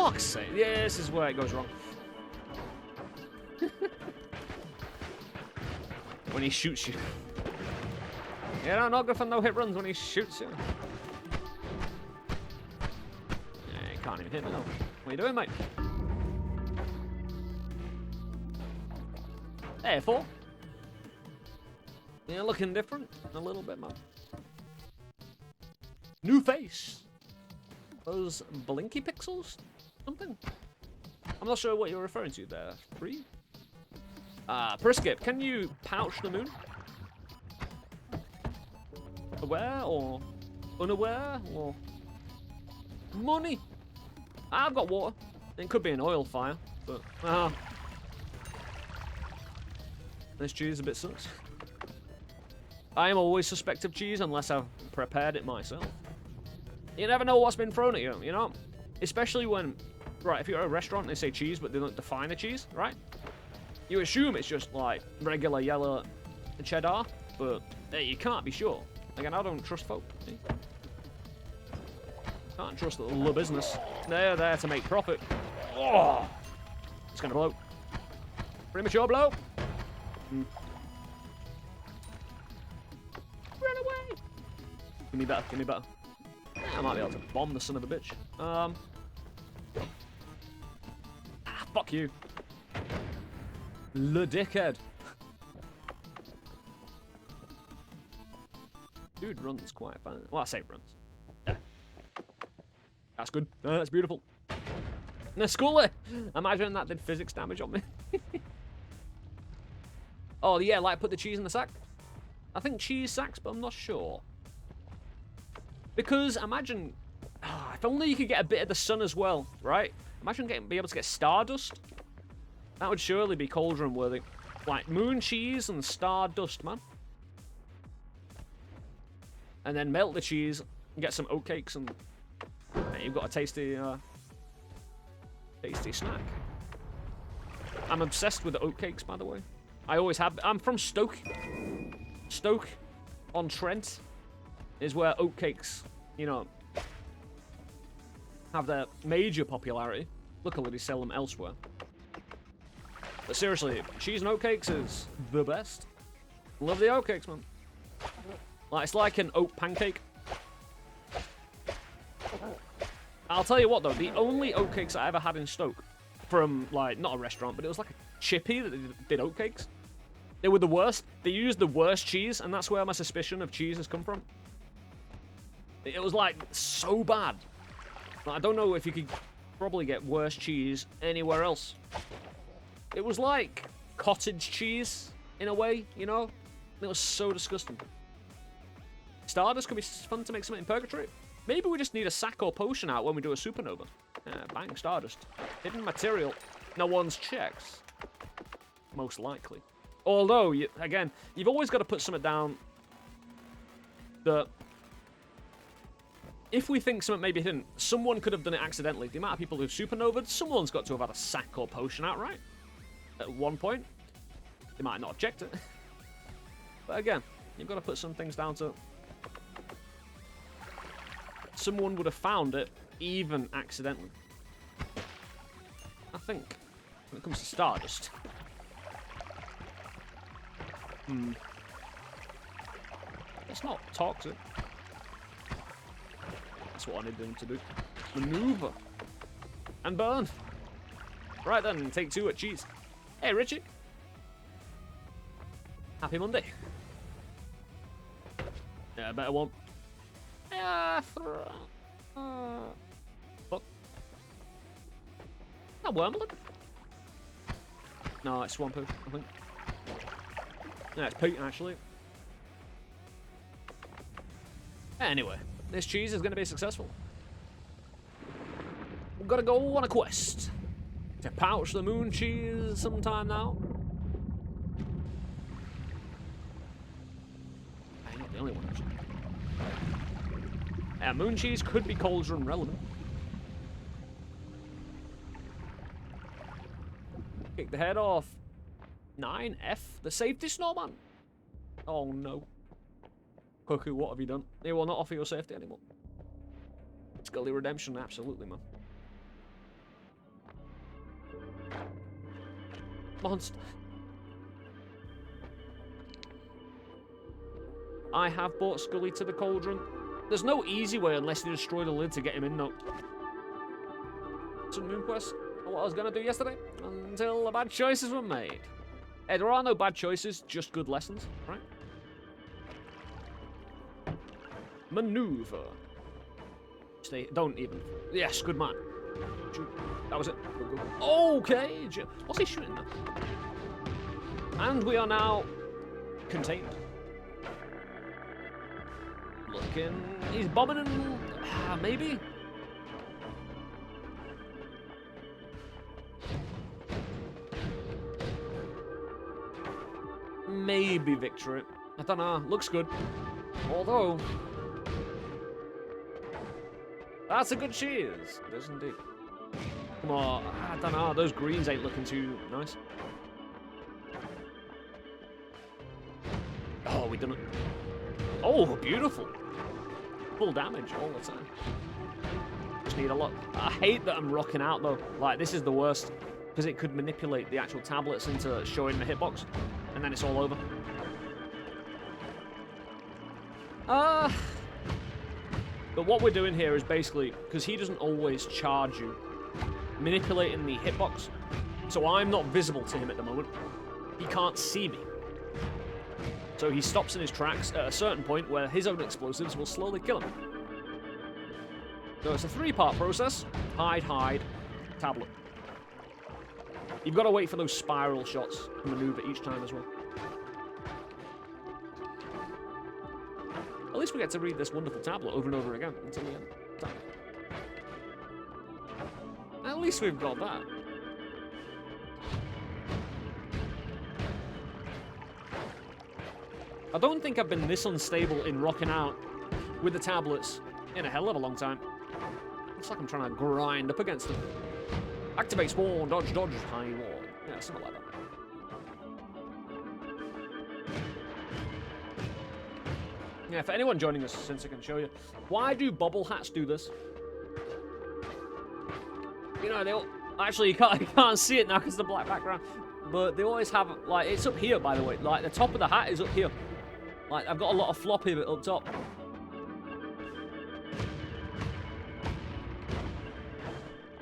fuck's sake. Yeah, this is where it goes wrong. When he shoots you. Yeah, no, not good for no-hit runs when he shoots you. Yeah, he can't even hit me now. What are you doing, mate? There, 4. Yeah, looking different. A little bit, man. New face. Those blinky pixels? Something? I'm not sure what you're referring to there. 3? Priskip, can you pouch the moon? Aware or unaware or money? I've got water. It could be an oil fire, but this cheese a bit sus. I am always suspect of cheese unless I've prepared it myself. You never know what's been thrown at you, you know? Especially when, right, if you're at a restaurant and they say cheese but they don't define a cheese, right? You assume it's just like regular yellow cheddar, but you can't be sure. Again, I don't trust folk. See? Can't trust the business. They're there to make profit. Oh, it's gonna blow. Premature blow. Run away. Give me better. Give me better. I might be able to bomb the son of a bitch. Fuck you. Le dickhead. Dude runs quite fast. Well, I say runs. Yeah. That's good. That's beautiful. Nescula! Imagine that did physics damage on me. Oh, yeah, like put the cheese in the sack. I think cheese sacks, but I'm not sure. Because imagine, if only you could get a bit of the sun as well, right? Imagine be able to get stardust. That would surely be cauldron worthy. Like moon cheese and stardust, man. And then melt the cheese and get some oatcakes and you've got a tasty, tasty snack. I'm obsessed with the oatcakes, by the way. I always have. I'm from Stoke. Stoke-on-Trent is where oatcakes, you know, have their major popularity. Luckily, they sell them elsewhere. But seriously, cheese and oatcakes is the best. Love the oatcakes, man. Like, it's like an oat pancake. I'll tell you what, though. The only oatcakes I ever had in Stoke from, like, not a restaurant, but it was like a chippy that did oatcakes. They were the worst. They used the worst cheese, and that's where my suspicion of cheese has come from. It was, like, so bad. Like, I don't know if you could probably get worse cheese anywhere else. It was like cottage cheese, in a way, you know? It was so disgusting. Stardust could be fun to make something in Purgatory. Maybe we just need a sack or potion out when we do a supernova. Bang, Stardust. Hidden material. No one's checks. Most likely. Although, again, you've always got to put something down that if we think something maybe hidden, someone could have done it accidentally. The amount of people who've supernovaed, someone's got to have had a sack or potion out, right? At one point. They might not have checked it. But again, you've got to put some things down to someone would have found it, even accidentally. I think, when it comes to Stardust. It's not toxic. That's what I need them to do. Maneuver. And burn. Right then, take 2 at cheese. Hey, Richie. Happy Monday. Yeah, better one. Fuck. Not Wormwood? No, it's Swampoo, I think. No, it's Pete, actually. Anyway, this cheese is going to be successful. We've got to go on a quest to pouch the moon cheese sometime now. I'm not the only one, actually. Yeah, moon cheese could be cauldron relevant. Kick the head off. 9F, the safety snowman. Oh no. Cuckoo, what have you done? They will not offer your safety anymore. Scully redemption, absolutely, man. Monster. I have brought Scully to the cauldron. There's no easy way unless you destroy the lid to get him in, though. Some moon quest. What I was going to do yesterday. Until the bad choices were made. Hey, there are no bad choices, just good lessons, right? Maneuver. Stay. Don't even. Yes, good man. Shoot. That was it. Go, go, go. Okay. What's he shooting at? And we are now contained. Looking. He's bombing and. Maybe? Maybe victory. I don't know. Looks good. Although. That's a good cheers. It is indeed. Come on. I don't know. Those greens ain't looking too nice. Oh, we done it. Oh, beautiful. Full damage all the time. Just need a lot. I hate that I'm rocking out, though. Like, this is the worst. Because it could manipulate the actual tablets into showing the hitbox. And then it's all over. But what we're doing here is basically, because he doesn't always charge you, manipulating the hitbox. So I'm not visible to him at the moment. He can't see me. So he stops in his tracks at a certain point where his own explosives will slowly kill him. So it's a 3-part process. Hide, hide, tablet. You've got to wait for those spiral shots to maneuver each time as well. At least we get to read this wonderful tablet over and over again until the end. At least we've got that. I don't think I've been this unstable in rocking out with the tablets in a hell of a long time. Looks like I'm trying to grind up against them. Activate spawn, dodge, dodge, high wall. Yeah, something like that. Yeah, for anyone joining us, since I can show you, why do bobble hats do this? You know, they all, actually you can't see it now because of the black background, but they always have, like, it's up here, by the way. Like, the top of the hat is up here. Like, I've got a lot of floppy of it up top.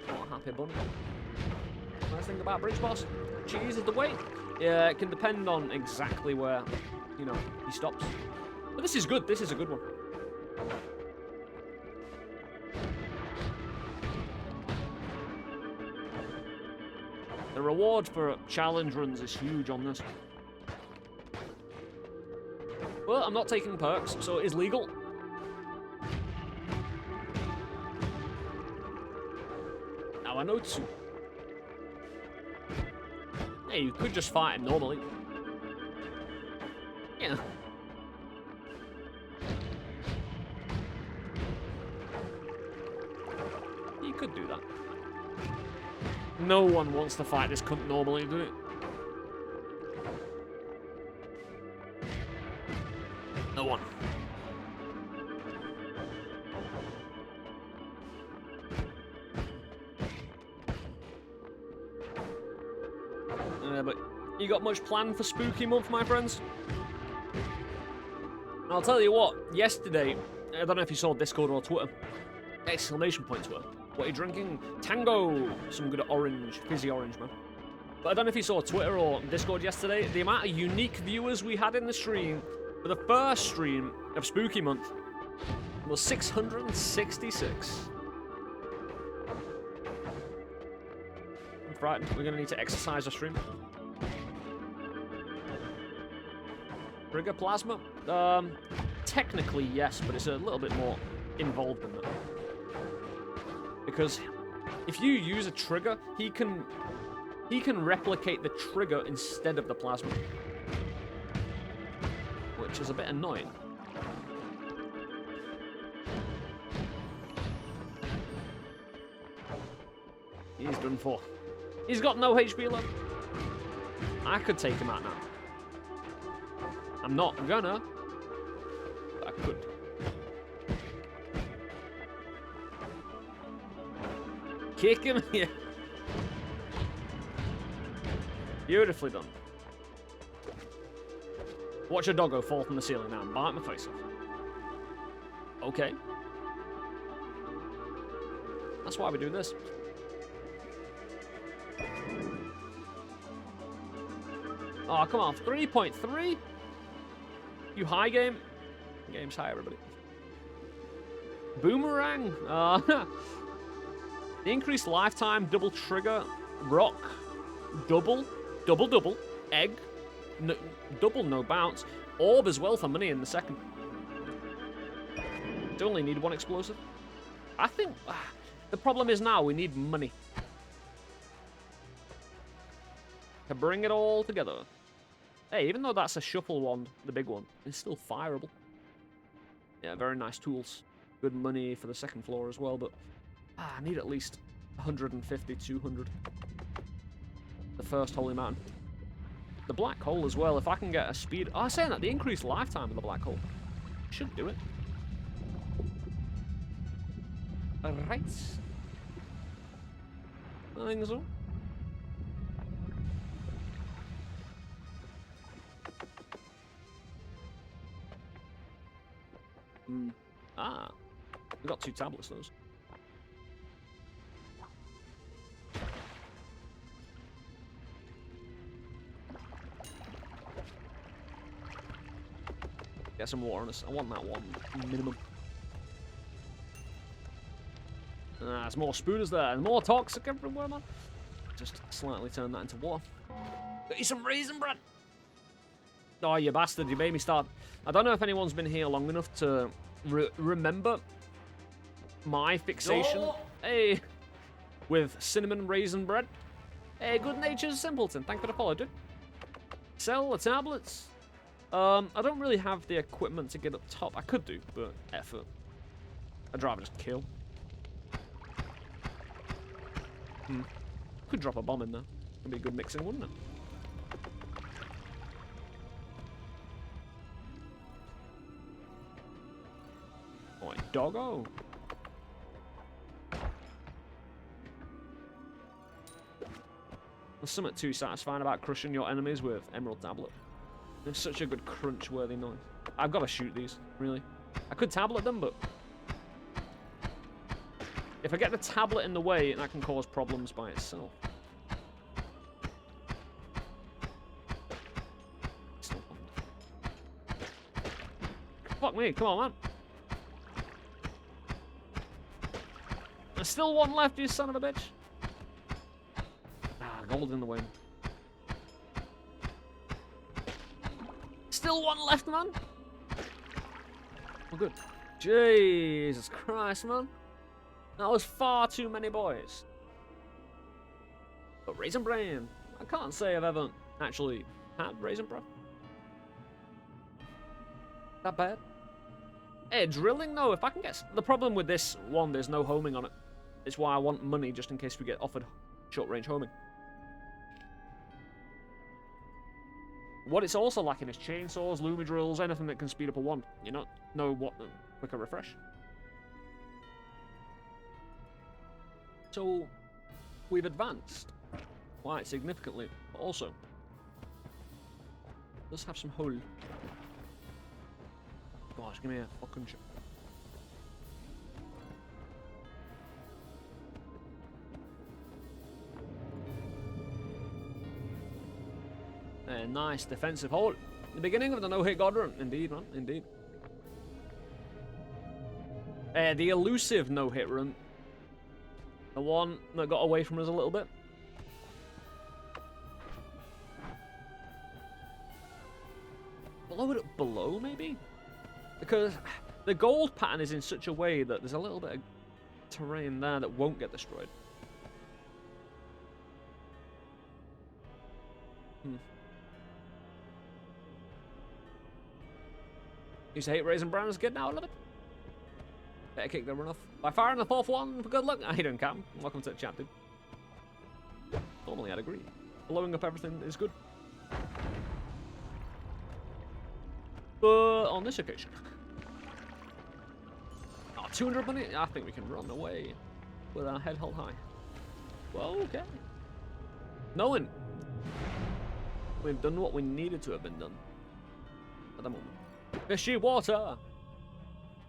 Oh, happy bunny. Nice thing about Bridge Boss, cheese is the way. Yeah, it can depend on exactly where, you know, he stops. But this is good. This is a good one. The reward for challenge runs is huge on this. Well, I'm not taking perks, so it is legal. Now I know two. Hey, you could just fight him normally. Yeah. You could do that. No one wants to fight this cunt normally, do it? No one. But you got much planned for Spooky Month, my friends? I'll tell you what, yesterday, I don't know if you saw Discord or Twitter, exclamation point Twitter. What are you drinking? Tango! Some good orange, fizzy orange, man. But I don't know if you saw Twitter or Discord yesterday, the amount of unique viewers we had in the stream for the first stream of Spooky Month was 666. I'm frightened. We're going to need to exercise our stream. Trigger plasma? Technically, yes, but it's a little bit more involved than that. Because if you use a trigger, he can replicate the trigger instead of the plasma. Which is a bit annoying. He's done for. He's got no HP left. I could take him out now. I'm not gonna, but I could. Kick him here. Beautifully done. Watch a doggo fall from the ceiling now and bite my face off. Okay. That's why we do this. Oh, come on. 3.3? You high game? Game's high, everybody. Boomerang. The increased lifetime, double trigger, rock, double, egg, double no bounce, orb as well for money in the second. Do only need one explosive. I think the problem is now we need money to bring it all together. Hey, even though that's a shuffle wand, the big one, it's still fireable. Yeah, very nice tools. Good money for the second floor as well, but I need at least 150, 200. The first holy mountain. The black hole as well, if I can get a speed... Oh, I'm saying that, the increased lifetime of the black hole. Should do it. Alright. I think so. Ah. We got 2 tablets, those. Get some water on us. I want that one minimum. There's more spooners there, and more toxic everywhere, man. Just slightly turn that into water. Got you some raisin bread. Oh, you bastard! You made me start. I don't know if anyone's been here long enough to remember my fixation. No. Hey, with cinnamon raisin bread. Hey, good natured simpleton. Thank you for the follow, dude. Sell the tablets. I don't really have the equipment to get up top. I could do, but effort. I'd rather just kill. Could drop a bomb in there. It'd be a good mixing, wouldn't it? Oh, doggo. There's something too satisfying about crushing your enemies with Emerald Tablet. It's such a good crunch-worthy noise. I've got to shoot these, really. I could tablet them, but... if I get the tablet in the way, that can cause problems by itself. Fuck me, come on, man. There's still one left, you son of a bitch. Ah, gold in the wing. Still one left, man. Oh, good. Jesus Christ, man. That was far too many boys. But Raisin Bran. I can't say I've ever actually had Raisin Bran. That bad? Hey, drilling though, if I can get... the problem with this one, there's no homing on it. It's why I want money just in case we get offered short-range homing. What it's also lacking is chainsaws, lumi drills, anything that can speed up a wand. You know what? Quicker refresh. So, we've advanced quite significantly. But also, let's have some hole. Gosh, give me a fucking shot. A nice defensive hole. The beginning of the no-hit god run. Indeed, man. Indeed. The elusive no-hit run. The one that got away from us a little bit. Blow it up below, maybe? Because the gold pattern is in such a way that there's a little bit of terrain there that won't get destroyed. Used to hate Raisin Bran's good now, I love it. Better kick the run off. By firing the 4th one for good luck. I don't count. Welcome to the chat, dude. Normally I'd agree. Blowing up everything is good. But on this occasion. Oh, 200 money? I think we can run away with our head held high. Well, okay. Knowing We've done what we needed to have been done. At the moment. Fishy water!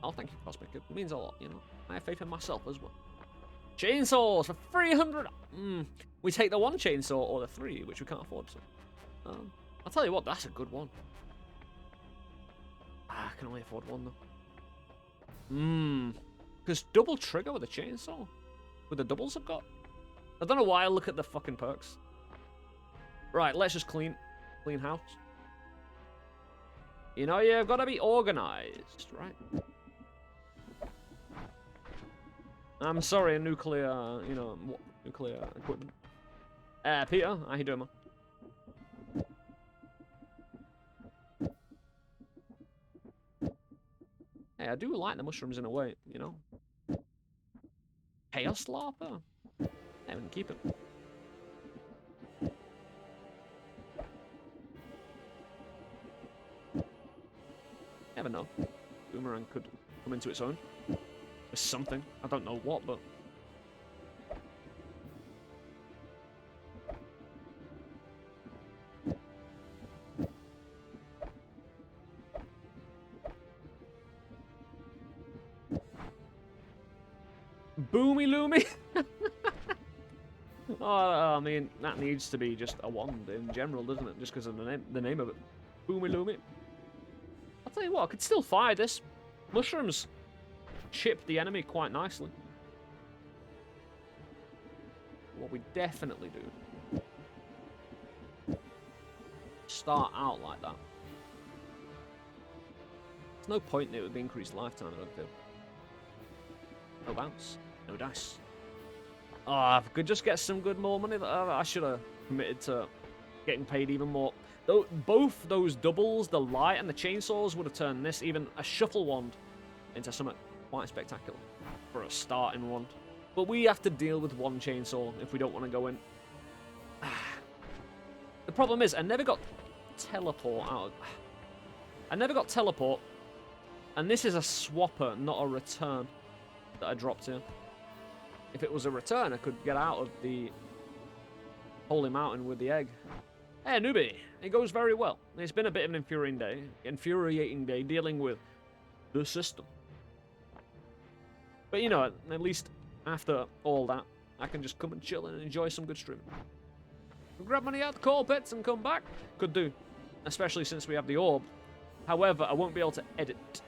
Oh, thank you, Cosmic. It means a lot, you know. I have faith in myself as well. Chainsaws for 300! We take the one chainsaw or the three, which we can't afford, so... I'll tell you what, that's a good one. I can only afford one, though. Because double trigger with a chainsaw? With the doubles I've got? I don't know why I look at the fucking perks. Right, let's just clean house. You know, you've got to be organized, right? I'm sorry, nuclear, you know, nuclear equipment. Peter, how you doing, man? Hey, I do like the mushrooms in a way, you know. Chaos Larper? Yeah, we can keep it. Never know. Boomerang could come into its own. With something. I don't know what, but... Boomy Loomy? Oh, I mean, that needs to be just a wand in general, doesn't it? Just because of the name of it. Boomy Loomy. I'll tell you what, I could still fire this. Mushrooms chip the enemy quite nicely. What we definitely do. Start out like that. There's no point in it with the increased lifetime, I don't feel. No bounce. No dice. Oh, I could just get some good more money. I should have committed to getting paid even more. Though both those doubles, the light and the chainsaws, would have turned this, even a shuffle wand, into something quite spectacular for a starting wand. But we have to deal with one chainsaw if we don't want to go in. The problem is, I never got teleport out. I never got teleport, and this is a swapper, not a return that I dropped here. If it was a return, I could get out of the Holy Mountain with the egg. Hey, newbie, it goes very well. It's been a bit of an infuriating day dealing with the system. But you know, at least after all that, I can just come and chill and enjoy some good streaming. Grab money out the coal pits and come back. Could do, especially since we have the orb. However, I won't be able to edit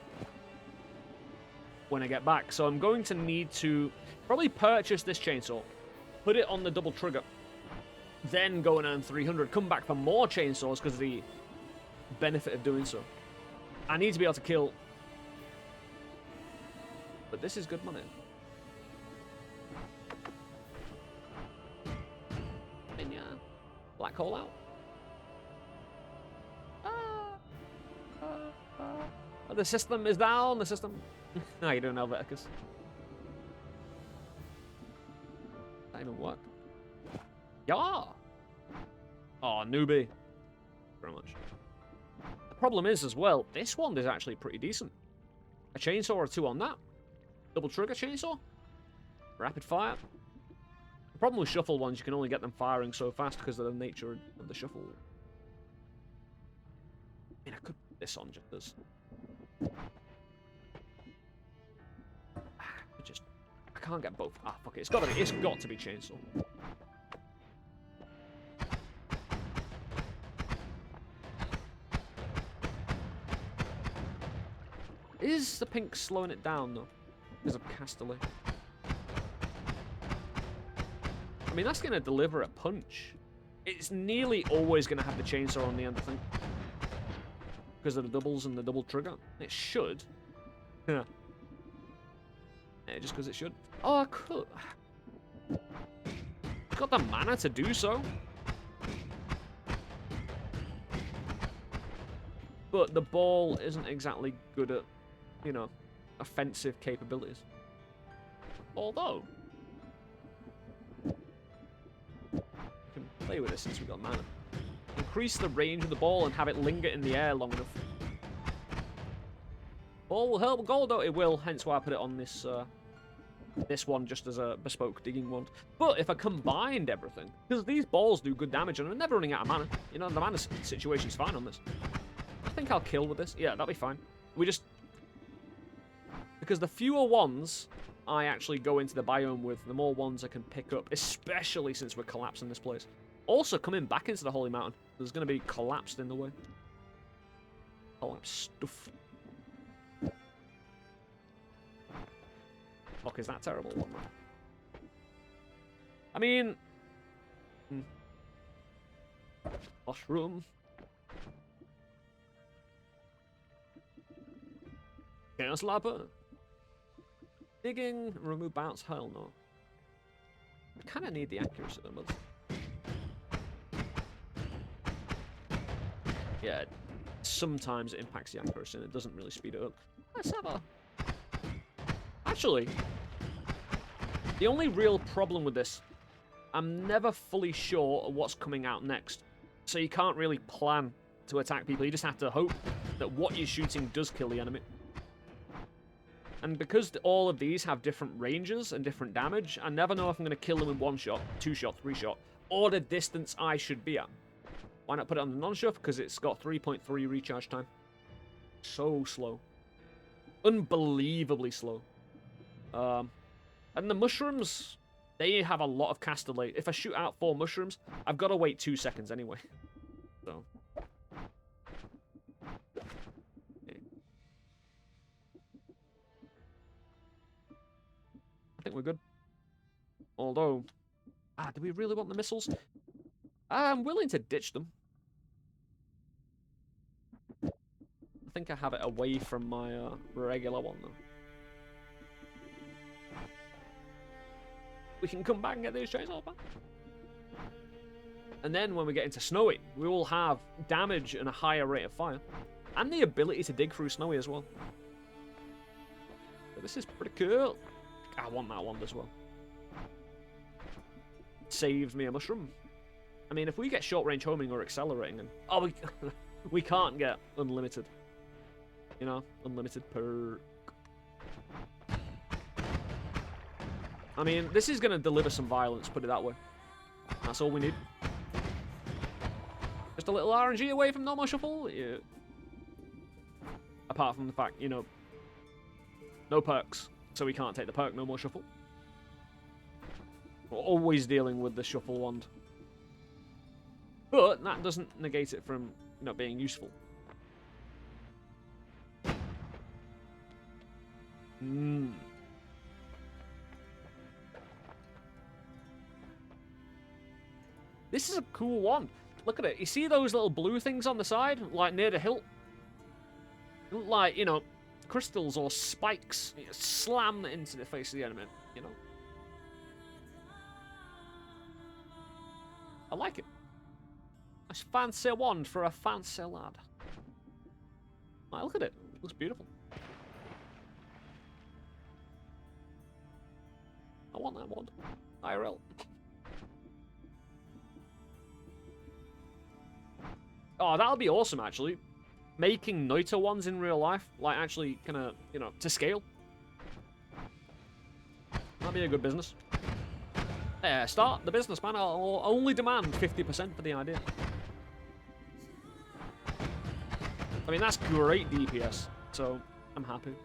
when I get back, so I'm going to need to probably purchase this chainsaw, put it on the double trigger, then go and earn 300, come back for more chainsaws because of the benefit of doing so. I need to be able to kill, but this is good money. And yeah, black hole out. The system is down, the system. How you doing, Helveticus? That even work? Yeah! Oh, newbie. Very much. The problem is, as well, this wand is actually pretty decent. A chainsaw or two on that. Double trigger chainsaw. Rapid fire. The problem with shuffle ones, you can only get them firing so fast because of the nature of the shuffle. I mean, I could put this on just as... I can't get both. Ah, fuck it. It's got to be chainsaw. Is the pink slowing it down though? Because of Casterly. I mean, that's going to deliver a punch. It's nearly always going to have the chainsaw on the end, I think. Because of the doubles and the double trigger. It should. Yeah. Yeah, just because it should. Oh, I could. Got the mana to do so. But the ball isn't exactly good at, you know, offensive capabilities. Although, we can play with this since we've got mana. Increase the range of the ball and have it linger in the air long enough. Ball will help goal, though. It will, hence why I put it on this this one just as a bespoke digging wand. But if I combined everything, because these balls do good damage and I'm never running out of mana. You know, the mana situation's fine on this. I think I'll kill with this. Yeah, that'll be fine. We just... Because the fewer ones I actually go into the biome with, the more ones I can pick up, especially since we're collapsing this place. Also, coming back into the Holy Mountain, there's going to be collapsed in the way. Collapsed stuff. Fuck, is that terrible? I mean... Mushroom. Chaos Lapper. Digging, remove bounce, hell no. I kind of need the accuracy though, but... Yeah, sometimes it impacts the accuracy and it doesn't really speed it up. Let's have a... Actually, the only real problem with this, I'm never fully sure of what's coming out next. So you can't really plan to attack people, you just have to hope that what you're shooting does kill the enemy. And because all of these have different ranges and different damage, I never know if I'm going to kill them in 1 shot, 2 shot, 3 shot, or the distance I should be at. Why not put it on the non-shuff? Because it's got 3.3 recharge time. So slow. Unbelievably slow. And the mushrooms, they have a lot of cast delay. If I shoot out 4 mushrooms, I've got to wait 2 seconds anyway. So... I think we're good. Although, do we really want the missiles? I'm willing to ditch them. I think I have it away from my regular one, though. We can come back and get these trays off back. And then when we get into Snowy, we will have damage and a higher rate of fire. And the ability to dig through Snowy as well. So this is pretty cool. I want that one as well. Saves me a mushroom. I mean, if we get short-range homing or accelerating, and we can't get unlimited. You know, unlimited perk. I mean, this is going to deliver some violence, put it that way. That's all we need. Just a little RNG away from normal shuffle. Yeah. Apart from the fact, you know, no perks. So we can't take the perk, no more shuffle. We're always dealing with the shuffle wand. But that doesn't negate it from not being useful. This is a cool wand. Look at it. You see those little blue things on the side? Like near the hilt? Like, you know, crystals or spikes. You slam into the face of the enemy, you know? I like it. A fancy wand for a fancy lad. Right, look at it. It looks beautiful. I want that wand. IRL. Oh, that'll be awesome, actually. Making Noita ones in real life. Like, actually, kind of, you know, to scale. That'd be a good business. Yeah, start the business, man. I'll only demand 50% for the idea. I mean, that's great DPS, so I'm happy.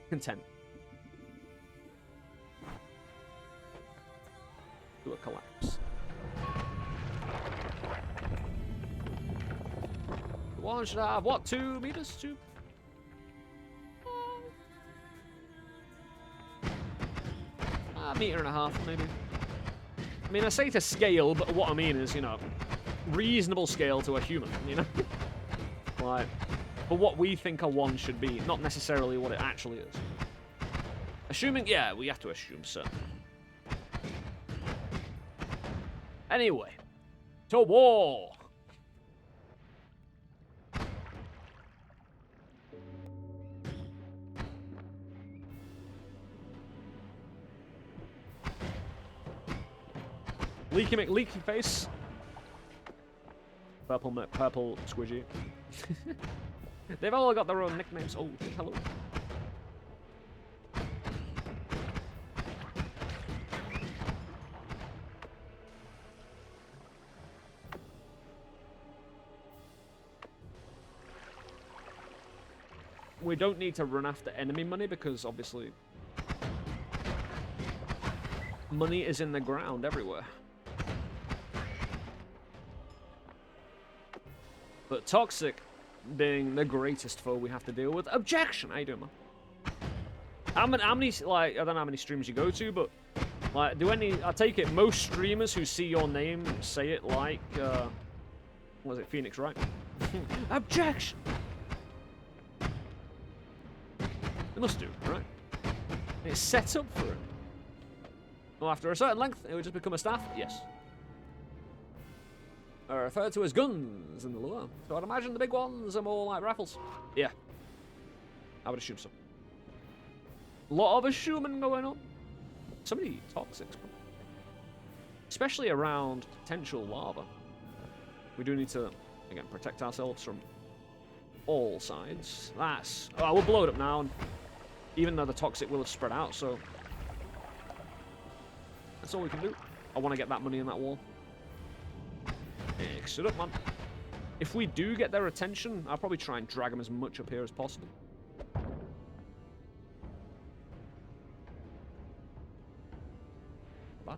Content. Do a collapse. The one should have, what, 2 meters? 2? A meter and a half, maybe. I mean, I say to scale, but what I mean is, you know, reasonable scale to a human, you know? Like, for what we think a one should be, not necessarily what it actually is. Assuming, yeah, we have to assume so. Anyway, to war! Leaky McLeaky face. Purple squidgy. They've all got their own nicknames. Oh, hello. we don't need to run after enemy money because obviously money is in the ground everywhere. But toxic being the greatest foe we have to deal with. Objection! How you doing, man? How many, like, I don't know how many streams you go to, but, like, I take it most streamers who see your name say it like, what was it, Phoenix, right? Objection! They must do, right? It's set up for it. Well, after a certain length, it would just become a staff? Yes. Are referred to as guns in the lore. So I'd imagine the big ones are more like rifles. Yeah. I would assume so. A lot of assuming going on. So many toxics. Especially around potential lava. We do need to, again, protect ourselves from all sides. Oh, we'll blow it up now. And even though the toxic will have spread out, so that's all we can do. I want to get that money in that wall. Mix it up, man. If we do get their attention, I'll probably try and drag them as much up here as possible. Bad.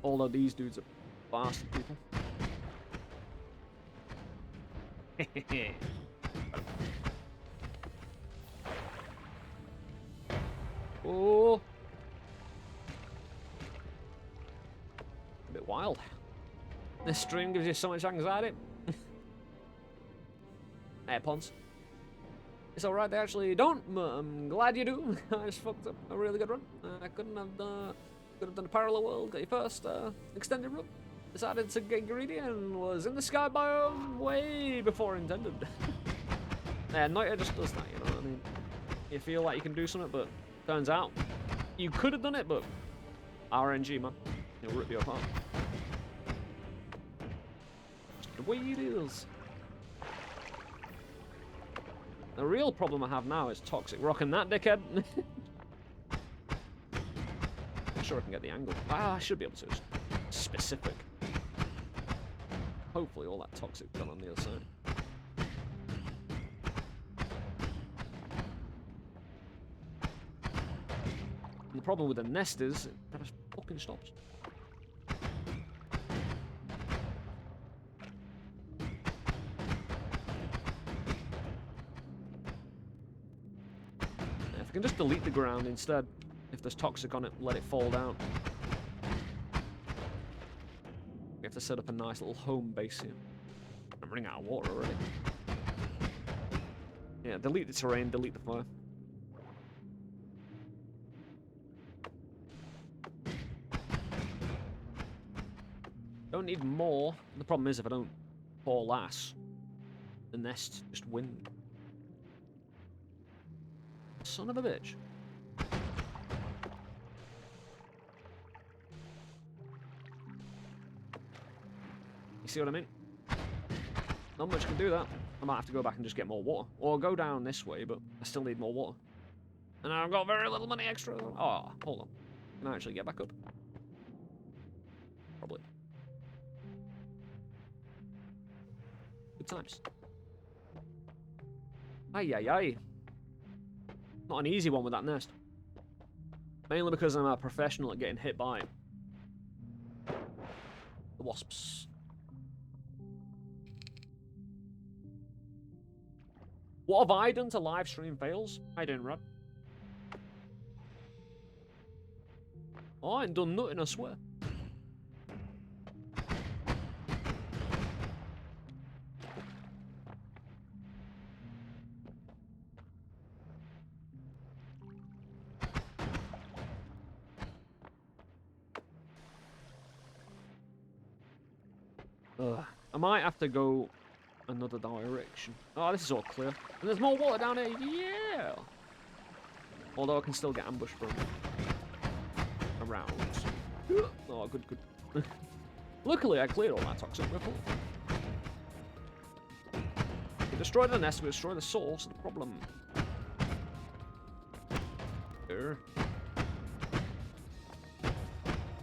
Although these dudes are bastard people. Oh. A bit wild. This stream gives you so much anxiety. Hey, Pons. It's alright, they actually don't. I'm glad you do. I just fucked up a really good run. I couldn't have done a parallel world, got your first extended run. Decided to get greedy and was in the sky biome way before intended. Yeah, Noita just does that, you know what I mean? You feel like you can do something, but turns out you could have done it, but RNG, man. It'll rip you apart. The way it is. The real problem I have now is toxic rocking that dickhead. I'm sure I can get the angle. I should be able to. It's specific. Hopefully all that toxic done on the other side. And the problem with the nest is it never fucking stops. I can just delete the ground instead. If there's toxic on it, let it fall down. We have to set up a nice little home base here. I'm running out of water already. Yeah, delete the terrain, delete the fire. Don't need more. The problem is if I don't pour lass, the nest just wind. Son of a bitch. You see what I mean? Not much can do that. I might have to go back and just get more water. Or go down this way, but I still need more water. And I've got very little money extra. Oh, hold on. Can I actually get back up? Probably. Good times. Ay, ay, ay. Not an easy one with that nest. Mainly because I'm a professional at getting hit by the wasps. What have I done to live stream fails? I didn't run. Oh, I ain't done nothing, I swear. I might have to go another direction. Oh, this is all clear. And there's more water down here. Yeah! Although I can still get ambushed from around. Oh, good, good. Luckily, I cleared all that toxic before. We destroyed the nest, we destroyed the source of the problem. Here.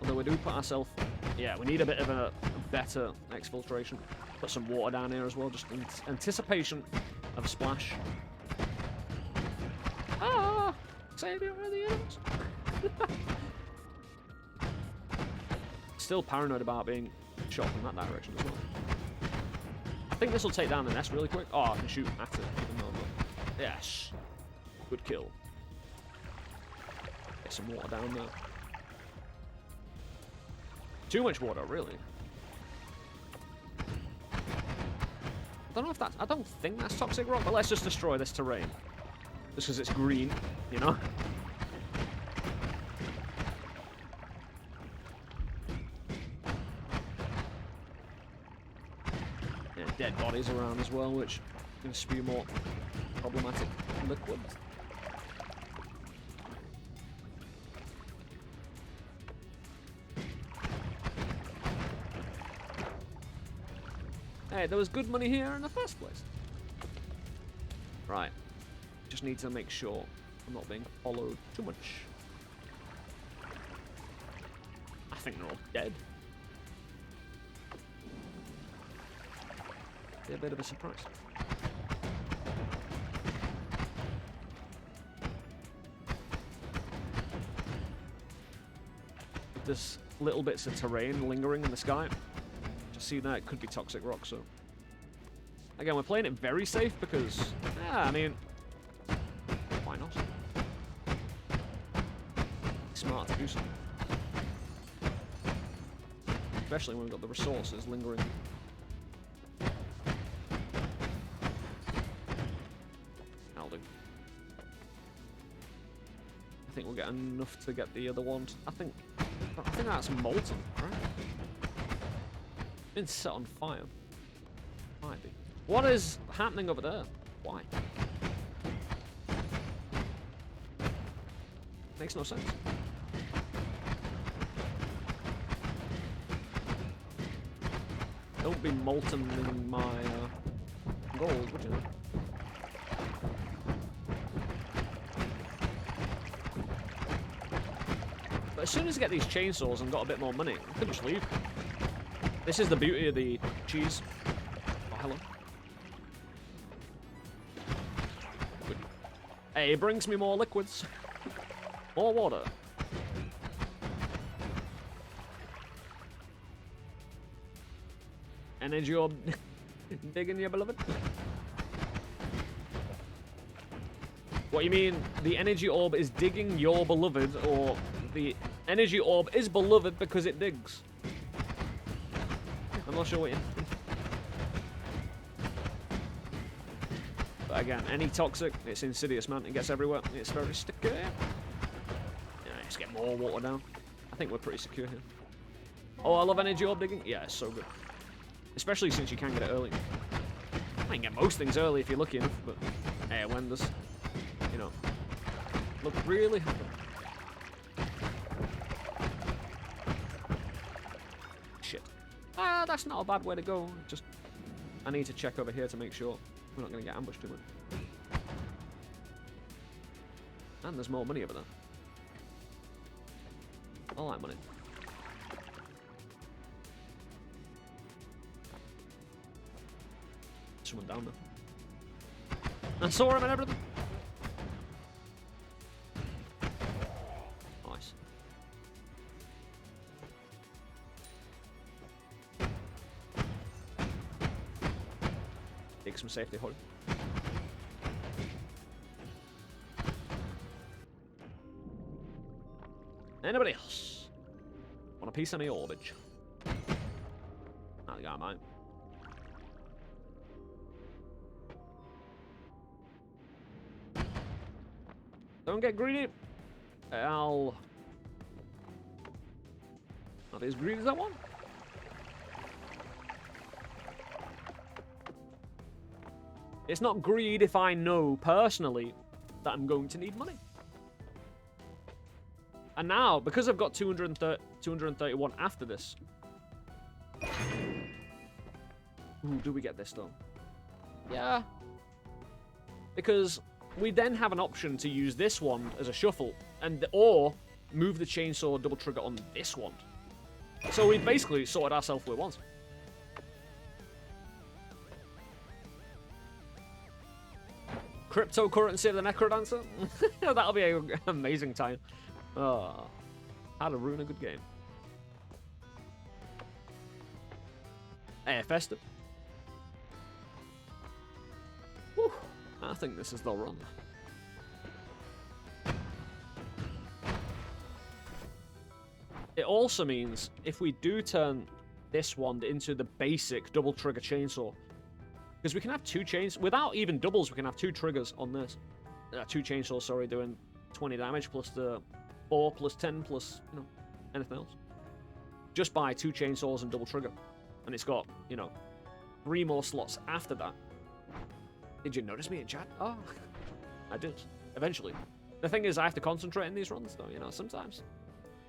Although we do put ourselves... Yeah, we need a bit of a better exfiltration. Put some water down here as well, just in anticipation of splash. Ah! Xavier, where are the enemies? Still paranoid about being shot from that direction as well. I think this will take down the nest really quick. Oh, I can shoot at it even though I'm not. Yes. Good kill. Get some water down there. Too much water, really. I don't know if that's... I don't think that's toxic rock, but let's just destroy this terrain. Just because it's green, you know? Yeah, dead bodies around as well, which can spew more problematic liquid. Hey, there was good money here in the first place. Right. Just need to make sure I'm not being followed too much. I think they're all dead. Be a bit of a surprise. There's little bits of terrain lingering in the sky. See that it could be toxic rock, so again we're playing it very safe because yeah, I mean, why not? Smart to do so, especially when we've got the resources lingering. That'll do. I think we'll get enough to get the other ones. I think that's molten, right? Been set on fire. Might be. What is happening over there? Why? Makes no sense. Don't be molten in my gold, would you? But as soon as I get these chainsaws and got a bit more money, I could just leave. This is the beauty of the cheese. Oh, hello. Good. Hey, it brings me more liquids. More water. Energy orb digging you, beloved? What, you mean the energy orb is digging your beloved, or the energy orb is beloved because it digs? I'm not sure what you... But again, any toxic, it's insidious, man. It gets everywhere. It's very sticky. Yeah, let's get more water down. I think we're pretty secure here. Oh, I love energy orb digging. Yeah, it's so good. Especially since you can get it early. I can get most things early if you're lucky enough, but hey, when there's, you know, look really happy. That's not a bad way to go. Just, I need to check over here to make sure we're not going to get ambushed too much. And there's more money over there. I like money. Someone down there. I saw him and everything. Nice. Take some safety hold. Anybody else want a piece of the orbage? I got mine. Don't get greedy. I'll not be as greedy as I want. It's not greed if I know personally that I'm going to need money. And now, because I've got 231 after this. Ooh, do we get this done? Yeah. Because we then have an option to use this wand as a shuffle, or move the chainsaw double trigger on this wand. So we basically sorted ourselves with once. Cryptocurrency of the Necrodancer? That'll be an amazing time. Oh, how to ruin a good game. Hey, Festive. Whew, I think this is the run. It also means if we do turn this one into the basic double trigger chainsaw, because we can have 2 chains without even doubles, we can have 2 triggers on this. 2 chainsaws, sorry, doing 20 damage plus the 4 plus 10 plus, you know, anything else. Just by 2 chainsaws and double trigger. And it's got, you know, 3 more slots after that. Did you notice me in chat? Oh, I did. Eventually. The thing is, I have to concentrate in these runs, though, you know, sometimes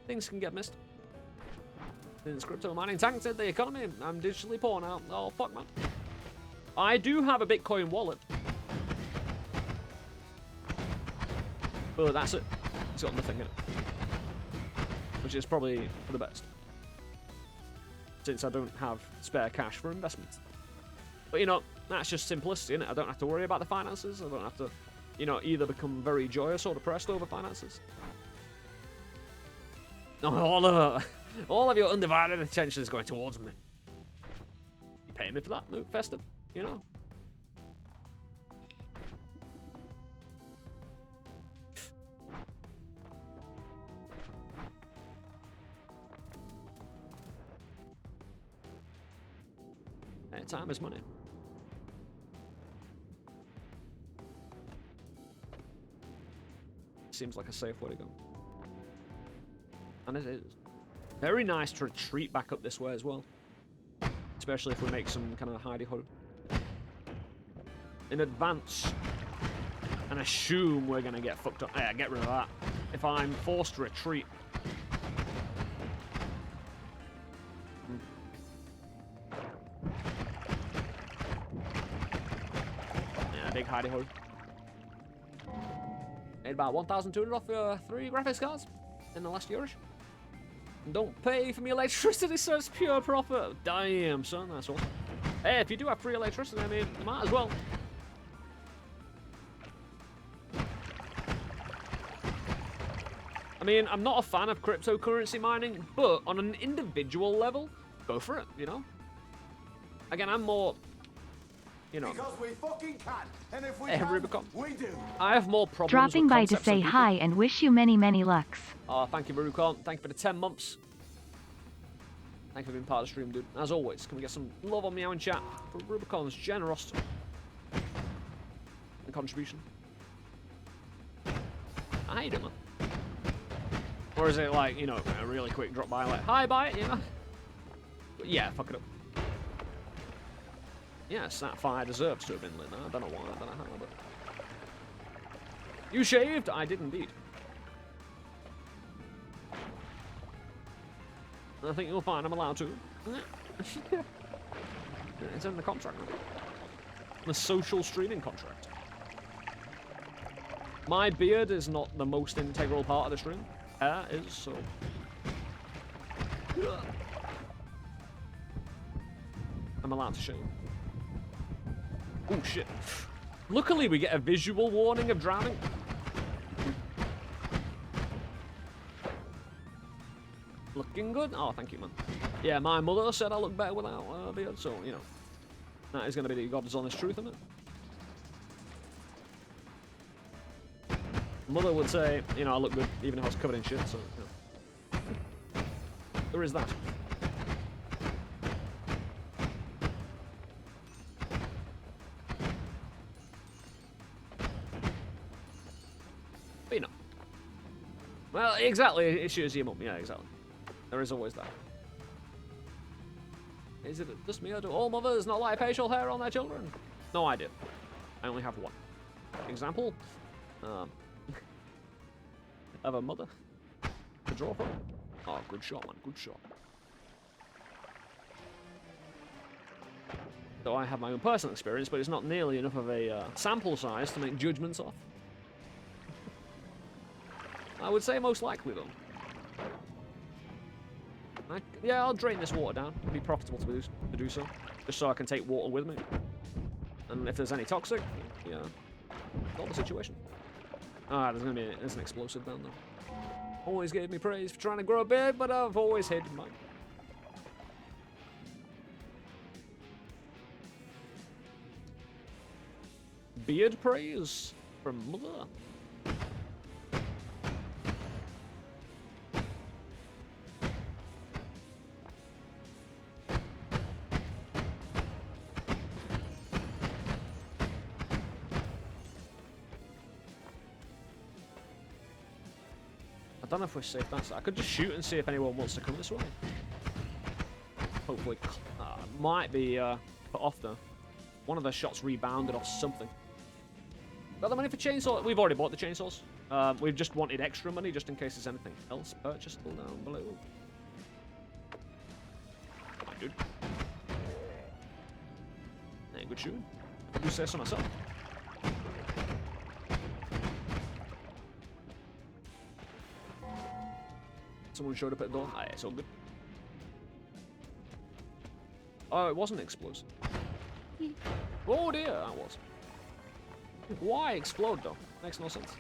things can get missed. Since crypto mining tanked the economy, I'm digitally poor now. Oh, fuck, man. I do have a Bitcoin wallet. But that's it. It's got nothing in it. Which is probably for the best. Since I don't have spare cash for investments. But, you know, that's just simplicity, innit? I don't have to worry about the finances. I don't have to, you know, either become very joyous or depressed over finances. All of your undivided attention is going towards me. You pay me for that, Luke Festive, you know? Hey, time is money. Seems like a safe way to go. And it is. Very nice to retreat back up this way as well. Especially if we make some kind of hidey-ho. In advance. And assume we're going to get fucked up. Yeah, get rid of that. If I'm forced to retreat. Yeah, big hidey-ho. Made about 1,200 off 3 graphics cards in the last year. Don't pay for me electricity, so it's pure profit. Damn, son, that's awesome. Hey, if you do have free electricity, I mean, you might as well. I mean, I'm not a fan of cryptocurrency mining, but on an individual level, go for it, you know? Again, I'm more, you know, because we fucking can. And if we can, Rubicon. We do. I have more problems Dropping with by to concepts say than hi and wish you many, many lucks. Oh, thank you, Rubicon. Thank you for the 10 months. Thank you for being part of the stream, dude. As always, can we get some love on Meow in chat for Rubicon's generosity and contribution? I hate it, man. Or is it like, you know, a really quick drop by, like, hi, bye, you know? But yeah, fuck it up. Yes, that fire deserves to have been lit. I don't know why, I don't know how, but... You shaved? I did indeed. I think you'll find I'm allowed to. It's in the contract. The social streaming contract. My beard is not the most integral part of the stream. Hair is, so... I'm allowed to shave. Oh, shit. Luckily, we get a visual warning of drowning. Looking good? Oh, thank you, man. Yeah, my mother said I look better without a beard, so, you know. That is going to be the God's honest truth, isn't it? Mother would say, you know, I look good even if I was covered in shit, so, you know. There is that. But, you know. Well, exactly, it shows your mum. Yeah, exactly. There is always that. Is it just me or do all mothers not like facial hair on their children? No idea. I only have one example of a mother to draw from. Oh, good shot, man. Good shot. Though I have my own personal experience, but it's not nearly enough of a sample size to make judgments off. I would say most likely, though. Yeah, I'll drain this water down. It'd be profitable to do so. Just so I can take water with me. And if there's any toxic, yeah. Not the situation. Ah, there's an explosive down there. Always gave me praise for trying to grow big, but I've always hid mine. Beard praise from mother. I don't know if we're safe. I could just shoot and see if anyone wants to come this way. Hopefully, might be put off though. One of the shots rebounded off something. Got the money for chainsaw? We've already bought the chainsaws. We've just wanted extra money just in case there's anything else purchasable down below. Come on, dude. Hey, good shooting. You say so myself. Someone showed up at the door. Ah, yeah, it's all good. Oh, it wasn't explosive. Oh dear, that was. Why explode though? Makes no sense.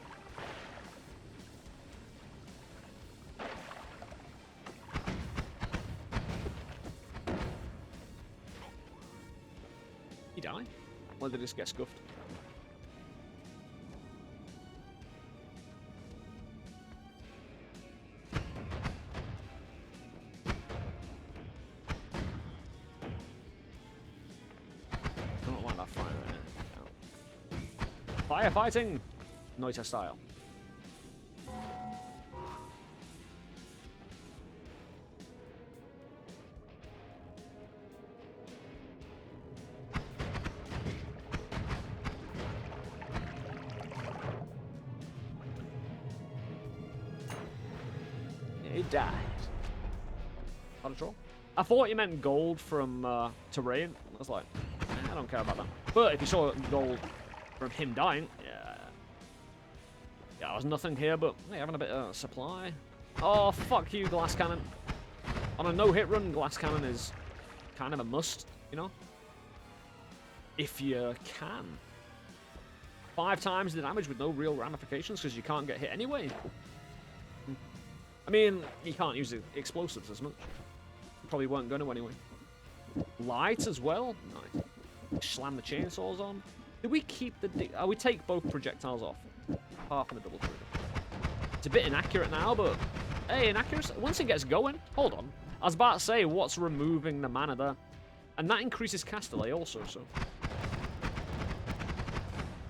He died? Or did he just get scuffed? Firefighting! Noita style. He died. Not a troll. I thought you meant gold from terrain. I was like, I don't care about that. But if you saw gold from him dying, yeah, there's nothing here, but hey, having a bit of supply. Oh, fuck you, glass cannon. On a no-hit run, glass cannon is kind of a must, you know? If you can. 5 times the damage with no real ramifications because you can't get hit anyway. I mean, you can't use the explosives as much. You probably weren't going to anyway. Light as well. Nice. Slam the chainsaws on. Did we keep the... we take both projectiles off. Half and a double trigger. It's a bit inaccurate now, but... Hey, inaccuracy. Once it gets going... Hold on. I was about to say, what's removing the mana there? And that increases cast delay also, so...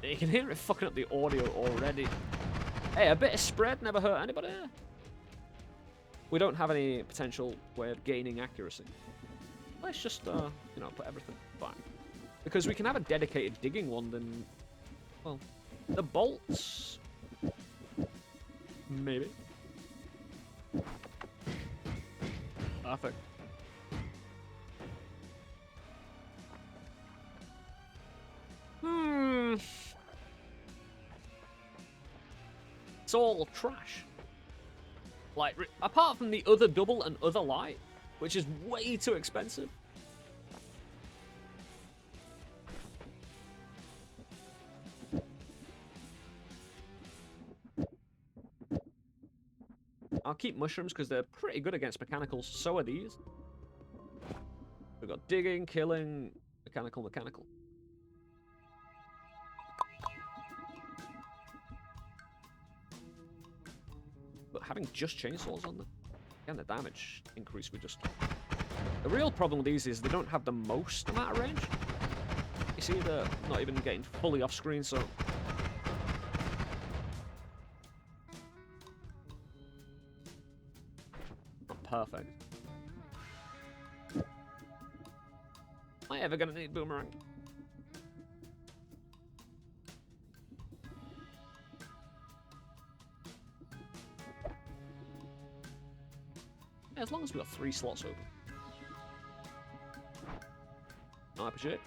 You can hear it fucking up the audio already. Hey, a bit of spread never hurt anybody. We don't have any potential way of gaining accuracy. Let's just, you know, put everything back. Because we can have a dedicated digging wand and... Well, the bolts... Maybe. Perfect. It's all trash. Like, apart from the other double and other light, which is way too expensive. I'll keep mushrooms because they're pretty good against mechanicals. So are these. We've got digging, killing, mechanical. But having just chainsaws on them, and the damage increase we just... The real problem with these is they don't have the most amount of range. You see, they're not even getting fully off screen, so... Not perfect. Am I ever gonna need boomerang? As long as we've got 3 slots open. I appreciate it.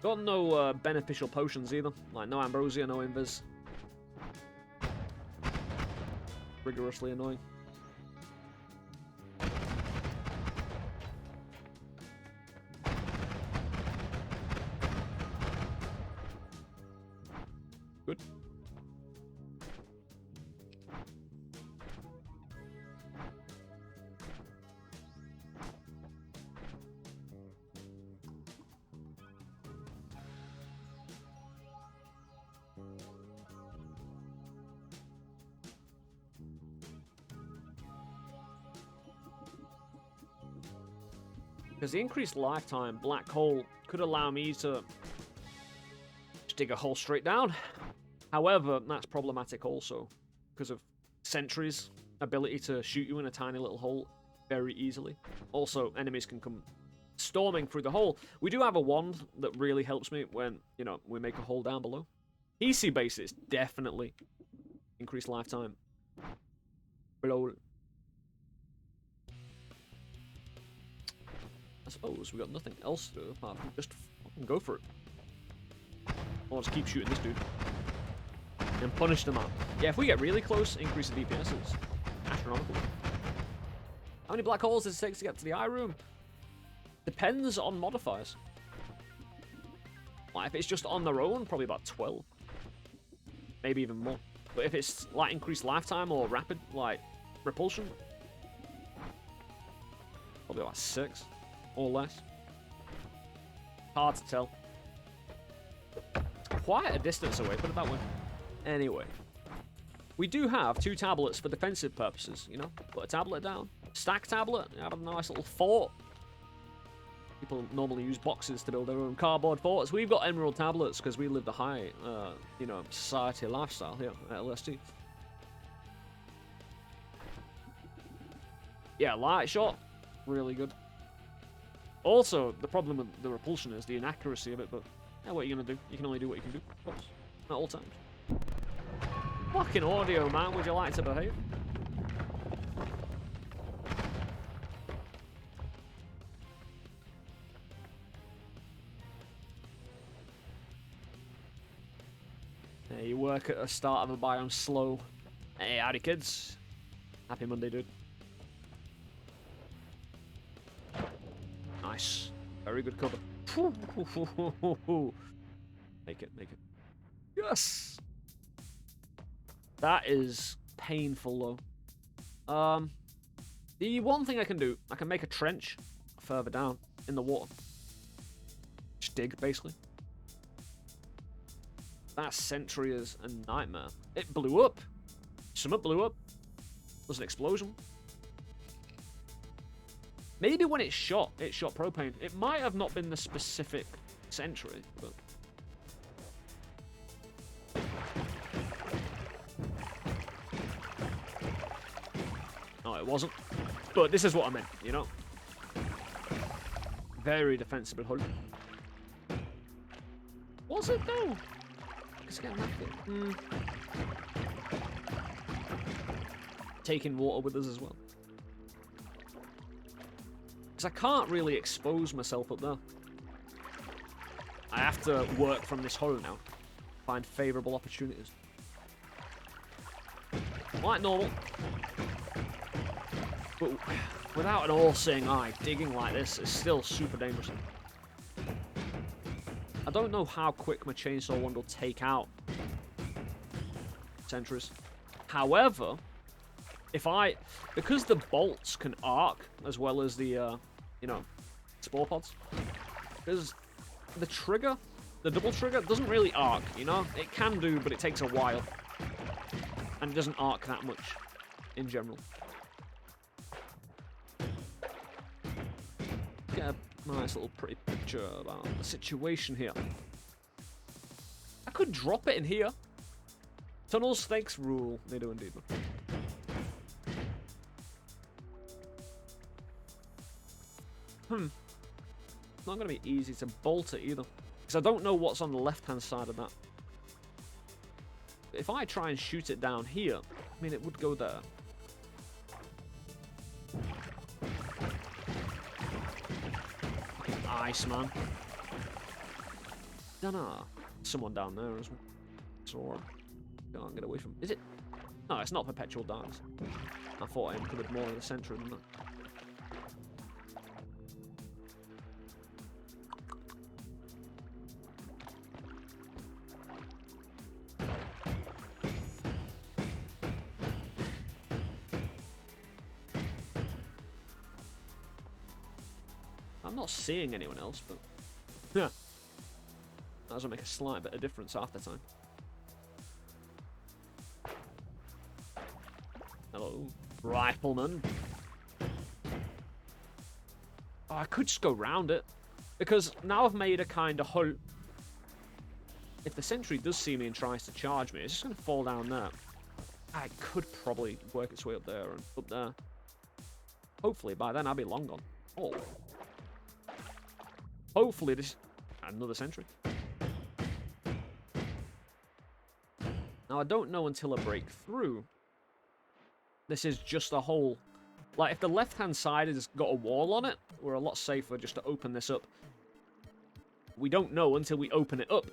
Got no beneficial potions either. Like no ambrosia, no invis. rigorously annoying. Good. Because the increased lifetime black hole could allow me to just dig a hole straight down. However, that's problematic also because of Sentry's ability to shoot you in a tiny little hole very easily. Also, enemies can come storming through the hole. We do have a wand that really helps me when, you know, we make a hole down below. PC basis, definitely increased lifetime. Below. I suppose we got nothing else to do apart from just fucking go for it. Or just keep shooting this dude. And punish them out. Yeah, if we get really close, increase the DPS is astronomical. How many black holes does it take to get to the eye room? Depends on modifiers. Like, if it's just on their own, probably about 12. Maybe even more. But if it's like increased lifetime or rapid, like repulsion, probably about 6 or less. Hard to tell. Quite a distance away, put it that way. Anyway, we do have 2 tablets for defensive purposes, you know? Put a tablet down. Stack tablet, have a nice little fort. People normally use boxes to build their own cardboard forts. We've got emerald tablets because we live the high, you know, society lifestyle here at LST. Yeah, light shot, really good. Also, the problem with the repulsion is the inaccuracy of it, but yeah, what are you gonna do? You can only do what you can do, of course. At all times. Fucking audio, man, would you like to behave? Yeah, you work at the start of a biome slow. Hey, howdy kids. Happy Monday, dude. Nice. Very good cover. Make it, make it. Yes! That is painful, though. The one thing I can do, I can make a trench further down in the water. Just dig, basically. That sentry is a nightmare. It blew up. Something blew up. There's an explosion. Maybe when it shot propane. It might have not been the specific sentry, but... No, it wasn't. But this is what I meant, you know? Very defensible hull. Was it, though? It's getting that taking water with us as well. Because I can't really expose myself up there. I have to work from this hole now. Find favourable opportunities. Like normal. But without an all-seeing eye, digging like this is still super dangerous. I don't know how quick my chainsaw wand will take out sentries. However, because the bolts can arc as well as the, you know, spore pods, because the trigger, the double trigger, doesn't really arc, you know? It can do, but it takes a while. And it doesn't arc that much in general. Get a nice little pretty picture about the situation here. I could drop it in here. Tunnel snakes rule. They do indeed. It's not going to be easy to bolt it either. Because I don't know what's on the left-hand side of that. If I try and shoot it down here, I mean, it would go there. Ice, man. Dunno. Someone down there as well. So can't get away from. Is it? No, it's not perpetual darkness. I thought I uncovered more of the centre than that. I'm not seeing anyone else, but yeah, that doesn't make a slight bit of difference half the time. Hello, rifleman. Oh, I could just go round it, because now I've made a kind of halt. If the sentry does see me and tries to charge me, it's just going to fall down there. I could probably work its way up there and up there. Hopefully by then I'll be long gone. Oh. Hopefully this... Another sentry. Now I don't know until I break through. This is just a hole. Like, if the left-hand side has got a wall on it, we're a lot safer just to open this up. We don't know until we open it up.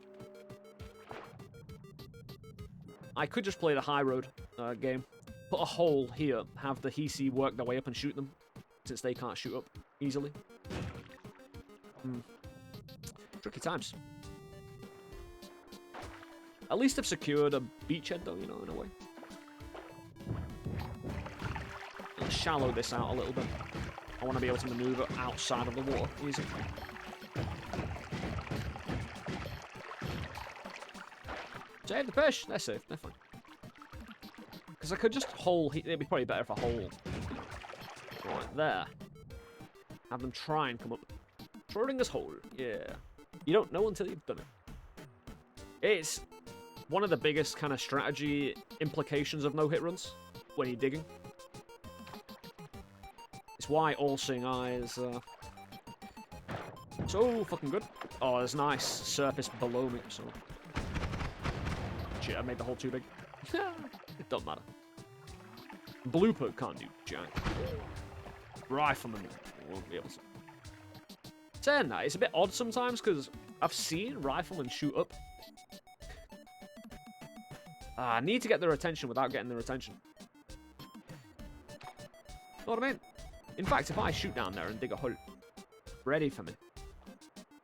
I could just play the high road game. Put a hole here, have the Hisi work their way up and shoot them, since they can't shoot up easily. Tricky times. At least I've secured a beachhead, though, you know, in a way. I'll shallow this out a little bit. I want to be able to maneuver outside of the water easy. Save the fish. They're safe. They're fine. Because I could just hole... It'd be probably better if I hole right there. Have them try and come up. Schrodinger's hole. Yeah. You don't know until you've done it. It's one of the biggest kind of strategy implications of no-hit runs when you're digging. It's why all-seeing eye is so fucking good. Oh, there's nice surface below me, so... Shit, I made the hole too big. It doesn't matter. Blooper can't do jack. Rifleman won't be able to. Saying that, it's a bit odd sometimes, because I've seen riflemen shoot up. I need to get their attention without getting their attention. Know what I mean? In fact, if I shoot down there and dig a hole, ready for me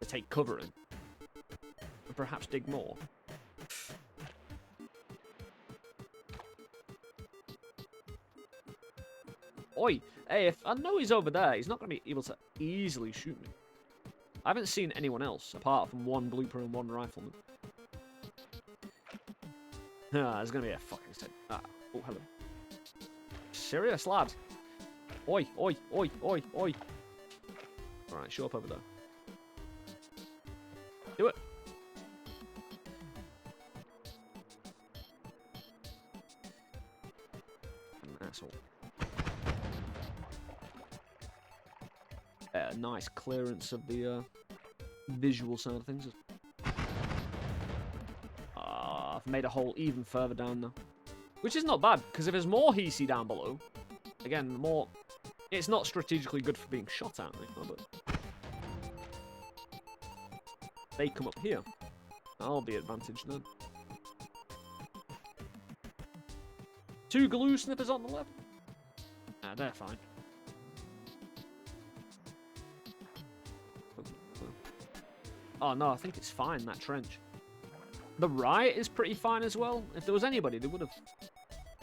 to take cover in, and perhaps dig more. Oi! Hey, if I know he's over there, he's not going to be able to easily shoot me. I haven't seen anyone else, apart from one blooper and one rifleman. Ah, there's going to be a fucking stick. Ah, oh, hello. Serious, lad? Oi, oi, oi, oi, oi. Alright, show up over there. Do it. An asshole. Nice clearance of the visual side of things. I've made a hole even further down now. Which is not bad, because if there's more Hisi down below, again, the more... It's not strategically good for being shot at, you know, but... They come up here. I'll be advantaged then. 2 glue snippers on the left. Ah, they're fine. Oh no, I think it's fine, that trench. The right is pretty fine as well. If there was anybody, they would have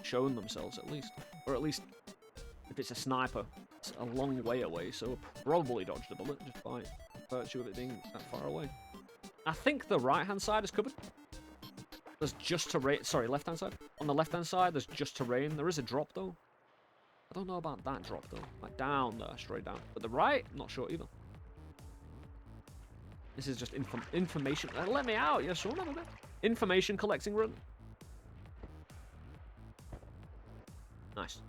shown themselves at least. Or at least, if it's a sniper, it's a long way away, so probably dodged a bullet just by virtue of it being that far away. I think the right-hand side is covered. There's just terrain. Sorry, left-hand side. On the left-hand side, there's just terrain. There is a drop, though. I don't know about that drop, though. Like, down there, straight down. But the right, not sure either. This is just information. Let me out, you son of a bit. Information collecting run. Nice.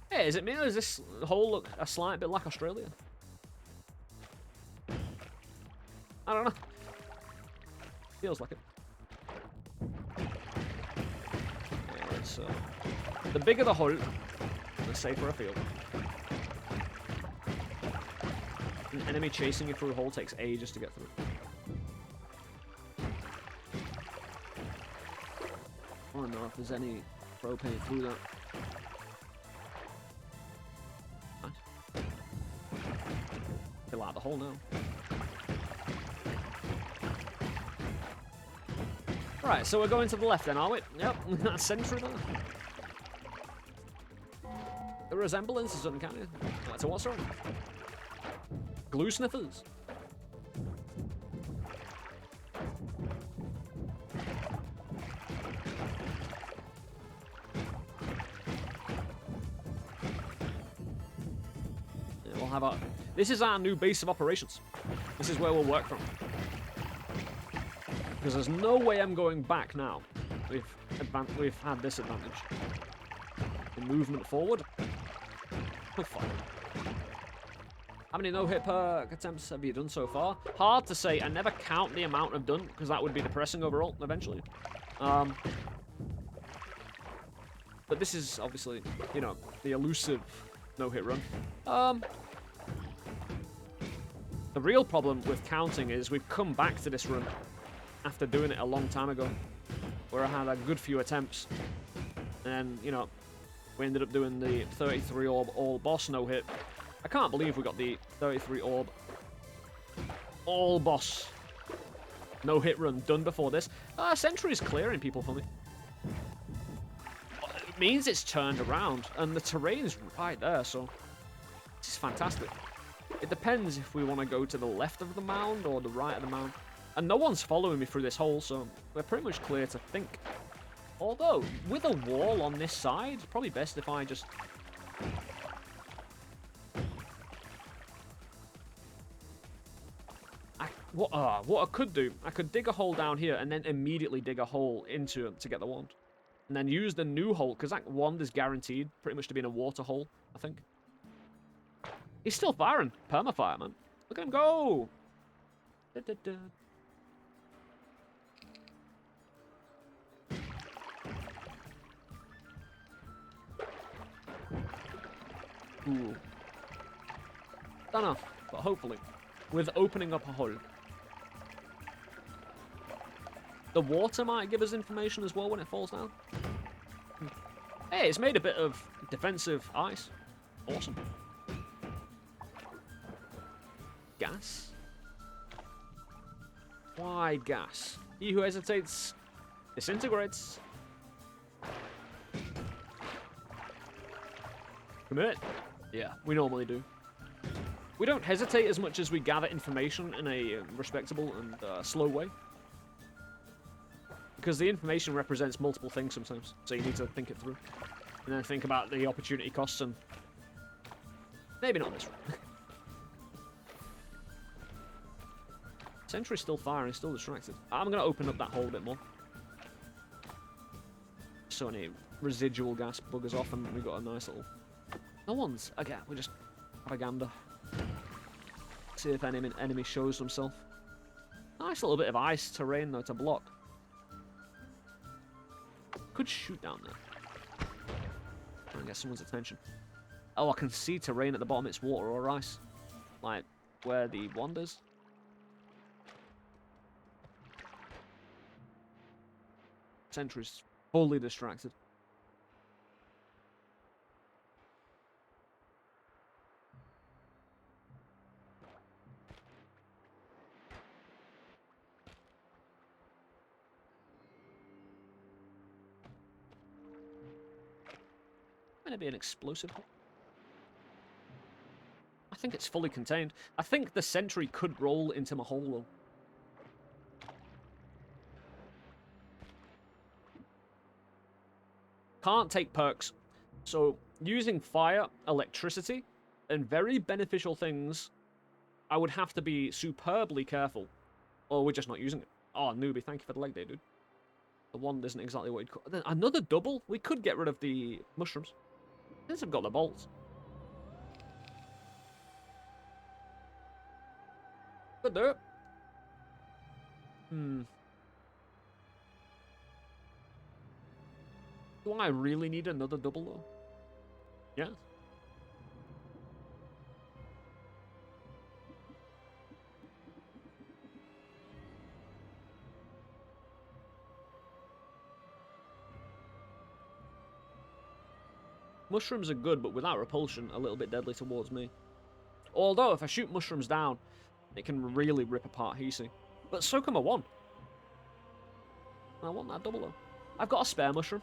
Hey, is it me or does this hole look a slight bit like Australia? I don't know. Feels like it. Yeah, it's, the bigger the hole, the safer I feel. An enemy chasing you through a hole takes ages to get through. want to know if there's any propane through that. Nice. Fill out the hole now. Right, so we're going to the left then, are we? Yep, that's sentry there. The resemblance is uncanny. To what sort? Glue sniffers. Yeah, we'll have our... This is our new base of operations. This is where we'll work from. Because there's no way I'm going back now. We've had this advantage. The movement forward. Oh, fine. How many no-hit perk attempts have you done so far? Hard to say. I never count the amount I've done, because that would be depressing overall, eventually. But this is, obviously, you know, the elusive no-hit run. The real problem with counting is we've come back to this run after doing it a long time ago, where I had a good few attempts, and, you know, we ended up doing the 33 orb all boss no hit. I can't believe we got the 33 orb all boss no hit run done before this. Sentry is clearing people for me. It means it's turned around, and the terrain is right there, so this is fantastic. It depends if we want to go to the left of the mound or the right of the mound. And no one's following me through this hole, so we're pretty much clear to think. Although, with a wall on this side, it's probably best if I just... What I could do, I could dig a hole down here and then immediately dig a hole into it to get the wand. And then use the new hole, because that wand is guaranteed pretty much to be in a water hole, I think. He's still firing. Permafire, man. Look at him go! Da, da, da. Ooh. Don't know, but hopefully. With opening up a hole. The water might give us information as well when it falls down. Hey, it's made a bit of defensive ice. Awesome. Gas? Why gas? He who hesitates disintegrates. Commit. Yeah, we normally do. We don't hesitate as much as we gather information in a respectable and slow way. Because the information represents multiple things sometimes, so you need to think it through. And then think about the opportunity costs and... Maybe not this one. Sentry's still firing, still distracted. I'm going to open up that hole a bit more. So any residual gas buggers off and we've got a nice little... No one's... Again, we just have a gander. See if any enemy shows himself. Nice little bit of ice terrain though to block. Could shoot down there. Try and get someone's attention. Oh, I can see terrain at the bottom. It's water or ice. Like where the wand is. Sentry's fully distracted. Gonna be an explosive hole. I think it's fully contained. I think the sentry could roll into my hole though. Can't take perks. So using fire, electricity, and very beneficial things, I would have to be superbly careful. Or we're just not using it. Oh, newbie, thank you for the leg day, dude. The wand isn't exactly what you'd call... Another double? We could get rid of the mushrooms. Since I've got the bolts. Could do it. Do I really need another double though? Yeah. Mushrooms are good, but without repulsion, a little bit deadly towards me. Although, if I shoot mushrooms down, it can really rip apart Hisi. But so can my one. I want that double, though. I've got a spare mushroom.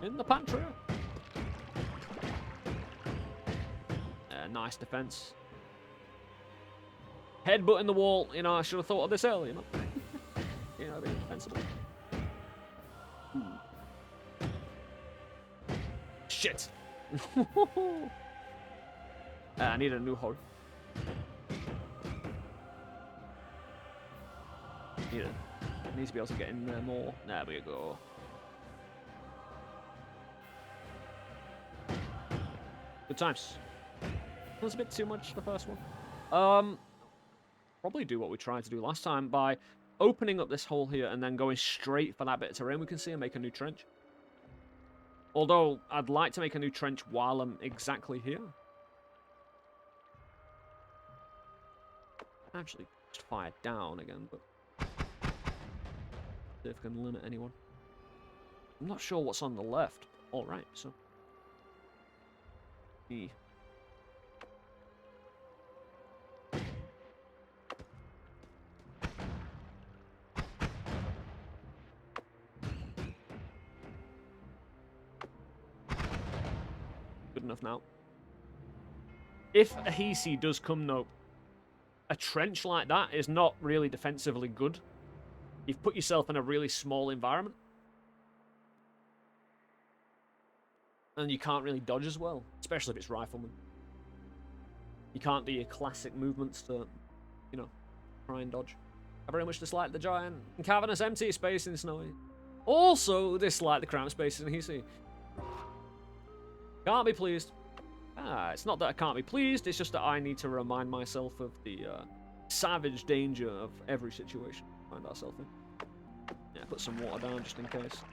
In the pantry. Nice defense. Headbutt in the wall. You know, I should have thought of this earlier. You know, you know, being defensible. Shit. I need a new hole. Need to be able to get in there more. There we go. Good times. That was a bit too much, the first one. Probably do what we tried to do last time by opening up this hole here and then going straight for that bit of terrain we can see and make a new trench. Although, I'd like to make a new trench while I'm exactly here. Actually, just fire down again, but... see if I can limit anyone. I'm not sure what's on the left. Alright, so... E. Good enough now. If a Hisi does come, though, a trench like that is not really defensively good. You've put yourself in a really small environment. And you can't really dodge as well, especially if it's rifleman. You can't do your classic movements to, you know, try and dodge. I very much dislike the giant and cavernous empty space in Snowy. Also dislike the cramped spaces in Hisi. Can't be pleased. It's not that I can't be pleased, it's just that I need to remind myself of the savage danger of every situation we find ourselves in. Yeah, put some water down just in case.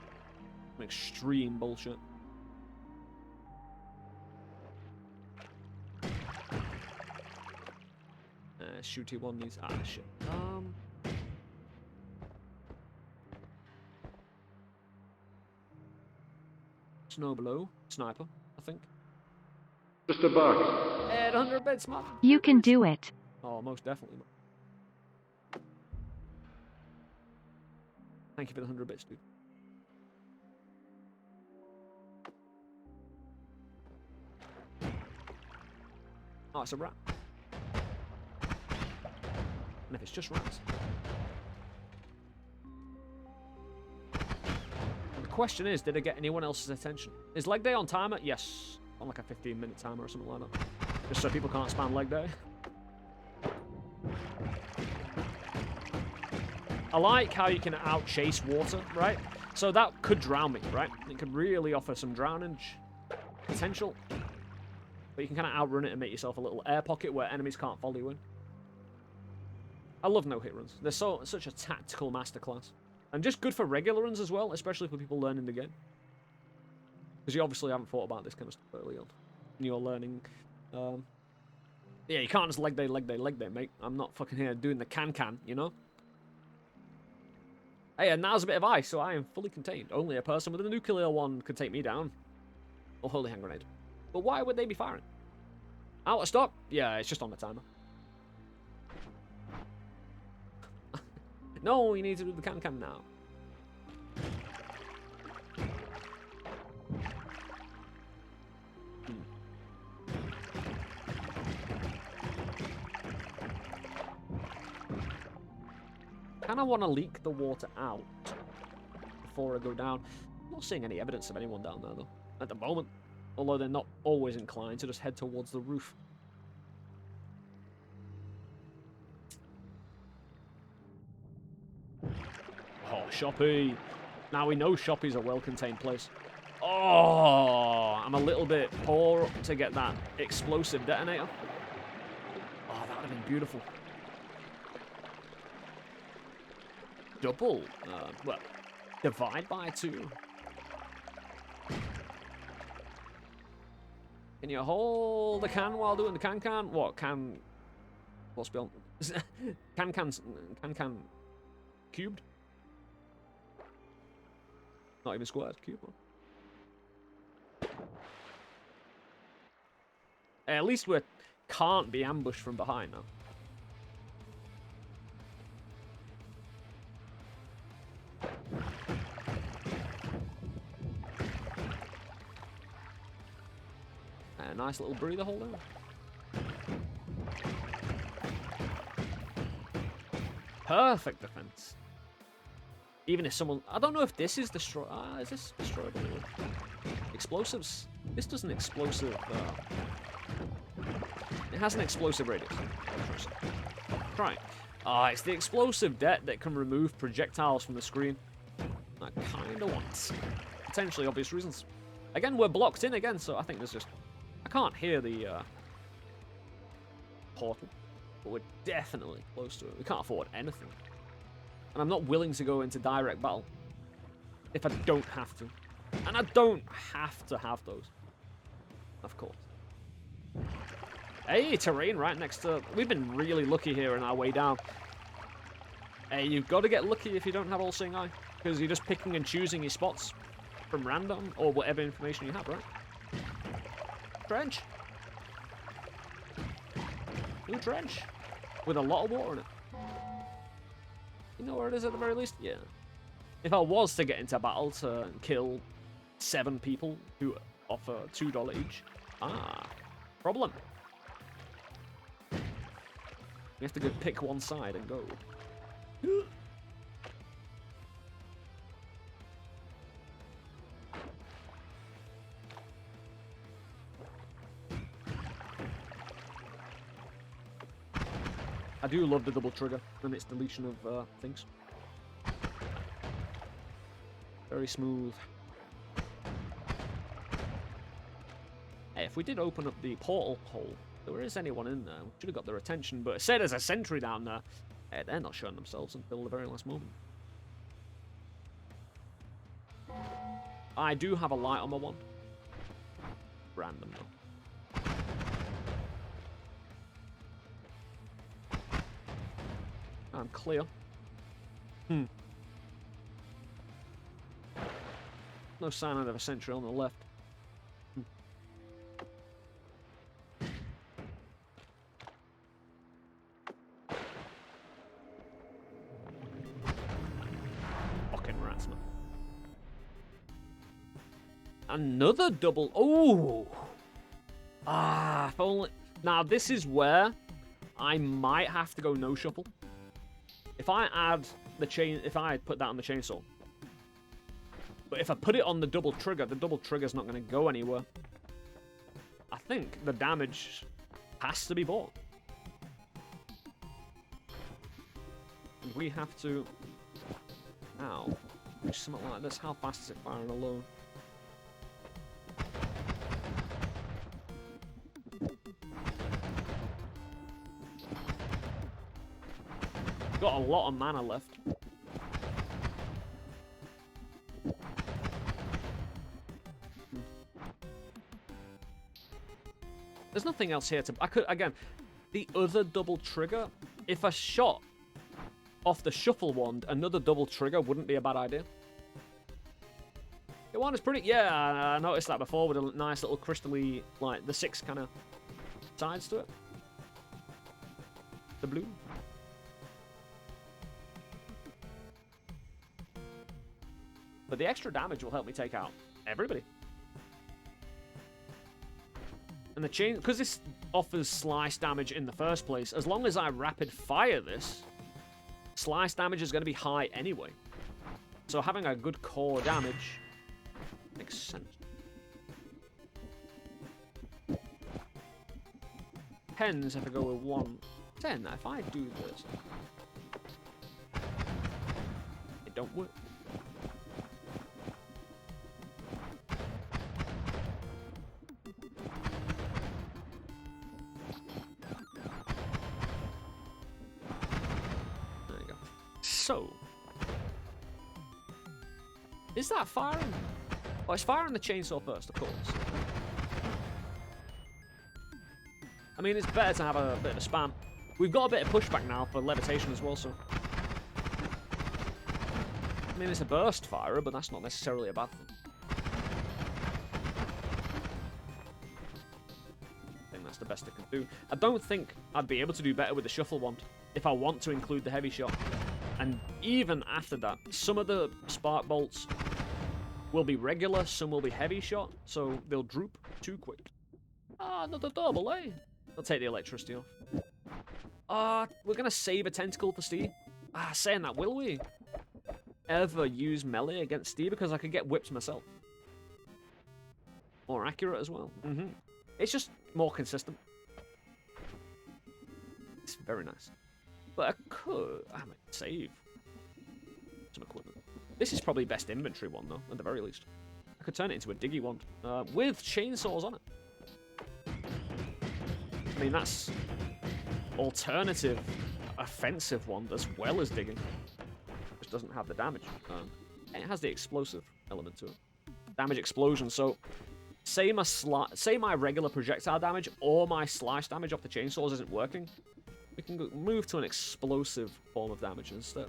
Some extreme bullshit. Shooty one needs... ah, shit. Snow below. Sniper, I think. Just a box. 100 bits, man. You can do it. Oh, most definitely, man. Thank you for the 100 bits, dude. Oh, it's a rat. And if it's just rats. The question is, did I get anyone else's attention? Is leg day on timer? Yes. On like a 15-minute timer or something like that. Just so people can't spam leg day. I like how you can out-chase water, right? So that could drown me, right? It could really offer some drownage potential. But you can kind of outrun it and make yourself a little air pocket where enemies can't follow you in. I love no-hit runs. They're such a tactical masterclass. And just good for regular runs as well, especially for people learning the game. Because you obviously haven't thought about this kind of stuff early on. And you're learning... yeah, you can't just leg day, mate. I'm not fucking here doing the can, you know? Hey, and now's a bit of ice, so I am fully contained. Only a person with a nuclear one could take me down. Or holy hand grenade. But why would they be firing? Out of stock? Yeah, it's just on the timer. No, you need to do the can now. Kind of want to leak the water out before I go down. I'm not seeing any evidence of anyone down there, though, at the moment. Although they're not always inclined to just head towards the roof. Oh, Shoppy. Now we know Shoppy's a well-contained place. Oh, I'm a little bit poor to get that explosive detonator. Oh, that would have been beautiful. Double. Well, divide by 2. Can you hold the can while doing the can? What can? What's beyond? Can cubed? Not even squared. Cube. At least we can't be ambushed from behind now. A nice little breather holder. Perfect defense. Even if someone... I don't know if this is destroyed. Is this destroyed? Explosives. This does an explosive... It has an explosive radius. Right. It's the explosive debt that can remove projectiles from the screen. I kind of want. Potentially obvious reasons. Again, we're blocked in again, so I think there's just... I can't hear the portal, but we're definitely close to it. We can't afford anything. And I'm not willing to go into direct battle if I don't have to. And I don't have to have those. Of course. Hey, terrain right next to... We've been really lucky here on our way down. Hey, you've got to get lucky if you don't have all-seeing eye. Because you're just picking and choosing your spots from random or whatever information you have, right? Trench. New trench. With a lot of water in it. You know where it is at the very least? Yeah. If I was to get into battle to kill 7 people who offer $2 each. Problem. You have to go pick one side and go. I do love the double trigger and its deletion of things. Very smooth. Hey, if we did open up the portal hole, if there is anyone in there, we should have got their attention, but it said there's a sentry down there. Hey, they're not showing themselves until the very last moment. I do have a light on my one. Random though. I'm clear. No sign of a sentry on the left. Fucking rats, man. Another double. Oh! If only. Now, this is where I might have to go no shuffle. If I add the chain, if I put that on the chainsaw, but if I put it on the double trigger's not going to go anywhere. I think the damage has to be bought. And we have to... Ow. Something like this. How fast is it firing alone? Got a lot of mana left. There's nothing else here to... I could, again, the other double trigger, if I shot off the shuffle wand, another double trigger wouldn't be a bad idea. The one is pretty... Yeah, I noticed that before with a nice little crystally, like, the 6 kind of sides to it. The blue. But the extra damage will help me take out everybody. And the chain, because this offers slice damage in the first place, as long as I rapid fire this, slice damage is going to be high anyway. So having a good core damage makes sense. 10s if I go with 1. 10 if I do this. It don't work. So, is that firing? Oh, it's firing the chainsaw first, of course. I mean, it's better to have a bit of a spam. We've got a bit of pushback now for levitation as well, so... I mean, it's a burst firer, but that's not necessarily a bad thing. that's the best it can do. I don't think I'd be able to do better with the shuffle wand if I want to include the heavy shot. And even after that, some of the spark bolts will be regular, some will be heavy shot, so they'll droop too quick. Ah, another double, eh? I'll take the electricity off. We're gonna save a tentacle for Steve. Saying that, will we ever use melee against Steve? Because I could get whipped myself. More accurate as well. It's just more consistent. It's very nice. But I might save some equipment. This is probably best inventory one, though, at the very least. I could turn it into a diggy wand with chainsaws on it. I mean, that's alternative offensive wand as well as digging. Which doesn't have the damage. It has the explosive element to it. Damage explosion, so say my regular projectile damage or my slice damage off the chainsaws isn't working, we can move to an explosive form of damage instead.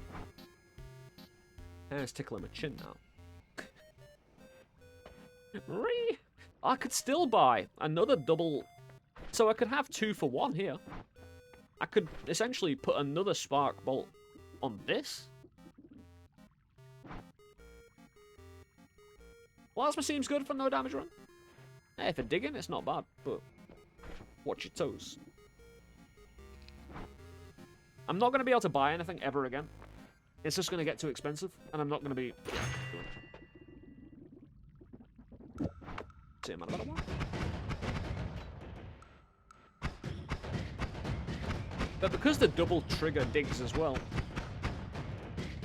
And it's tickling my chin now. I could still buy another double, so I could have 2 for 1 here. I could essentially put another spark bolt on this. Plasma seems good for no damage run. Hey, for digging, it's not bad, but watch your toes. I'm not going to be able to buy anything ever again. It's just going to get too expensive, and I'm not going to be... See, I'm at about one. But because the double trigger digs as well,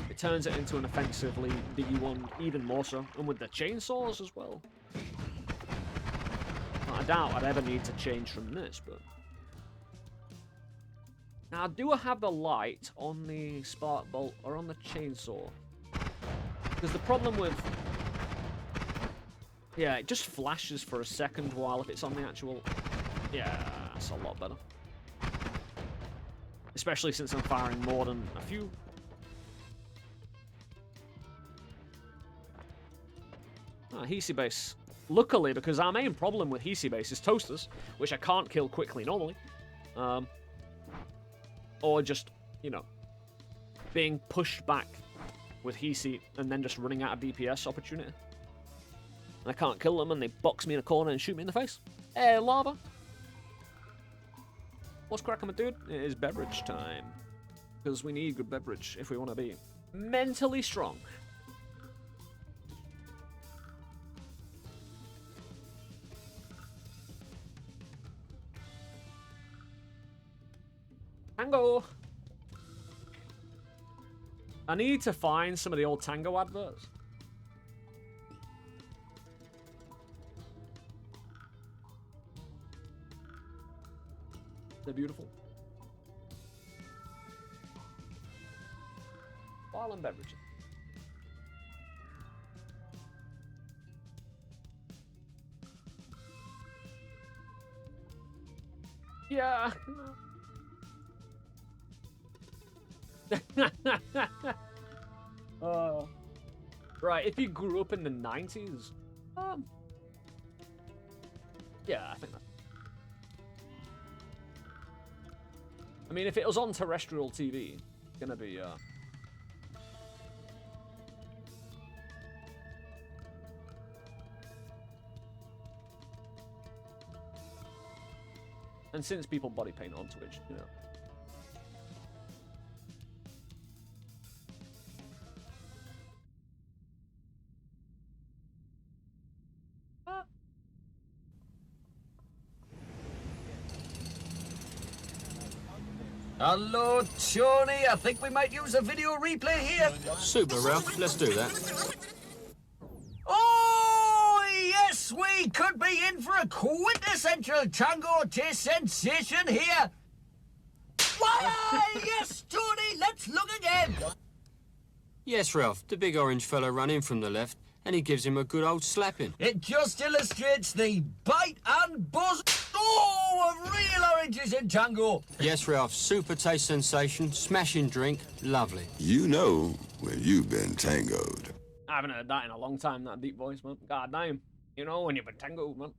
it turns it into an offensively diggy one even more so. And with the chainsaws as well. I doubt I'd ever need to change from this, but... Now, do I have the light on the spark bolt or on the chainsaw? Because the problem with... Yeah, it just flashes for a second while if it's on the actual... Yeah, that's a lot better. Especially since I'm firing more than a few. Hisi base. Luckily, because our main problem with Hisi base is toasters, which I can't kill quickly normally. Or just, you know, being pushed back with Hisi and then just running out of DPS opportunity. And I can't kill them and they box me in a corner and shoot me in the face. Hey, lava. What's cracking, my dude? It is beverage time. Because we need good beverage if we want to be mentally strong. Tango! I need to find some of the old Tango adverts. They're beautiful. While I'm beveraging. Yeah. Right, if you grew up in the 90s, yeah, I think that. I mean, if it was on terrestrial TV, it's gonna be, And since people body paint on Twitch, you know. Hello, Tony. I think we might use a video replay here. Super, Ralph. Let's do that. Oh, yes, we could be in for a quintessential tango taste sensation here. Why, yes, Tony, let's look again. Yes, Ralph. The big orange fella run in from the left, and he gives him a good old slapping. It just illustrates the bite and buzz of real oranges in tango. Yes, Ralph. Super taste sensation, smashing drink, lovely. You know when you've been tangoed. I haven't heard that in a long time, that deep voice, man. God damn. You know when you've been tangoed, man.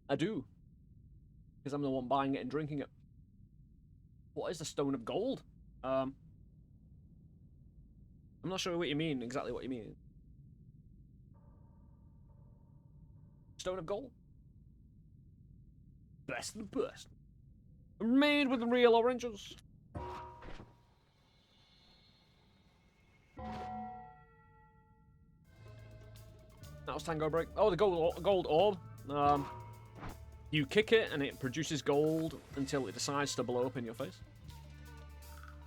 I do. because I'm the one buying it and drinking it. What is the stone of gold? I'm not sure what you mean, exactly what you mean. Stone of gold? Best of the best. Made with real oranges. That was Tango Break. Oh, the gold orb. You kick it and it produces gold until it decides to blow up in your face.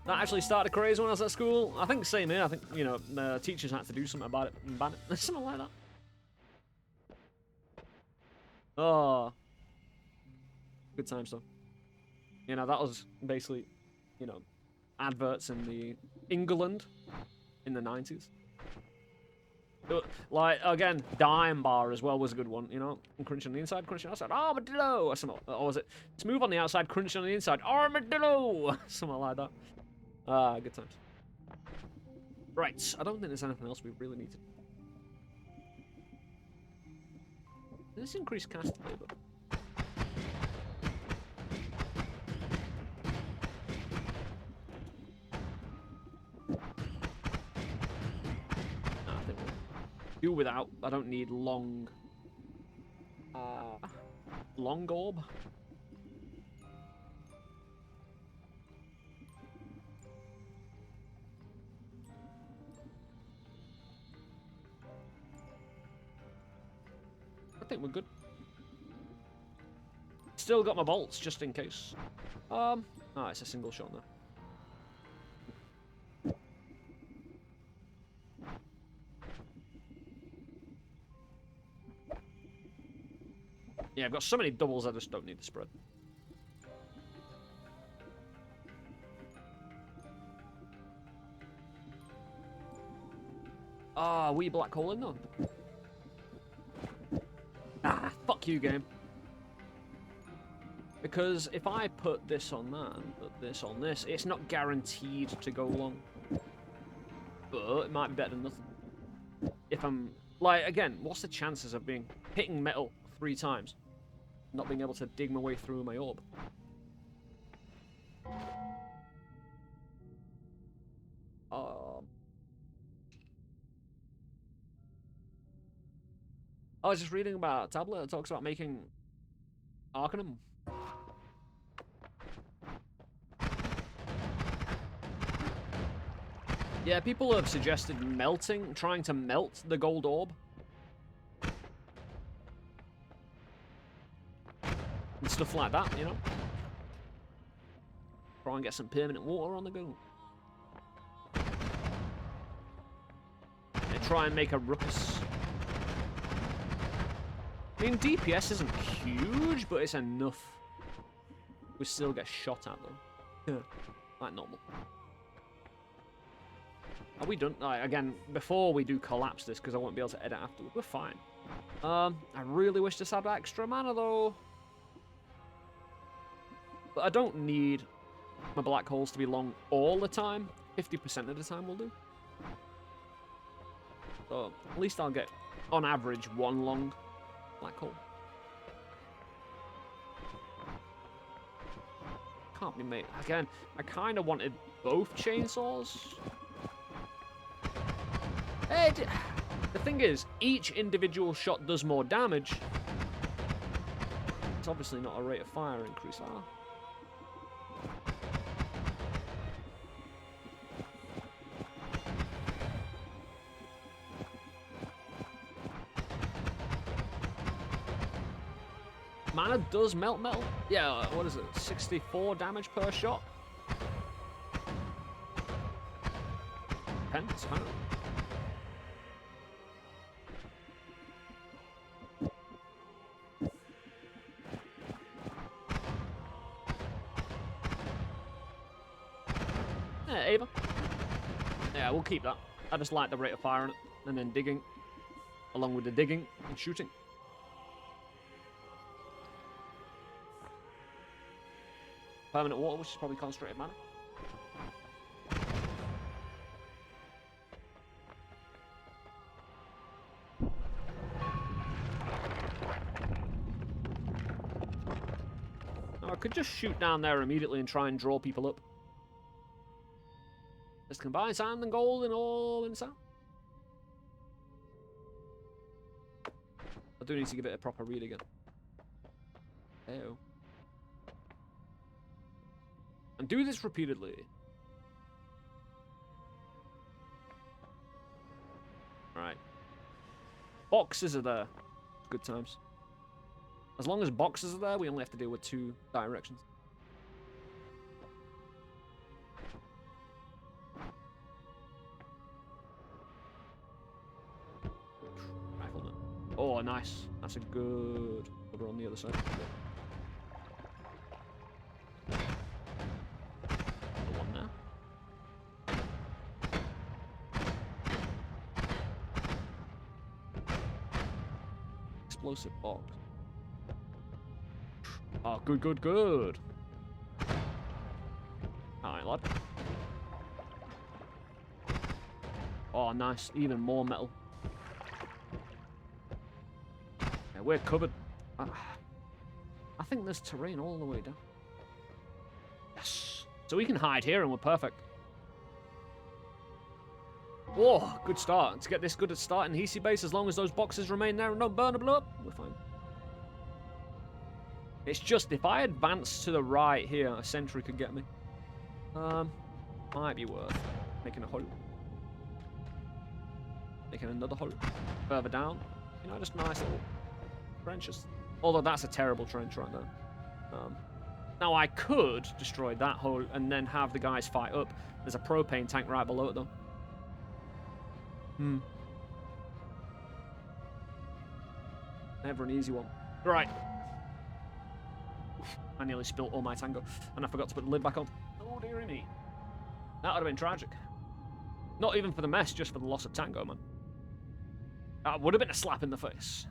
That actually started a craze when I was at school. I think same here. I think, you know, the teachers had to do something about it and ban it. Something like that. Oh. Good times, though. You know, that was basically, you know, adverts in the England in the 90s. Like, again, Dime Bar as well was a good one, you know? Crunch on the inside, crunch on the outside, armadillo! Or something. Or was it smooth on the outside, crunch on the inside, armadillo! Something like that. Good times. Right, I don't think there's anything else we really need to do. Does this increase cast labor? No, I think we'll do without. I don't need long... long orb? I think we're good. Still got my bolts, just in case. Oh, it's a single shot now. Yeah, I've got so many doubles I just don't need to spread. Wee black hole in though. Fuck you, game. Because if I put this on that and put this on this, it's not guaranteed to go long. But it might be better than nothing. If I'm... Like, again, what's the chances of hitting metal 3 times? Not being able to dig my way through my orb? I was just reading about a tablet that talks about making Arcanum. Yeah, people have suggested trying to melt the gold orb. And stuff like that, you know? Try and get some permanent water on the go. And try and make a ruckus. I mean, DPS isn't huge, but it's enough. We still get shot at, though. Like normal. Are we done? Again, before we do collapse this, because I won't be able to edit afterwards, we're fine. I really wish this had extra mana, though. But I don't need my black holes to be long all the time. 50% of the time will do. So, at least I'll get, on average, 1 long black hole. Can't be made. Again, I kind of wanted both chainsaws. The thing is, each individual shot does more damage. It's obviously not a rate of fire increase, huh? Mana does melt metal? Yeah, what is it? 64 damage per shot? Depends, huh? Yeah, Ava. Yeah, we'll keep that. I just like the rate of fire on it. And then digging. Along with the digging and shooting. Permanent water, which is probably concentrated mana. I could just shoot down there immediately and try and draw people up. Let's combine sand and gold and all in sound. I do need to give it a proper read again. Ew. And do this repeatedly. Alright. Boxes are there. Good times. As long as boxes are there, we only have to deal with 2 directions. Rifleman. Oh, nice. That's a good cover on the other side. Another one there. Explosive box. Oh, good, good, good. Alright, lad. Oh, nice. Even more metal. Yeah, we're covered. I think there's terrain all the way down. Yes. So we can hide here and we're perfect. Whoa, good start. To get this good at start in Hisi base, as long as those boxes remain there and don't burn or blow up, we're fine. It's just, if I advance to the right here, a sentry could get me. Might be worth making a hole. Making another hole. Further down. You know, just nice little trenches. Although that's a terrible trench right now. Now I could destroy that hole and then have the guys fight up. There's a propane tank right below it though. Never an easy one. Right. I nearly spilt all my tango, and I forgot to put the lid back on. Oh, dearie me. That would have been tragic. Not even for the mess, just for the loss of tango, man. That would have been a slap in the face.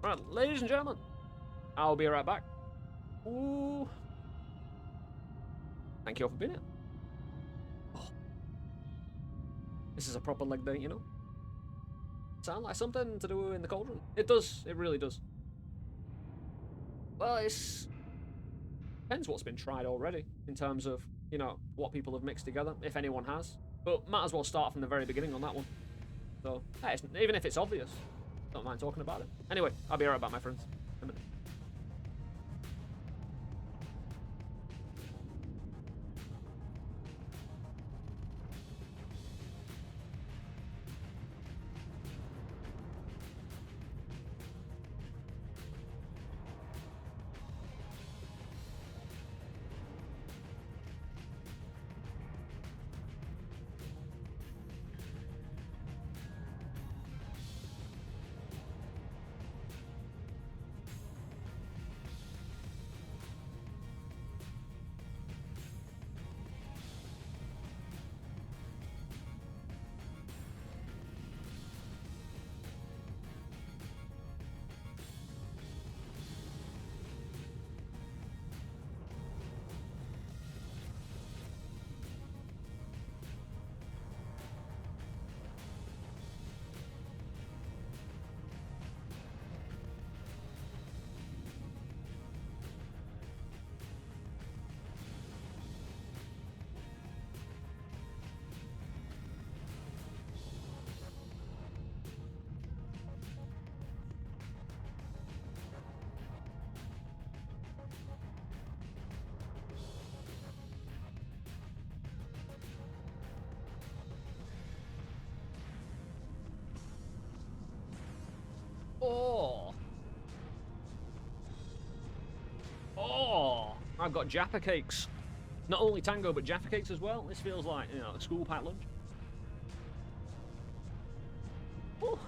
Right, ladies and gentlemen, I'll be right back. Ooh. Thank you all for being here. Oh. This is a proper leg day, you know? Sound like something to do in the cauldron? It does. It really does. Well, it's... depends what's been tried already in terms of, you know, what people have mixed together, if anyone has. But might as well start from the very beginning on that one. So, hey, even if it's obvious, don't mind talking about it. Anyway, I'll be right back, my friends. A minute. Oh. Oh. I've got Jaffa cakes. Not only tango, but Jaffa cakes as well. This feels like, you know, a school packed lunch. Oh.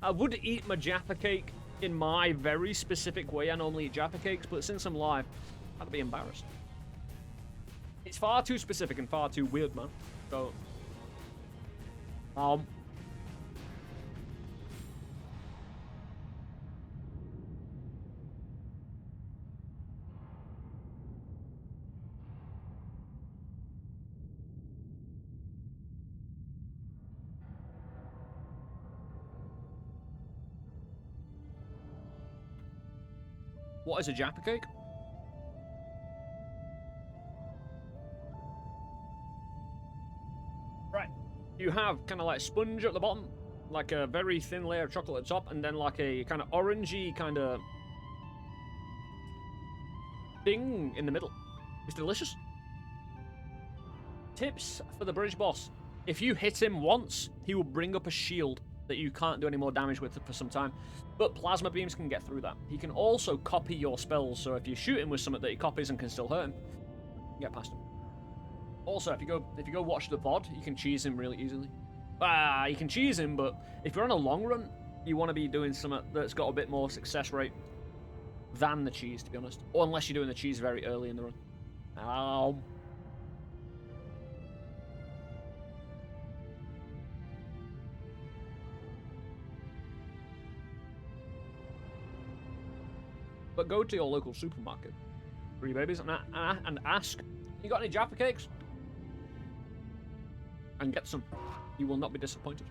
I would eat my Jaffa cake in my very specific way. I normally eat Jaffa cakes, but since I'm live, I'd be embarrassed. It's far too specific and far too weird, man. So, what is a Jaffa cake? Right. You have kind of like sponge at the bottom, like a very thin layer of chocolate at the top, and then like a kind of orangey kind of thing in the middle. It's delicious. Tips for the bridge boss. If you hit him once, he will bring up a shield that you can't do any more damage with for some time. But plasma beams can get through that. He can also copy your spells, so if you shoot him with something that he copies and can still hurt him, get past him. Also, if you go watch the VOD, you can cheese him really easily. You can cheese him, but if you're on a long run, you want to be doing something that's got a bit more success rate than the cheese, to be honest. Or unless you're doing the cheese very early in the run. Ow. But go to your local supermarket, Free Babies, and ask, you got any Jaffa cakes? And get some. You will not be disappointed.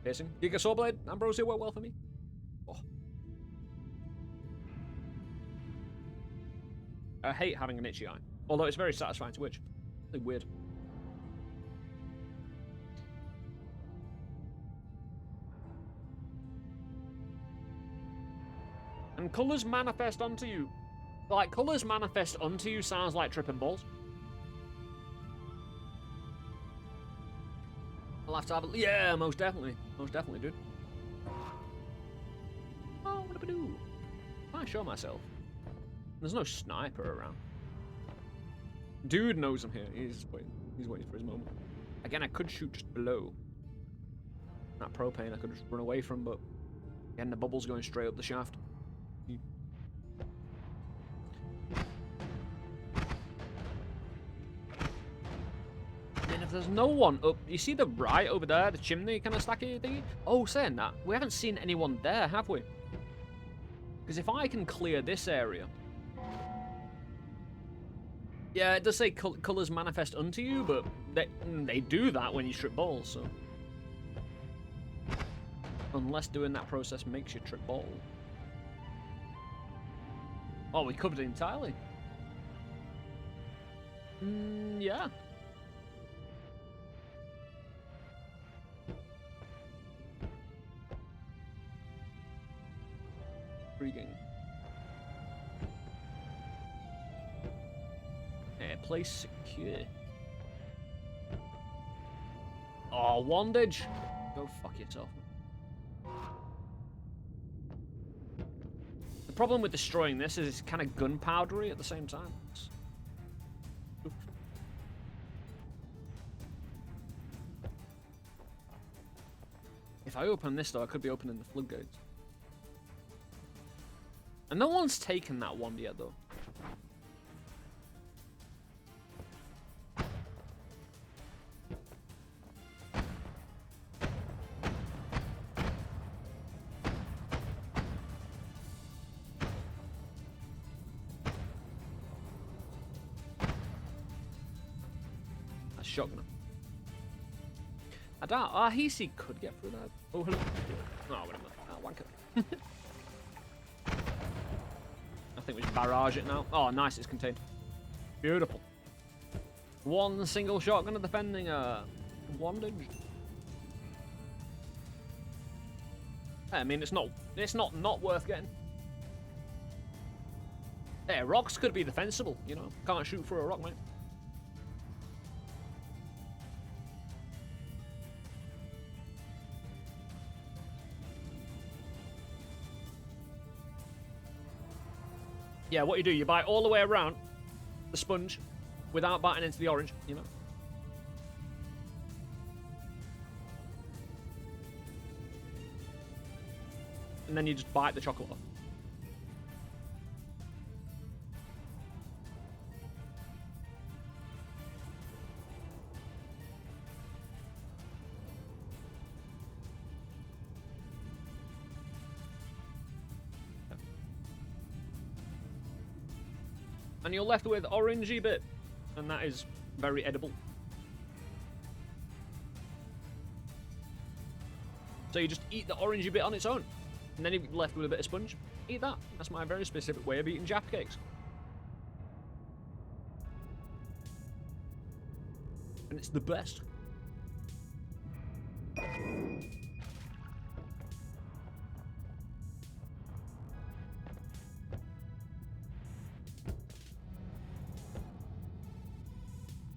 Piercing. Giga Sawblade. Ambrosia work well for me. Oh. I hate having an itchy eye. Although it's very satisfying to itch. It's weird. And colours manifest onto you. Like, colours manifest onto you sounds like tripping balls. I'll have to have a... Yeah, most definitely. Most definitely, dude. Oh, what do I do? I show myself. There's no sniper around. Dude knows I'm here. He's waiting for his moment. Again, I could shoot just below. That propane I could just run away from, but... Again, the bubble's going straight up the shaft. There's no one up. You see the right over there, the chimney kind of stacky thingy? Oh, saying that, we haven't seen anyone there, have we? Because if I can clear this area... Yeah, it does say colours manifest unto you, but they do that when you trip balls, so... Unless doing that process makes you trip ball. Oh, we covered it entirely. Yeah. Intriguing. Place secure. Oh, wandage. Go fuck yourself. The problem with destroying this is it's kind of gunpowdery at the same time. Oof. If I open this though, I could be opening the floodgates. And no one's taken that wand yet, though. That's shotgun. I doubt Ahisi could get through that. Oh, hello. Oh, wait a minute. Oh, wanker. I think we just barrage it now. Oh, nice, it's contained. Beautiful. One single shotgun of defending wandage. I mean, it's not worth getting. Hey, rocks could be defensible, you know. Can't shoot through a rock, mate. Yeah, what you do, you bite all the way around the sponge without biting into the orange, you know. And then you just bite the chocolate off. And you're left with orangey bit. And that is very edible. So you just eat the orangey bit on its own. And then you're left with a bit of sponge. Eat that. That's my very specific way of eating Jaffa cakes. And it's the best.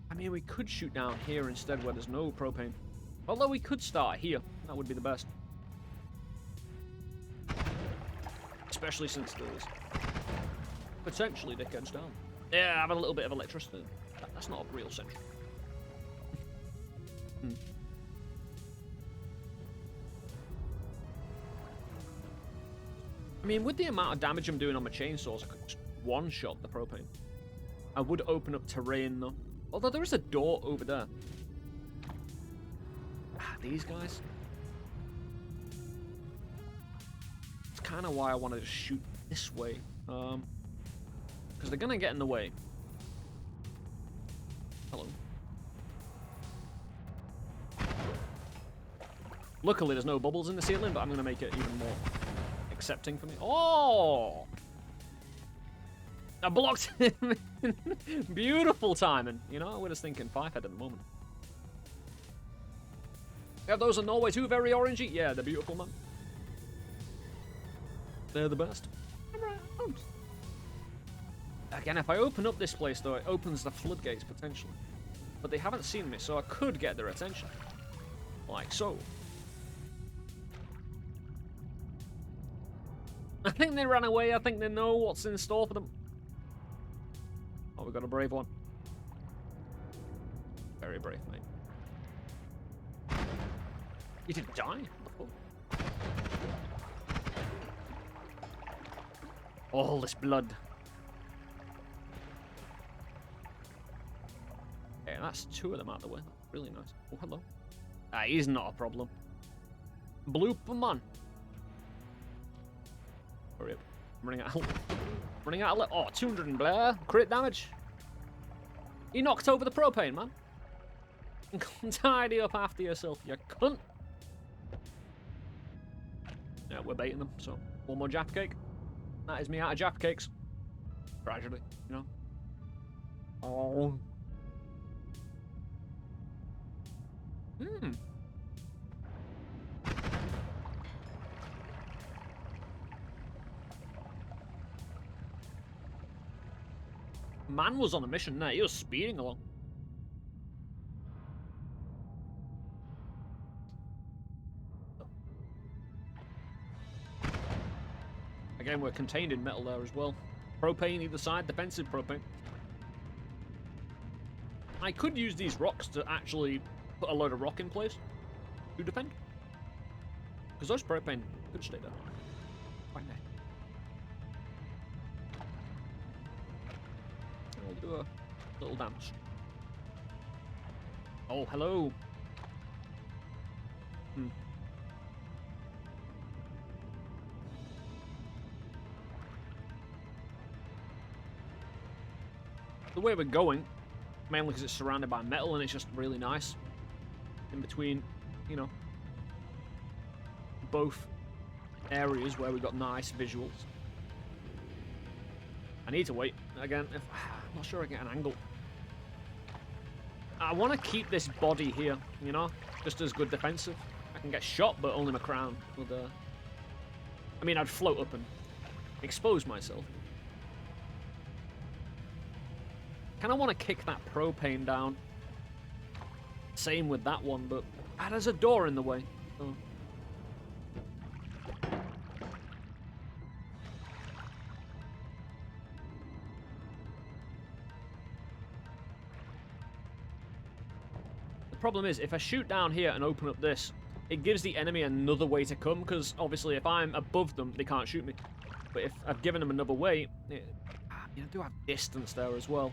I mean, we could shoot down here instead where there's no propane. Although we could start here. That would be the best. Especially since there's potentially dickheads down. Yeah, I have a little bit of electricity. That's not a real central. I mean, with the amount of damage I'm doing on my chainsaws, I could just one-shot the propane. I would open up terrain, though. Although there is a door over there. These guys. It's kind of why I want to just shoot this way. Because they're going to get in the way. Hello. Luckily, there's no bubbles in the ceiling, but I'm going to make it even more accepting for me. Oh! I blocked him. Beautiful timing. You know, we're just thinking 5-head at the moment. Yeah, those are Norway too, very orangey. Yeah, they're beautiful, man. They're the best. Again, if I open up this place, though, it opens the floodgates, potentially. But they haven't seen me, so I could get their attention. Like so. I think they ran away. I think they know what's in store for them. Oh, we got a brave one. Very brave, mate. You didn't die? All this blood. Yeah, that's 2 of them out of the way. Really nice. Oh, hello. He's not a problem. Blooper man. Hurry up. I'm running out of oh, 200 and Blair. Crit damage. He knocked over the propane, man. Tidy up after yourself, you cunt. Yeah, we're baiting them, so 1 more Jaffa cake. That is me out of Jaffa cakes. Gradually, you know. Oh. Man was on a mission there. He was speeding along. Again, we're contained in metal there as well. Propane either side, defensive propane. I could use these rocks to actually put a load of rock in place to defend. Because those propane could stay there. Right there. I'll do a little dance. Oh, hello. The way we're going, mainly because it's surrounded by metal and it's just really nice. In between, you know, both areas where we've got nice visuals. I need to wait. Again, I'm not sure I get an angle. I want to keep this body here, you know, just as good defensive. I can get shot, but only my crown would, I mean, I'd float up and expose myself. Kind of want to kick that propane down. Same with that one, but there's a door in the way. So. The problem is, if I shoot down here and open up this, it gives the enemy another way to come, because obviously if I'm above them, they can't shoot me. But if I've given them another way, I do have distance there as well.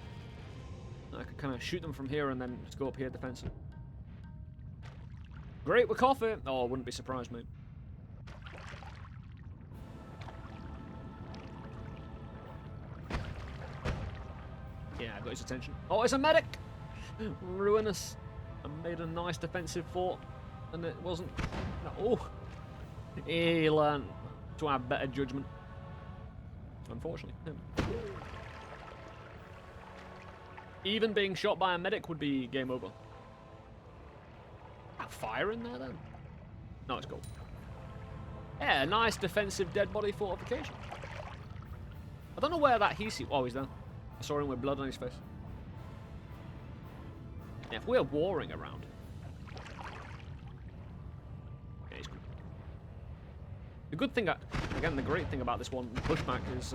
I could kind of shoot them from here and then just go up here defensive. Great with coffee. Oh, I wouldn't be surprised, mate. got his attention. Oh, it's a medic! Ruinous. I made a nice defensive fort, and it wasn't. No. Oh, he learned to have better judgment. Unfortunately. Even being shot by a medic would be game over. Fire in there then? No, it's gold. Yeah, nice defensive dead body fortification. I don't know where that he's. Oh, he's there. I saw him with blood on his face. Yeah, if we're warring around. Yeah, he's good. The good thing, again, the great thing about this one pushback is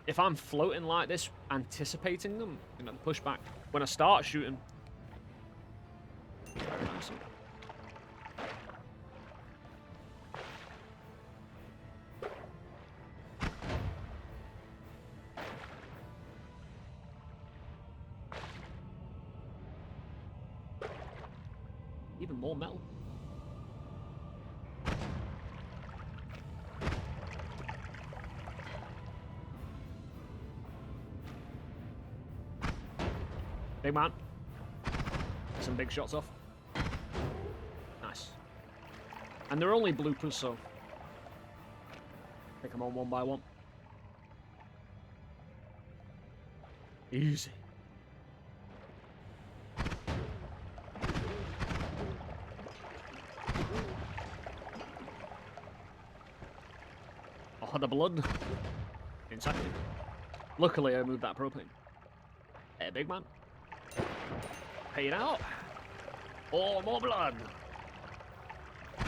if I'm floating like this, anticipating them, you know, the pushback, when I start shooting. Very nice. Even more metal. Big man. Some big shots off. Nice. And they're only bloopers, so take them on one by one. Easy. Oh, the blood. Inside. Luckily, I moved that propane. Hey, big man. Pay it out. Oh, more blood. I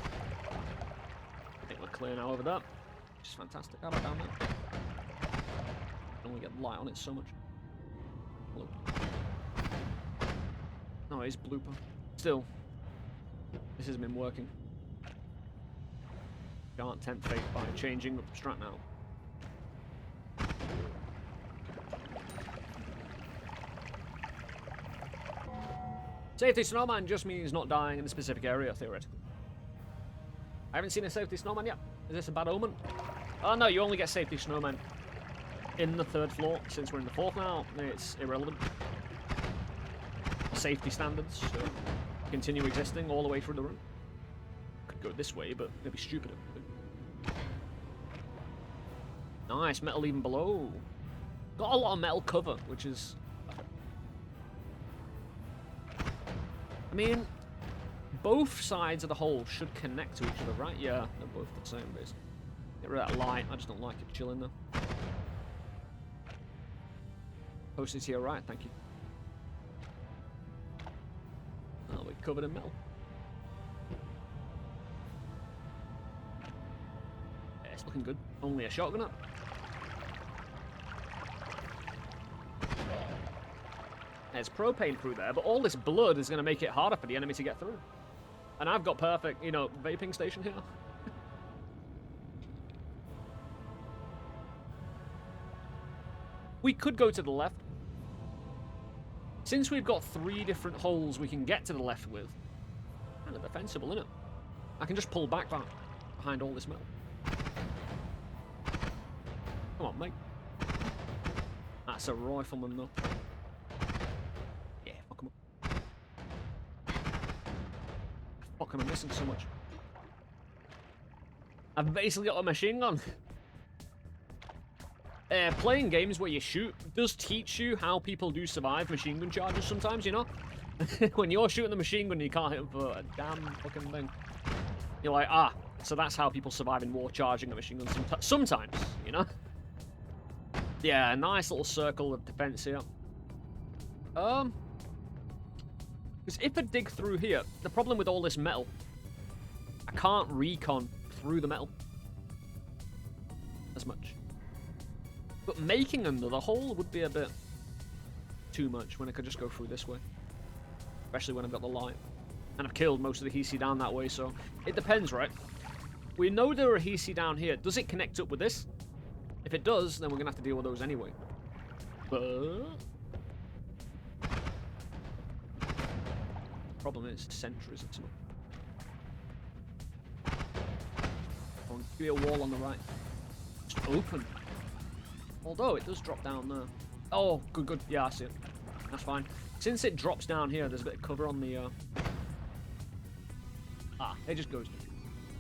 think we're clear now over that. Which is fantastic. How about down there? Can only get light on it so much. Hello. No, it's blooper. Still, this has been working. Can't tempt fate by changing up strat now. Safety snowman just means not dying in a specific area, theoretically. I haven't seen a safety snowman yet. Is this a bad omen? Oh no, you only get safety snowman in the 3rd floor. Since we're in the 4th now, it's irrelevant. Safety standards continue existing all the way through the room. Could go this way, but it'd be stupid. Nice, metal even below. Got a lot of metal cover, which is... I mean, both sides of the hole should connect to each other, right? Yeah, they're both the same, basically. Get rid of that light. I just don't like it chilling there. Posted to your right, thank you. Oh, we're covered in metal. Yeah, it's looking good. Only a shotgun up. There's propane through there, but all this blood is going to make it harder for the enemy to get through. And I've got perfect, you know, vaping station here. We could go to the left. Since we've got 3 different holes we can get to the left with, kind of defensible, isn't it? I can just pull back behind all this metal. Come on, mate. That's a rifleman, though. Yeah, fuck him up. Fuck, am I missing so much? I've basically got a machine gun. Playing games where you shoot does teach you how people do survive machine gun charges sometimes, you know? When you're shooting the machine gun, you can't hit them for a damn fucking thing. You're like, ah, so that's how people survive in war, charging a machine gun sometimes, you know? Yeah, a nice little circle of defense here. Because if I dig through here, the problem with all this metal, I can't recon through the metal as much. But making another hole would be a bit too much when I could just go through this way. Especially when I've got the light. And I've killed most of the Hisi down that way, so it depends, right? We know there are Hisi down here. Does it connect up with this? If it does, then we're going to have to deal with those anyway. But... problem is, center isn't so. Come on, give me a wall on the right. Just open. Although, it does drop down there. Oh, good, good. Yeah, I see it. That's fine. Since it drops down here, there's a bit of cover on the... Ah, it just goes.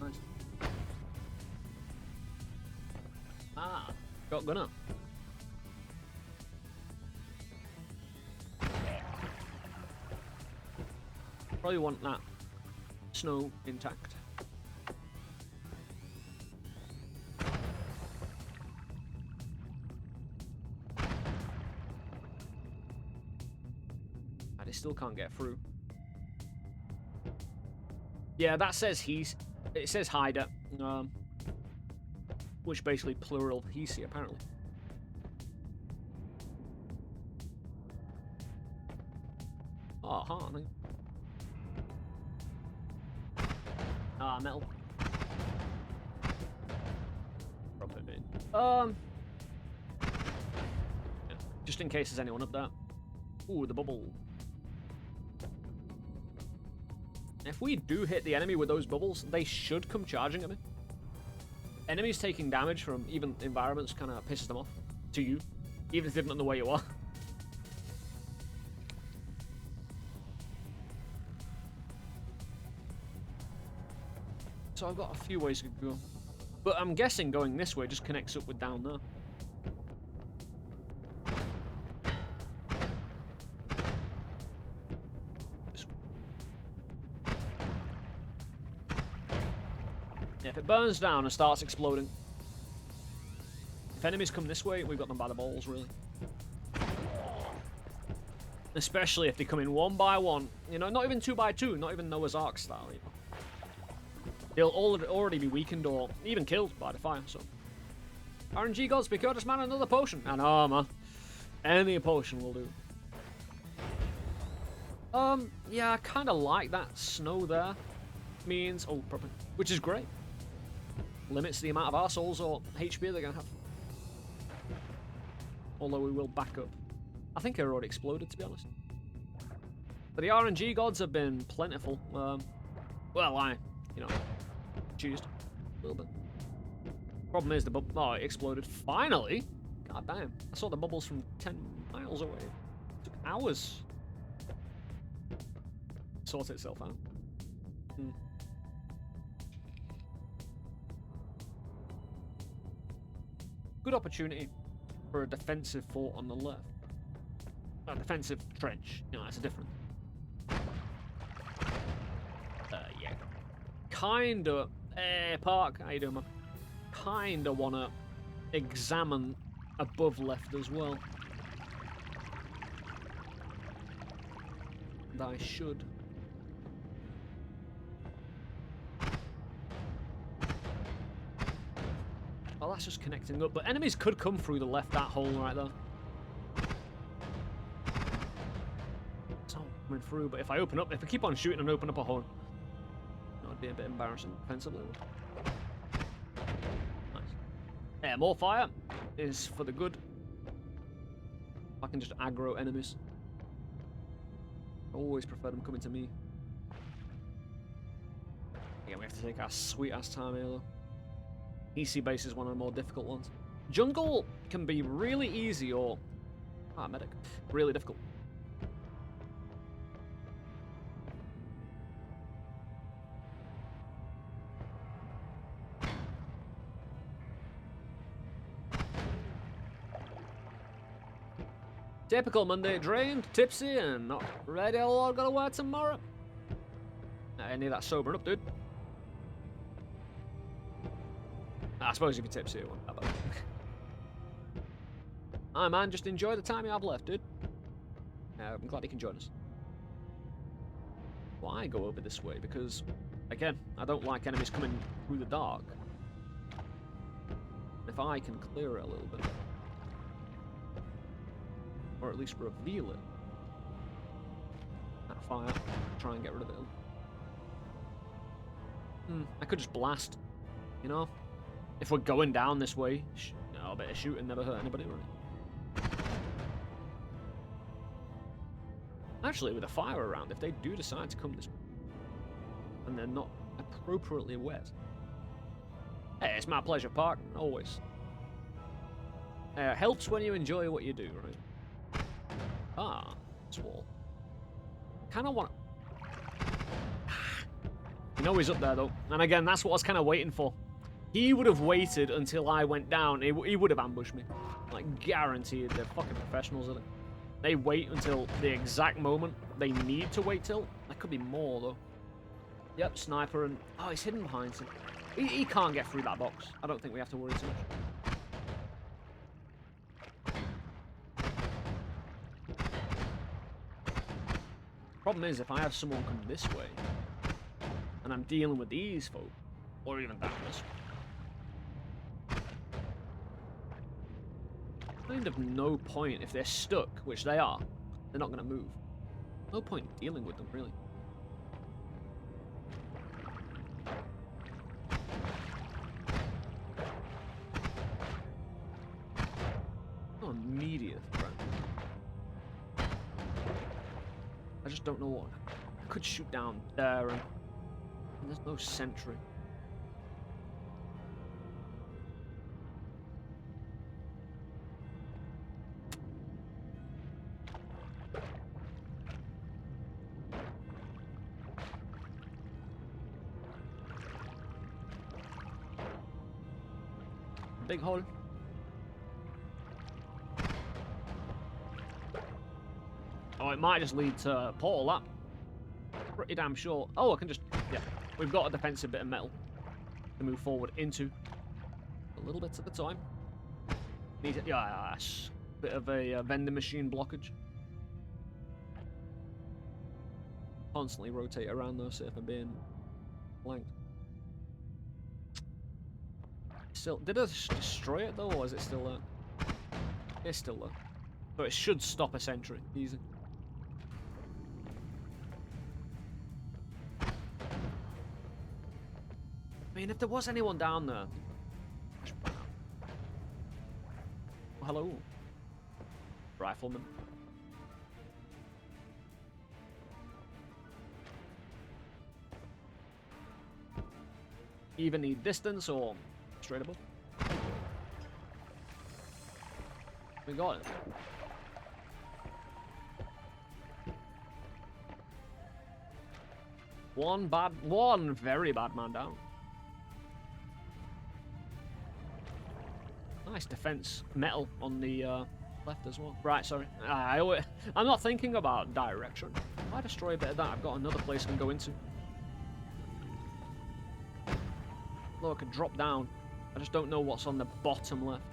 Nice. Ah, got gunner. Probably want that snow intact. And it still can't get through. Yeah, that says it says hider, which basically plural he apparently. Oh, huh, I think. Ah, metal. Probably bit. Yeah, just in case there's anyone up there. Ooh, the bubble. If we do hit the enemy with those bubbles, they should come charging at me. Enemies taking damage from even environments kind of pisses them off. To you. Even if they don't know where you are. So I've got a few ways to go. But I'm guessing going this way just connects up with down there. Yeah, if it burns down and starts exploding. If enemies come this way, we've got them by the balls, really. Especially if they come in one by one. You know, not even 2 by 2, not even Noah's Ark style, you know. They'll already be weakened or even killed by the fire, so. RNG gods, be courteous, man, another potion. And armor. Any potion will do. Yeah, I kind of like that snow there. Means, oh, probably, which is great. Limits the amount of arseholes or HP they're going to have. Although we will back up. I think it already exploded, to be honest. But the RNG gods have been plentiful. Well, you know, cheesed a little bit. Problem is the bubble. Oh, it exploded. Finally! God damn. I saw the bubbles from 10 miles away. It took hours. Sort itself out. Good opportunity for a defensive fort on the left. A defensive trench. You know, that's a different. Yeah. Kinda. Park, how you doing, man? Kinda wanna examine above left as well. And I should. Well, that's just connecting up, but enemies could come through the left, that hole right there. It's not coming through, but if I keep on shooting and open up a hole, be a bit embarrassing defensively. Nice. Yeah, more fire is for the good. I can just aggro enemies. I always prefer them coming to me. Yeah, we have to take our sweet ass time here though. EC base is one of the more difficult ones. Jungle can be really easy or medic. Really difficult. Typical Monday, drained, tipsy, and not ready. All gotta work tomorrow. I need that sobering up, dude. I suppose if you're tipsy, it won't that bad. Hi, man. Just enjoy the time you have left, dude. I'm glad you can join us. Why go over this way? Because, again, I don't like enemies coming through the dark. If I can clear it a little bit. Or at least reveal it. That fire. Try and get rid of it. I could just blast. You know? If we're going down this way, a bit of shooting never hurt anybody, really. Actually, with a fire around, if they do decide to come this way, and they're not appropriately wet. Hey, it's my pleasure, Park. Always. Helps when you enjoy what you do, right? Ah, this wall. Kind of want. You know he's up there though, and again, that's what I was kind of waiting for. He would have waited until I went down. He would have ambushed me, like guaranteed. They're fucking professionals at it. They wait until the exact moment they need to wait till. There could be more though. Yep, sniper and oh, he's hidden behind some. He can't get through that box. I don't think we have to worry too much. Problem is, if I have someone come this way, and I'm dealing with these folk, or even that kind of no point if they're stuck, which they are. They're not going to move. No point dealing with them, really. No immediate threat. I just don't know what. I could shoot down there, and there's no sentry. Big hole. Oh, it might just lead to a portal, that. Pretty damn sure. Oh, I can just... Yeah, we've got a defensive bit of metal to move forward into. A little bit at a time. Need it. Yes. Bit of a vending machine blockage. Constantly rotate around though, so if I'm being flanked. Still, did I destroy it though, or is it still there? It's still there. So it should stop a sentry. Easy. I mean, if there was anyone down there. Oh, hello. Rifleman. Even need distance or straight above? We got it. One very bad man down. Nice defense metal on the left as well. Right, sorry. I'm not thinking about direction. If I destroy a bit of that, I've got another place I can go into. Though I could drop down. I just don't know what's on the bottom left.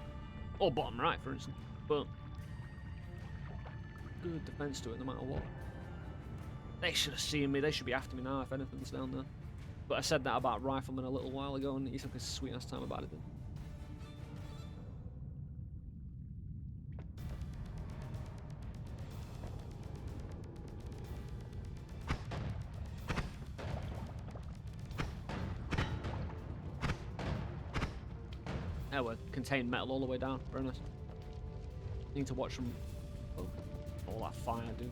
Or bottom right, for instance. But good defense to it no matter what. They should have seen me. They should be after me now if anything's down there. But I said that about Rifleman a little while ago and he took a sweet ass time about it. Yeah, we're contained metal all the way down. Very nice. Need to watch them. Oh, all that fire, dude.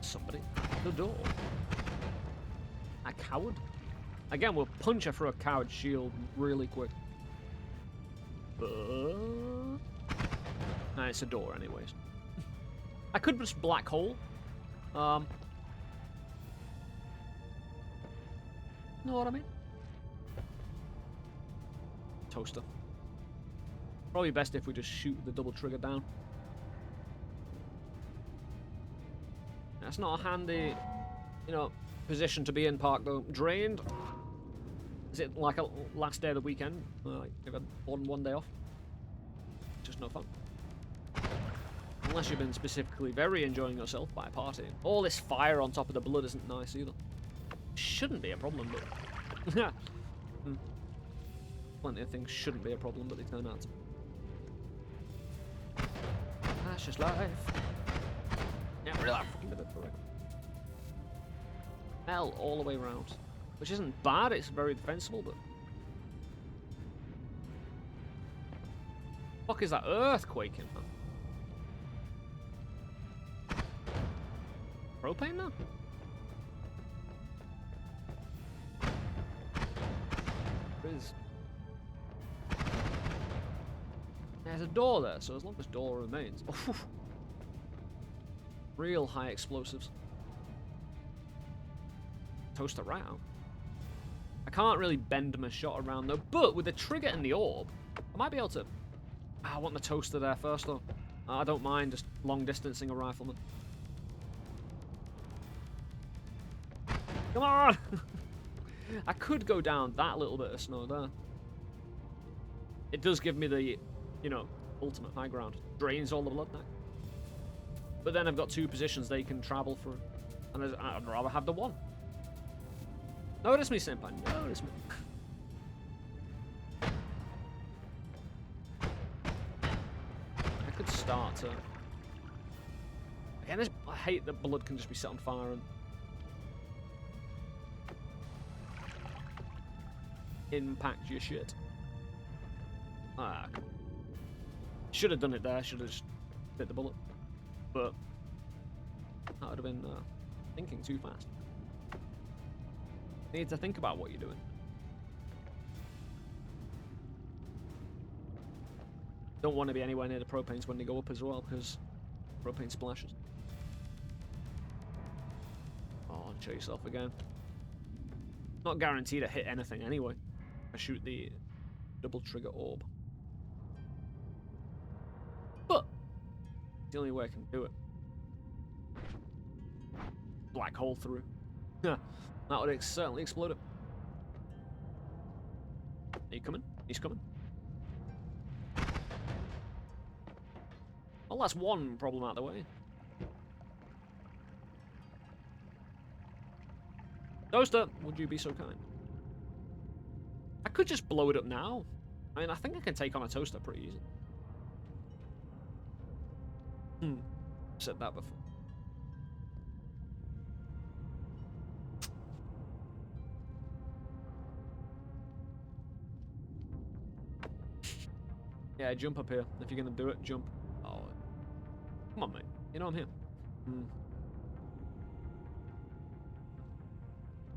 Somebody. The door. A coward? Again, we'll punch her through a coward shield really quick. Nah, it's a door anyways. I could just black hole. Know what I mean? Toaster. Probably best if we just shoot the double trigger down. That's not a handy, you know, position to be in, Park, though. Drained. Is it like a last day of the weekend? Like, you've had one day off? Just no fun. Unless you've been specifically very enjoying yourself by partying. All this fire on top of the blood isn't nice either. Shouldn't be a problem, but... Yeah. Plenty of things shouldn't be a problem, but they turn out to be. That's just life. Yeah, really that fucking bit of it. Hell all the way around. Which isn't bad, it's very defensible, but... Fuck is that earthquake in that? Propane now? There's a door there, so as long as door remains. Real high explosives. Toaster right out. I can't really bend my shot around though, but with the trigger and the orb, I might be able to... I want the toaster there first though. I don't mind just long distancing a rifleman. Come on! I could go down that little bit of snow there. It does give me the, you know, ultimate high ground. Drains all the blood back. But then I've got 2 positions they can travel through. And I'd rather have the one. Notice me, Senpai. Notice me. I could start to... Again, I hate that blood can just be set on fire and... impact your shit. Should have done it there. Should have just bit the bullet. But that would have been thinking too fast. You need to think about what you're doing. Don't want to be anywhere near the propanes when they go up as well, because propane splashes. Oh, show yourself again. Not guaranteed to hit anything anyway. I shoot the double trigger orb. But it's the only way I can do it. Black hole through. That would certainly explode it. Are you coming? He's coming. Well, that's one problem out of the way. Toaster, would you be so kind? I could just blow it up now. I mean, I think I can take on a toaster pretty easy. Said that before. Yeah, jump up here. If you're gonna do it, jump. Oh, come on, mate. You know I'm here.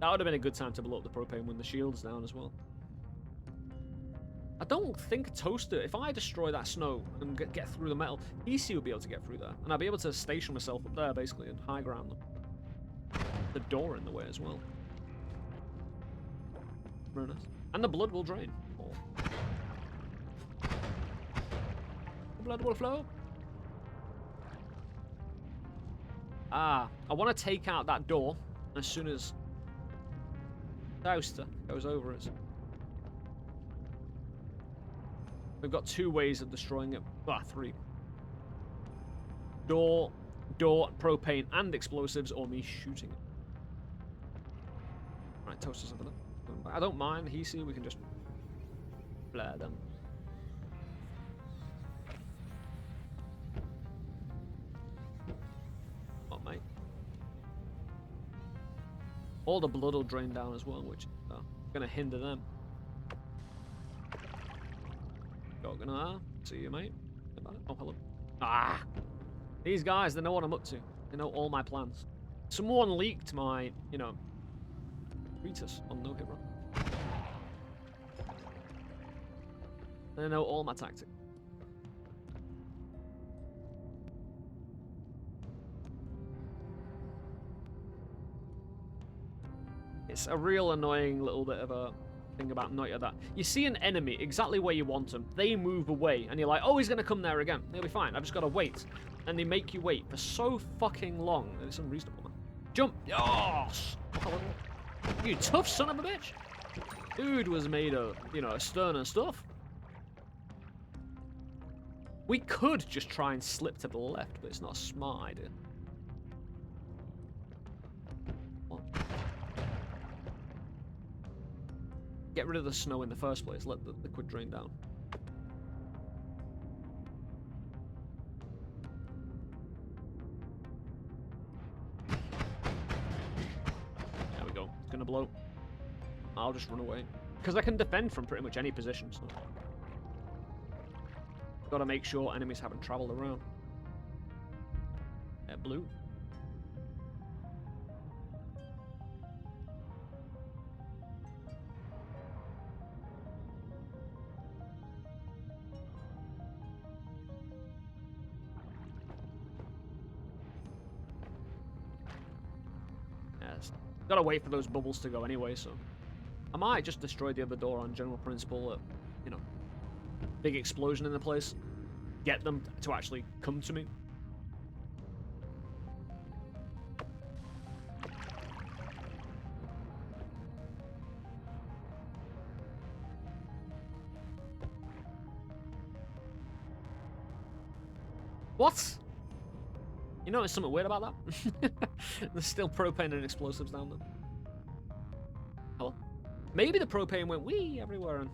That would have been a good time to blow up the propane when the shield's down as well. I don't think toaster. If I destroy that snow and get through the metal, EC would be able to get through there, and I'll be able to station myself up there basically and high ground them. The door in the way as well. Very nice. And the blood will drain. Oh. The blood will flow. I want to take out that door as soon as Toaster goes over it. We've got 2 ways of destroying it. 3. Door, propane, and explosives, or me shooting it. Right, Toaster's over there. I don't mind. We can just flare them. Oh, mate. All the blood will drain down as well, which is going to hinder them. Gonna see you, mate. Oh, hello. These guys, they know what I'm up to. They know all my plans. Someone leaked my, Ritus on No Hit Run. They know all my tactics. It's a real annoying little bit of a thing about Noita that you see an enemy exactly where you want them, they move away, and you're like, oh, he's gonna come there again. He'll be fine. I've just got to wait, and they make you wait for so fucking long. It's unreasonable, man. Jump! Yes! You tough son of a bitch. Dude was made of, stern and stuff. We could just try and slip to the left, but it's not a smart idea. Get rid of the snow in the first place. Let the liquid drain down. There we go. It's gonna blow. I'll just run away. Because I can defend from pretty much any position, so... Gotta make sure enemies haven't traveled around. Blue. Gotta wait for those bubbles to go anyway, so... I might just destroy the other door on general principle that, you know, big explosion in the place. Get them to actually come to me. What? You notice something weird about that? There's still propane and explosives down there. Oh well. Maybe the propane went wee everywhere and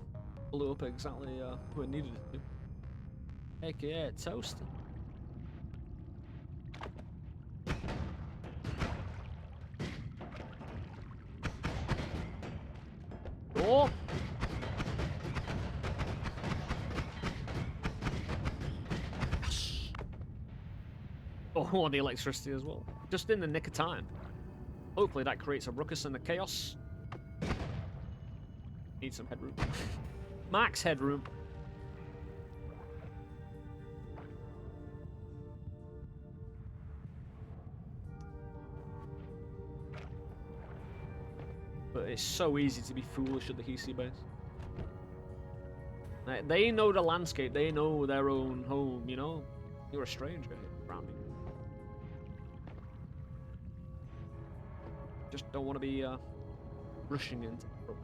blew up exactly where it needed it to. AKA toast. Oh! Oh, the electricity as well. Just in the nick of time. Hopefully that creates a ruckus and a chaos. Need some headroom. Max headroom. But it's so easy to be foolish at the HC base. Like, they know the landscape. They know their own home, you know? You're a stranger around me. Just don't want to be rushing into trouble.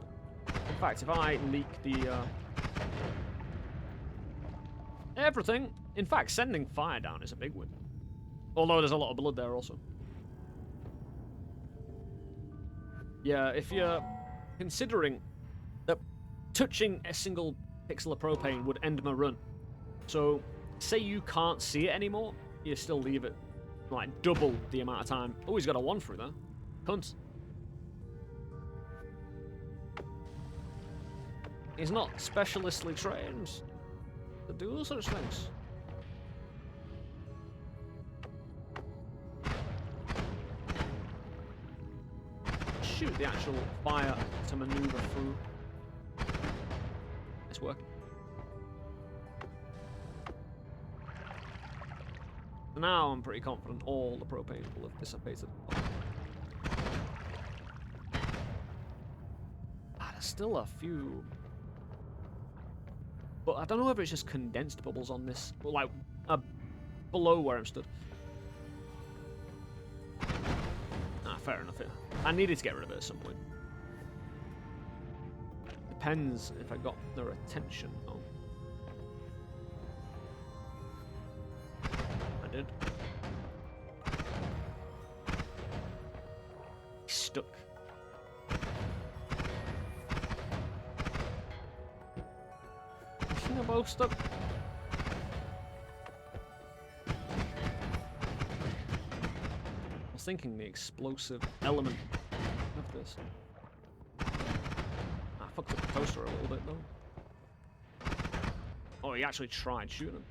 In fact, if I leak the everything, in fact, sending fire down is a big win. Although there's a lot of blood there also. Yeah, if you're considering that touching a single pixel of propane would end my run, so say you can't see it anymore, you still leave it like double the amount of time. Oh, he's got a 1 through there. Cunt. He's not specialistly trained to do such things. Shoot the actual fire to maneuver through. It's working. So now I'm pretty confident all the propane will have dissipated. There's still a few. But I don't know whether it's just condensed bubbles on this, like below where I'm stood. Ah, fair enough. Yeah. I needed to get rid of it at some point. Depends if I got their attention. Oh, I did. He's stuck. They're both stuck. I was thinking the explosive element of this. I fucked up the toaster a little bit though. Oh, he actually tried shooting him.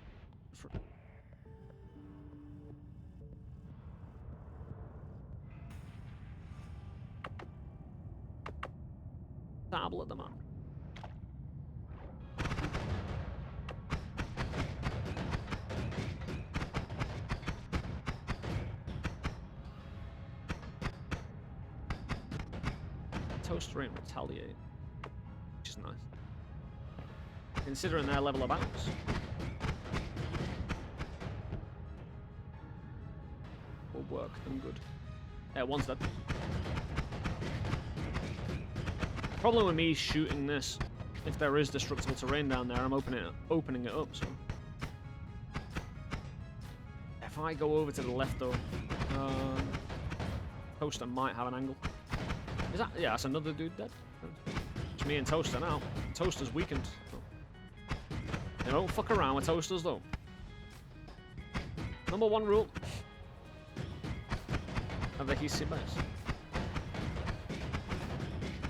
Dabble at the map. Toaster ain't retaliate, which is nice. Considering their level of bounce. Will work them good. Yeah, one's dead. Problem with me shooting this, if there is destructible terrain down there, I'm opening it up, so. If I go over to the left though, Toaster might have an angle. Is that? Yeah, that's another dude dead. It's me and Toaster now. Toaster's weakened. They don't fuck around with toasters though. Number 1 rule of the HC base.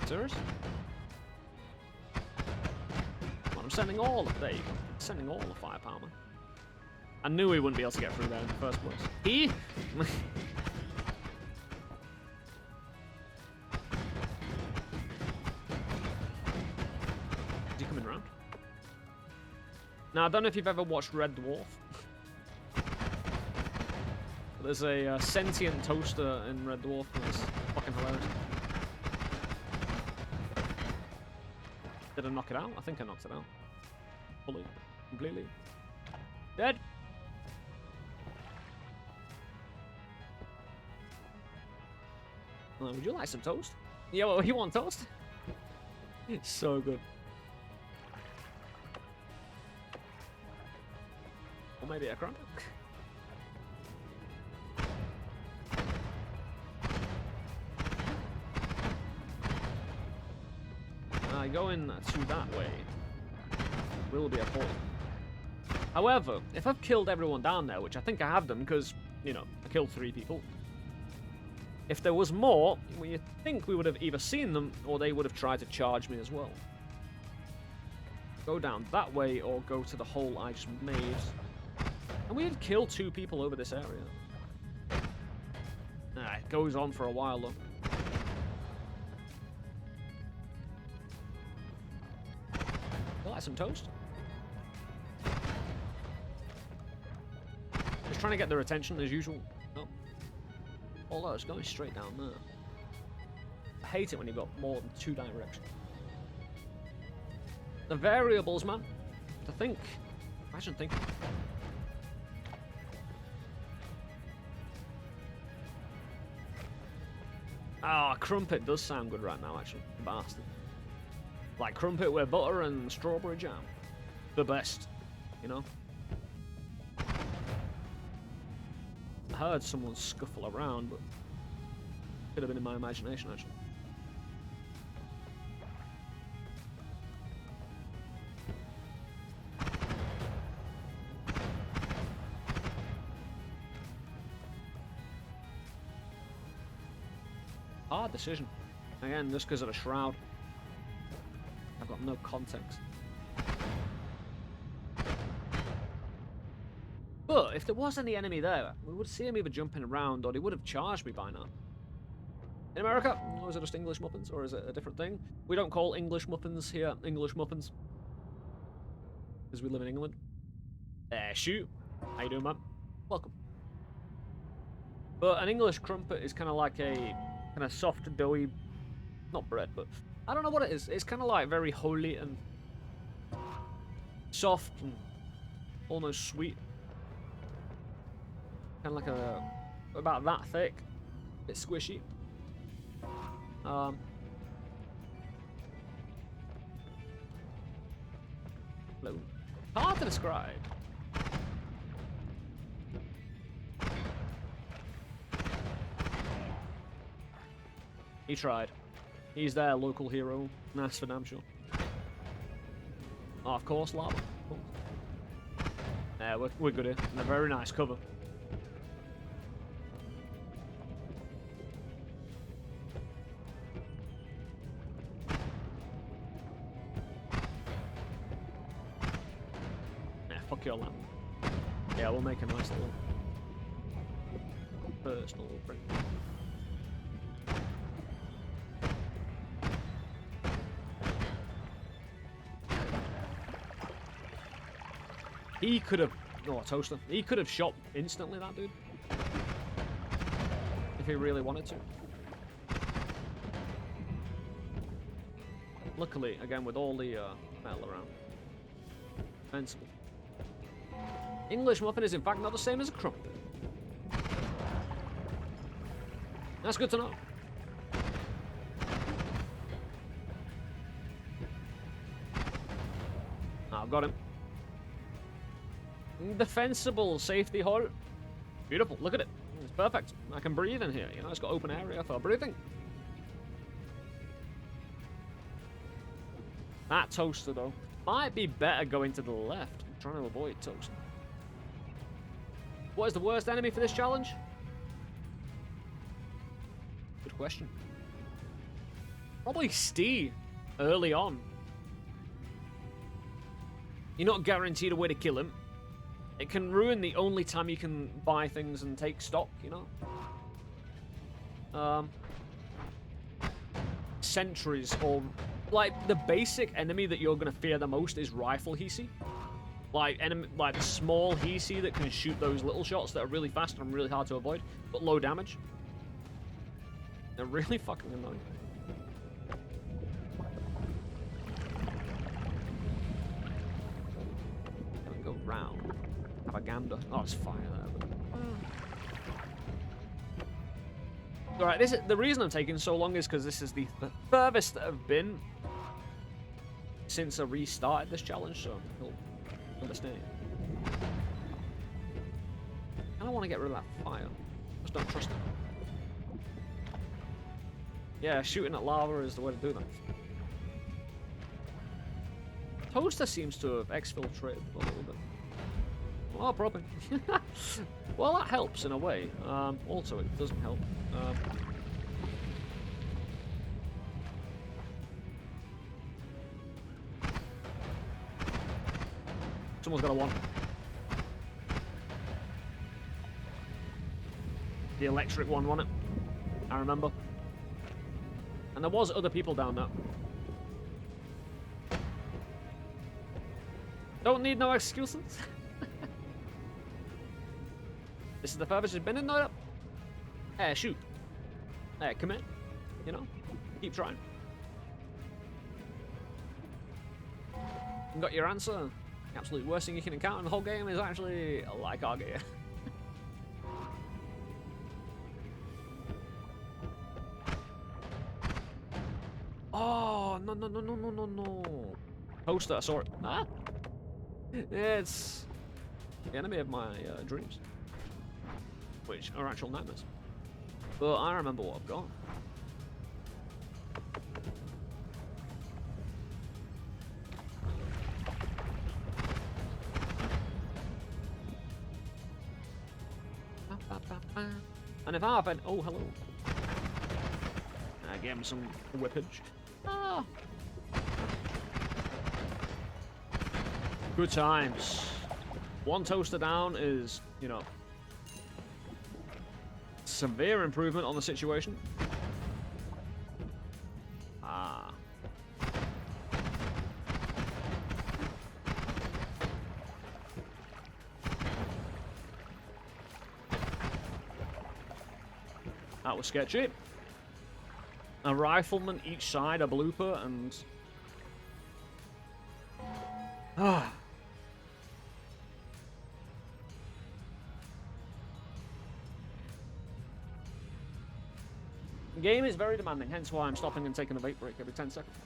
Serious? I'm sending all of there you go. Sending all the firepower, man. I knew he wouldn't be able to get through there in the first place. He? Now, I don't know if you've ever watched Red Dwarf. There's a sentient toaster in Red Dwarf, and it's fucking hilarious. Did I knock it out? I think I knocked it out. Fully. Completely. Dead! Would you like some toast? Yeah, well, you want toast? It's so good. Or maybe a crumb? Going to that way will be a point. However, if I've killed everyone down there, which I think I have done because, you know, I killed 3 people. If there was more, well, you'd think we would have either seen them or they would have tried to charge me as well. Go down that way or go to the hole I just made. And we had killed 2 people over this area. It goes on for a while though. Like some toast. Just trying to get their attention as usual. No. Although it's going straight down there. I hate it when you've got more than 2 directions. The variables, man. To think. Imagine thinking. Ah, crumpet does sound good right now, actually. Bastard. Like crumpet with butter and strawberry jam. The best, you know? I heard someone scuffle around, but could have been in my imagination, actually. Hard decision. Again, just because of the shroud. I've got no context. But if there was any enemy there, we would see him either jumping around or he would have charged me by now. In America, or is it just English muffins, or is it a different thing? We don't call English muffins here English muffins. Because we live in England. Shoot. How you doing, man? Welcome. But an English crumpet is kind of like a kind of soft, doughy, not bread, but I don't know what it is. It's kind of like very holy and soft and almost sweet. Kind of like about that thick. A bit squishy. Hello. Hard to describe. He tried. He's their local hero. That's for damn sure. Oh, of course, lava. Cool. Yeah, we're good here. And a very nice cover. Yeah, fuck your land. Yeah, we'll make a nice little personal print. He could have... Oh, toaster. He could have shot instantly, that dude. If he really wanted to. Luckily, again, with all the metal around. Defensible. English muffin is in fact not the same as a crumpet. That's good to know. I've got him. Defensible safety hole. Beautiful. Look at it. It's perfect. I can breathe in here. You know, it's got open area for breathing. That toaster, though, might be better going to the left. I'm trying to avoid toaster. What is the worst enemy for this challenge? Good question. Probably Steve early on. You're not guaranteed a way to kill him. It can ruin the only time you can buy things and take stock, you know? Sentries, or... Like, the basic enemy that you're going to fear the most is Rifle Hisi. Like, the small Hisi that can shoot those little shots that are really fast and really hard to avoid, but low damage. They're really fucking annoying. round. Have a gander. Oh, it's fire there. Alright, the reason I'm taking so long is because this is the furthest that I've been since I restarted this challenge, so you'll understand. I don't want to get rid of that fire. Just don't trust it. Yeah, shooting at lava is the way to do that. Toaster seems to have exfiltrated a little bit. Oh, probably. Well, that helps in a way. Also, it doesn't help. Someone's got a one. The electric one, wasn't it? I remember. And there was other people down there. Don't need no excuses. This is the furthest you've been in Noita. Hey, shoot. Hey, come in. You know? Keep trying. You got your answer. The absolute worst thing you can encounter in the whole game is actually like our gear. Oh, no. Toaster, I saw it. Ah! It's the enemy of my dreams, which are actual nightmares. But I remember what I've got. And if I've had... Oh, hello. I gave him some whippage. Ah. Good times. One toaster down is, you know, severe improvement on the situation. Ah. That was sketchy. A rifleman each side, a blooper, and... Ah. The game is very demanding, hence why I'm stopping and taking a vape break every 10 seconds.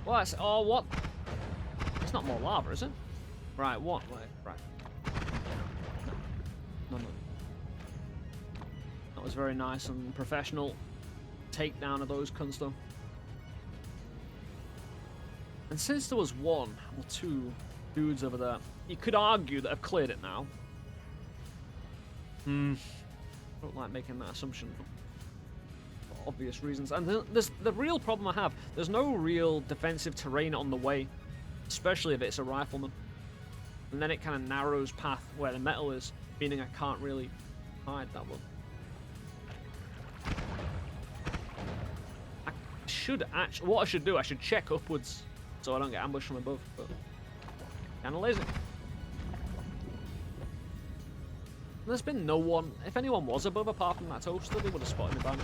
Well, that's... Oh, what? It's not more lava, is it? Right, what? Right. No. That was very nice and professional takedown of those cunts, though. And since there was one or two dudes over there, you could argue that I've cleared it now. I don't like making that assumption for obvious reasons. And the real problem I have, there's no real defensive terrain on the way, especially if it's a rifleman. And then it kind of narrows path where the metal is, meaning I can't really hide that well. What I should do, I should check upwards so I don't get ambushed from above, but kinda lazy. There's been no one, if anyone was above apart from that toaster, they would have spotted me by now.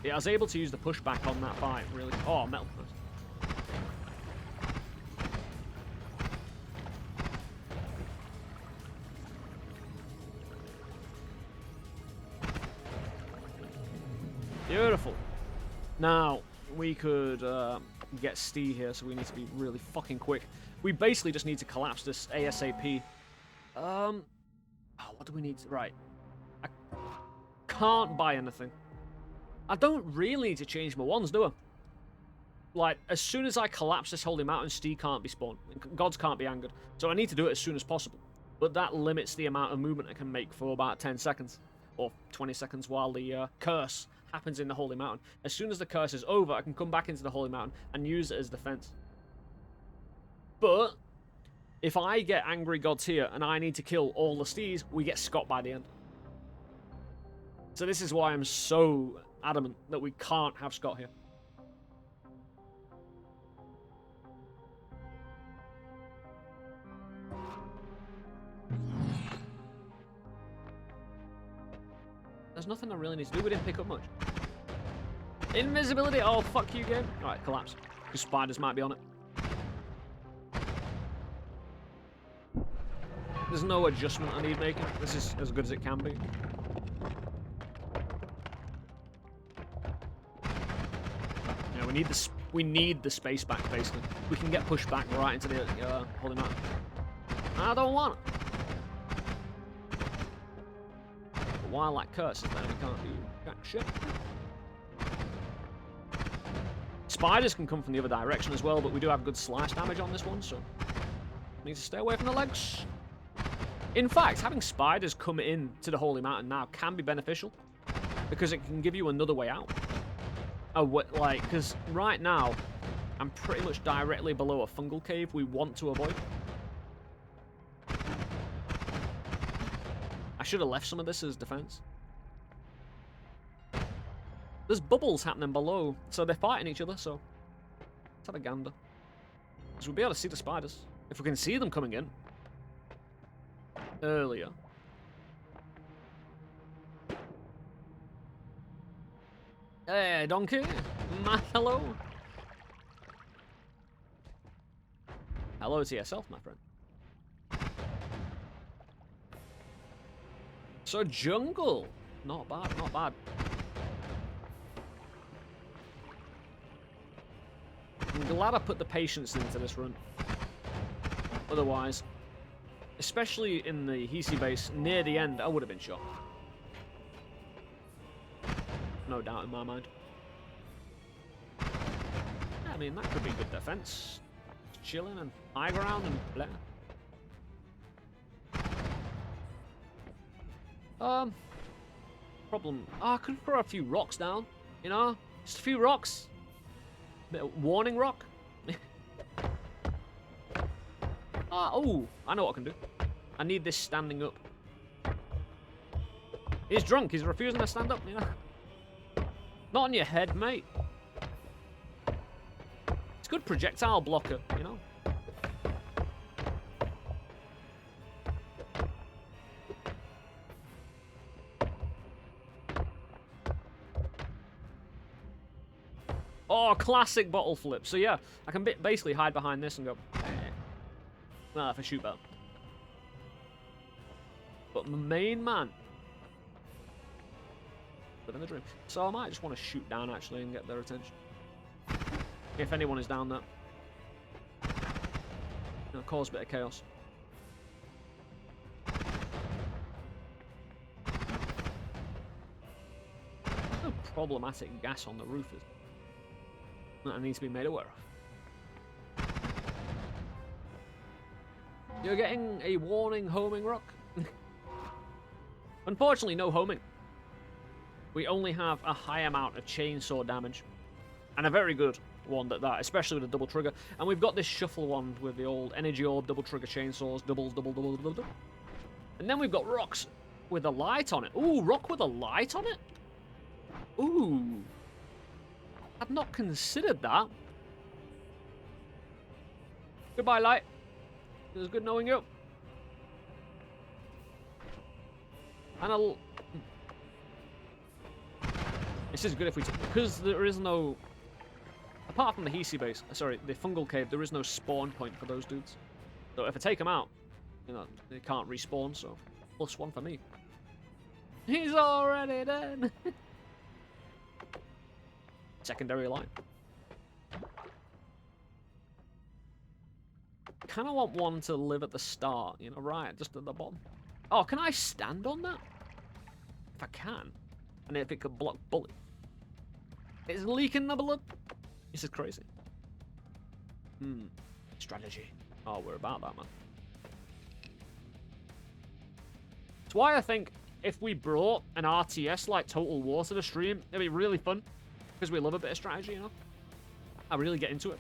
Yeah, I was able to use the pushback on that fight, really. Oh, metal. Beautiful. Now, we could get Steve here, so we need to be really fucking quick. We basically just need to collapse this ASAP. Oh, what do we need to... Right. I can't buy anything. I don't really need to change my wands, do I? Like, as soon as I collapse this holy mountain, Steve can't be spawned. Gods can't be angered. So I need to do it as soon as possible. But that limits the amount of movement I can make for about 10 seconds. Or 20 seconds while the curse happens in the Holy Mountain. As soon as the curse is over, I can come back into the Holy Mountain and use it as defense. But if I get angry gods here and I need to kill all the steeds, we get Scott by the end. So this is why I'm so adamant that we can't have Scott here. There's nothing I really need to do. We didn't pick up much. Invisibility. Oh, fuck you, game. Alright, collapse. Because spiders might be on it. There's no adjustment I need making. This is as good as it can be. Yeah, we need the space back, basically. We can get pushed back right into the holy mountain. I don't want it. But while that curse is there, we can't do jack shit. Spiders can come from the other direction as well, but we do have good slice damage on this one, so need to stay away from the legs. In fact, having spiders come in to the Holy Mountain now can be beneficial, because it can give you another way out. Because right now, I'm pretty much directly below a fungal cave we want to avoid. I should have left some of this as defense. There's bubbles happening below, so they're fighting each other, so let's have a gander. Because we'll be able to see the spiders. If we can see them coming in earlier. Hey, donkey. Hello. Hello to yourself, my friend. So, jungle. Not bad, not bad. I'm glad I put the patience into this run. Otherwise, especially in the Hisi base, near the end, I would have been shot. No doubt in my mind. Yeah, I mean, that could be good defense. Just chilling and high ground and blah. Problem. Oh, I could throw a few rocks down, you know? Just a few rocks. Bit of warning rock. Oh, I know what I can do. I need this standing up. He's drunk. He's refusing to stand up, you know? Not on your head, mate. It's good projectile blocker, you know? Oh, classic bottle flip. So yeah, I can basically hide behind this and go, nah, for shoot better. But my main man, living the dream. So I might just want to shoot down actually and get their attention. If anyone is down there. You know, cause a bit of chaos. No problematic gas on the roof is that needs to be made aware of. You're getting a warning homing rock. Unfortunately, no homing. We only have a high amount of chainsaw damage. And a very good one at that, especially with a double trigger. And we've got this shuffle one with the old energy orb, double trigger chainsaws, double. And then we've got rocks with a light on it. Ooh, rock with a light on it? Ooh. I'd not considered that. Goodbye, light. It was good knowing you. And I'll... This is good if we... Because there is no... Apart from the Hisi base, sorry, the fungal cave, there is no spawn point for those dudes. So if I take them out, you know, they can't respawn, so... +1 for me. He's already dead! Secondary line. Kind of want one to live at the start, you know, right, just at the bottom. Oh, can I stand on that? If I can. And if it could block bullet. It's leaking the blood. This is crazy. Strategy. Oh, we're about that, man. That's why I think if we brought an RTS like Total War to the stream, it'd be really fun. Because we love a bit of strategy, you know? I really get into it.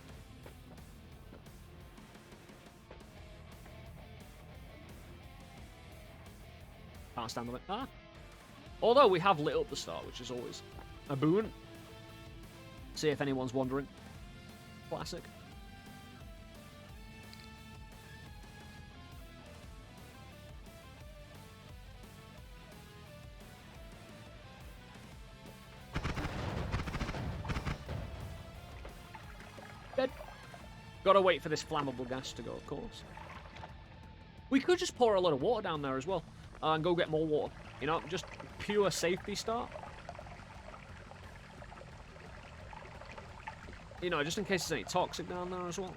Can't stand on it. Ah. Although we have lit up the start, which is always a boon. See if anyone's wondering. Classic. Dead. Gotta wait for this flammable gas to go, of course. We could just pour a lot of water down there as well. And go get more water. You know, just pure safety start. You know, just in case there's any toxic down there as well.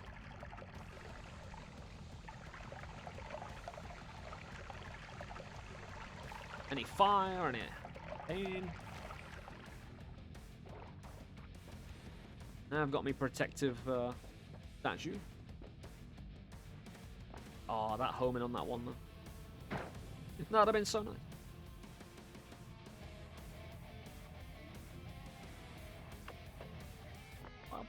Any fire, any pain. Now I've got me protective statue. Oh, that homing on that one though. That'd have been so nice. Wow.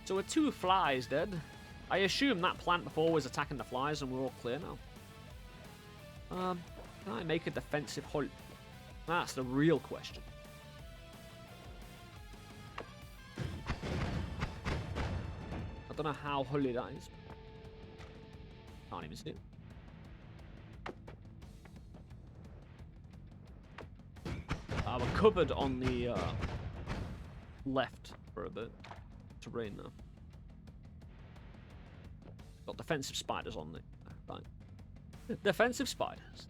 So with 2 flies dead, I assume that plant before was attacking the flies and we're all clear now. Can I make a defensive hull? That's the real question. I don't know how hully that is. Can't even see it. We're covered on the left for a bit. Terrain now. Got defensive spiders on it. Fine. Defensive spiders.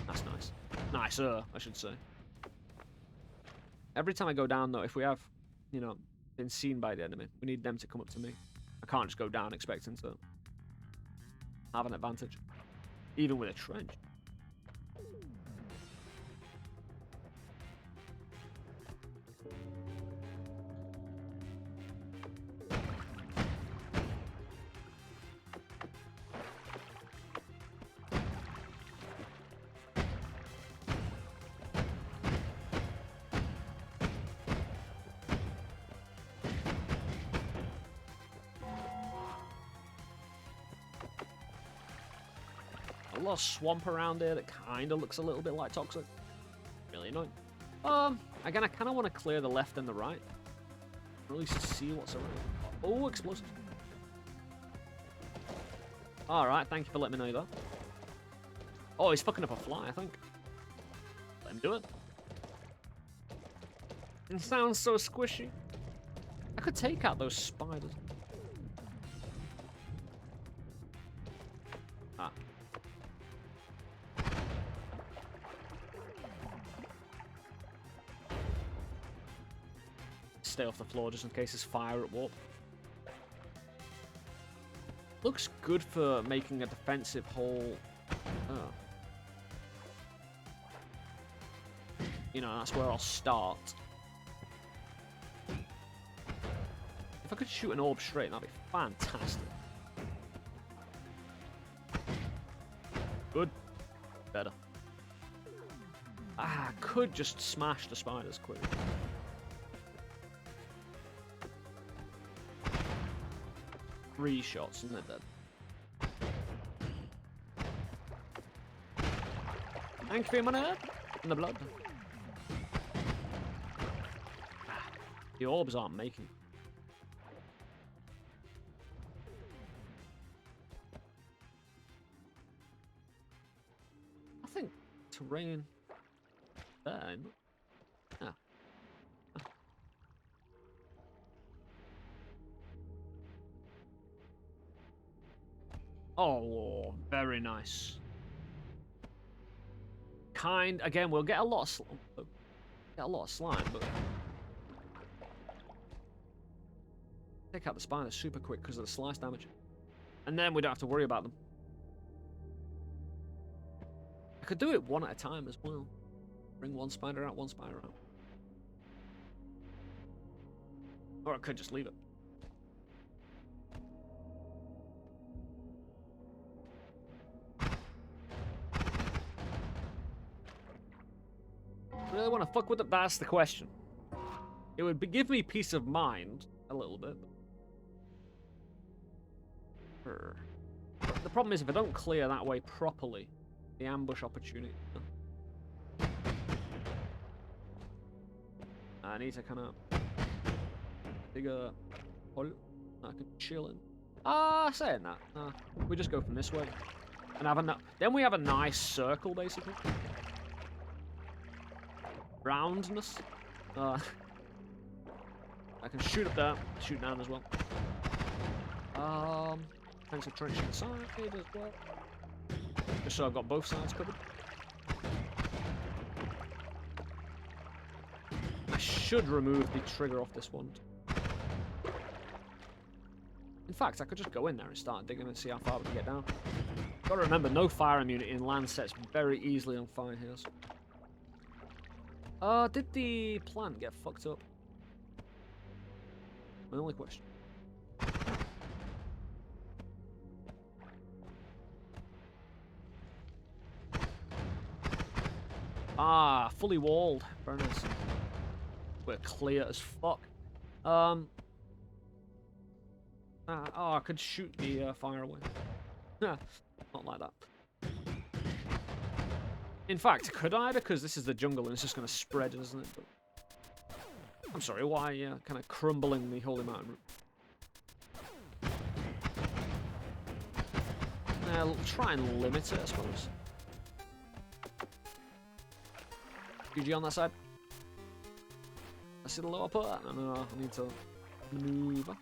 That's nice. Nicer, I should say. Every time I go down, though, if we have, you know, been seen by the enemy, we need them to come up to me. I can't just go down expecting to have an advantage. Even with a trench. A lot of swamp around here that kind of looks a little bit like toxic. Really annoying. Again, I kind of want to clear the left and the right. Or at least see what's around. Oh, explosives. Alright, thank you for letting me know that. Oh, he's fucking up a fly, I think. Let him do it. It sounds so squishy. I could take out those spiders. Ah. Stay off the floor just in case there's fire at warp. Looks good for making a defensive hole. Oh. You know, that's where I'll start. If I could shoot an orb straight, that'd be fantastic. Good. Better. Ah, I could just smash the spiders quick. Three shots and they're dead. Thank you for your money and the blood. Ah, the orbs aren't making. I think terrain there. Yeah. Oh, very nice. Again, we'll get a lot of slime, but take out the spiders super quick because of the slice damage, and then we don't have to worry about them. I could do it one at a time as well. Bring one spider out, one spider out, or I could just leave it. Really want to fuck with it? That's the question. It would give me peace of mind a little bit. The problem is if I don't clear that way properly, the ambush opportunity. I need to kind of dig a hole. I can chill in. Saying that, we just go from this way and have a. Then we have a nice circle basically. roundness. I can shoot up there, shoot down as well. Defensive trench inside as well. Just so I've got both sides covered. I should remove the trigger off this one. In fact, I could just go in there and start digging and see how far we can get down. Gotta remember, no fire immunity in land sets very easily on fire here. Did the plant get fucked up? My only question. Ah, fully walled. Very nice. We're clear as fuck. Oh, I could shoot the fire away. Not like that. In fact, could I? Because this is the jungle and it's just going to spread, isn't it? But I'm sorry, why kind of crumbling the holy mountain root? I'll try and limit it, I suppose. GG on that side. I see the lower part. No, I need to maneuver.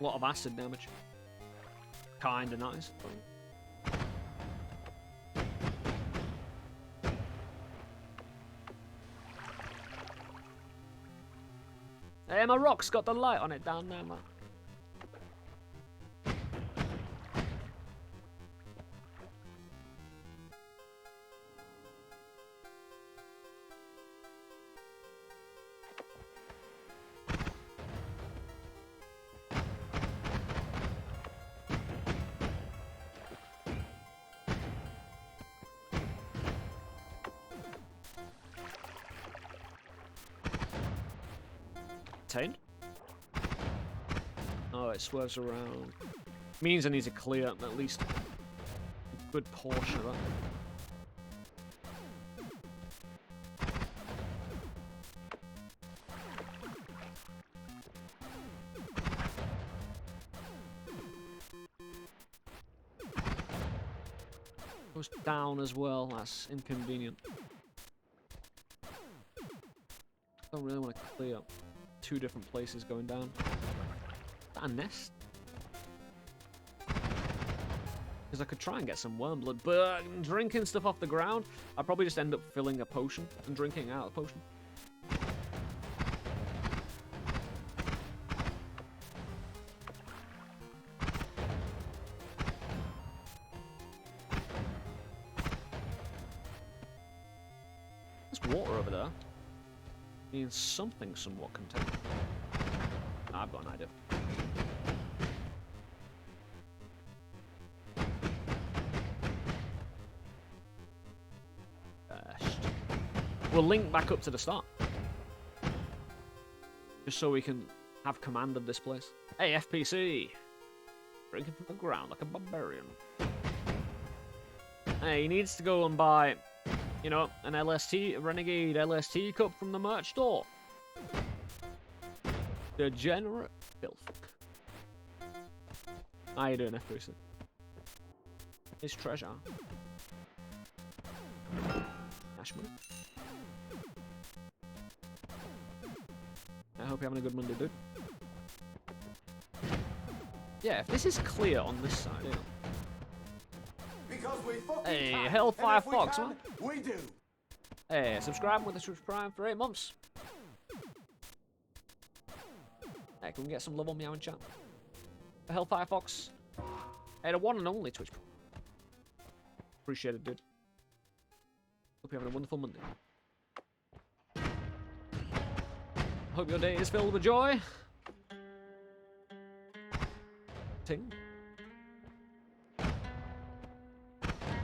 A lot of acid damage. Kinda nice. Hey, my rock's got the light on it down there, man. Oh, it swerves around. Means I need to clear at least a good portion of that. Goes down as well, that's inconvenient. Don't really want to clear up two different places going down. Is that a nest? Because I could try and get some worm blood, but drinking stuff off the ground, I'd probably just end up filling a potion and drinking out of the potion. There's water over there. Means something somewhat contained. I've got an idea. We'll link back up to the start. Just so we can have command of this place. Hey, FPC! Drinking from the ground like a barbarian. Hey, he needs to go and buy, you know, an LST, a Renegade LST cup from the merch store. Degenerate filth. How you doing, FPC? His treasure. Ashman. I hope you're having a good Monday, dude. Yeah, if this is clear on this side, yeah. Because we fucking Hey, can, Hellfire and if we Fox, can, man. We do. Hey, subscribe with the Twitch Prime for 8 months. Hey, can we get some love on meow in chat? The Hellfire Fox. Hey, the one and only Twitch Prime. Appreciate it, dude. Hope you're having a wonderful Monday. Hope your day is filled with joy. Ting.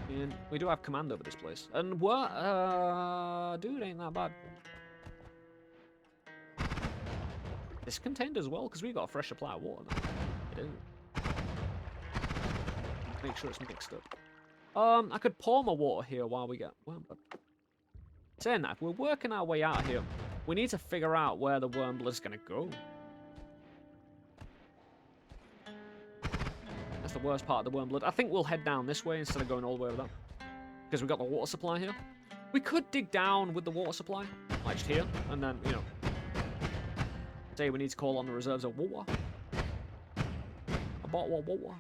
And we do have command over this place. And what? Dude, ain't that bad. This contained as well, because we got a fresh supply of water now. We do. Make sure it's mixed up. I could pour my water here while we get worm blood. Saying that, if we're working our way out here, we need to figure out where the worm blood is going to go. That's the worst part of the worm blood. I think we'll head down this way instead of going all the way over that. Because we've got the water supply here. We could dig down with the water supply. Like just here. And then, you know. Say we need to call on the reserves of water. A bottle of water.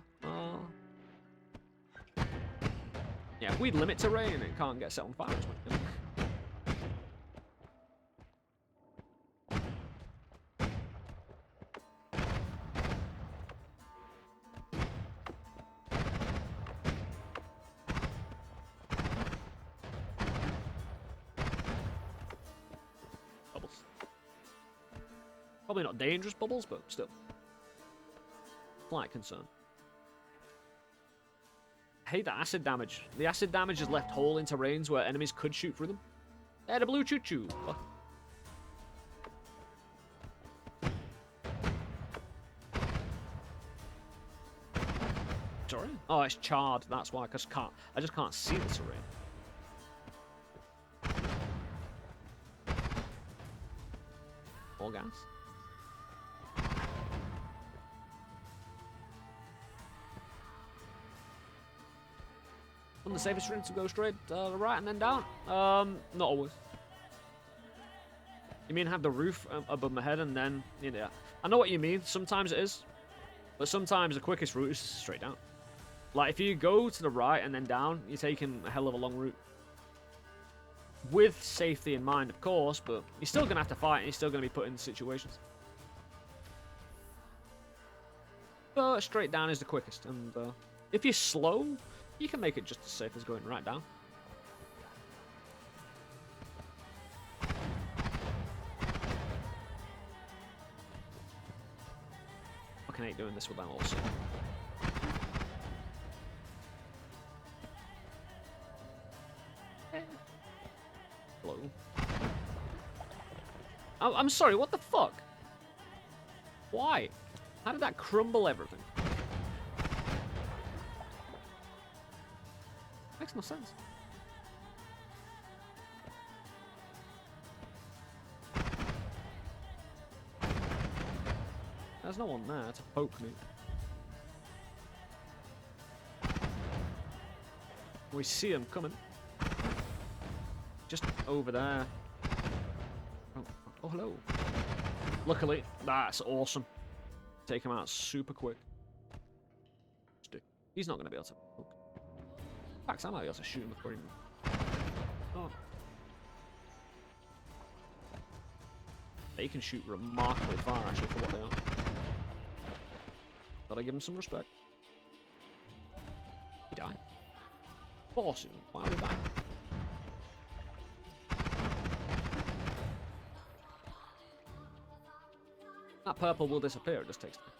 Yeah, if we limit terrain, it can't get set on fire as much. Bubbles. Probably not dangerous bubbles, but still. Slight concern. I hate the acid damage. The acid damage is left whole in terrains where enemies could shoot through them. Hey, the blue choo-choo. Oh. Sorry? Oh, it's charred. That's why I just can't see the terrain. More gas. The safest route to go straight right and then down? Not always. You mean have the roof above my head and then, you know, I know what you mean. Sometimes it is, but sometimes the quickest route is straight down. Like if you go to the right and then down, you're taking a hell of a long route. With safety in mind, of course, but you're still gonna have to fight and you're still gonna be put in situations. But straight down is the quickest, and if you're slow, you can make it just as safe as going right down. Fucking hate doing this with them also. Hello. Oh, I'm sorry, what the fuck? Why? How did that crumble everything? Makes no sense. There's no one there to poke me. We see him coming. Just over there. Oh, hello. Luckily, that's awesome. Take him out super quick. He's not going to be able to poke. In fact, I might be able to shoot him before he moves. Oh. They can shoot remarkably far, actually, for what they are. Gotta give him some respect. He died. Awesome. Why are we back? That purple will disappear, it just takes time.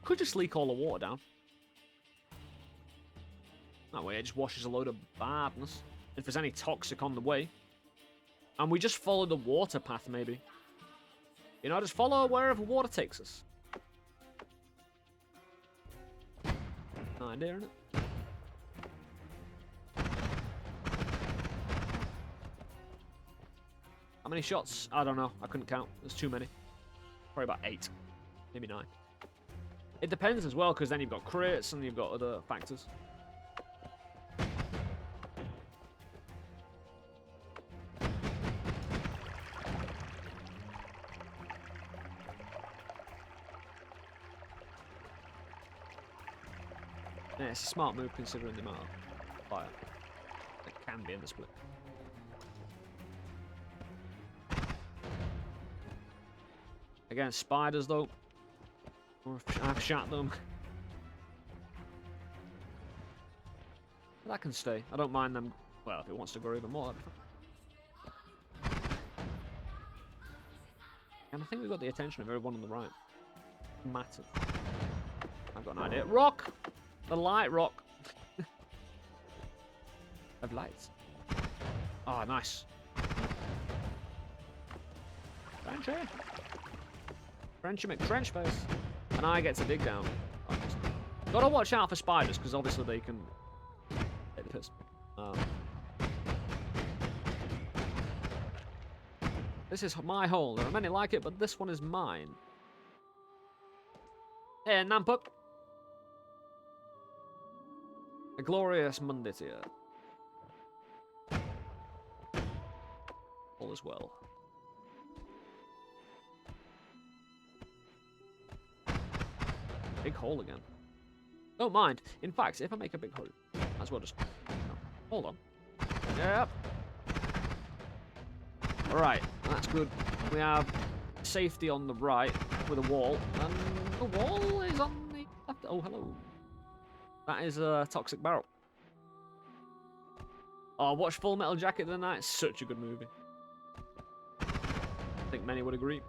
Could just leak all the water down. That way it just washes a load of badness. If there's any toxic on the way. And we just follow the water path, maybe. You know, just follow wherever water takes us. Idea, isn't it? How many shots? I don't know. I couldn't count. There's too many. Probably about 8. Maybe 9. It depends as well, because then you've got crits and you've got other factors. Yeah, it's a smart move considering the amount of fire that can be in the split. Again, spiders though. I've shot them. But that can stay. I don't mind them. Well, if it wants to grow even more, that'd be fine. And I think we've got the attention of everyone on the right. Matter. I've got an idea. Rock! The light rock. Of lights. Oh, nice. Frenchy. Frenchy McTrenchface. And I get to dig down. Gotta watch out for spiders, because obviously they can take the piss. This is my hole. There are many like it, but this one is mine. Hey, Nampuk. A glorious Monday to you. All is well. Big hole again. Don't mind. In fact, if I make a big hole, might as well just... No. Hold on. Yep. Alright, that's good. We have safety on the right with a wall, and the wall is on the left. Oh, hello. That is a toxic barrel. Oh, watch Full Metal Jacket the other night. Such a good movie. I think many would agree.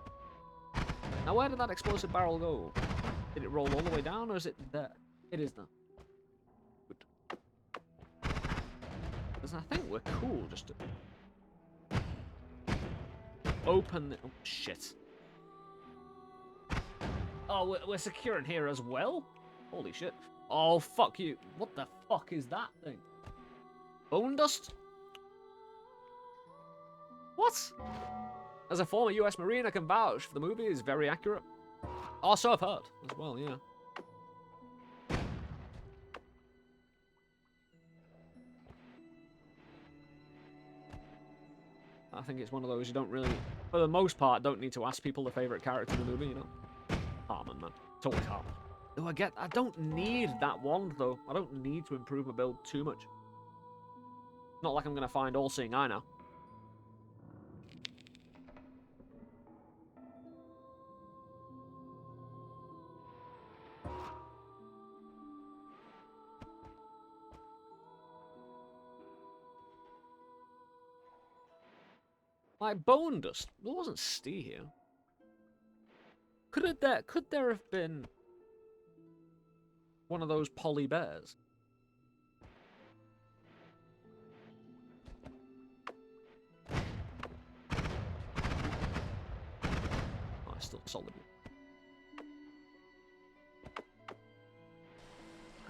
Now, where did that explosive barrel go? Did it roll all the way down, or is it there? It is there. Good. Because I think we're cool just to open the... Oh, shit. Oh, we're secure in here as well? Holy shit. Oh, fuck you. What the fuck is that thing? Bone dust? What? As a former US Marine, I can vouch for the movie is very accurate. Also, I've heard as well, yeah. I think it's one of those you don't really, for the most part, don't need to ask people their favourite character in the movie, you know? Harmon, man. Totally Harmon. Do I get... I don't need that wand, though. I don't need to improve my build too much. Not like I'm going to find All-Seeing Eye now. Like bone dust. There wasn't Stee here. Could there have been one of those poly bears? Oh, it's still solid.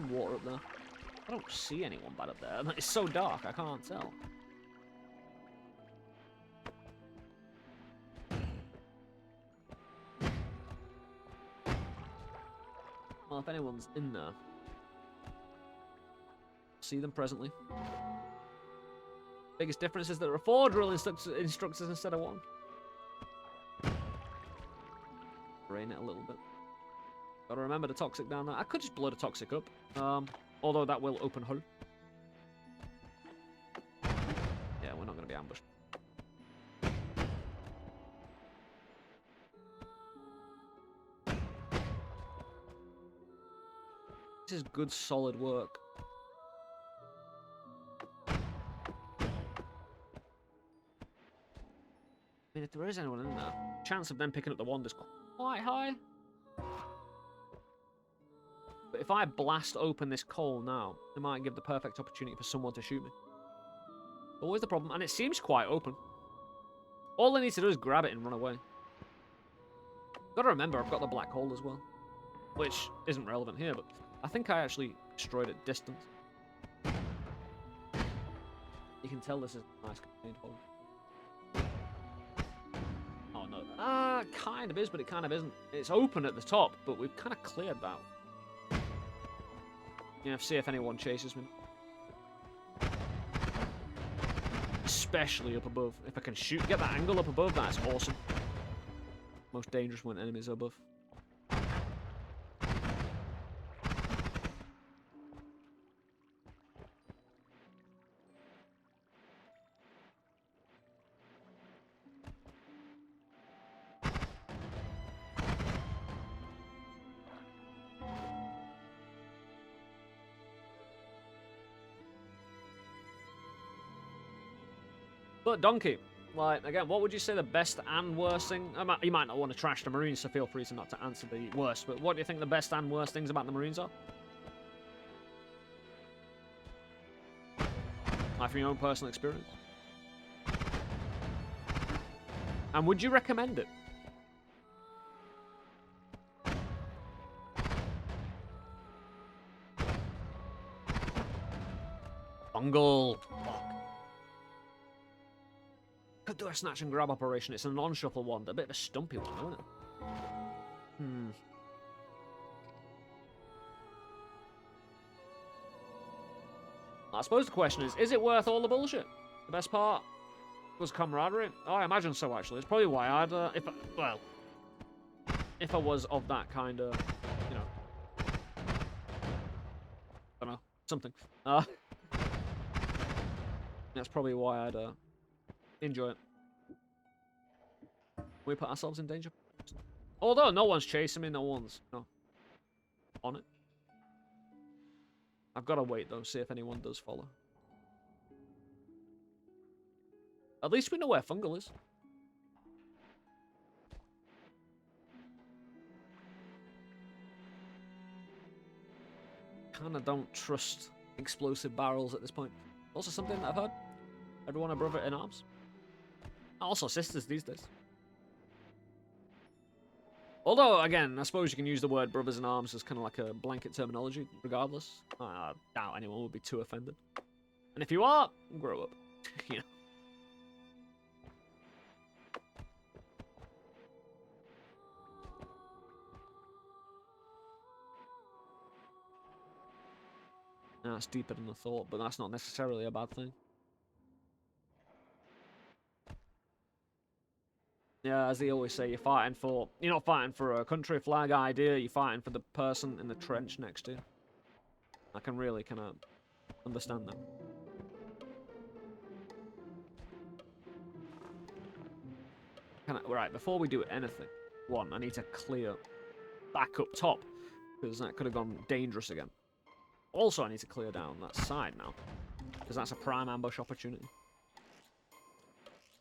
Water up there. I don't see anyone bad up there. It's so dark, I can't tell. Well, if anyone's in there, see them presently. Biggest difference is that there are 4 drill instructors instead of 1. Drain it a little bit. Gotta remember the toxic down there. I could just blow the toxic up, although that will open hull. Yeah, we're not gonna be ambushed. This is good, solid work. I mean, if there is anyone in there, chance of them picking up the wand is quite high. But if I blast open this coal now, it might give the perfect opportunity for someone to shoot me. Always the problem, and it seems quite open. All I need to do is grab it and run away. Gotta remember, I've got the black hole as well. Which isn't relevant here, but I think I actually destroyed it distant. You can tell this is a nice contained hole. Oh no. Kind of is, but it kind of isn't. It's open at the top, but we've kind of cleared that. You know, see if anyone chases me. Especially up above. If I can get that angle up above, that's awesome. Most dangerous when enemies are above. But Donkey, like, again, what would you say the best and worst thing? You might not want to trash the Marines, so feel free to not to answer the worst, but what do you think the best and worst things about the Marines are? Like from your own personal experience. And would you recommend it? Bungle. Fuck. do a snatch and grab operation. It's a non-shuffle one, a bit of a stumpy one, isn't it? I suppose the question is it worth all the bullshit? The best part was camaraderie. Oh, I imagine so, actually. It's probably why I'd, if I was of that kind of, you know, I don't know, something. That's probably why I'd enjoy it. We put ourselves in danger. Although no one's chasing me, no one's, you know, on it. I've got to wait, though, see if anyone does follow. At least we know where Fungal is. Kinda don't trust explosive barrels at this point. Also something that I've heard. Everyone a brother in arms. Also sisters these days. Although, again, I suppose you can use the word brothers in arms as kind of like a blanket terminology, regardless. I doubt anyone would be too offended. And if you are, grow up. You know. That's deeper than I thought, but that's not necessarily a bad thing. Yeah, as they always say, you're not fighting for a country flag idea, you're fighting for the person in the trench next to you. I can really kind of understand that. Right, before we do anything, one, I need to clear back up top, because that could have gone dangerous again. Also, I need to clear down that side now, because that's a prime ambush opportunity.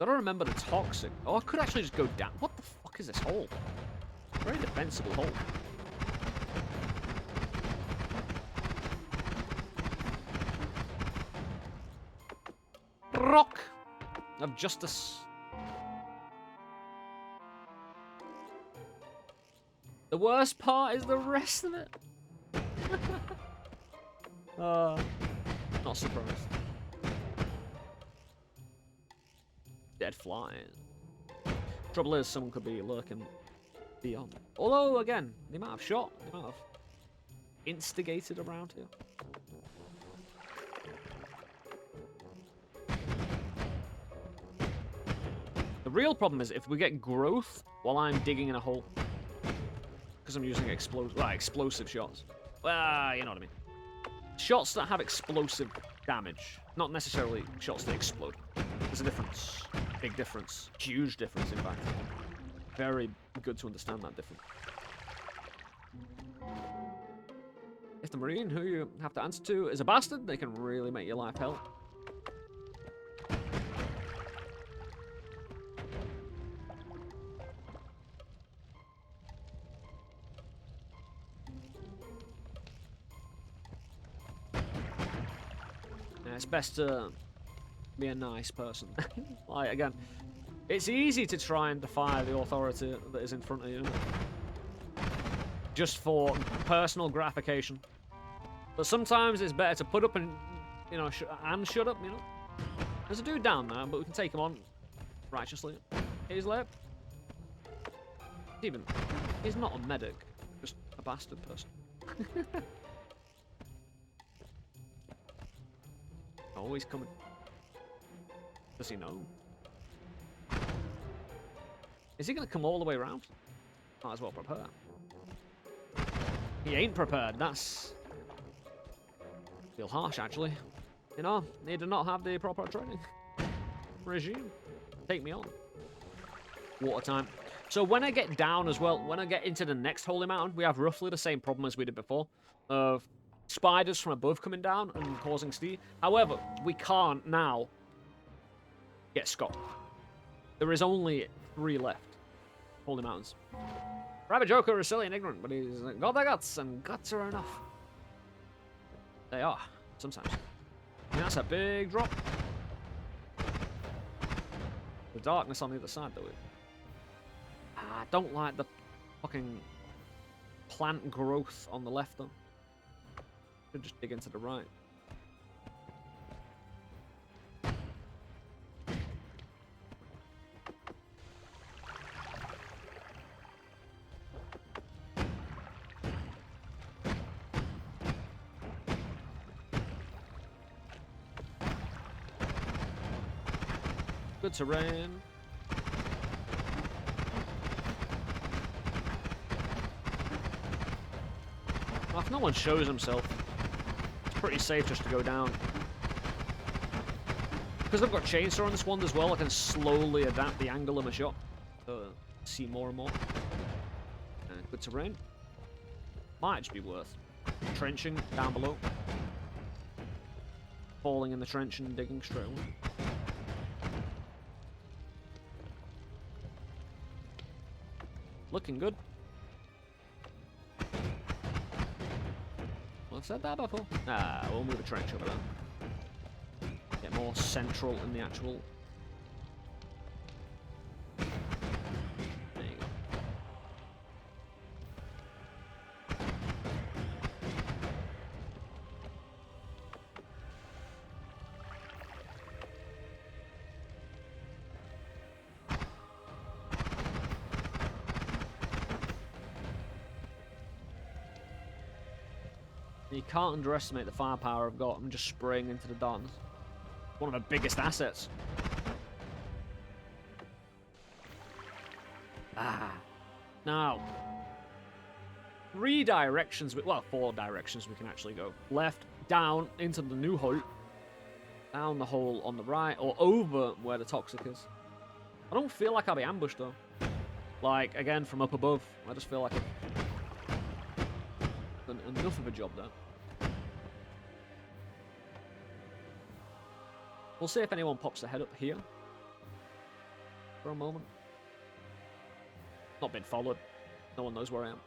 I don't remember the toxic. Oh, I could actually just go down. What the fuck is this hole? Very defensible hole. Rock of justice. The worst part is the rest of it. Not surprised. Dead flies. Trouble is, someone could be lurking beyond. Although, again, they might have shot. They might have instigated around here. The real problem is if we get growth while I'm digging in a hole. Because I'm using explosive shots. Well, you know what I mean. Shots that have explosive damage. Not necessarily shots that explode. There's a difference. Big difference. Huge difference, in fact. Very good to understand that difference. If the Marine who you have to answer to is a bastard, they can really make your life hell. It's best to be a nice person. Like, again, it's easy to try and defy the authority that is in front of you. Just for personal gratification. But sometimes it's better to put up and, you know, and shut up, you know. There's a dude down there, but we can take him on righteously. He's late. He's not a medic, just a bastard person. Always coming. Does he know? Is he gonna come all the way around? Might as well prepare. He ain't prepared, that's... feel harsh, actually. You know, he did not have the proper training regime. Take me on. Water time. So when I get down as well, when I get into the next holy mountain, we have roughly the same problem as we did before. Of spiders from above coming down and causing steam. However, we can't now get Scott. There is only 3 left. Holy mountains. Rabbit Joker is silly and ignorant, but he's got the guts, and guts are enough. They are, sometimes. And that's a big drop. The darkness on the other side, though. I don't like the fucking plant growth on the left, though. Should just dig into the right. Good terrain. Well, if no one shows himself, it's pretty safe just to go down. Because I've got chainsaw on this one as well, I can slowly adapt the angle of my shot to see more and more. Good terrain. Might just be worth trenching down below. Falling in the trench and digging straight away. Looking good. Well, I've said that before. Ah, we'll move a trench over there. Get more central in the actual... There you go. You can't underestimate the firepower I've got. I'm just spraying into the darkness. One of the biggest assets. Ah. Now. 3 directions, well, 4 directions we can actually go. Left, down, into the new hole. Down the hole on the right, or over where the toxic is. I don't feel like I'll be ambushed, though. Like, again, from up above. I just feel like I've done enough of a job there. We'll see if anyone pops their head up here for a moment. Not been followed. No one knows where I am.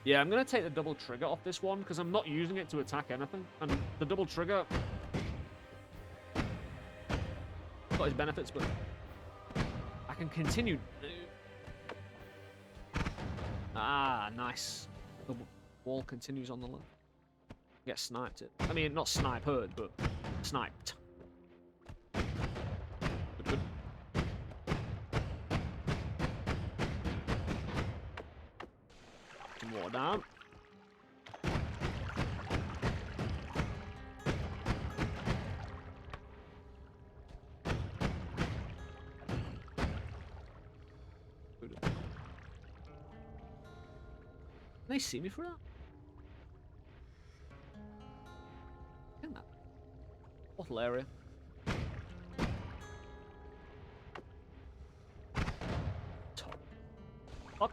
Yeah, I'm going to take the double trigger off this one because I'm not using it to attack anything. And the double trigger... got its benefits, but I can continue... Ah, nice. The wall continues on the left. Get sniped it. I mean, not sniped, but sniped. Good. Some water down. Good. Can they see me for that? Bottle area. Top. Up.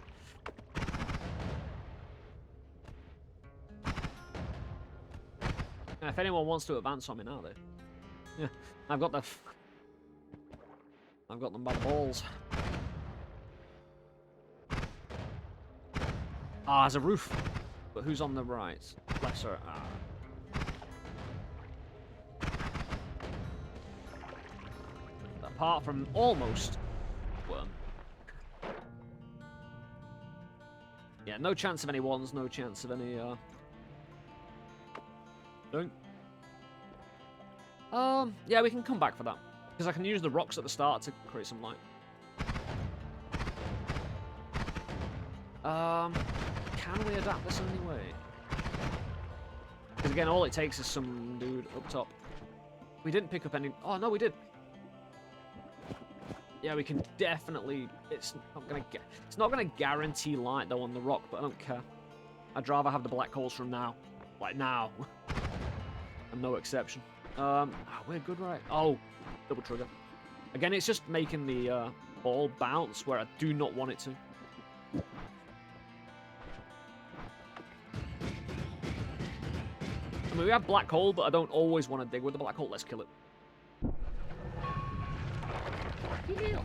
If anyone wants to advance on me now, yeah, I've got them by the balls. Ah, there's a roof. But who's on the right? Left, sir. Ah. Apart from almost worm. Yeah, no chance of any ones, no chance of any don't. Yeah, we can come back for that. Because I can use the rocks at the start to create some light. Can we adapt this in any way? Because again, all it takes is some dude up top. We didn't pick up any... Oh, no, we did. Yeah, we can definitely... It's not gonna guarantee light, though, on the rock, but I don't care. I'd rather have the black holes from now. Like, now. And no exception. We're good, right? Oh, double trigger. Again, it's just making the ball bounce where I do not want it to. I mean, we have black hole, but I don't always want to dig with the black hole. Let's kill it. Yeah.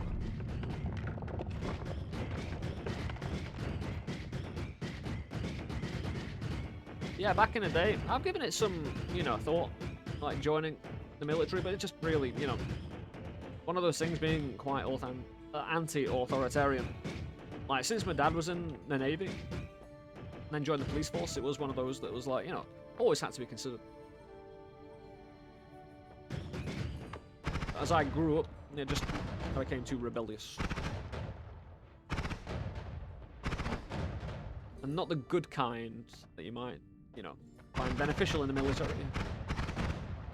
Yeah, back in the day, I've given it some, thought, like joining the military, but it's just really, one of those things being quite anti-authoritarian. Like, since my dad was in the Navy, and then joined the police force, it was one of those that was like, always had to be considered. As I grew up, it just became too rebellious. And not the good kind that you might, find beneficial in the military.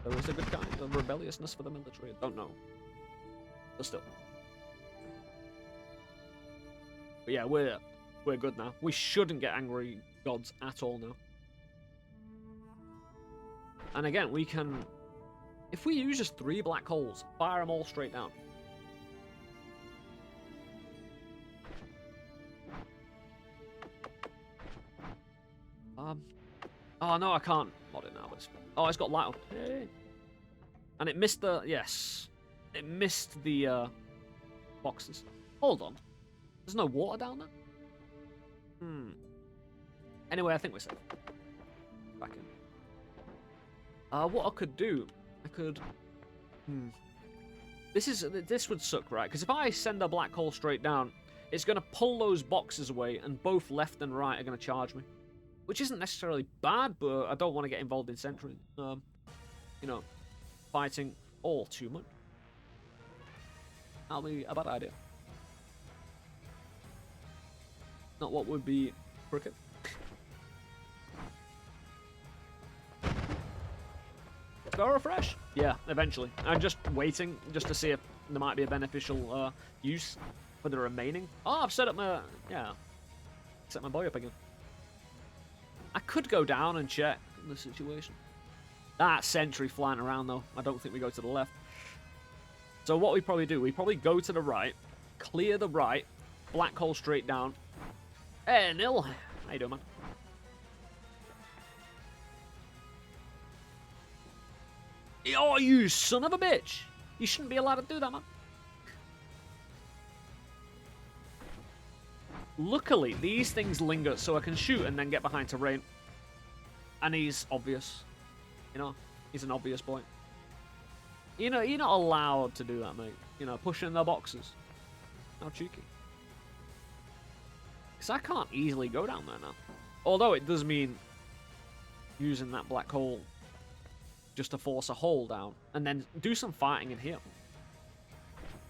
There is a good kind of rebelliousness for the military. I don't know. But still. But yeah, we're good now. We shouldn't get angry gods at all now. And again, we can... If we use just 3 black holes, fire them all straight down. Oh no, I can't mod it now, but it's... Oh, it's got light on. Yay. And it missed the... Yes. It missed the boxes. Hold on. There's no water down there? Anyway, I think we're safe. Back in. What I could do... I could... This would suck, right? Because if I send a black hole straight down, it's going to pull those boxes away, and both left and right are going to charge me. Which isn't necessarily bad, but I don't want to get involved in centering. You know, fighting all too much. That'll be a bad idea. Not what would be cricket. Go refresh? Yeah, eventually. I'm just waiting just to see if there might be a beneficial use for the remaining. Oh, I've set up my... Yeah. Set my boy up again. I could go down and check the situation. That sentry flying around, though. I don't think we go to the left. So what we probably do, we probably go to the right, clear the right, black hole straight down. Hey, Nil. How you doing, man? Oh, you son of a bitch! You shouldn't be allowed to do that, man. Luckily, these things linger so I can shoot and then get behind terrain. And he's obvious. You know, he's an obvious boy. You know, you're not allowed to do that, mate. You know, pushing the boxes. How cheeky. Because I can't easily go down there now. Although it does mean using that black hole just to force a hole down, and then do some fighting in here.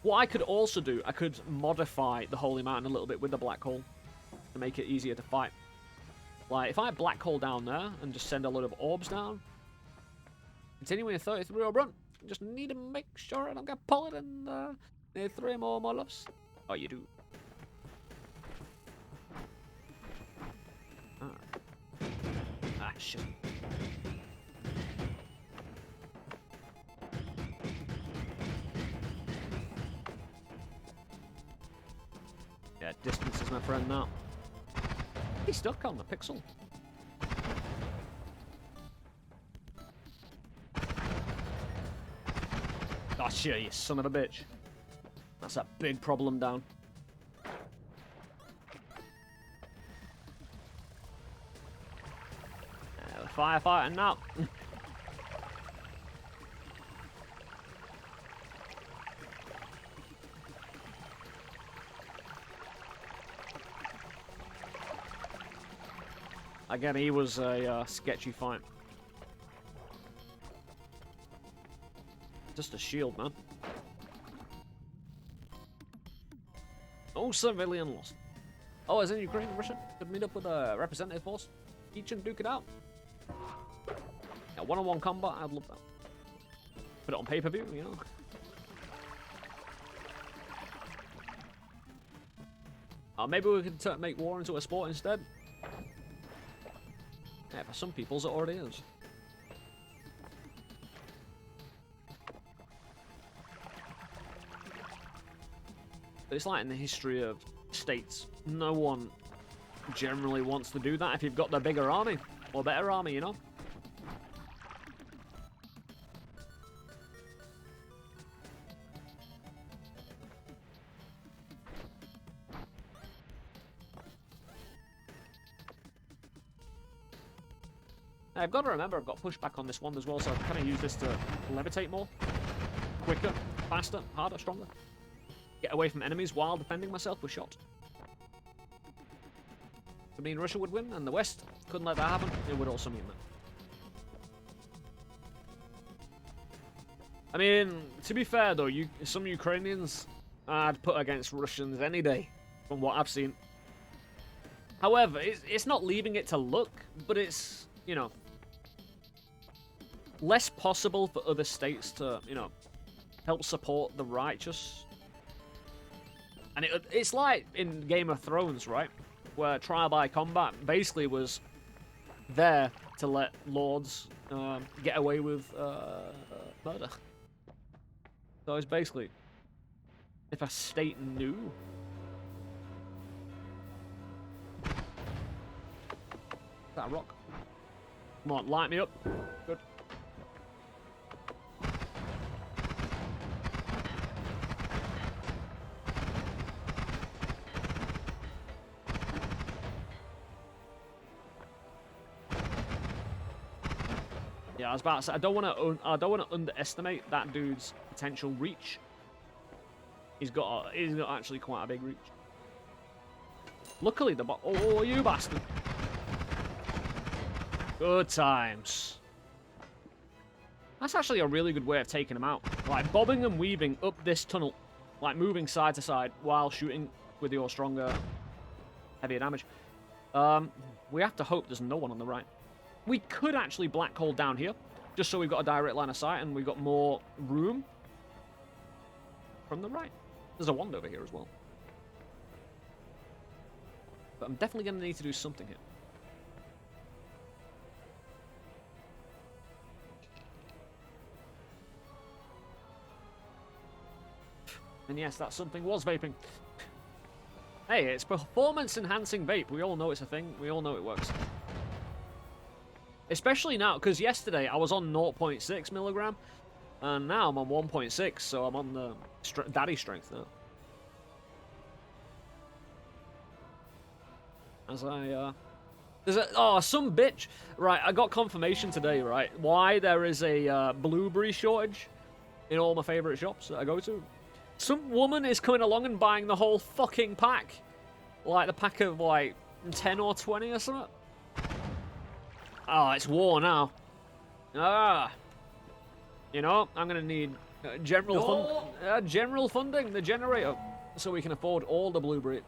What I could also do, I could modify the Holy Mountain a little bit with the black hole to make it easier to fight. Like, if I black hole down there and just send a load of orbs down, continuing a 33-year run, just need to make sure I don't get pulled and need 3 more loves. Oh, you do. Alright. Ah, shit. Yeah, distance is my friend now. He's stuck on the pixel. Oh shit, you son of a bitch. That's a big problem down. The firefighter now. Again, he was a sketchy fight. Just a shield, man. No civilian lost. Oh, as in Ukraine and Russia could meet up with a representative force, each and duke it out. Yeah, one-on-one combat, I'd love that. Put it on pay-per-view, you know. Maybe we could make war into a sport instead. Yeah, for some peoples it already is. But it's like in the history of states, no one generally wants to do that if you've got the bigger army, or better army, you know? I've got to remember I've got pushback on this one as well, so I can kind of use this to levitate more. Quicker, faster, harder, stronger. Get away from enemies while defending myself with shot. Could mean Russia would win, and the West couldn't let that happen. It would also mean that. I mean, to be fair though, some Ukrainians I'd put against Russians any day, from what I've seen. However, it's not leaving it to luck, but it's, you know, less possible for other states to, you know, help support the righteous. And it's like in Game of Thrones, right? Where trial by combat basically was there to let lords get away with murder. So it's basically, if a state knew. Is that a rock? Come on, light me up. Good. Yeah, I was about to say, I don't want to underestimate that dude's potential reach. He's got actually quite a big reach. Luckily, oh, you bastard! Good times. That's actually a really good way of taking him out. Like bobbing and weaving up this tunnel, like moving side to side while shooting with your stronger, heavier damage. We have to hope there's no one on the right. We could actually black hole down here, just so we've got a direct line of sight and we've got more room from the right. There's a wand over here as well. But I'm definitely going to need to do something here. And yes, that something was vaping. Hey, it's performance-enhancing vape. We all know it's a thing. We all know it works. Especially now, because yesterday I was on 0.6 milligram, and now I'm on 1.6, so I'm on the daddy strength now. As there's some bitch. Right, I got confirmation today, right, why there is a blueberry shortage in all my favorite shops that I go to. Some woman is coming along and buying the whole fucking pack. Like the pack of like 10 or 20 or something. Oh, it's war now. You know, I'm gonna need general funding, the generator, so we can afford all the blueberry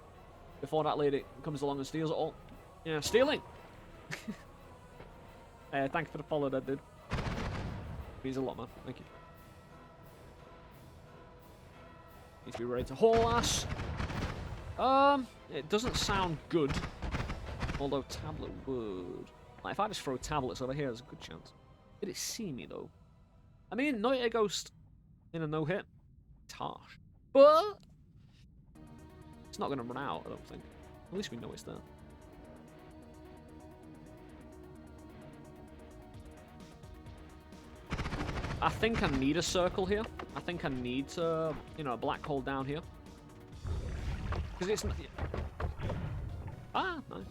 before that lady comes along and steals it all. Yeah, stealing. Thank you for the follow, that dude. Means a lot, man. Thank you. Need to be ready to haul ass. It doesn't sound good, although tablet would. Like, if I just throw tablets over here, there's a good chance. Did it see me, though? I mean, Noita Ghost in a no-hit. It's harsh. But it's not going to run out, I don't think. At least we know it's there. I think I need a circle here. I think I need to, you know, a black hole down here. Because it's... Ah, nice.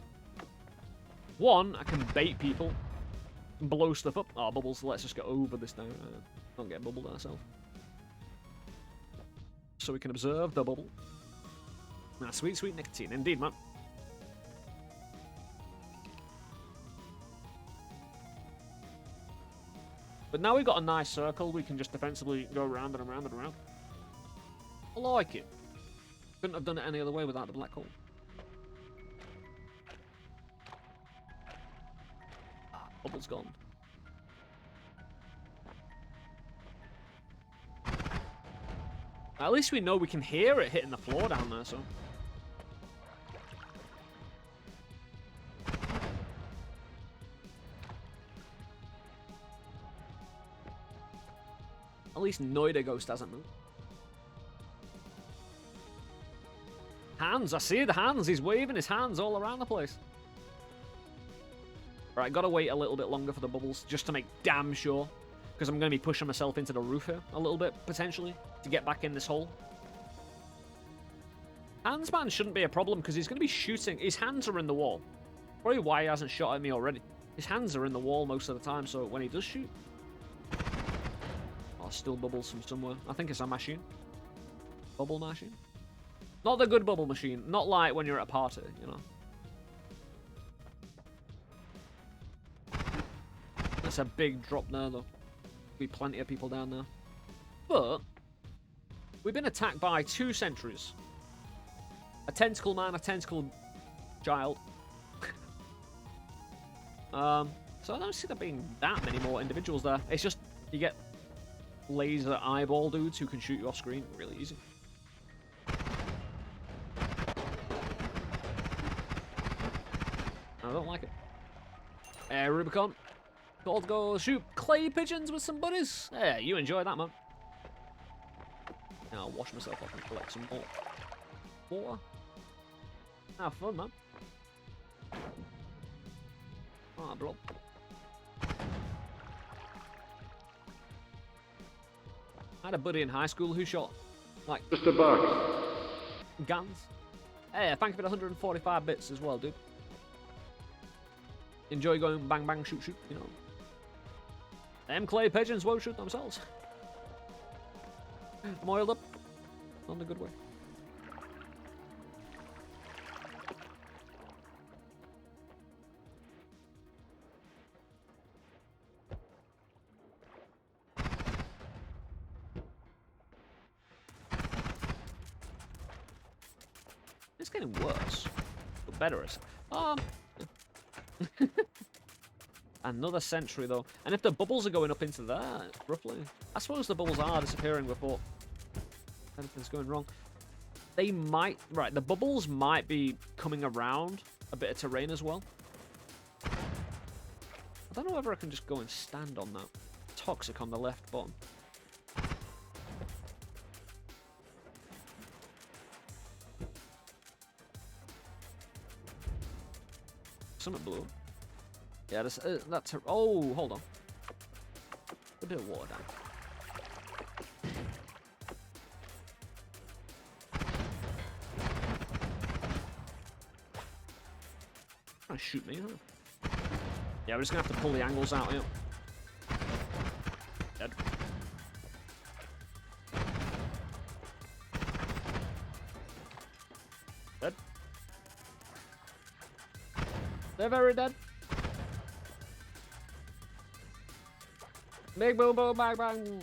One, I can bait people, blow stuff up. Oh, bubbles, let's just get over this now. Don't get bubbled ourselves. So we can observe the bubble. Ah, sweet, sweet nicotine. Indeed, man. But now we've got a nice circle, we can just defensively go around and around and around. I like it. Couldn't have done it any other way without the black hole. Bubble's gone. At least we know we can hear it hitting the floor down there, so. At least Noita Ghost hasn't moved. Hands, I see the hands. He's waving his hands all around the place. Right, gotta wait a little bit longer for the bubbles, just to make damn sure. Because I'm going to be pushing myself into the roof here, a little bit, potentially, to get back in this hole. Handsman shouldn't be a problem, because he's going to be shooting. His hands are in the wall. Probably why he hasn't shot at me already. His hands are in the wall most of the time, so when he does shoot... Oh, still bubbles from somewhere. I think it's a machine. Bubble machine? Not the good bubble machine. Not like when you're at a party, you know. That's a big drop there, though. Be plenty of people down there. But we've been attacked by 2 sentries. A tentacle man, a tentacle child. So So I don't see there being that many more individuals there. It's just you get laser eyeball dudes who can shoot you off screen really easy. I don't like it. Rubicon. Called to go shoot clay pigeons with some buddies. Yeah, you enjoy that, man. Now I'll wash myself off and collect some more water. Have fun, man. Ah, bro. I had a buddy in high school who shot, like, Just a box. guns. Hey, thank you for the 145 bits as well, dude. Enjoy going bang bang shoot shoot, you know. Them clay pigeons won't shoot themselves. I'm oiled up. Not in a good way. It's getting worse. But better. Another sentry, though. And if the bubbles are going up into that, roughly. I suppose the bubbles are disappearing before anything's going wrong. They might... Right, the bubbles might be coming around a bit of terrain as well. I don't know whether I can just go and stand on that. Toxic on the left bottom. Something blew up. Yeah, that's oh, hold on. A bit of water down. Trying to shoot me, huh? Yeah, we're just gonna have to pull the angles out here. Dead. Dead. They're very dead. Big boom boom bang bang.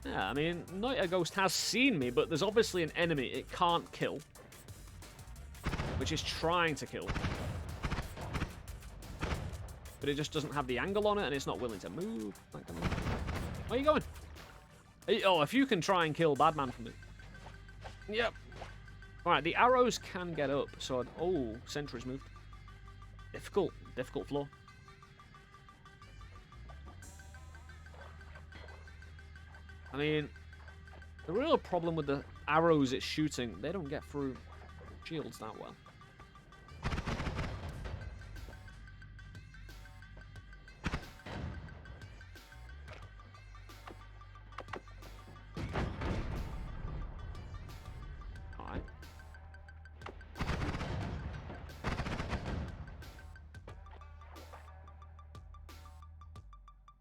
Yeah, I mean, Noita Ghost has seen me, but there's obviously an enemy it can't kill, which is trying to kill. But it just doesn't have the angle on it, and it's not willing to move. Where are you going? Oh, if you can try and kill Badman for me. Yep. Alright, the arrows can get up, so... Oh, sentry's moved. Difficult floor. I mean, the real problem with the arrows it's shooting, they don't get through shields that well.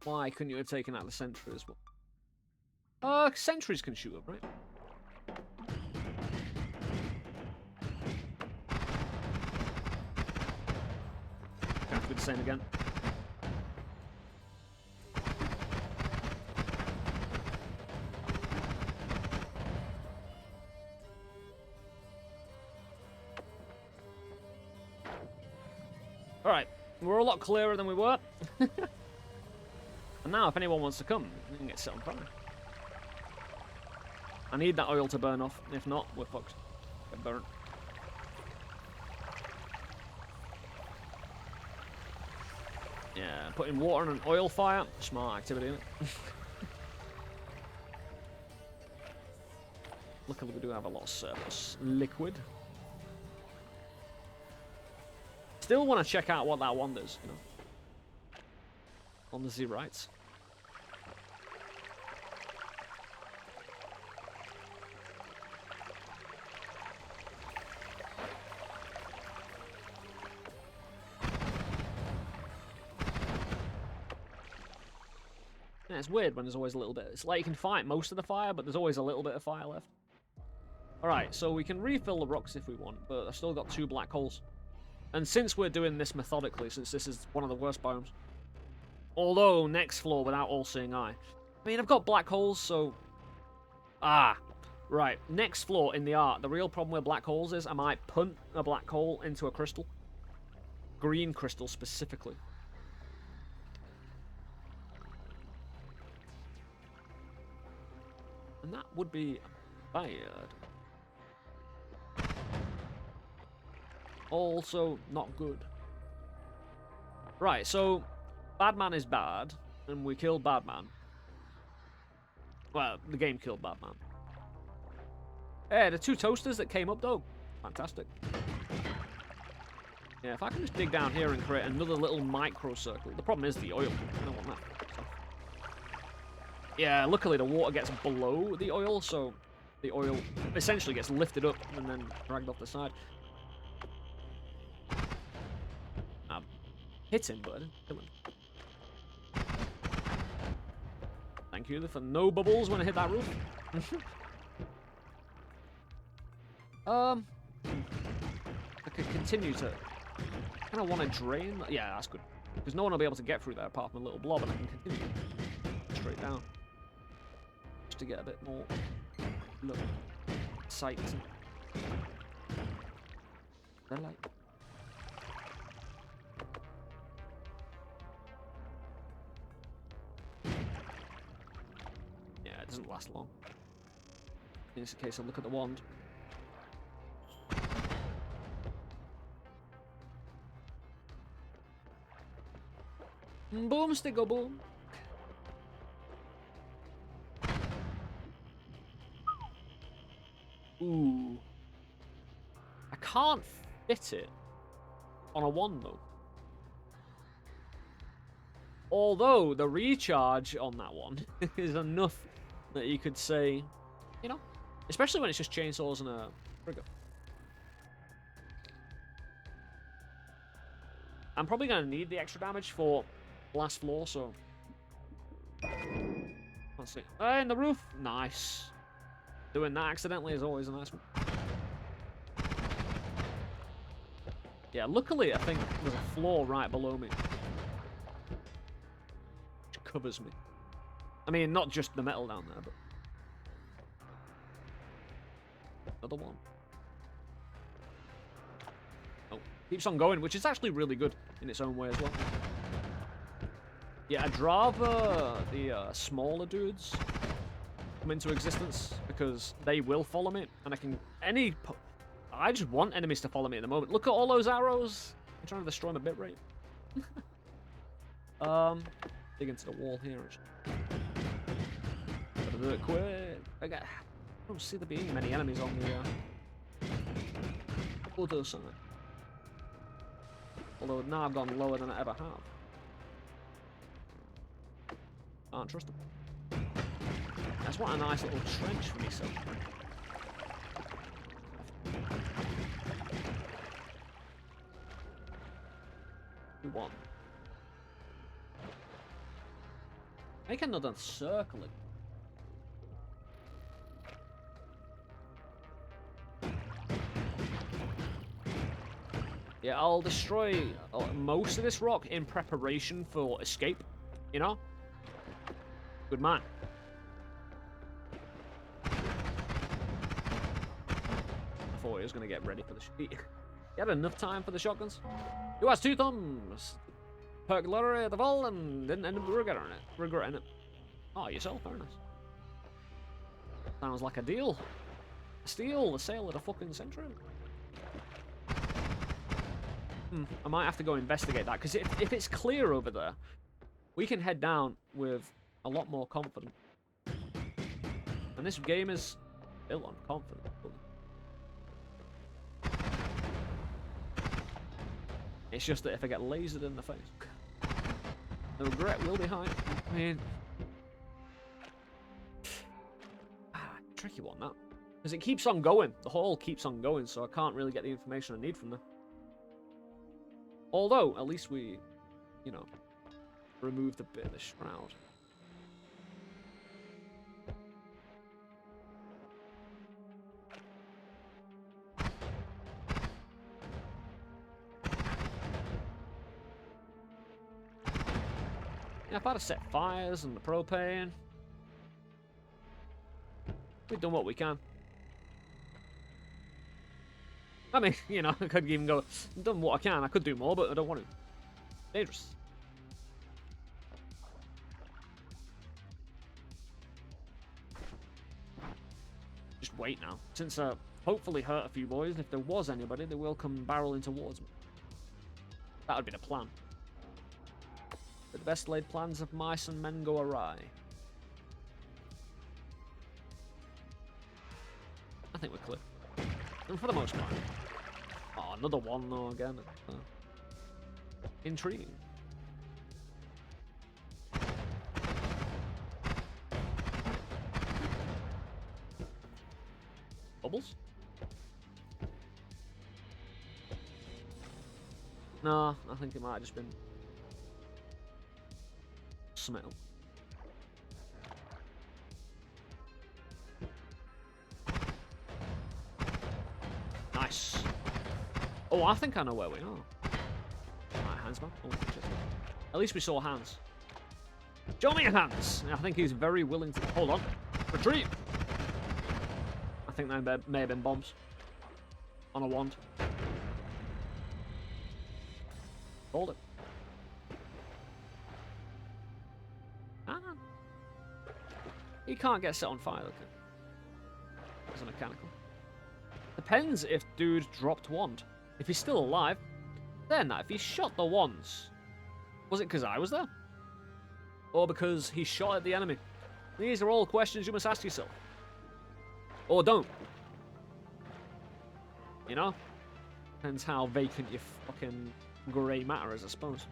Why couldn't you have taken out the sentry as well? Sentries can shoot up, right? Have to do the same again. Alright, we're a lot clearer than we were. And now, if anyone wants to come, we can get set on fire. I need that oil to burn off. If not, we're fucked. Get burnt. Yeah, putting water on an oil fire. Smart activity, isn't it? Luckily, we do have a lot of surplus liquid. Still want to check out what that one does, you know. On the Z rights. Yeah, it's weird when there's always a little bit. It's like you can fight most of the fire, but there's always a little bit of fire left. Alright, so we can refill the rocks if we want, but I've still got 2 black holes. And since we're doing this methodically, since this is one of the worst biomes, although next floor without all-seeing eye. I mean, I've got black holes, so... Right, next flaw in the art. The real problem with black holes is I might punt a black hole into a crystal. Green crystal specifically. And that would be bad. Also, not good. Right, so Badman is bad, and we killed Badman. Well, the game killed Badman. Hey, the 2 toasters that came up, though. Fantastic. Yeah, if I can just dig down here and create another little micro circle. The problem is the oil. I don't want that. So. Yeah, luckily the water gets below the oil, so the oil essentially gets lifted up and then dragged off the side. Hit him, but I didn't kill him. Thank you for no bubbles when I hit that roof. I could continue to... I kind of want to drain... Yeah, that's good. Because no one will be able to get through there apart from a little blob, and I can continue straight down. Just to get a bit more... Look. Sight. Red light. Yeah, it doesn't last long. In this case, I'll look at the wand. Boom, sticko, boom. Ooh. I can't fit it on a wand, though. Although, the recharge on that one is enough that you could say, you know, especially when it's just chainsaws and a trigger. I'm probably going to need the extra damage for last floor, so... Let's see. In the roof! Nice. Doing that accidentally is always a nice one. Yeah, luckily I think there's a floor right below me. Which covers me. I mean, not just the metal down there, but... Another one. Oh, keeps on going, which is actually really good in its own way as well. Yeah, I'd rather the smaller dudes come into existence because they will follow me, and I can I just want enemies to follow me at the moment. Look at all those arrows. I'm trying to destroy my bitrate. Dig into the wall here. Gotta do it quick. I don't see there being many enemies on the other side. Although now I've gone lower than I ever have. Can't trust them. That's what a nice little trench for myself. We want. Make another circle. Yeah, I'll destroy most of this rock in preparation for escape, you know? Good man. I thought he was going to get ready for the he had enough time for the shotguns. Who has 2 thumbs? Perk lottery at the vault and didn't end up regretting it. Oh, yourself, very nice. Sounds like a deal. A steal, the sale of the fucking century. I might have to go investigate that, because if it's clear over there, we can head down with a lot more confidence. And this game is built on confidence. It's just that if I get lasered in the face, the regret will be high. I mean, tricky one, that. Because it keeps on going. The hall keeps on going, so I can't really get the information I need from there. Although, at least we, you know, removed a bit of the shroud. Yeah, if I'd have set fires and the propane, we've done what we can. I mean, you know, I could even go, I've done what I can. I could do more, but I don't want to. Dangerous. Just wait now. Since hopefully hurt a few boys, and if there was anybody, they will come barreling towards me. That would be the plan. But the best laid plans of mice and men go awry. I think we're clear. And for the most part. Oh, another one though again. Intriguing. Bubbles? No, I think it might have just been smell. Nice. Oh, I think I know where we are. Right, hands man. Oh, shit. At least we saw hands. Show me your hands! I think he's very willing to... Hold on. Retreat! I think there may have been bombs. On a wand. Hold it. Ah. He can't get set on fire, okay? It's a mechanical. Depends if dude dropped wand. If he's still alive, then if he shot the wands, was it because I was there? Or because he shot at the enemy? These are all questions you must ask yourself. Or don't. You know? Depends how vacant your fucking grey matter is, I suppose.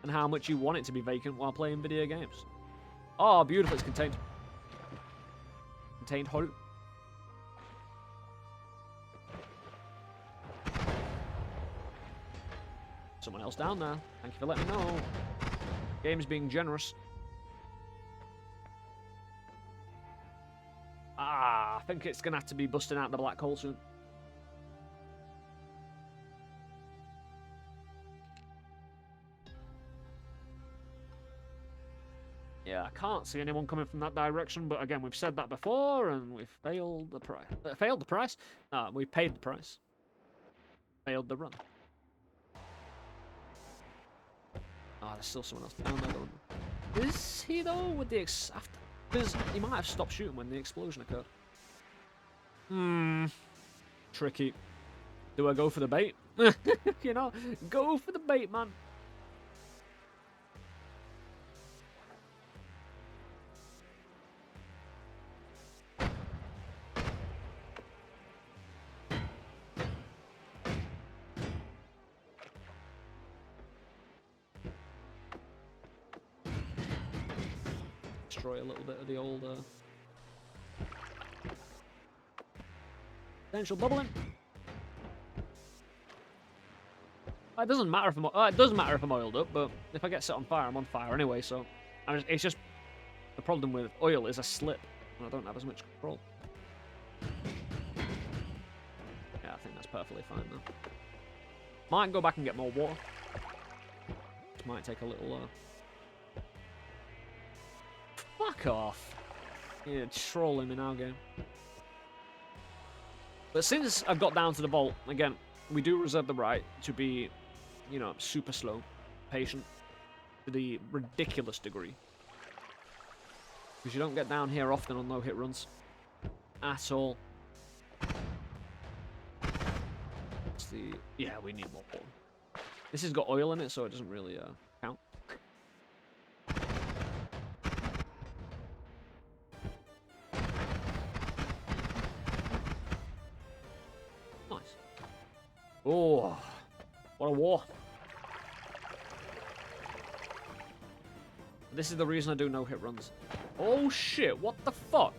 And how much you want it to be vacant while playing video games. Oh, beautiful, it's contained. Contained hole. Someone else down there. Thank you for letting me know. Game's being generous. Ah, I think it's going to have to be busting out the black hole soon. Yeah, I can't see anyone coming from that direction, but again, we've said that before, and we've failed the price. Failed the price? We've paid the price. Failed the run. Oh, there's still someone else down there, though. Is he, though, with the after? Because he might have stopped shooting when the explosion occurred. Tricky. Do I go for the bait? You know, go for the bait, man. Destroy a little bit of the old potential bubbling. It doesn't matter if I'm it does matter if I'm oiled up, but if I get set on fire, I'm on fire anyway. So it's just the problem with oil is a slip, and I don't have as much control. Yeah, I think that's perfectly fine now. Might go back and get more water. Might take a little. Fuck off. You're trolling me now, game. But since I've got down to the vault, again, we do reserve the right to be, you know, super slow, patient, to the ridiculous degree. Because you don't get down here often on no-hit runs. At all. What's the... Yeah, we need more water. This has got oil in it, so it doesn't really count. Oh, what a war. This is the reason I do no-hit runs. Oh shit, what the fuck?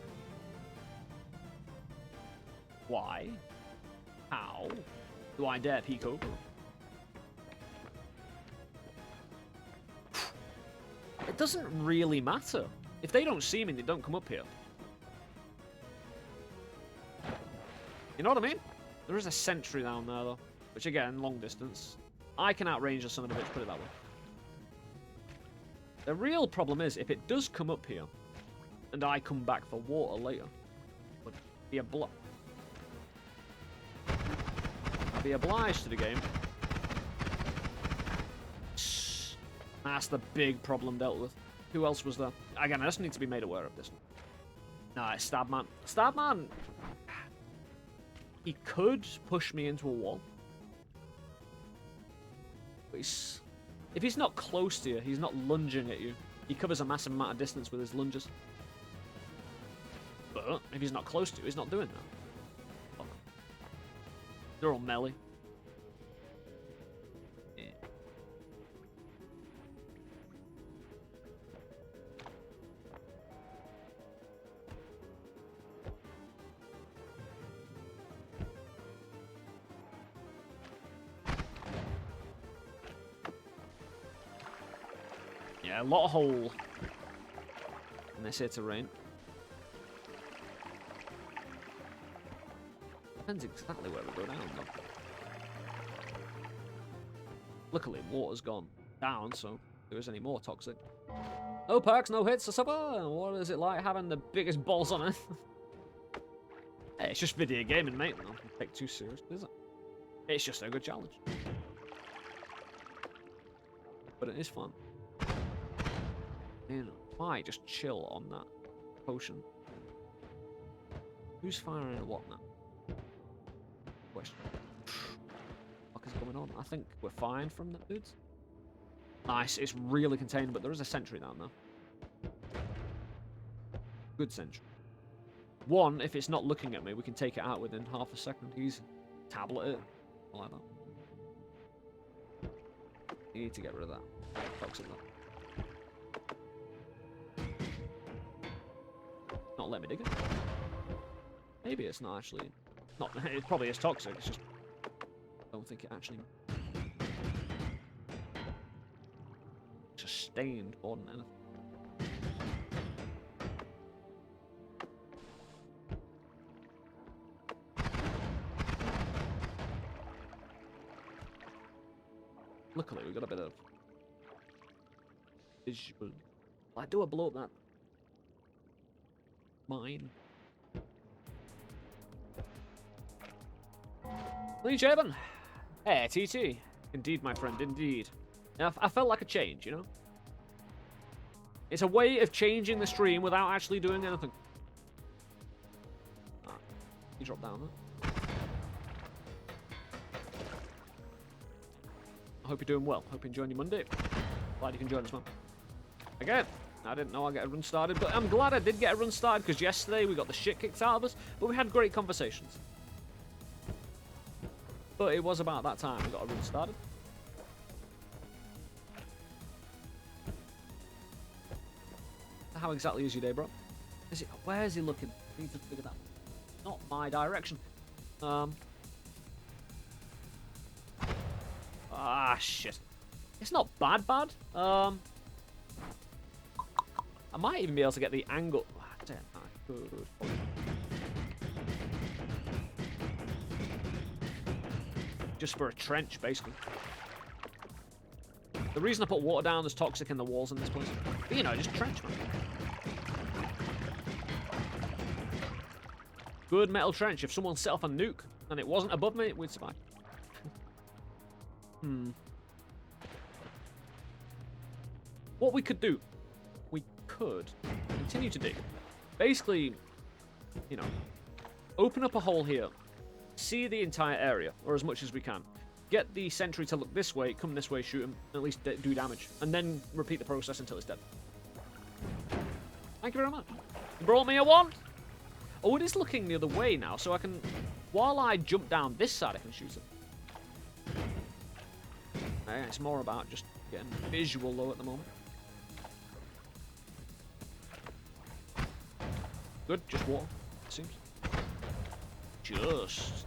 Why? How? Do I dare peek over? It doesn't really matter. If they don't see me, they don't come up here. You know what I mean? There is a sentry down there, though. Which, again, long distance. I can outrange the son of a bitch, put it that way. The real problem is, if it does come up here, and I come back for water later, would be a block. be obliged to the game. That's the big problem dealt with. Who else was there? Again, I just need to be made aware of this. No, it's Stabman. Stabman, he could push me into a wall. But if he's not close to you, he's not lunging at you. He covers a massive amount of distance with his lunges. But if he's not close to you, he's not doing that. Oh. They're all melee. Yeah. Yeah, a lot of hole in this here terrain. Depends exactly where we go down, though. Luckily, water's gone down, so if there is any more toxic. No perks, no hits, or supper. What is it like having the biggest balls on it? Hey, it's just video gaming, mate. Don't take it too seriously, is it? It's just a good challenge. But it is fun. You know, why just chill on that potion? Who's firing at what now? Question. What is going on? I think we're fine from the dudes. Nice, it's really contained, but there is a sentry down there. Good sentry. One, if it's not looking at me, we can take it out within half a second. He's tablet it. Like that. You need to get rid of that. Toxic though. Not let me dig it. Maybe it's not actually. Not. It probably is toxic. It's just. I don't think it actually. Sustained more than anything. Luckily, we got a bit of visual. Like, do I blow up that mine? Lee Javen. Hey, TT. Indeed, my friend, indeed. Now, I felt like a change, you know? It's a way of changing the stream without actually doing anything. Ah, you drop down there. I hope you're doing well. Hope you're enjoying your Monday. Glad you can join us, man. Again, I didn't know I'd get a run started, but I'm glad I did get a run started because yesterday we got the shit kicked out of us, but we had great conversations. But it was about that time we got a run started. How exactly is your day, bro? Is it? Where is he looking? I need to figure that. Not my direction. Ah, shit. It's not bad. I might even be able to get the angle. Damn, I could. Just for a trench, basically. The reason I put water down, there's toxic in the walls in this place. But, you know, just trench, man. Good metal trench. If someone set off a nuke and it wasn't above me, we'd survive. What we could do, we could continue to dig. Basically, you know, open up a hole here, see the entire area, or as much as we can. Get the sentry to look this way, come this way, shoot him, at least do damage. And then repeat the process until it's dead. Thank you very much. You brought me a wand? Oh, it is looking the other way now, so I can... While I jump down this side, I can shoot it. It's more about just getting visual, though, at the moment. Good, just water, it seems. Just...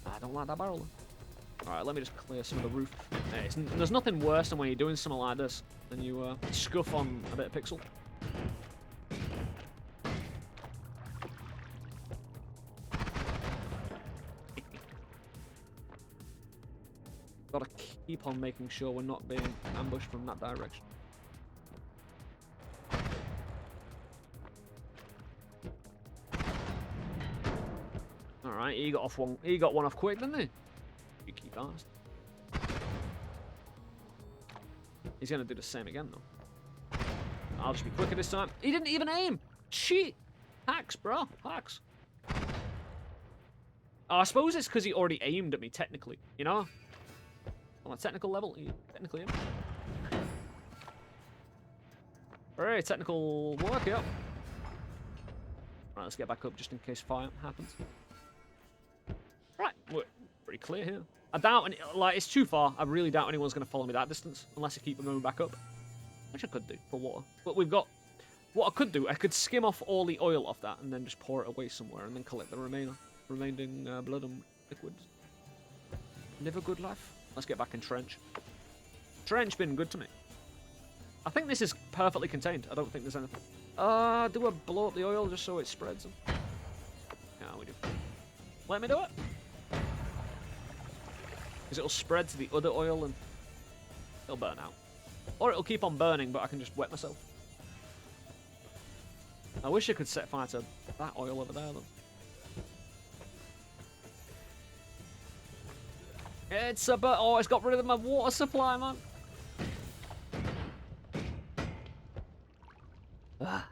I don't like that barrel, though. Alright, let me just clear some of the roof. There's nothing worse than when you're doing something like this than you scuff on a bit of pixel. Gotta keep on making sure we're not being ambushed from that direction. Alright, he got one off quick, didn't he? You keep honest. He's gonna do the same again, though. I'll just be quicker this time. He didn't even aim! Cheat! Hacks, bro. Hacks. Oh, I suppose it's because he already aimed at me, technically. You know? On a technical level, he technically aimed. Very technical work, yeah. Right, let's get back up just in case fire happens. Right, we're pretty clear here. I doubt, like, it's too far. I really doubt anyone's going to follow me that distance unless I keep going back up. Which I could do for water. But we've got... What I could do, I could skim off all the oil off that and then just pour it away somewhere and then collect the remaining blood and liquids. Live a good life. Let's get back in trench. Trench been good to me. I think this is perfectly contained. I don't think there's anything. Do I blow up the oil just so it spreads? Yeah, we do. Let me do it. Because it'll spread to the other oil and it'll burn out. Or it'll keep on burning, but I can just wet myself. I wish I could set fire to that oil over there, though. It's a bit... Oh, it's got rid of my water supply, man. Ah.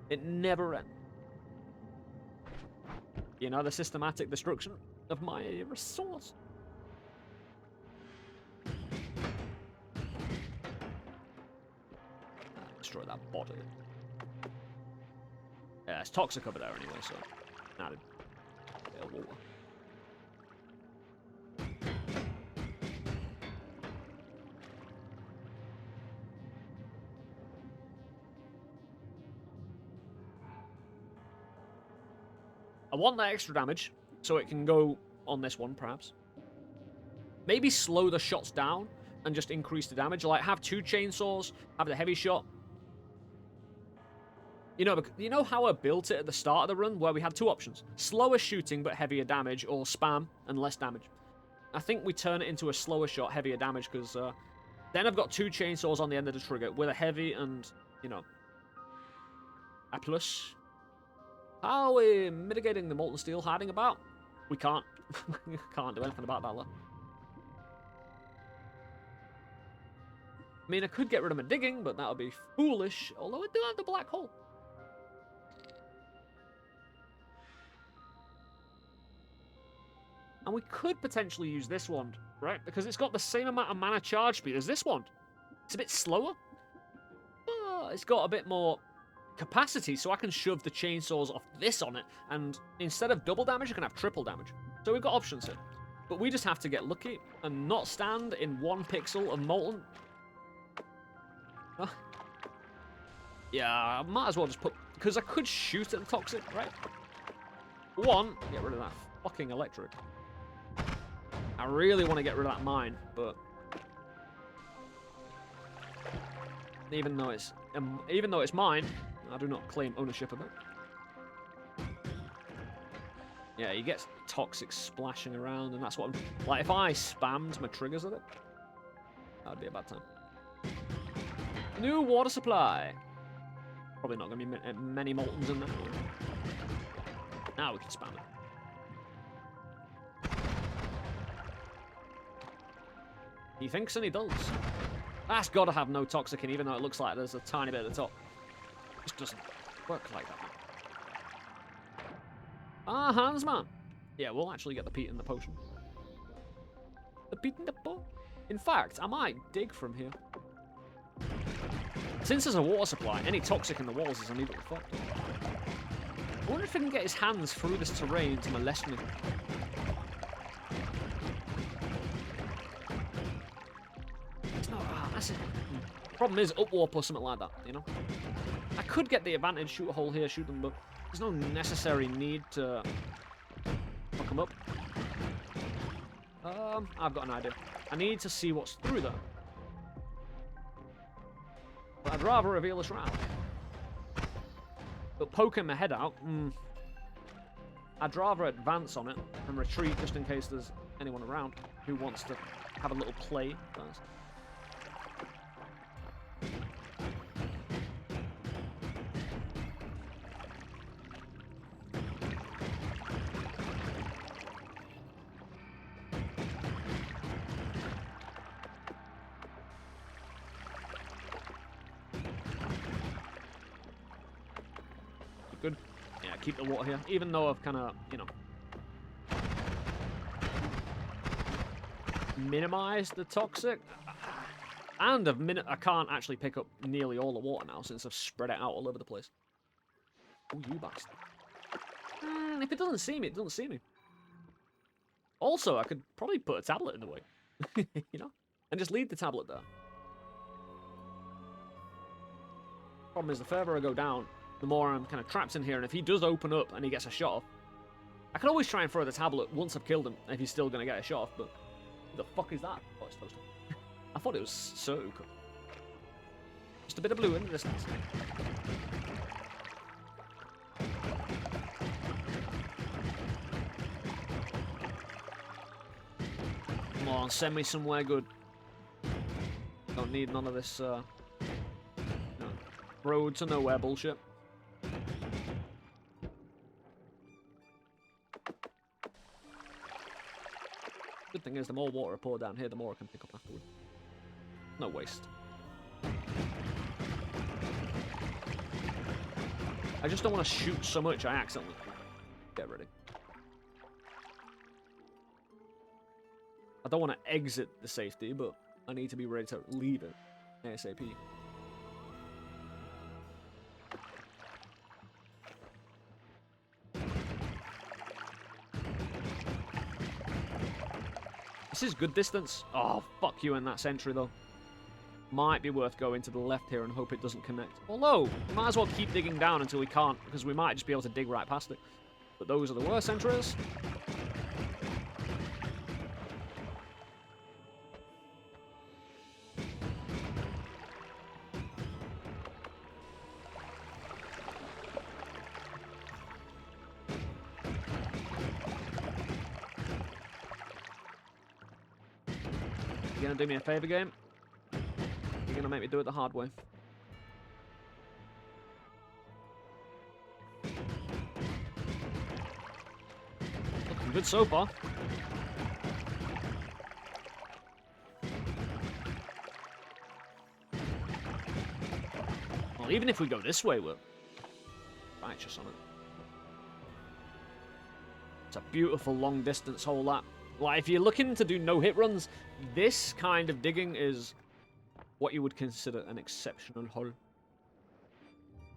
It never ends. You know, the systematic destruction of my resource. Destroy that body. Yeah, it's toxic over there anyway, so... Nah, water. I want that extra damage, so it can go on this one, perhaps. Maybe slow the shots down and just increase the damage. Like, have 2 chainsaws, have the heavy shot. You know how I built it at the start of the run, where we had 2 options. Slower shooting, but heavier damage, or spam and less damage. I think we turn it into a slower shot, heavier damage, because then I've got 2 chainsaws on the end of the trigger, with a heavy and, you know, a plus. How are we mitigating the molten steel hiding about? We can't. We can't do anything about that, though. I mean, I could get rid of my digging, but that would be foolish, although I do have the black hole. And we could potentially use this wand, right? Because it's got the same amount of mana charge speed as this wand. It's a bit slower. But it's got a bit more capacity, so I can shove the chainsaws off this on it. And instead of double damage, I can have triple damage. So we've got options here. But we just have to get lucky and not stand in 1 pixel of molten. Yeah, I might as well just put... Because I could shoot at the toxic, right? 1, get rid of that fucking electric. I really want to get rid of that mine, but even though it's mine, I do not claim ownership of it. Yeah, he gets toxic splashing around, and that's what I'm like. If I spammed my triggers at it, that'd be a bad time. New water supply. Probably not going to be many moltens in there. Now we can spam it. He thinks and he does. That's got to have no toxic in, even though it looks like there's a tiny bit at the top. It just doesn't work like that. Ah, hands, man. Yeah, we'll actually get the peat in the potion. The peat in the potion. In fact, I might dig from here. Since there's a water supply, any toxic in the walls is immediately fucked. I wonder if he can get his hands through this terrain to molest me. That's it. Problem is, up warp or something like that, you know? I could get the advantage, shoot a hole here, shoot them, but there's no necessary need to fuck them up. I've got an idea. I need to see what's through there. But I'd rather reveal this round. But poking my head out, I'd rather advance on it and retreat just in case there's anyone around who wants to have a little play first. good. Yeah, keep the water here. Even though I've kind of, you know, minimized the toxic. And I can't actually pick up nearly all the water now since I've spread it out all over the place. Oh, you bastard. If it doesn't see me, it doesn't see me. Also, I could probably put a tablet in the way. You know? And just leave the tablet there. Problem is, the further I go down, the more I'm kind of trapped in here. And if he does open up and he gets a shot off, I can always try and throw the tablet once I've killed him if he's still going to get a shot off. But who the fuck is that? Oh, it's toasted. I thought it was Sudoku. Just a bit of blue in the distance. Come on, send me somewhere good. Don't need none of this no, road to nowhere bullshit. Good thing is, the more water I pour down here, the more I can pick up afterward. No waste. I just don't want to shoot so much I accidentally get ready. I don't want to exit the safety, but I need to be ready to leave it ASAP. This is good distance. Oh, fuck you in that sentry, though. Might be worth going to the left here and hope it doesn't connect. Although, we might as well keep digging down until we can't, because we might just be able to dig right past it. But those are the worst sentries. You gonna do me a favor, game? You're gonna make me do it the hard way. Looking good so far. Well, even if we go this way, we're righteous on it. It's a beautiful long distance hole, that. Like, if you're looking to do no-hit runs, this kind of digging is what you would consider an exceptional hole.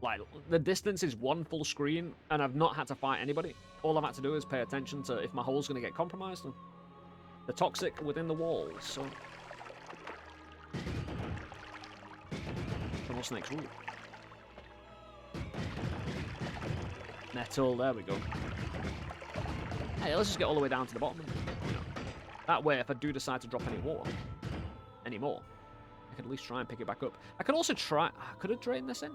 Like, the distance is one full screen, and I've not had to fight anybody. All I've had to do is pay attention to if my hole's going to get compromised. And the toxic within the walls, so... Tunnel snakes rule. Metal, there we go. Hey, let's just get all the way down to the bottom. That way, if I do decide to drop any water, anymore, I can at least try and pick it back up. I could also try... Could I drain this in?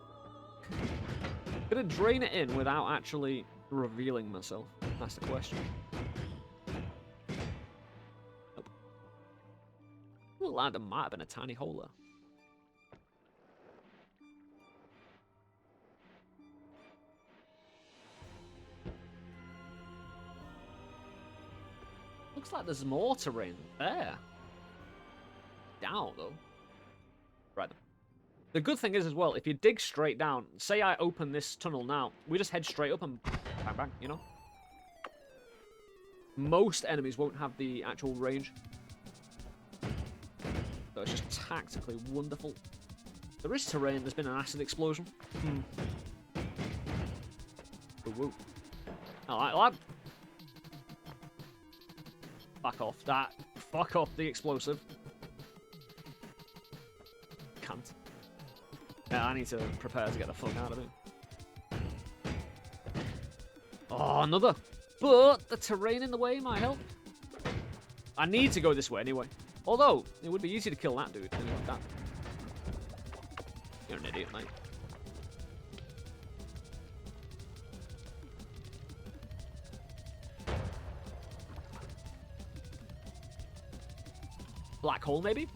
Could I drain it in without actually revealing myself? That's the question. Nope. Looked like there might have been a tiny hole there. Looks like there's more terrain there. Down, though. Right. The good thing is, as well, if you dig straight down, say I open this tunnel now, we just head straight up and bang, bang, you know? Most enemies won't have the actual range. So it's just tactically wonderful. There is terrain, there's been an acid explosion. Ooh, woo. I like that. Back off that. Fuck off the explosive. Can't. Yeah, I need to prepare to get the fuck out of it. Oh, another. But the terrain in the way might help. I need to go this way anyway. Although, it would be easy to kill that dude. Like that. You're an idiot, mate. Black hole, maybe?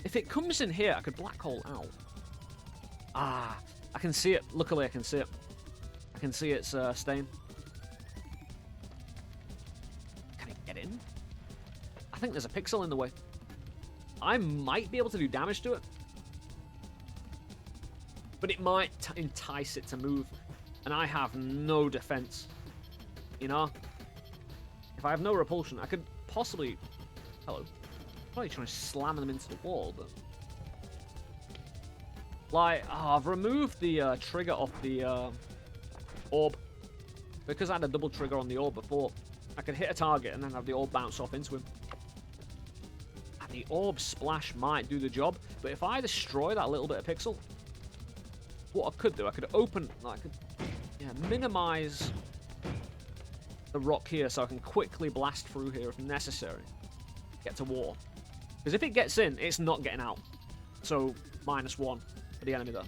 If it comes in here, I could black hole out. Ah, I can see it. Luckily, I can see it. I can see its stain. Can I get in? I think there's a pixel in the way. I might be able to do damage to it. But it might entice it to move. And I have no defense. You know? If I have no repulsion, I could possibly... Hello. Probably trying to slam them into the wall, but... Like, I've removed the trigger off the orb. Because I had a double trigger on the orb before, I could hit a target and then have the orb bounce off into him. And the orb splash might do the job, but if I destroy that little bit of pixel, what I could do, I could open... I could minimize the rock here so I can quickly blast through here if necessary. Get to war. Because if it gets in, it's not getting out. So, -1 for the enemy there.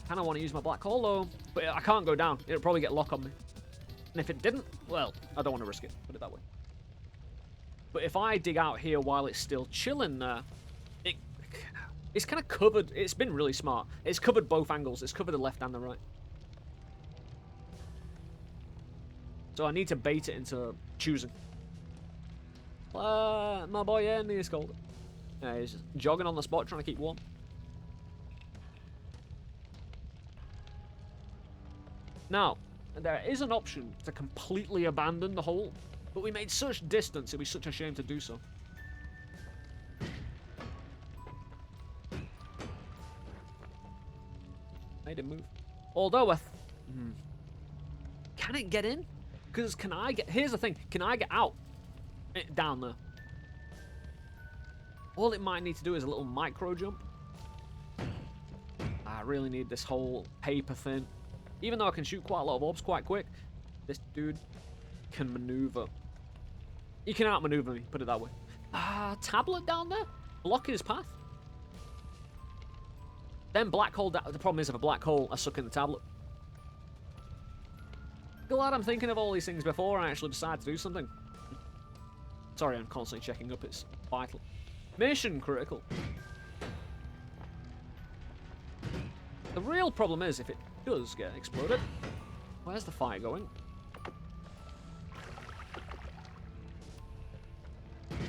Kind of want to use my black hole though, but I can't go down. It'll probably get lock on me. And if it didn't, well, I don't want to risk it. Put it that way. But if I dig out here while it's still chilling there, it's kind of covered. It's been really smart. It's covered both angles. It's covered the left and the right. So I need to bait it into choosing. My boy Andy is cold. He's just jogging on the spot, trying to keep warm. Now, there is an option to completely abandon the hole, but we made such distance, it'd be such a shame to do so. Made him move. Although, can it get in? Because can I get... Here's the thing. Can I get out? Down there. All it might need to do is a little micro jump. I really need this whole paper thing. Even though I can shoot quite a lot of orbs quite quick, this dude can maneuver. He can outmaneuver me, put it that way. Tablet down there? Blocking his path? Then black hole... The problem is, if a black hole, I suck in the tablet. Glad I'm thinking of all these things before I actually decide to do something. Sorry, I'm constantly checking up. It's vital. Mission critical. The real problem is, if it does get exploded, where's the fire going?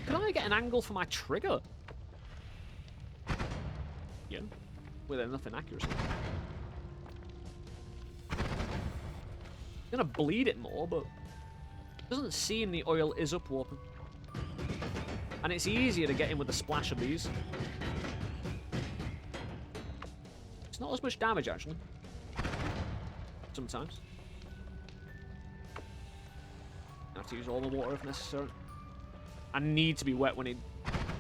Can I get an angle for my trigger? Yeah. With enough inaccuracy. I'm gonna bleed it more, but it doesn't seem the oil is up warping. And it's easier to get in with a splash of these. It's not as much damage, actually. Sometimes. I have to use all the water if necessary. I need to be wet when it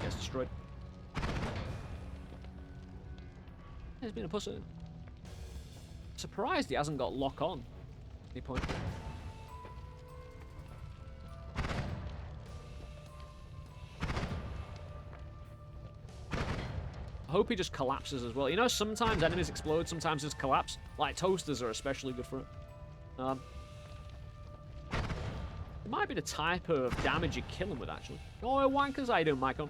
gets destroyed. He's been a pussy. Surprised he hasn't got lock on. Any point. I hope he just collapses as well. You know, sometimes enemies explode, sometimes just collapse. Like, toasters are especially good for it. It might be the type of damage you kill him with, actually. Oh, wankers, how you doing, Micon?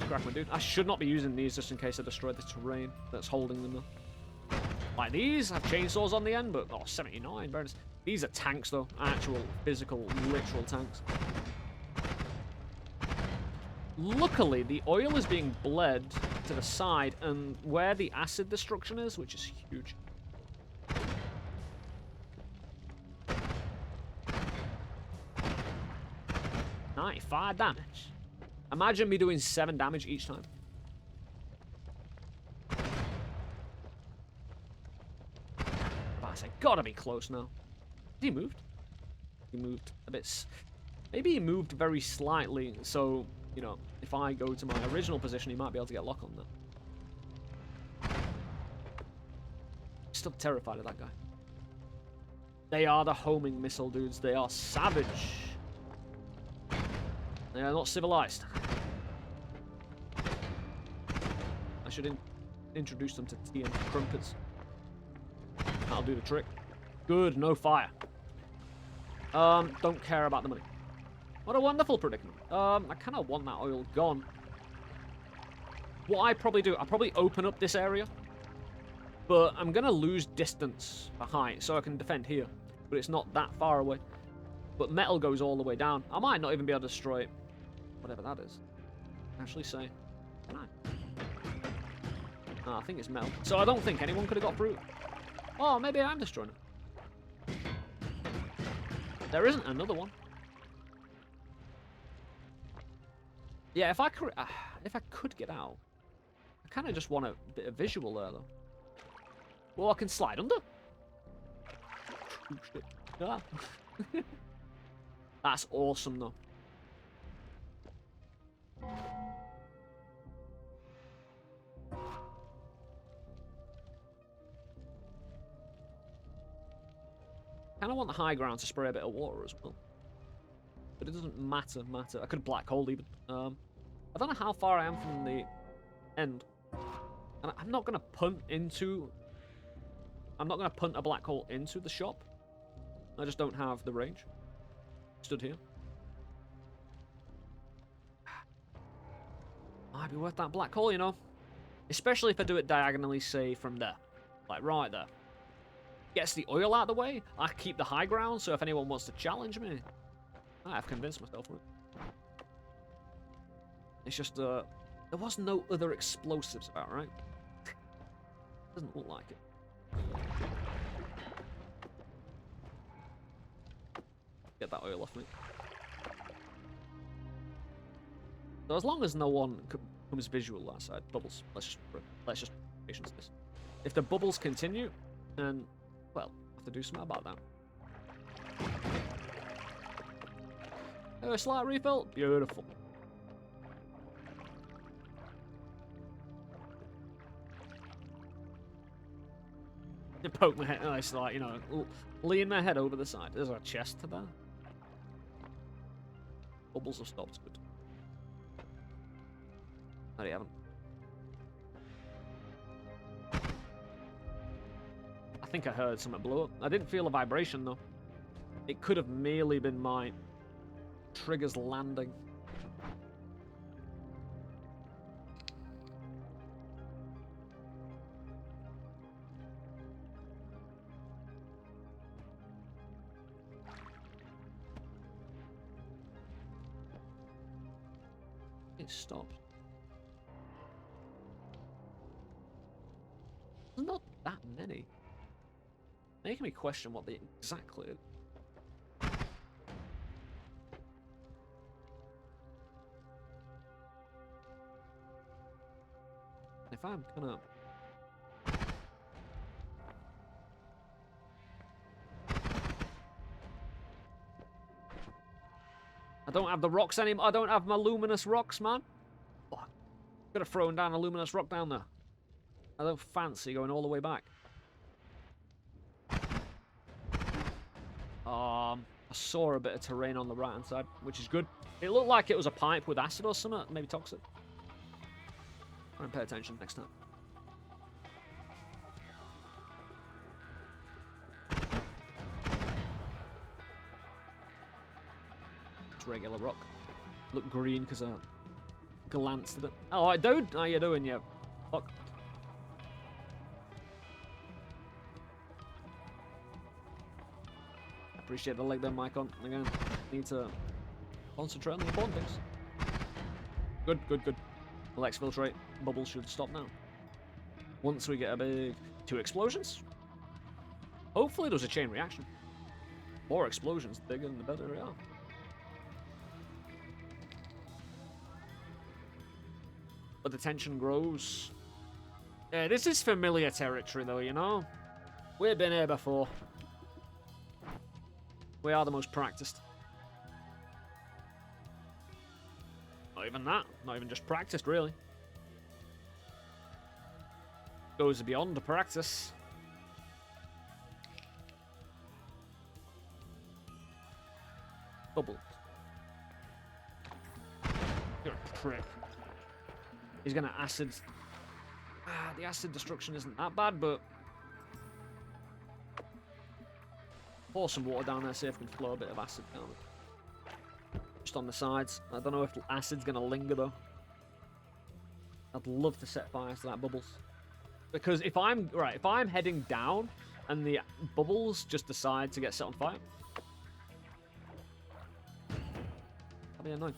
Crack my dude. I should not be using these just in case I destroy the terrain that's holding them, though. Like these have chainsaws on the end, but... Oh, 79. Very nice. These are tanks, though. Actual, physical, literal tanks. Luckily, the oil is being bled to the side, and where the acid destruction is, which is huge. $95 damage. Imagine me doing 7 damage each time. I say, gotta be close now. He moved. He moved a bit. Maybe he moved very slightly, so... You know, if I go to my original position, he might be able to get lock on that. Still terrified of that guy. They are the homing missile dudes. They are savage. They are not civilized. I should introduce them to tea and crumpets. That'll do the trick. Good, no fire. Don't care about the money. What a wonderful predicament. I kind of want that oil gone. What I probably do, I'll probably open up this area. But I'm going to lose distance behind, so I can defend here. But it's not that far away. But metal goes all the way down. I might not even be able to destroy whatever that is. Actually say, can I? No, I think it's metal. So I don't think anyone could have got through. Oh, maybe I'm destroying it. There isn't another one. Yeah, if I could get out, I kind of just want a bit of visual there, though. Well, I can slide under. Oh, shit. Ah. That's awesome, though. Kind of want the high ground to spray a bit of water as well. But it doesn't matter. I could black hole even. I don't know how far I am from the end. And I'm not going to punt into... I'm not going to punt a black hole into the shop. I just don't have the range. Stood here. Might be worth that black hole, you know. Especially if I do it diagonally, say, from there. Like, right there. Gets the oil out of the way. I keep the high ground, so if anyone wants to challenge me... I've convinced myself of it. It's just, there was no other explosives about, right? Doesn't look like it. Get that oil off me. So as long as no one comes visual that side, bubbles. Let's just patience this. If the bubbles continue, then well, I have to do something about that. Oh, a slight refill. Beautiful. You poke my head. Oh, it's like, you know, lean my head over the side. There's a chest to there. Bubbles have stopped. Good. No, you haven't. I think I heard something blow up. I didn't feel a vibration, though. It could have merely been my triggers landing. It stopped. There's not that many. Making me question what they exactly is. If I'm gonna... I don't have the rocks anymore. I don't have my luminous rocks, man. Fuck. Could have thrown down a luminous rock down there. I don't fancy going all the way back. I saw a bit of terrain on the right hand side, which is good. It looked like it was a pipe with acid or something, maybe toxic. Try and pay attention next time. It's regular rock. Look green because I glanced at it. Alright, dude, how you doing, you fuck? Appreciate the leg there, Mike. On again. Need to concentrate on the important things. Good, good, good. We'll exfiltrate. Bubbles should stop now. Once we get a big 2 explosions. Hopefully there's a chain reaction. More explosions, the bigger and the better we are. But the tension grows. Yeah, this is familiar territory though, you know? We've been here before. We are the most practiced. Not even that. Not even just practiced, really. Goes beyond the practice. Bubble. You're a prick. He's gonna acid. The acid destruction isn't that bad, but pour some water down there, see if we can flow a bit of acid down it. Just on the sides. I don't know if acid's gonna linger though. I'd love to set fire to that bubbles. Because if I'm heading down and the bubbles just decide to get set on fire, That'd be annoying.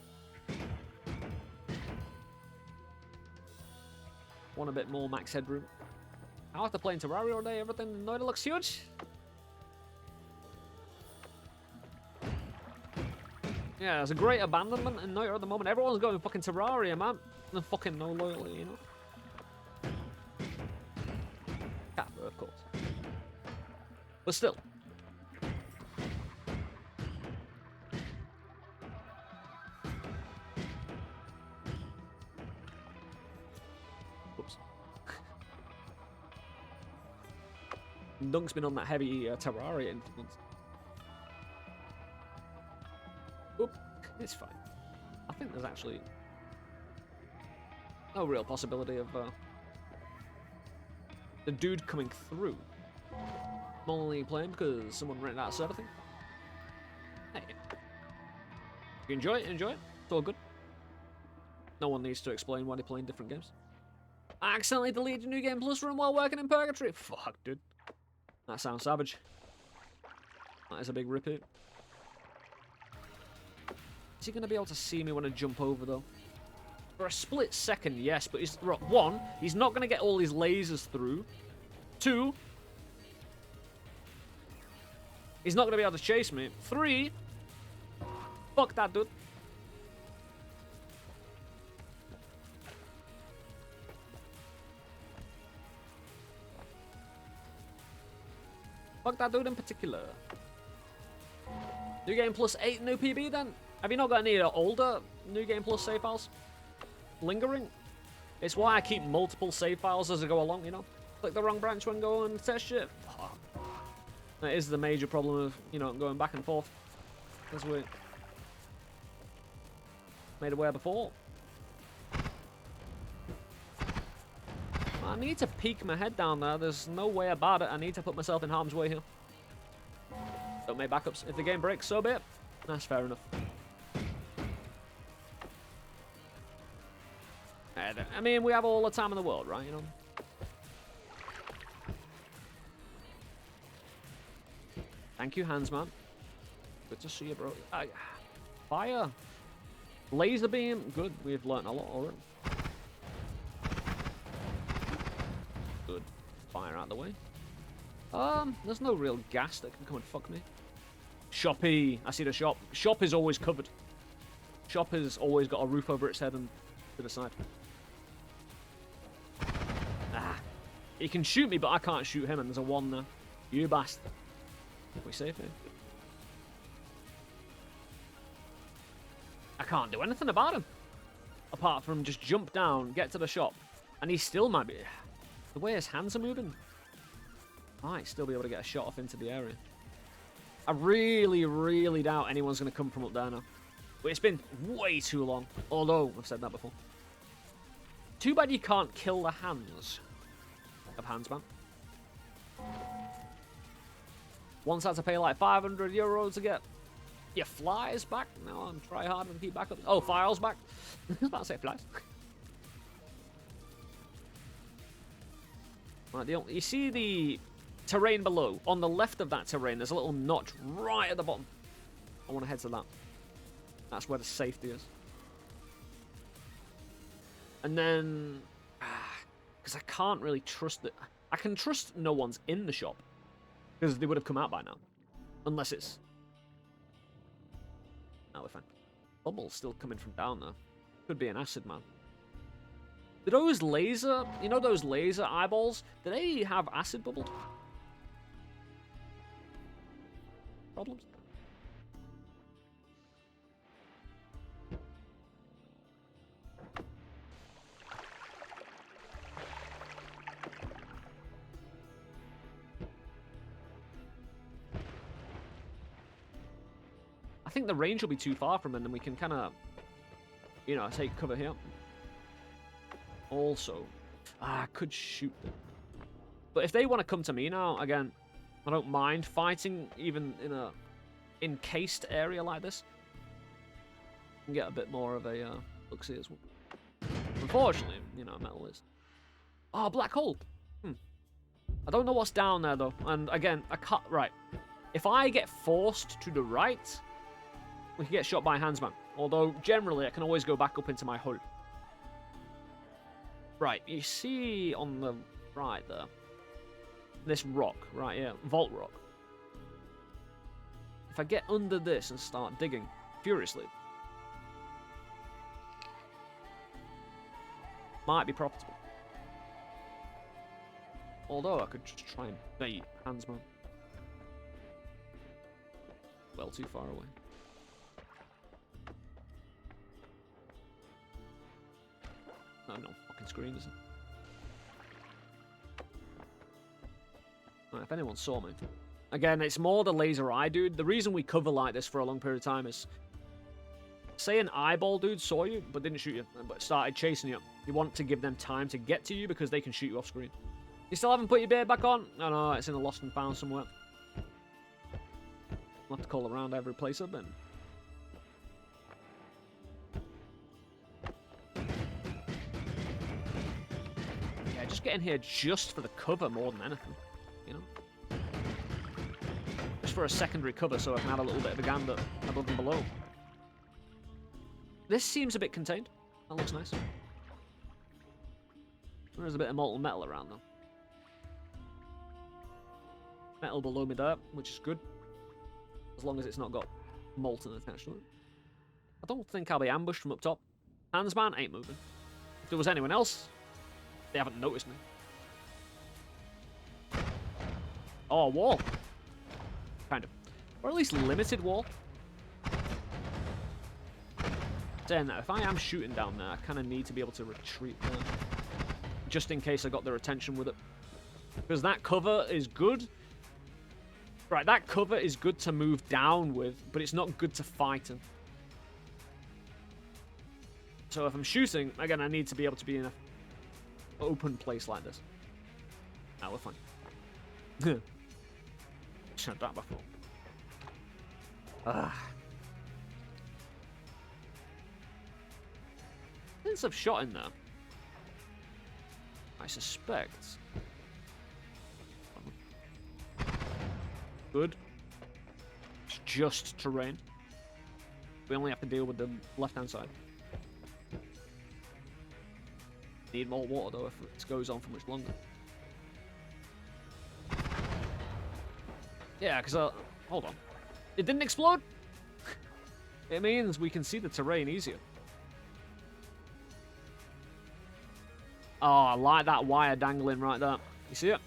Want a bit more max headroom. After playing Terraria all day, everything in Noita looks huge. Yeah, there's a great abandonment in Noita at the moment. Everyone's going fucking Terraria, man. And fucking no loyalty, you know? Cat fur, of course. But still. Oops. Dunk's been on that heavy Terraria influence. Oop, it's fine. I think there's actually no real possibility of the dude coming through. I'm only playing because someone rented out a server thing. Hey. If you enjoy it, enjoy it. It's all good. No one needs to explain why they're playing different games. I accidentally deleted New Game Plus room while working in Purgatory. Fuck, dude. That sounds savage. That is a big repeat. Is he going to be able to see me when I jump over, though? For a split second, yes, but he's... One, he's not going to get all his lasers through. Two, he's not going to be able to chase me. Three, fuck that dude. Fuck that dude in particular. New Game Plus 8 new PB then? Have you not got any older New Game Plus save files lingering? It's why I keep multiple save files as I go along, you know? Click the wrong branch when going to test shit. That is the major problem of, you know, going back and forth. As we made aware before. I need to peek my head down there. There's no way about it. I need to put myself in harm's way here. Don't make backups. If the game breaks, so be it. That's fair enough. I mean, we have all the time in the world, right? You know. Thank you, Hansman. Good to see you, bro. Fire. Laser beam. Good. We've learnt a lot already. Good. Fire out of the way. There's no real gas that can come and fuck me. Shoppy. I see the shop. Shop is always covered. Shop has always got a roof over its head and to the side. Ah. He can shoot me, but I can't shoot him, and there's a 1 there. You bastard. We safe here? I can't do anything about him. Apart from just jump down, get to the shop. And he still might be... The way his hands are moving, might still be able to get a shot off into the area. I really, really doubt anyone's going to come from up there now. But it's been way too long. Although, I've said that before. Too bad you can't kill the hands of Hansman. Once I had to pay like €500 to get your flies back. Now I'm try hard to keep backups. Oh, files back. I was about to say flies. Right, you see the terrain below? On the left of that terrain, there's a little notch right at the bottom. I want to head to that. That's where the safety is. And then... Because I can't really trust it. I can trust no one's in the shop. Because they would have come out by now. Unless it's... No, we're fine. Bubble's still coming from down there. Could be an acid man. Do those laser... You know those laser eyeballs? Do they have acid bubble? Problems? I think the range will be too far from it, and we can kind of, you know, take cover here. Also, I could shoot them. But if they want to come to me now, again, I don't mind fighting even in a encased area like this. And get a bit more of a look-see as well. Unfortunately, you know, metal is. Oh, black hole. I don't know what's down there though. And again, I can't. Right. If I get forced to the right, we can get shot by Hansman. Although, generally, I can always go back up into my hull. Right, you see on the right there, this rock, right here, vault rock. If I get under this and start digging furiously, might be profitable. Although I could just try and bait Handsman. Well too far away. No fucking screen, is it? Right, if anyone saw me. Again, it's more the laser eye dude. The reason we cover like this for a long period of time is, say an eyeball dude saw you, but didn't shoot you, but started chasing you. You want to give them time to get to you because they can shoot you off screen. You still haven't put your beard back on? Oh no, it's in a lost and found somewhere. I'll have to call around every place I've been. Yeah, just get in here just for the cover more than anything, you know? Just for a secondary cover so I can have a little bit of a gander above and below. This seems a bit contained. That looks nice. There's a bit of molten metal around though. Metal below me there, which is good. As long as it's not got molten attached to it. I don't think I'll be ambushed from up top. Handsman ain't moving. If there was anyone else, they haven't noticed me. Oh, wall. Kind of. Or at least limited wall. Saying that, if I am shooting down there, I kind of need to be able to retreat there. Just in case I got their attention with it. Because that cover is good. Right, that cover is good to move down with, but it's not good to fight in. So if I'm shooting, again, I need to be able to be in an open place like this. Ah, we're fine. Shut that before. Since I've shot in there, I suspect... Good. It's just terrain. We only have to deal with the left-hand side. Need more water though if it goes on for much longer. Yeah, because hold on. It didn't explode? It means we can see the terrain easier. Oh, I like that wire dangling right there. You see it?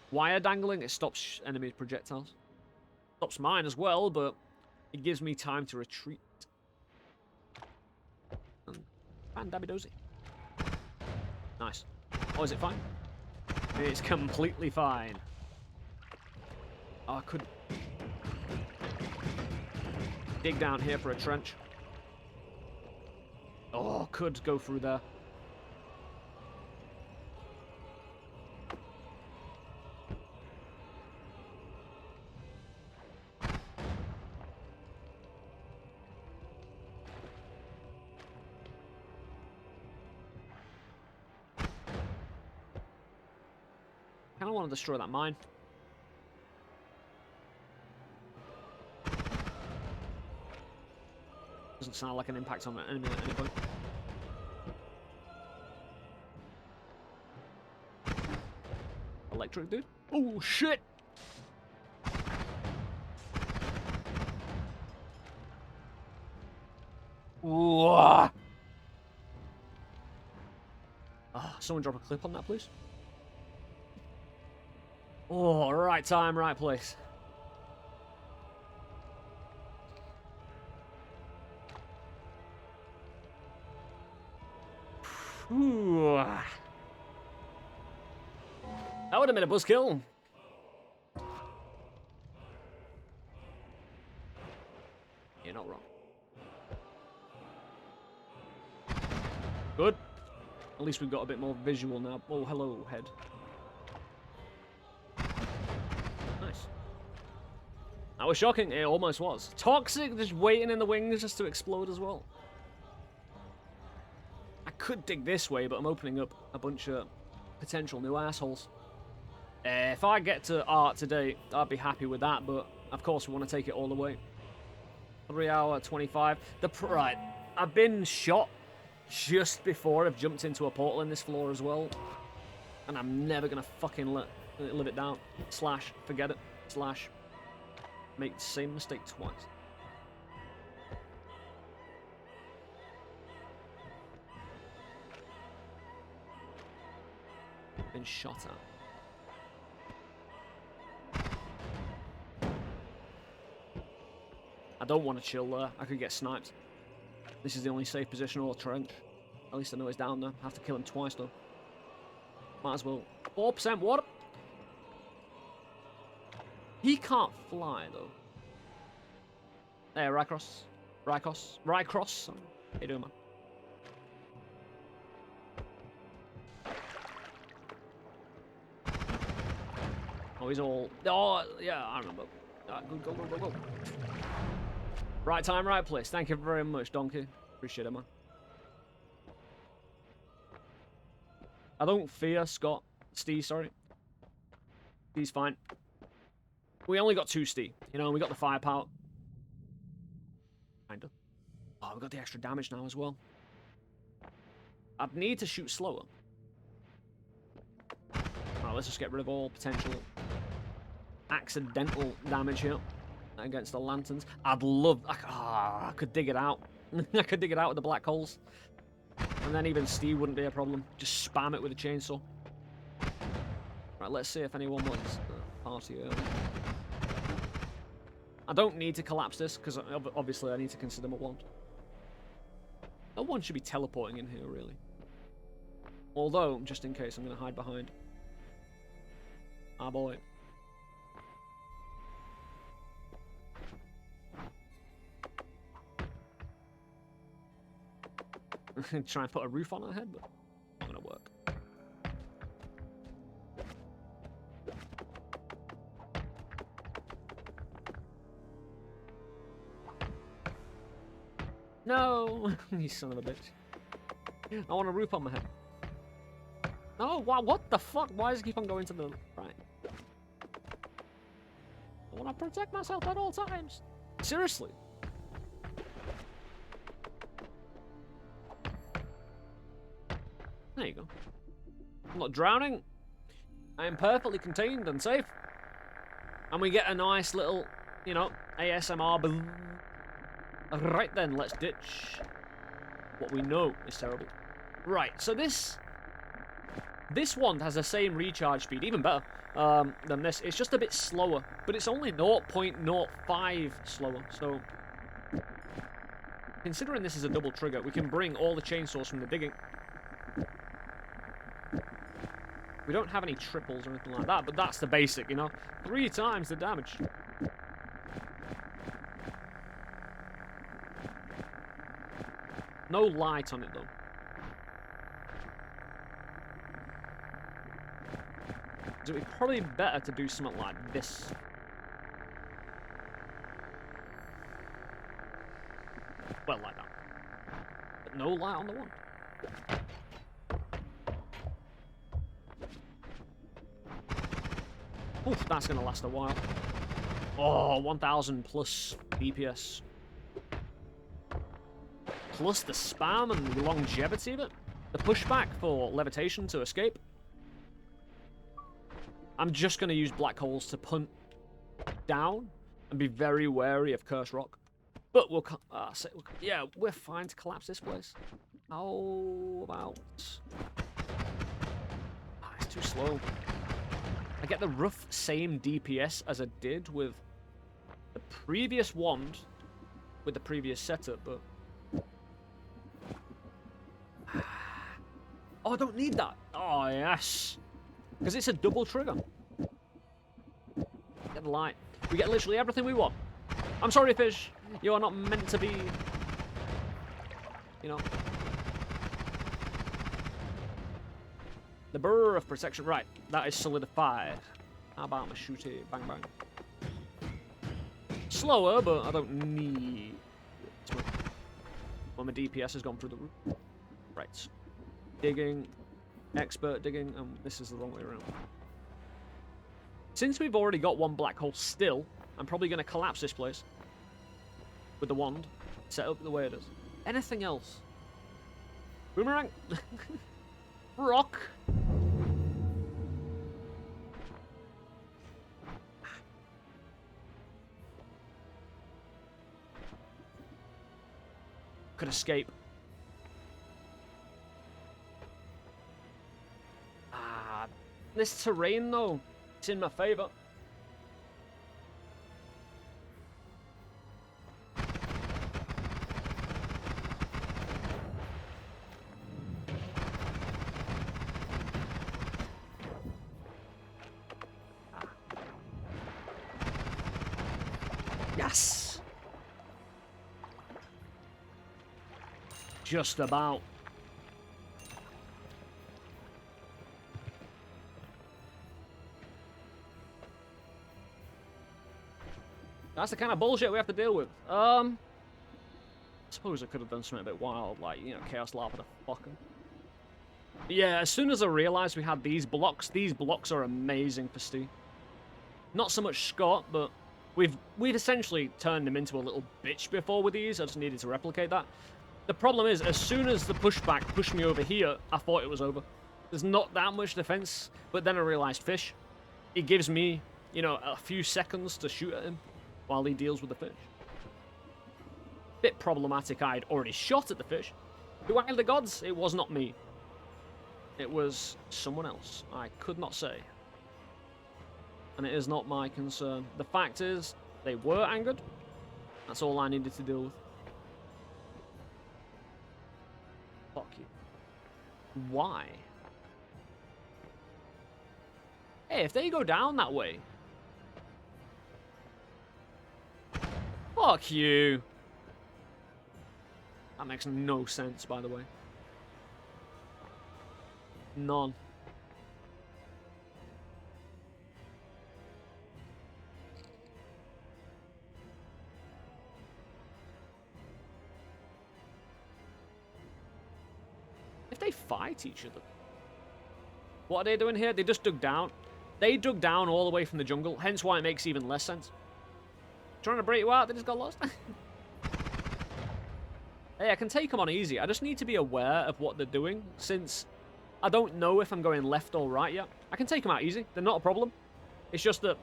Wire dangling, it stops enemy projectiles. Stops mine as well, but it gives me time to retreat. And dabby dozy. Nice. Oh, is it fine? It's completely fine. Oh, I could dig down here for a trench. Oh, could go through there. I kind of want to destroy that mine. Doesn't sound like an impact on the enemy at any point. Electric dude? Oh shit! Ooh. Someone drop a clip on that, please. Oh, right time, right place. Ooh. That would have been a buzzkill. You're not wrong. Good. At least we've got a bit more visual now. Oh, hello, head. Nice. That was shocking. It almost was. Toxic just waiting in the wings just to explode as well. I could dig this way, but I'm opening up a bunch of potential new assholes. If I get to art today, I'd be happy with that, but of course we want to take it all the way. 3 hour 25. Right. I've been shot just before I've jumped into a portal in this floor as well. And I'm never gonna fucking live it down. Slash, forget it. Slash, make the same mistake twice. Been shot at. I don't want to chill there. I could get sniped. This is the only safe position or trench. At least I know he's down there. I have to kill him twice though. Might as well. 4% water. He can't fly though. Hey, Rycross. Rycross. How you doing, man? Oh, he's all... Oh, yeah, I remember. Good, go. Right time, right place. Thank you very much, Donkey. Appreciate it, man. I don't fear Scott. Steve, sorry. Steve's fine. We only got 2 Steve. You know, we got the firepower. Kinda. Oh, we got the extra damage now as well. I'd need to shoot slower. Alright, let's just get rid of all potential accidental damage here against the lanterns. I'd love... I could dig it out. I could dig it out with the black holes. And then even Steve wouldn't be a problem. Just spam it with a chainsaw. Right, let's see if anyone wants the party early. I don't need to collapse this, because obviously I need to consider my wand. No one should be teleporting in here, really. Although, just in case, I'm going to hide behind. Ah, boy. Try and put a roof on her head, but not gonna work. No, you son of a bitch. I want a roof on my head. No, what the fuck? Why does it keep on going to the right? I want to protect myself at all times. Seriously. There you go. I'm not drowning. I am perfectly contained and safe. And we get a nice little, you know, ASMR boom. Right then, let's ditch what we know is terrible. Right, so this wand has the same recharge speed, even better than this. It's just a bit slower, but it's only 0.05 slower. So, considering this is a double trigger, we can bring all the chainsaws from the digging. We don't have any triples or anything like that, but that's the basic, you know? 3 times the damage. No light on it, though. So it'd be probably better to do something like this. Well, like that. But no light on the wand. Oof, that's going to last a while. Oh, 1,000 plus DPS. Plus the spam and the longevity of it. The pushback for levitation to escape. I'm just going to use black holes to punt down and be very wary of Curse Rock. But we'll... yeah, we're fine to collapse this place. How about... it's too slow. I get the rough same DPS as I did with the previous wand, with the previous setup, but... Oh, I don't need that. Oh, yes. Because it's a double trigger. Get the light. We get literally everything we want. I'm sorry, fish. You are not meant to be... You know... The burr of protection. Right, that is solidified. How about my shooty? Bang, bang. Slower, but I don't need it. Well, my DPS has gone through the roof. Right. Digging. Expert digging. This is the wrong way around. Since we've already got one black hole still, I'm probably going to collapse this place. with the wand, set up the way it is. Anything else? Boomerang? Rock? Could escape. This terrain though, it's in my favor. Yes! Just about. That's the kind of bullshit we have to deal with. I suppose I could have done something a bit wild, like, you know, Chaos Lava to fuck 'em. Yeah, as soon as I realised we had these blocks are amazing for Steve. Not so much Scott, but we've essentially turned him into a little bitch before with these. I just needed to replicate that. The problem is, as soon as the pushback pushed me over here, I thought it was over. There's not that much defense, but then I realised fish. It gives me, you know, a few seconds to shoot at him while he deals with the fish. Bit problematic, I'd already shot at the fish. Who angered the gods? It was not me. It was someone else. I could not say. And it is not my concern. The fact is, they were angered. That's all I needed to deal with. Fuck you. Why? Hey, if they go down that way... Fuck you. That makes no sense, by the way. None. If they fight each other. What are they doing here? They just dug down. They dug down all the way from the jungle, hence why it makes even less sense. Trying to break you out, they just got lost. Hey, I can take them on easy. I just need to be aware of what they're doing, since I don't know if I'm going left or right yet. I can take them out easy. They're not a problem. It's just that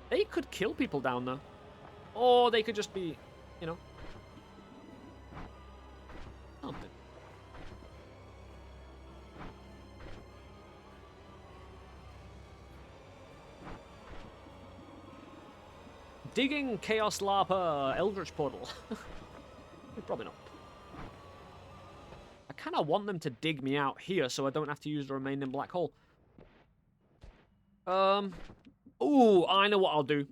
they could kill people down there. Or they could just be, you know, something. Digging Chaos Lapa Eldritch Portal. Probably not. I kind of want them to dig me out here so I don't have to use the remaining black hole. Ooh, I know what I'll do.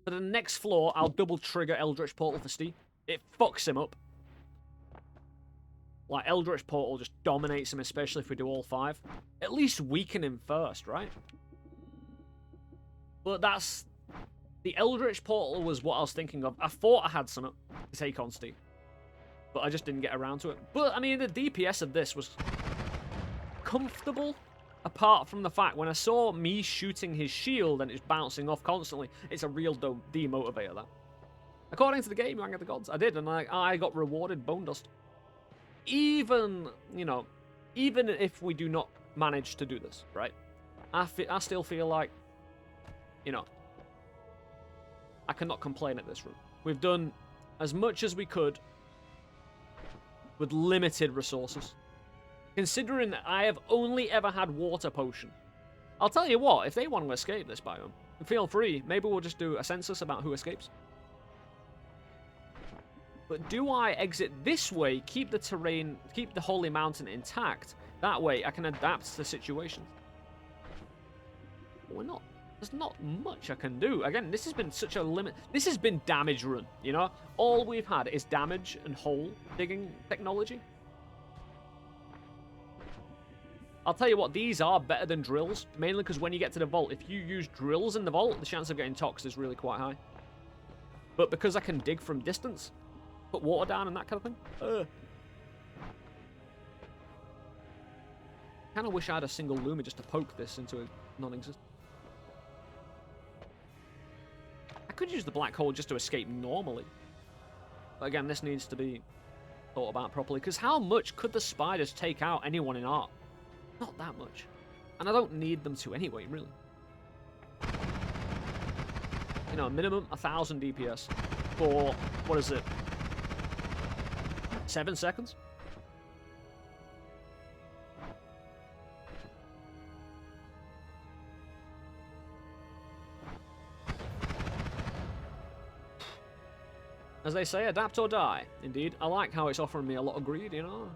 For the next floor, I'll double trigger Eldritch Portal for Steve. It fucks him up. Like, Eldritch Portal just dominates him, especially if we do all 5. At least weaken him first, right? But that's... The Eldritch Portal was what I was thinking of. I thought I had something to take on Steve, but I just didn't get around to it. But, I mean, the DPS of this was comfortable, apart from the fact when I saw me shooting his shield and it's bouncing off constantly, it's a real demotivator, that. According to the game, you angered the gods. I did, and I got rewarded bone dust. Even, you know, even if we do not manage to do this, right? I still feel like, you know, I cannot complain at this room. We've done as much as we could with limited resources. Considering that I have only ever had water potion. I'll tell you what, if they want to escape this biome, feel free. Maybe we'll just do a census about who escapes. But do I exit this way, keep the terrain, keep the holy mountain intact? That way I can adapt to the situation. Or not. There's not much I can do. Again, this has been such a limit. This has been damage run, you know? All we've had is damage and hole digging technology. I'll tell you what, these are better than drills, mainly because when you get to the vault, if you use drills in the vault, the chance of getting toxed is really quite high. But because I can dig from distance, put water down and that kind of thing, kind of wish I had a single Luma just to poke this into a non-existent. I could use the black hole just to escape normally. But again, this needs to be thought about properly, because how much could the spiders take out anyone in art? Not that much. And I don't need them to anyway, really. You know, minimum 1,000 DPS for, what is it, 7 seconds? As they say, adapt or die. Indeed, I like how it's offering me a lot of greed, you know?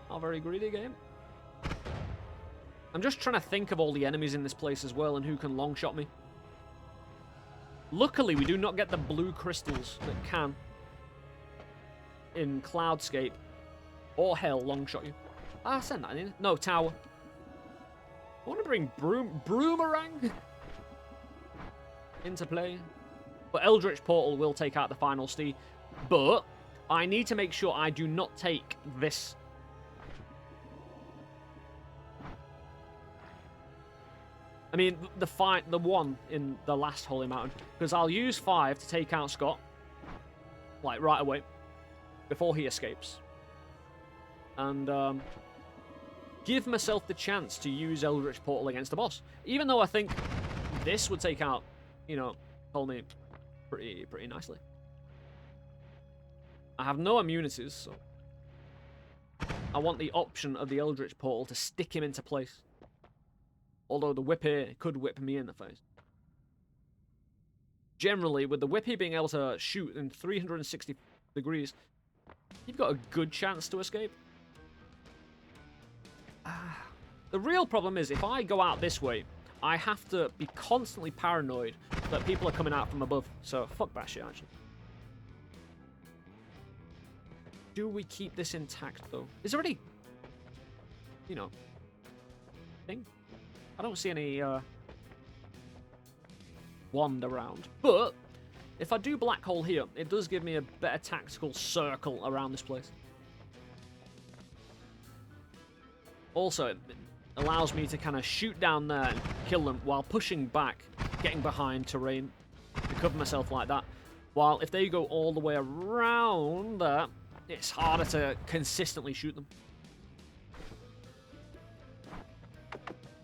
Not a very greedy game. I'm just trying to think of all the enemies in this place as well and who can long-shot me. Luckily, we do not get the blue crystals that can, in Cloudscape or Hell, long-shot you. Ah, send that in. No, Tower. I want to bring Broomerang into play. But Eldritch Portal will take out the final Stee. But I need to make sure I do not take this. I mean, the one in the last Holy Mountain. Because I'll use 5 to take out Scott. Like, right away. Before he escapes. And, give myself the chance to use Eldritch Portal against the boss. Even though I think this would take out, you know, Holme pretty nicely. I have no immunities, so I want the option of the Eldritch Portal to stick him into place. Although the Whippy could whip me in the face. Generally, with the Whippy being able to shoot in 360 degrees, you've got a good chance to escape. The real problem is, if I go out this way, I have to be constantly paranoid that people are coming out from above. So, fuck that shit, actually. Do we keep this intact, though? Is there any, you know, thing? I don't see any, wand around. But, if I do black hole here, it does give me a better tactical circle around this place. Also, it allows me to kind of shoot down there and kill them while pushing back, getting behind terrain to cover myself like that. While if they go all the way around there, it's harder to consistently shoot them.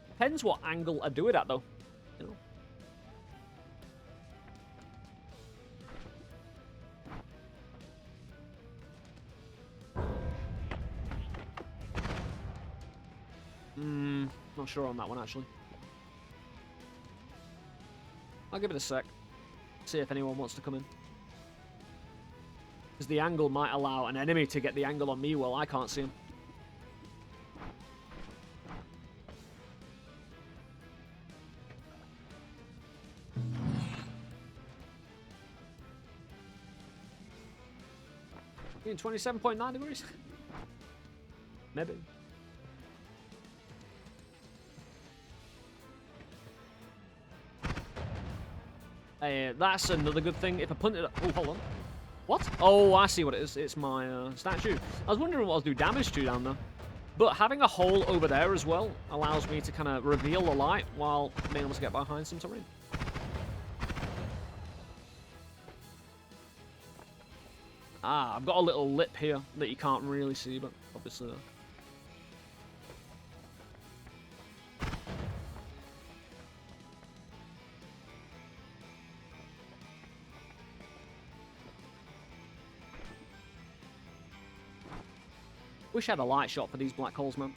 Depends what angle I do it at, though. You know. Not sure on that one, actually. I'll give it a sec. See if anyone wants to come in. Because the angle might allow an enemy to get the angle on me while I can't see him. In 27.9 degrees? Maybe. That's another good thing. If I punt it... Oh, hold on. What? Oh, I see what it is. It's my statue. I was wondering what I'll do damage to down there. But having a hole over there as well allows me to kind of reveal the light while being able to get behind some terrain. Ah, I've got a little lip here that you can't really see, but obviously... Wish I had a light shot for these black holes, man.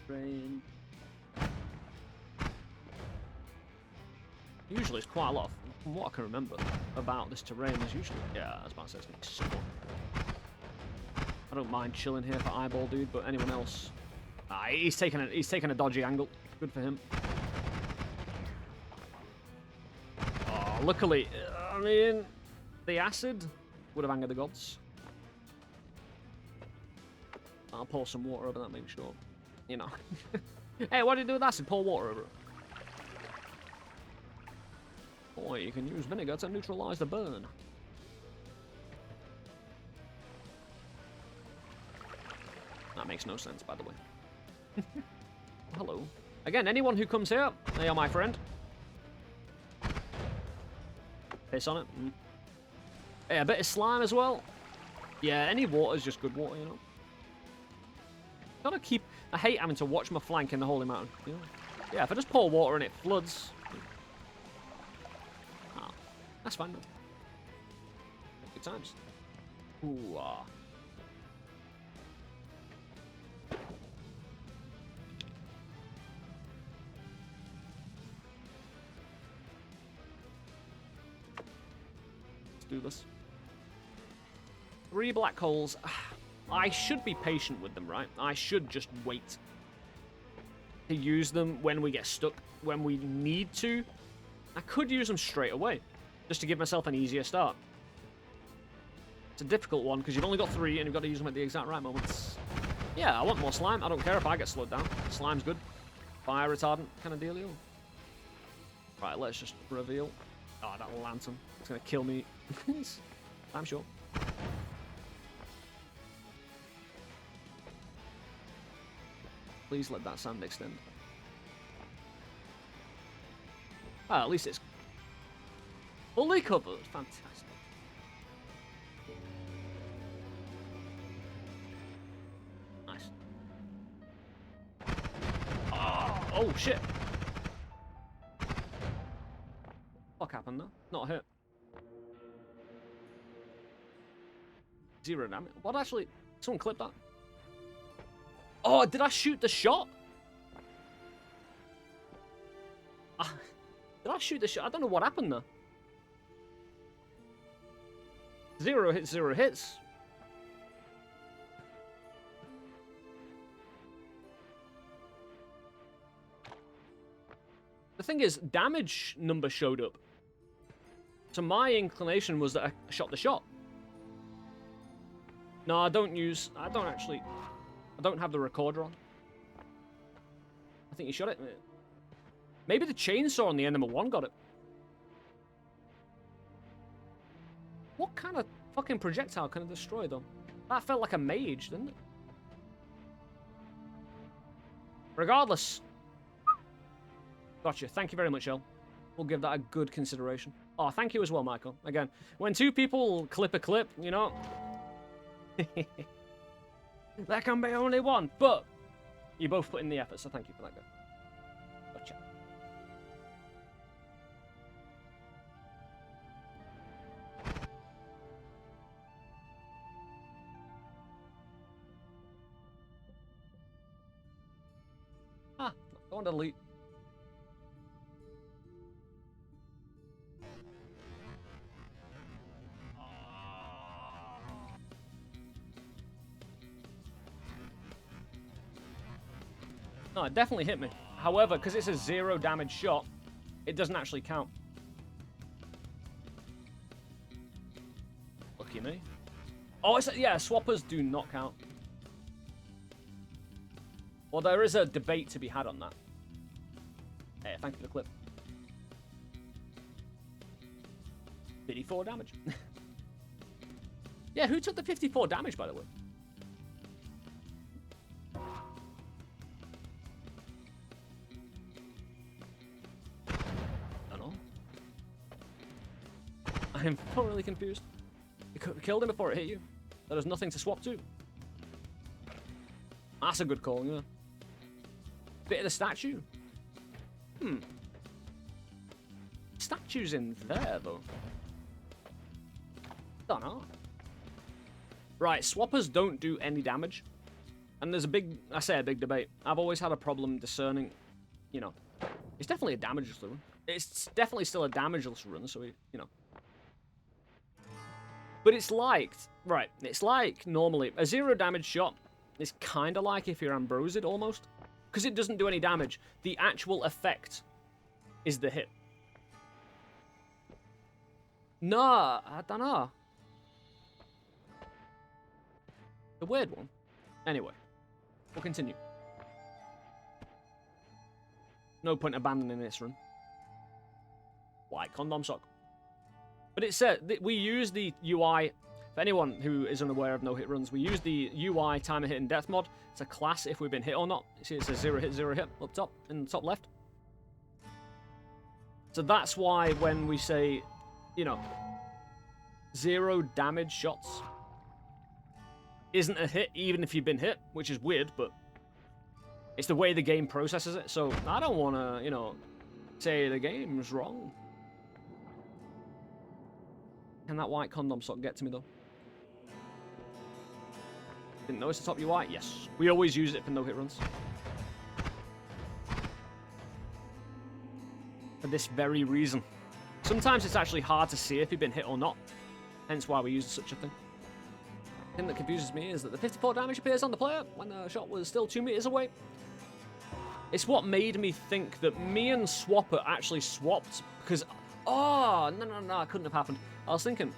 Rain. Usually it's quite a lot, from what I can remember, about this terrain is usually... Yeah, I was about to say it's simple. I don't mind chilling here for Eyeball Dude, but anyone else... Ah, he's taking a dodgy angle. Good for him. Oh, luckily, I mean... The acid would have angered the gods. I'll pour some water over that, make sure. You know. Hey, what do you do with acid? Pour water over it. Boy, you can use vinegar to neutralize the burn. That makes no sense, by the way. Hello. Again, anyone who comes here, they are my friend. Piss on it. Yeah, a bit of slime as well. Yeah, any water is just good water, you know. Gotta keep... I hate having to watch my flank in the Holy Mountain. You know? Yeah, if I just pour water and it floods... Oh, that's fine, though. Good times. Ooh, ah. Let's do this. 3 black holes. I should be patient with them, right? I should just wait to use them when we get stuck, when we need to. I could use them straight away, just to give myself an easier start. It's a difficult one, because you've only got 3, and you've got to use them at the exact right moments. Yeah, I want more slime. I don't care if I get slowed down. Slime's good. Fire retardant kind of dealio. Right, let's just reveal. Oh, that lantern. It's going to kill me. I'm sure. Please let that sand extend. Ah, at least it's fully covered. Fantastic. Nice. Oh shit. What happened there? Not a hit. 0 damage. What actually? Someone clip that. Oh, did I shoot the shot? Did I shoot the shot? I don't know what happened there. 0 hits, 0 hits. The thing is, damage number showed up. So my inclination was that I shot the shot. No, I don't have the recorder on. I think you shot it. Maybe the chainsaw on the Enema 1 got it. What kind of fucking projectile can it destroy, though? That felt like a mage, didn't it? Regardless. Gotcha. Thank you very much, El. We'll give that a good consideration. Oh, thank you as well, Michael. Again, when 2 people clip a clip, you know... There can be only 1, but you both put in the effort, so thank you for that, guy. Gotcha. Go on, delete. No, it definitely hit me. However, because it's a 0 damage shot, it doesn't actually count. Lucky me. Oh, yeah, swappers do not count. Well, there is a debate to be had on that. Hey, thank you for the clip. 54 damage. Yeah, who took the 54 damage, by the way? I'm thoroughly confused. You killed him before it hit you. There was nothing to swap to. That's a good call, yeah. Bit of the statue. Statue's in there, though. Don't know. Right, swappers don't do any damage. And there's a big, I say a big debate. I've always had a problem discerning, you know. It's definitely a damageless run. It's definitely still a damageless run, so, you know. But it's like, right, it's like normally, a 0 damage shot is kind of like if you're ambrosed almost. Because it doesn't do any damage. The actual effect is the hit. No, I don't know. The weird one. Anyway, we'll continue. No point abandoning this run. White condom sock. But it said that we use the UI, for anyone who is unaware of no-hit runs, we use the UI timer hit and death mod. It's a class if we've been hit or not. See, it says 0 hit, 0 hit up top, in the top left. So that's why when we say you know, 0 damage shots isn't a hit, even if you've been hit, which is weird, but it's the way the game processes it. So I don't want to, you know, say the game's wrong. Can that white condom sock get to me, though? Didn't notice the top UI? Yes. We always use it for no-hit runs. For this very reason. Sometimes it's actually hard to see if you've been hit or not. Hence why we use such a thing. The thing that confuses me is that the 54 damage appears on the player when the shot was still 2 meters away. It's what made me think that me and Swapper actually swapped because... Oh, no, it couldn't have happened. I was thinking,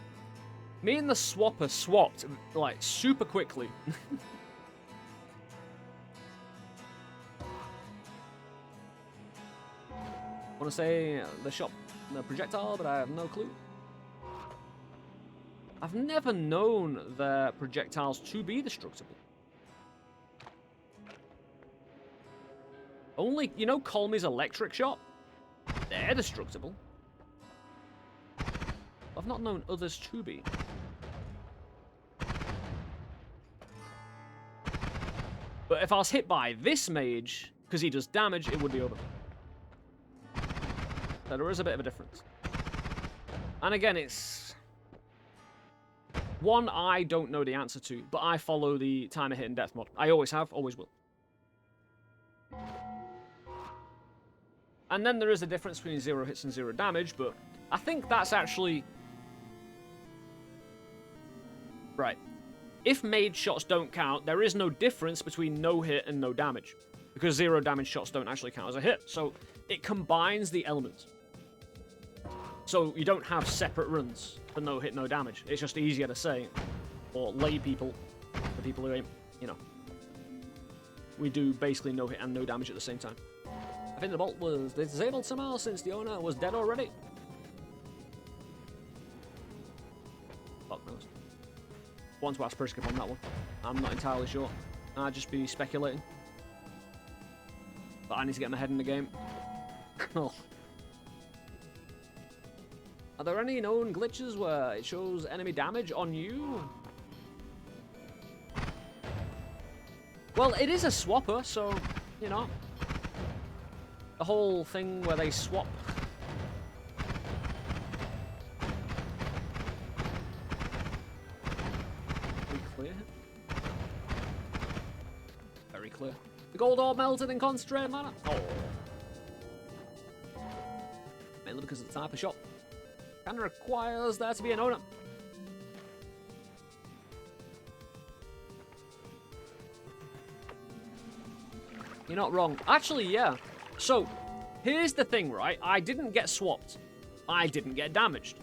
me and the Swapper swapped, like, super quickly. Want to say the shot, the projectile, but I have no clue. I've never known their projectiles to be destructible. Only, you know, Colmy's electric shot? They're destructible. I've not known others to be. But if I was hit by this mage, because he does damage, it would be over. So there is a bit of a difference. And again, it's... one I don't know the answer to, but I follow the time of hit and death mod. I always have, always will. And then there is a difference between 0 hits and 0 damage, but I think that's actually... Right. If mage shots don't count, there is no difference between no hit and no damage. Because 0 damage shots don't actually count as a hit. So it combines the elements. So you don't have separate runs for no hit, no damage. It's just easier to say. Or lay people, the people who ain't, you know. We do basically no hit and no damage at the same time. I think the bolt was disabled somehow since the owner was dead already. Fuck knows. One to ask Priskip on that one. I'm not entirely sure. I'd just be speculating. But I need to get my head in the game. Oh. Are there any known glitches where it shows enemy damage on you? Well, it is a swapper, so, you know. The whole thing where they swap. Pretty clear. Very clear. The gold ore melted in concentrated manner. Oh. Mainly because of the type of shot. Kind of requires there to be an owner. You're not wrong. Actually, yeah. So, here's the thing, right? I didn't get swapped. I didn't get damaged.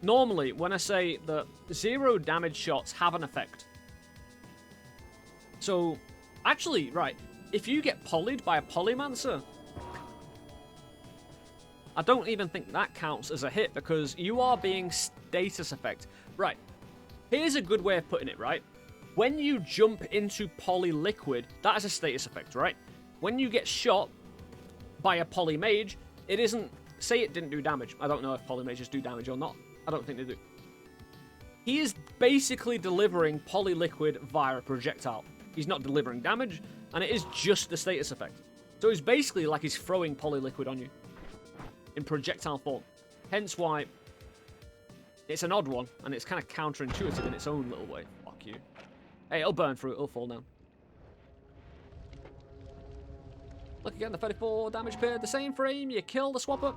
Normally, when I say that 0 damage shots have an effect. So, actually, right, if you get polyed by a polymancer, I don't even think that counts as a hit because you are being status effect. Right, here's a good way of putting it, right? When you jump into poly liquid, that is a status effect, right? When you get shot by a poly mage, it isn't... Say it didn't do damage. I don't know if poly mages do damage or not. I don't think they do. He is basically delivering poly liquid via a projectile. He's not delivering damage, and it is just the status effect. So it's basically like he's throwing poly liquid on you in projectile form. Hence why it's an odd one, and it's kind of counterintuitive in its own little way. Fuck you. Hey, it'll burn through, it'll fall down. Look again, the 34 damage appeared the same frame, you kill the swapper.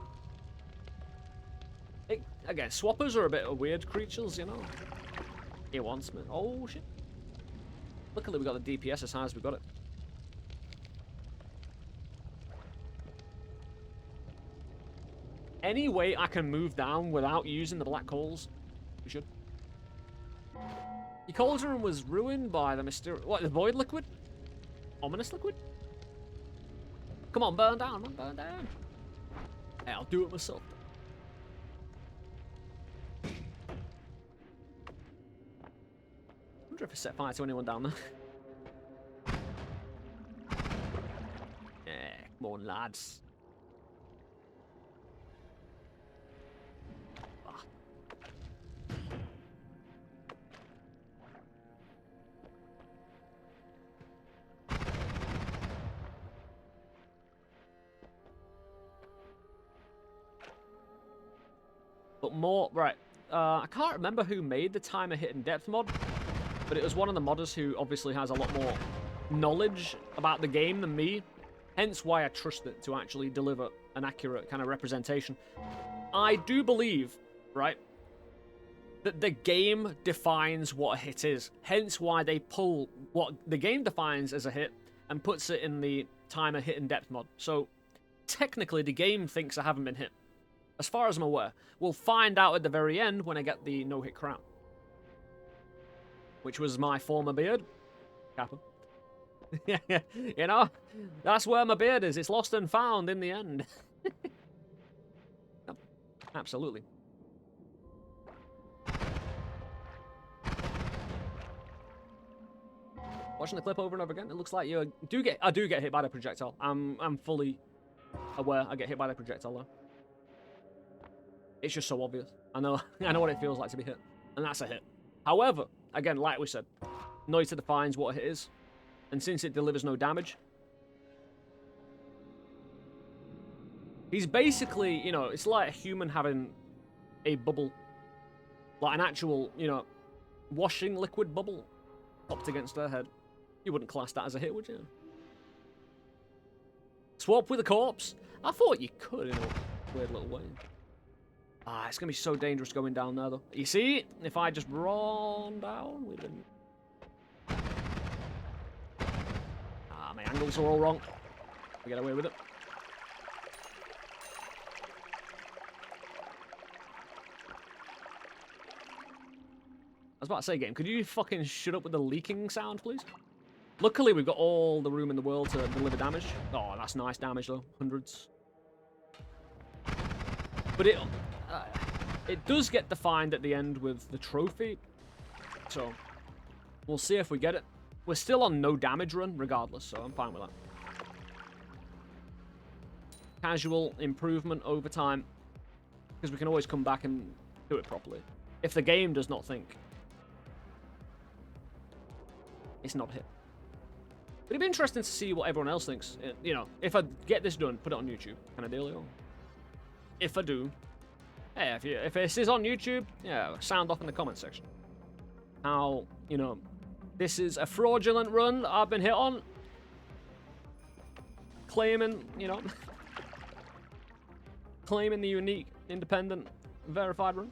Again, swappers are a bit of weird creatures, you know. He wants me. Oh, shit. Luckily we got the DPS as high as we got it. Any way I can move down without using the black coals, we should. Your cauldron was ruined by the mysterious... What, the void liquid? Ominous liquid? Come on, burn down, man, burn down. Hey, I'll do it myself. I wonder if I set fire to anyone down there. Yeah, come on, lads. But more, right, I can't remember who made the timer hit and depth mod, but it was one of the modders who obviously has a lot more knowledge about the game than me, hence why I trust it to actually deliver an accurate kind of representation. I do believe, right, that the game defines what a hit is, hence why they pull what the game defines as a hit and puts it in the timer hit and depth mod. So technically the game thinks I haven't been hit, as far as I'm aware. We'll find out at the very end when I get the no-hit crown, which was my former beard. Kappa. Yeah, you know, that's where my beard is. It's lost and found in the end. Yep, absolutely. Watching the clip over and over again, it looks like I do get hit by the projectile. I'm fully aware I get hit by the projectile though. It's just so obvious. I know what it feels like to be hit, and that's a hit. However, again, like we said, Noita defines what a hit is, and since it delivers no damage, he's basically, you know, it's like a human having a bubble, like an actual, you know, washing liquid bubble popped against their head. You wouldn't class that as a hit, would you? Swap with a corpse? I thought you could in a weird little way. Ah, it's going to be so dangerous going down there, though. You see, if I just run down, we'd been... Ah, my angles are all wrong. We get away with it. I was about to say, game, could you fucking shut up with the leaking sound, please? Luckily, we've got all the room in the world to deliver damage. Oh, that's nice damage, though. Hundreds. But it does get defined at the end with the trophy. So, we'll see if we get it. We're still on no damage run, regardless, so I'm fine with that. Casual improvement over time. Because we can always come back and do it properly. If the game does not think it's not a hit. But it'd be interesting to see what everyone else thinks. You know, if I get this done, put it on YouTube. Kind of dealio. If I do, hey, if this is on YouTube, yeah, sound off in the comment section. How, you know, this is a fraudulent run that I've been hit on. Claiming, you know, claiming the unique, independent, verified run.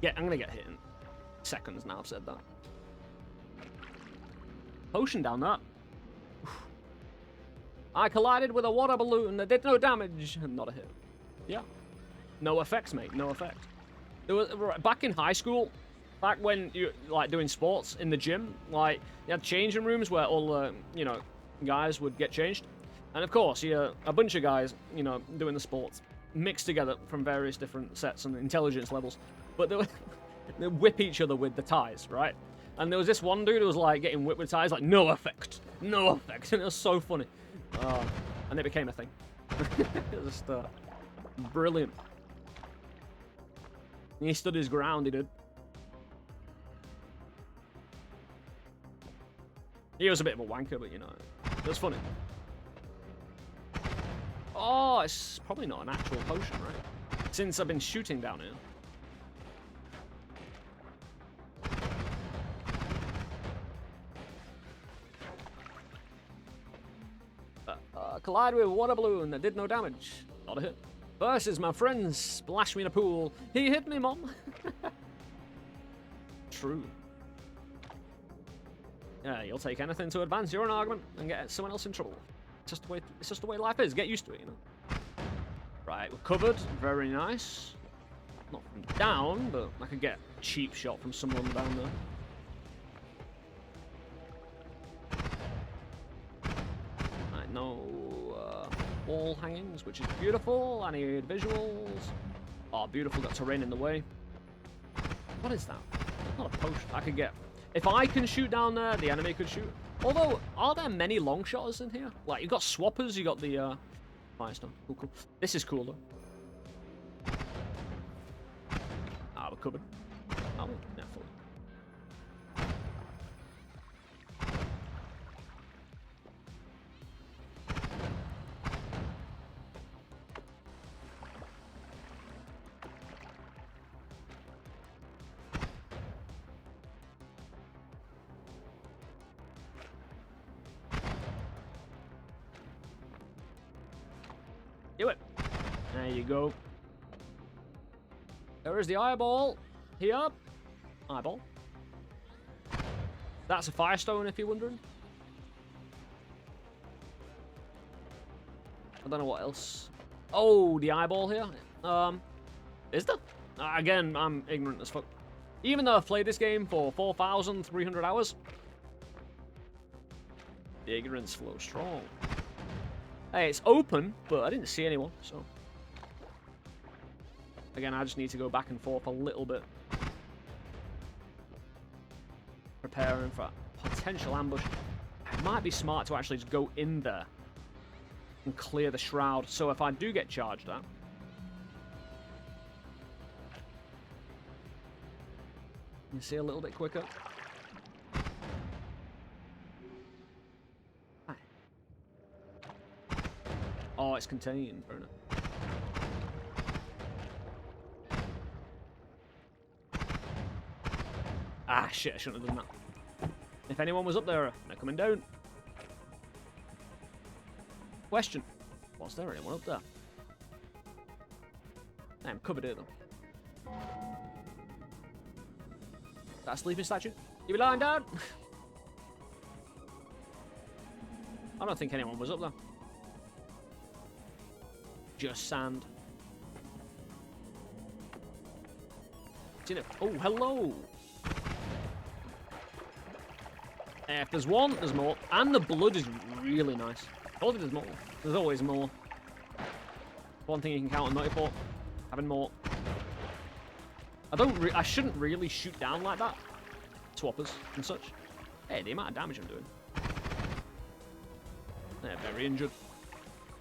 Yeah, I'm gonna get hit in seconds now I've said that. Potion down that. I collided with a water balloon that did no damage. Not a hit. Yeah. No effects, mate. No effect. There was, back in high school, back when you like doing sports in the gym, like you had changing rooms where all the you know guys would get changed, and of course you a bunch of guys you know doing the sports mixed together from various different sets and intelligence levels, but they whip each other with the ties, right? And there was this one dude who was like getting whipped with ties, like no effect, and it was so funny, and it became a thing. It was just brilliant. He stood his ground, he did. He was a bit of a wanker, but you know, it was funny. Oh, it's probably not an actual potion, right? Since I've been shooting down here. Collide with a water balloon that did no damage. Not a hit. Versus my friend splashed me in a pool. He hit me, mom. True. Yeah, you'll take anything to advance your own argument and get someone else in trouble. It's just the way life is. Get used to it, you know. Right, we're covered. Very nice. Not from down, but I could get a cheap shot from someone down there. Right, no wall hangings, which is beautiful. I need visuals. Oh, beautiful. Got terrain in the way. What is that? Not a potion. I could get... If I can shoot down there, the enemy could shoot. Although, are there many long shotters in here? Like, you've got swappers, you got the, Firestone. Cool, cool. This is cool, though. Ah, we're covered. Are we? Yeah, fully. Do it. There you go. There is the eyeball. Here. Eyeball. That's a firestone, if you're wondering. I don't know what else. Oh, the eyeball here. Is there? Again, I'm ignorant as fuck. Even though I've played this game for 4,300 hours, the ignorance flows strong. Hey, it's open, but I didn't see anyone, so. Again, I just need to go back and forth a little bit. Preparing for a potential ambush. It might be smart to actually just go in there and clear the shroud, so if I do get charged at, you see a little bit quicker. Hi. Oh, it's contained, Bruno. Ah, shit, I shouldn't have done that. If anyone was up there, they're coming down. Question. Was there anyone up there? I'm covered here, though. That sleeping statue? You be lying down? I don't think anyone was up there. Just sand. Seen it? Oh, hello! If there's one, there's more. And the blood is really nice. I told you there's more. There's always more. One thing you can count on Noita for. Having more. I shouldn't really shoot down like that. Swappers and such. Hey, the amount of damage I'm doing. They're very injured.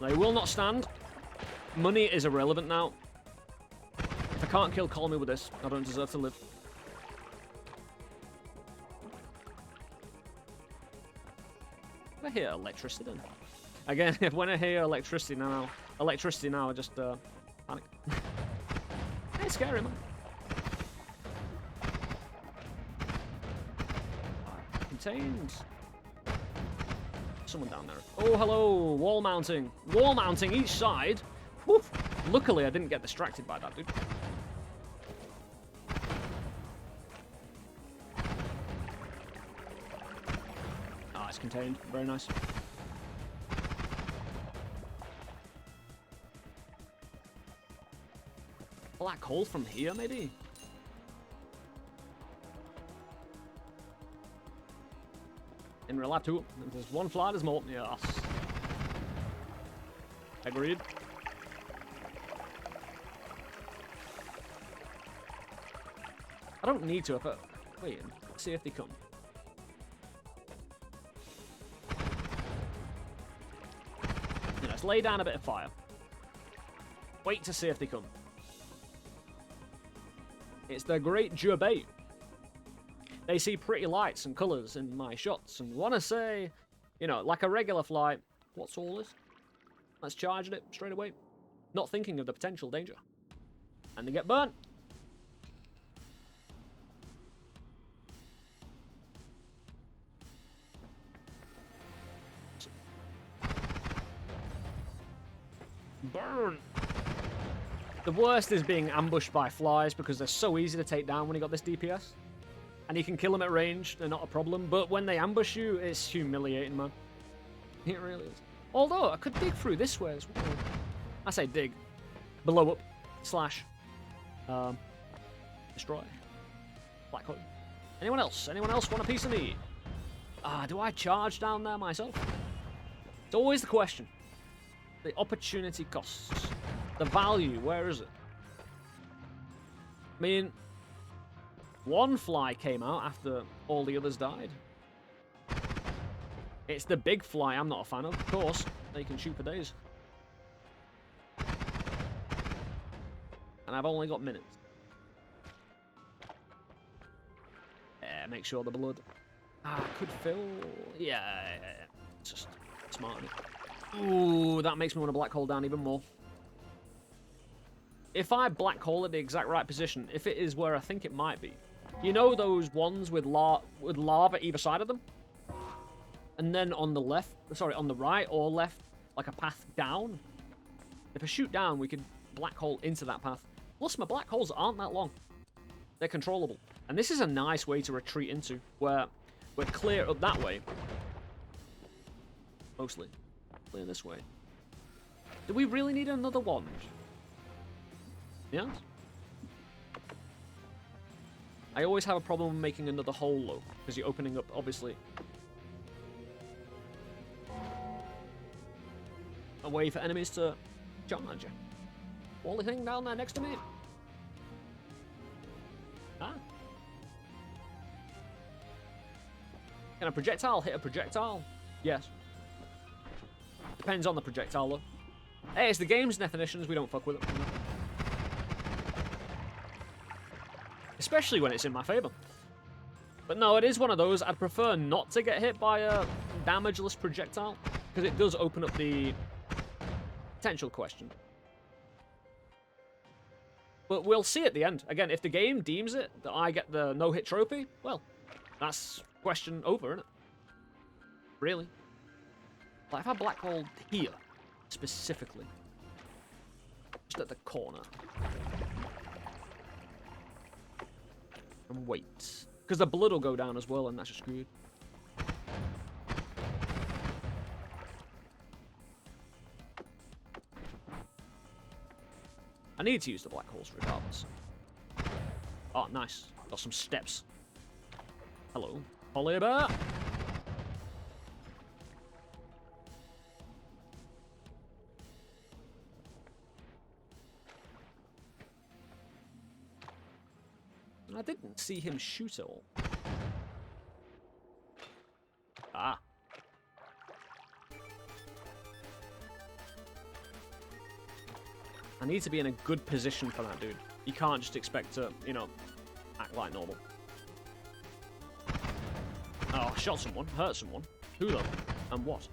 They will not stand. Money is irrelevant now. If I can't kill Call Me with this, I don't deserve to live. I hear electricity then. Again, when I hear electricity now, I just panic. It's scary, man. Contained. Someone down there. Oh, hello. Wall mounting. Wall mounting each side. Woof. Luckily, I didn't get distracted by that, dude. Ah, it's contained. Very nice. Black hole from here, maybe? In real life too. If there's one fly, there's more. Yes. Agreed. I don't need to if I... Wait, let's see if they come. You know, let's lay down a bit of fire. Wait to see if they come. It's the great debate. They see pretty lights and colours in my shots and want to say, you know, like a regular flight, what's all this? Let's charge it straight away. Not thinking of the potential danger. And they get burnt. Burn! The worst is being ambushed by flies because they're so easy to take down when you got this DPS. And you can kill them at range, they're not a problem. But when they ambush you, it's humiliating, man. It really is. Although, I could dig through this way as well. I say dig. Blow up. Slash. Destroy. Black hole. Anyone else? Anyone else want a piece of me? Do I charge down there myself? It's always the question. The opportunity costs. The value, where is it? I mean, one fly came out after all the others died. It's the big fly I'm not a fan of course. They can shoot for days. And I've only got minutes. Yeah, make sure the blood... could fill... Yeah. It's just smart. Ooh, that makes me want to black hole down even more. If I black hole at the exact right position, if it is where I think it might be, you know those ones with lava either side of them? And then on the left, sorry, on the right or left, like a path down? If I shoot down, we could black hole into that path. Plus, my black holes aren't that long. They're controllable. And this is a nice way to retreat into, where we're clear up that way. Mostly. Clear this way. Do we really need another wand? Yes. I always have a problem making another hole, though, because you're opening up, obviously, a way for enemies to charge you. Wally thing down there next to me. Ah. Can a projectile hit a projectile? Yes. Depends on the projectile, though. Hey, it's the game's definitions, we don't fuck with it. Especially when it's in my favor. But no, it is one of those. I'd prefer not to get hit by a damageless projectile, because it does open up the potential question. But we'll see at the end. Again, if the game deems it that I get the no-hit trophy, well, that's question over, isn't it? Really. Like, if I black hole here, specifically, just at the corner, and wait, because the blood will go down as well, and that's just screwed. I need to use the black holes regardless. Oh, nice. Got some steps. Hello, Holly Bear. I didn't see him shoot at all. Ah. I need to be in a good position for that dude. You can't just expect to, you know, act like normal. Oh, I shot someone, hurt someone. Who though? And what?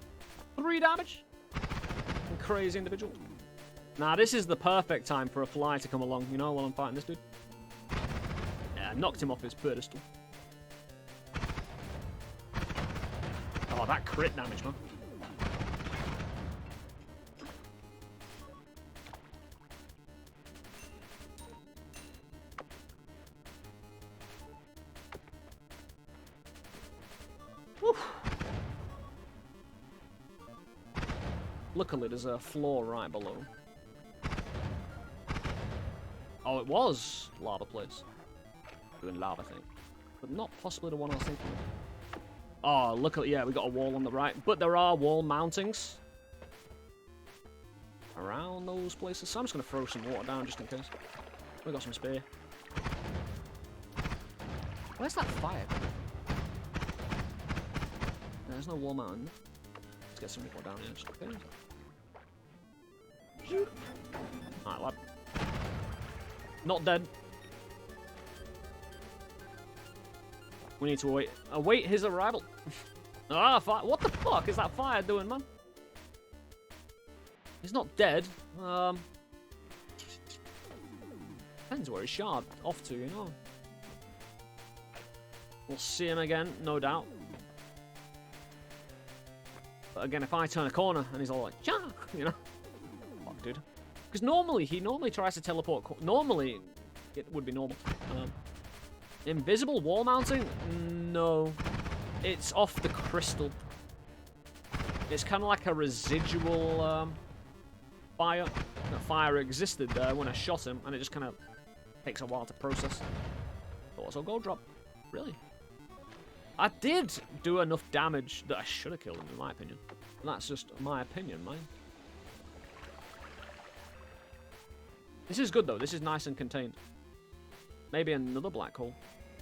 3 damage? Some crazy individual. Nah, this is the perfect time for a fly to come along, you know, while I'm fighting this dude. Yeah, knocked him off his pedestal. Oh, that crit damage, man. Whew. Luckily, there's a floor right below. Oh, it was lava place. Doing lava thing. But not possibly the one I was thinking of. Oh, look at, yeah, we got a wall on the right. But there are wall mountings around those places. So I'm just going to throw some water down just in case. We got some spare. Where's that fire? There's no wall mountain. Let's get some water down here just in case. Alright, lad. Not dead. We need to await his arrival. Ah, fire. What the fuck is that fire doing, man? He's not dead. Depends where he's shard off to, you know. We'll see him again, no doubt. But again, if I turn a corner and he's all like, "Cha," you know, fuck, dude. Because he normally tries to teleport. Normally, it would be normal. Invisible wall mounting? No. It's off the crystal. It's kind of like a residual fire. That fire existed there when I shot him, and it just kind of takes a while to process. But also gold drop. Really? I did do enough damage that I should have killed him, in my opinion. And that's just my opinion, man. This is good, though. This is nice and contained. Maybe another black hole.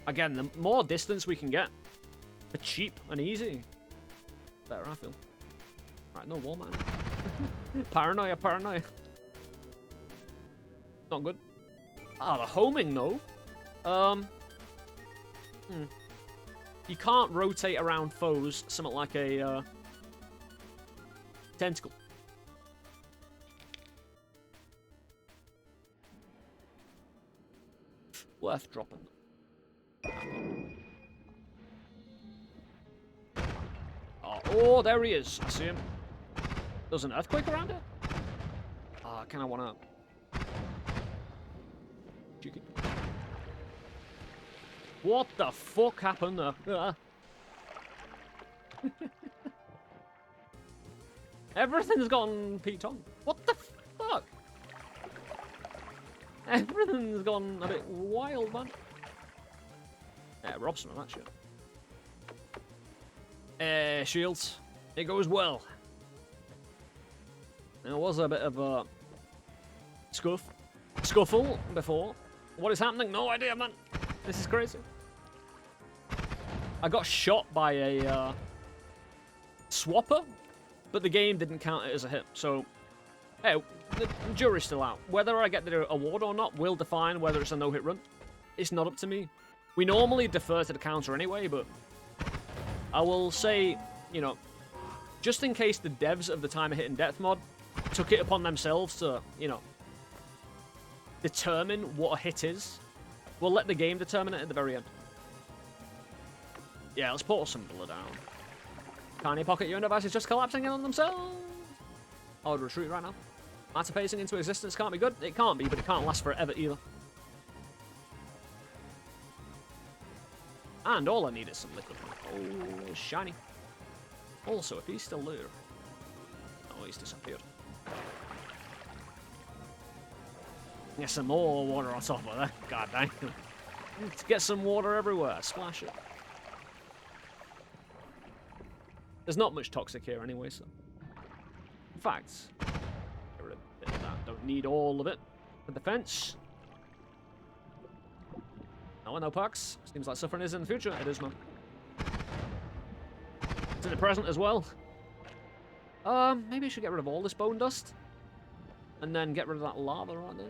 Again, the more distance we can get, for cheap and easy, better, I feel. Right, no wall, man. Paranoia, paranoia. Not good. Ah, the homing, though. You can't rotate around foes, something like a tentacle. Worth dropping. Oh, there he is. I see him. There's an earthquake around it? I kind of want to... Cheeky. What the fuck happened there? Everything's gone Pete Tong. What the fuck? Everything's gone a bit wild, man. Yeah, Robson on that shit. Shields. It goes well. There was a bit of a scuffle before. What is happening? No idea, man. This is crazy. I got shot by a swapper, but the game didn't count it as a hit. So, hey, the jury's still out. Whether I get the award or not will define whether it's a no-hit run. It's not up to me. We normally defer to the counter anyway, but I will say, you know, just in case the devs of the Time of Hit and Death mod took it upon themselves to, you know, determine what a hit is, we'll let the game determine it at the very end. Yeah, let's pour some blood out. Tiny pocket your device is just collapsing in on themselves. I would retreat right now. Matter pacing into existence can't be good. It can't be, but it can't last forever either. And all I need is some liquid. Oh, shiny. Also, if he's still there... Oh, he's disappeared. Get some more water on top of that. God dang. Let's get some water everywhere. Splash it. There's not much toxic here anyway, so... In fact... Get rid of a bit of that. Don't need all of it. For defense. No perks. Seems like suffering is in the future. It is, man. It's in the present as well. Maybe I should get rid of all this bone dust. And then get rid of that lava right there.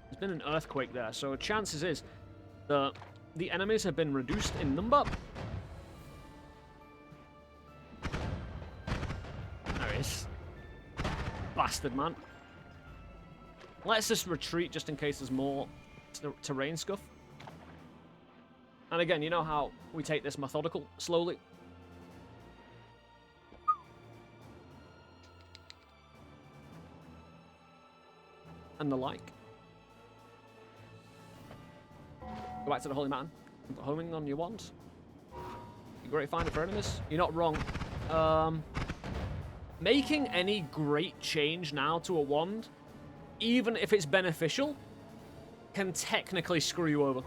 There's been an earthquake there, so chances is that the enemies have been reduced in number. There he is. Bastard, man. Let's just retreat just in case there's more terrain scuff. And again, you know how we take this methodical, slowly. And the like. Go back to the Holy Mountain. Homing on your wand. You great finder for enemies. You're not wrong. Making any great change now to a wand, even if it's beneficial, can technically screw you over.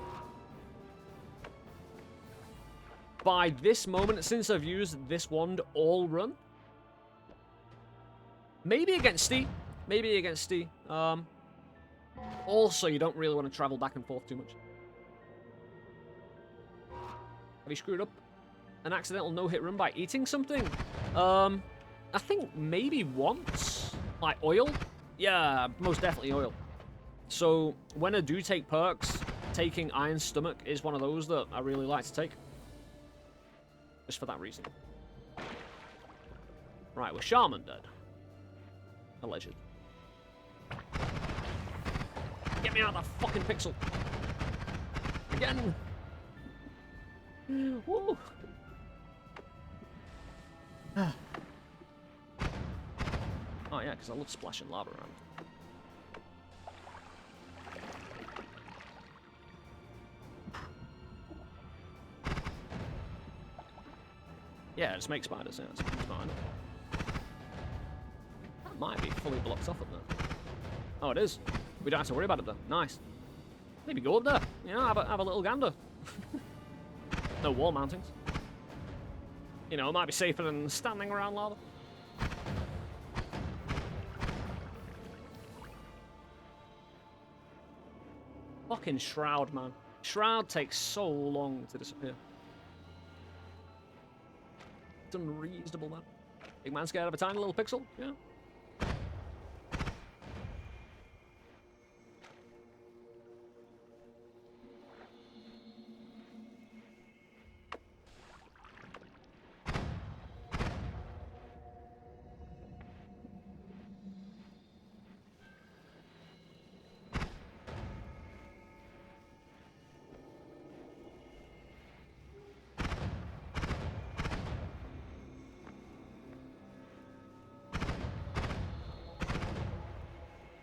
By this moment, since I've used this wand all run, maybe against Steve. Maybe against Steve. Also, you don't really want to travel back and forth too much. Have you screwed up an accidental no-hit run by eating something? I think maybe once. Like oil? Yeah, most definitely oil. So when I do take perks, taking Iron Stomach is one of those that I really like to take. Just for that reason. Right, we're Shaman dead. Alleged. Get me out of that fucking pixel. Again. Woo. Oh yeah, because I love splashing lava around. Yeah, just make spiders. Yeah, that's fine. That might be fully blocked off up there. Oh, it is. We don't have to worry about it though. Nice. Maybe go up there. You know, have a little gander. No wall mountings. You know, it might be safer than standing around lava. Fucking Shroud, man. Shroud takes so long to disappear. It's unreasonable, man. Big man scared of a tiny little pixel? Yeah.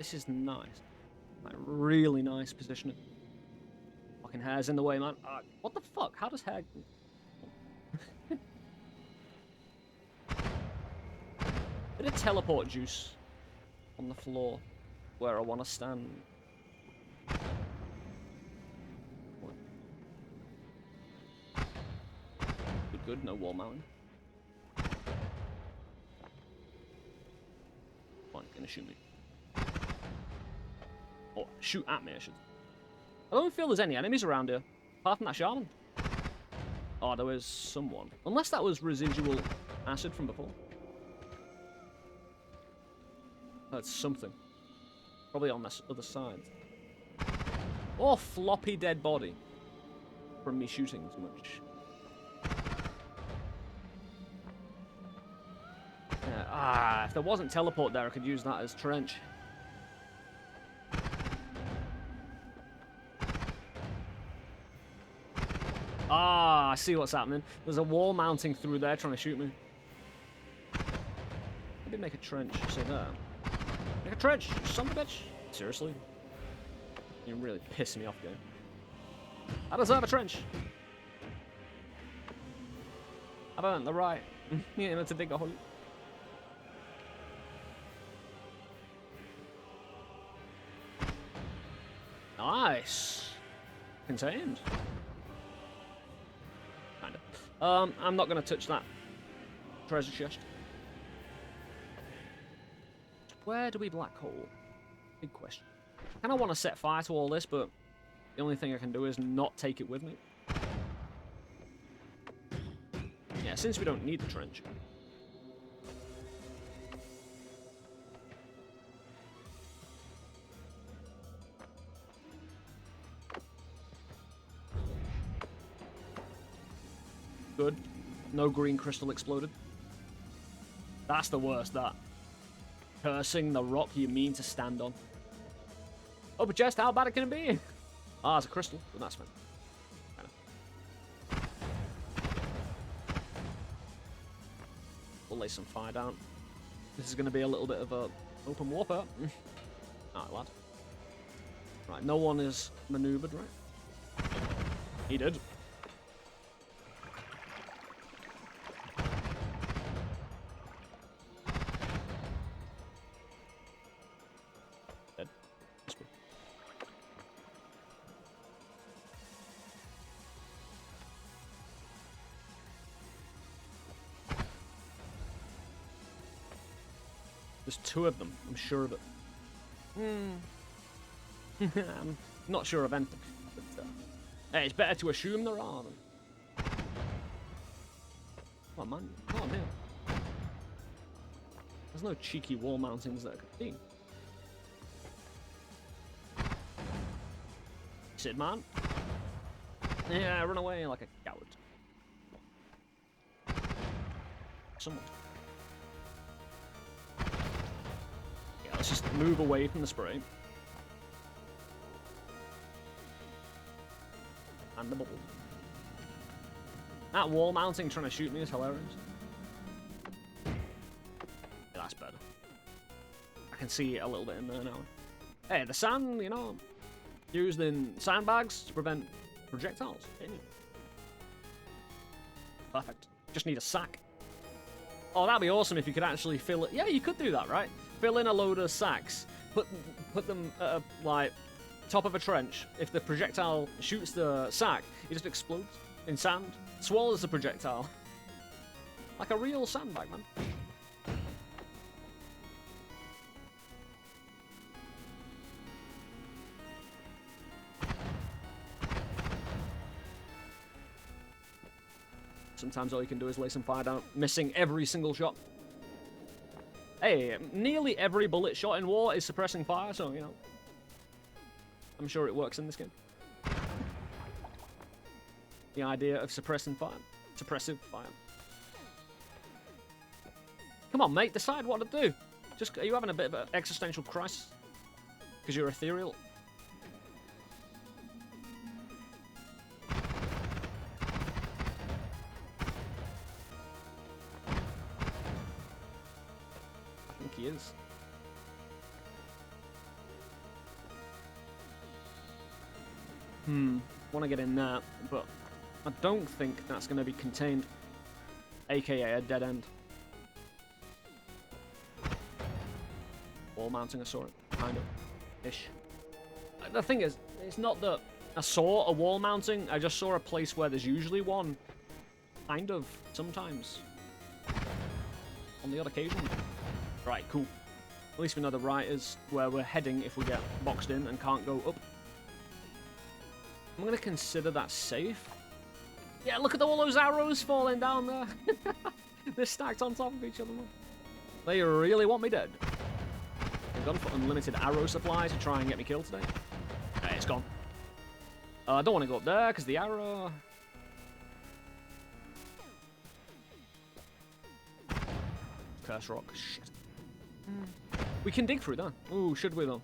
This is nice. Like, really nice positioning. Fucking hair's in the way, man. What the fuck? How does hair... Bit of teleport juice on the floor where I want to stand. Good, no wall mountain. Fine, gonna shoot me. Or shoot at me, I should. I don't feel there's any enemies around here, apart from that shaman. Oh, there was someone. Unless that was residual acid from before. That's something. Probably on this other side. Or floppy dead body. From me shooting too much. If there wasn't teleport there, I could use that as trench. I see what's happening. There's a wall mounting through there trying to shoot me. Maybe make a trench, so there. Make a trench, son of a bitch. Seriously? You're really pissing me off, game. I deserve a trench. I've earned the right. To dig a hole. Nice. Contained. Kinda. I'm not gonna touch that treasure chest. Where do we black hole? Big question. I kinda wanna set fire to all this, but the only thing I can do is not take it with me. Yeah, since we don't need the trench. Good. No green crystal exploded. That's the worst, that. Cursing the rock you mean to stand on. Oh, but just how bad it can be? Ah, it's a crystal, but that's fine. We'll lay some fire down. This is going to be a little bit of a open warfare. Alright, lad. Right, no one is maneuvered, right? He did. Dead. That's good. There's two of them, I'm sure of it. I'm not sure of anything. But, hey, it's better to assume there are them. Come on, man. Come on, here. There's no cheeky wall mountings that I could see. Sid, man. Yeah, run away like a coward. Someone. Let's just move away from the spray. And the bubble. That wall mounting trying to shoot me is hilarious. Yeah, that's better. I can see it a little bit in there now. Hey, the sand, you know, used in sandbags to prevent projectiles. Perfect. Just need a sack. Oh, that'd be awesome if you could actually fill it. Yeah, you could do that, right? Fill in a load of sacks, put them at like top of a trench. If the projectile shoots the sack, it just explodes in sand, swallows the projectile. Like a real sandbag, man. Sometimes all you can do is lay some fire down, missing every single shot. Hey, nearly every bullet shot in war is suppressing fire, so, you know. I'm sure it works in this game. The idea of suppressing fire. Suppressive fire. Come on, mate, decide what to do. Just, are you having a bit of an existential crisis? Because you're ethereal? I think he is. Want to get in there, but I don't think that's going to be contained, aka a dead end. Wall mounting, I saw it, kind of, ish. The thing is, it's not that I saw a wall mounting, I just saw a place where there's usually one, kind of, sometimes, on the odd occasion. Right, cool. At least we know the right is where we're heading if we get boxed in and can't go up. I'm going to consider that safe. Yeah, look at all those arrows falling down there. They're stacked on top of each other. They really want me dead. I've gone for unlimited arrow supply to try and get me killed today. Okay, it's gone. I don't want to go up there because the arrow... Curse rock. Shit. We can dig through that. Ooh, should we though?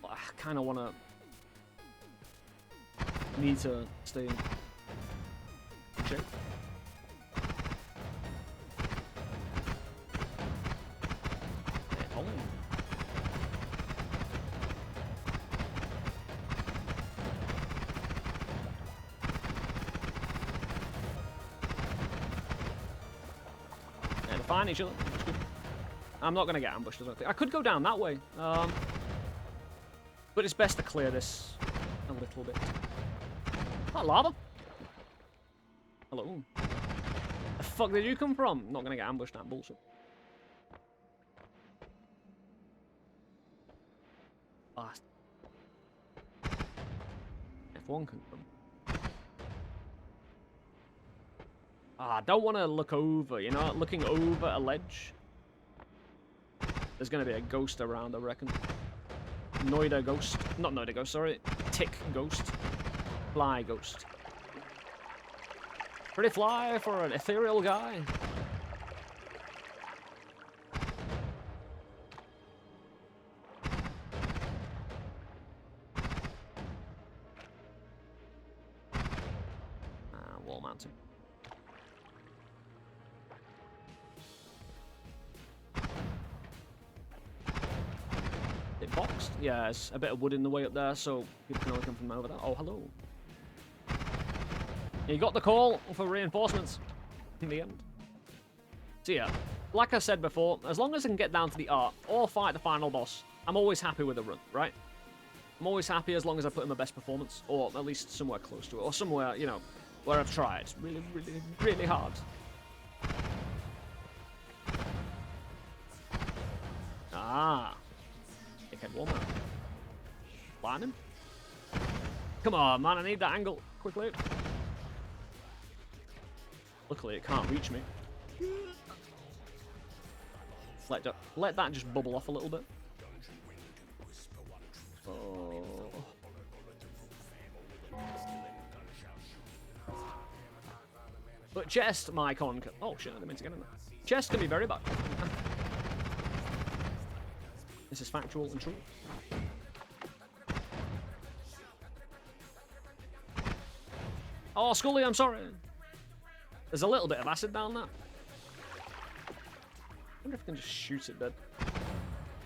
I kind of want to... Need to stay in shape. Yeah, they're fine each other. That's good. I'm not going to get ambushed, I don't think. I could go down that way. But it's best to clear this a little bit. That lava? Hello. The fuck did you come from? Not gonna get ambushed, that bullshit. Bastard. F1 can come. I don't want to look over, you know, looking over a ledge. There's gonna be a ghost around, I reckon. Noita ghost. Not Noita ghost, sorry. Tick ghost. Fly ghost. Pretty fly for an ethereal guy. Wall mounting. It boxed? Yeah, there's a bit of wood in the way up there, so people can only come from over there. Oh, hello. You got the call for reinforcements in the end. So yeah, like I said before, as long as I can get down to the art or fight the final boss, I'm always happy with a run, right? I'm always happy as long as I put in my best performance, or at least somewhere close to it, or somewhere, you know, where I've tried really, really, really hard. Ah. Dickhead wall mount. Blind him. Come on, man, I need that angle quickly. Luckily, it can't reach me. Let that just bubble off a little bit. Oh. But chest, my con... Oh, shit, I didn't mean to get in there. Chest can be very bad. This is factual and true. Oh, Scully, I'm sorry. There's a little bit of acid down there. I wonder if I can just shoot it dead.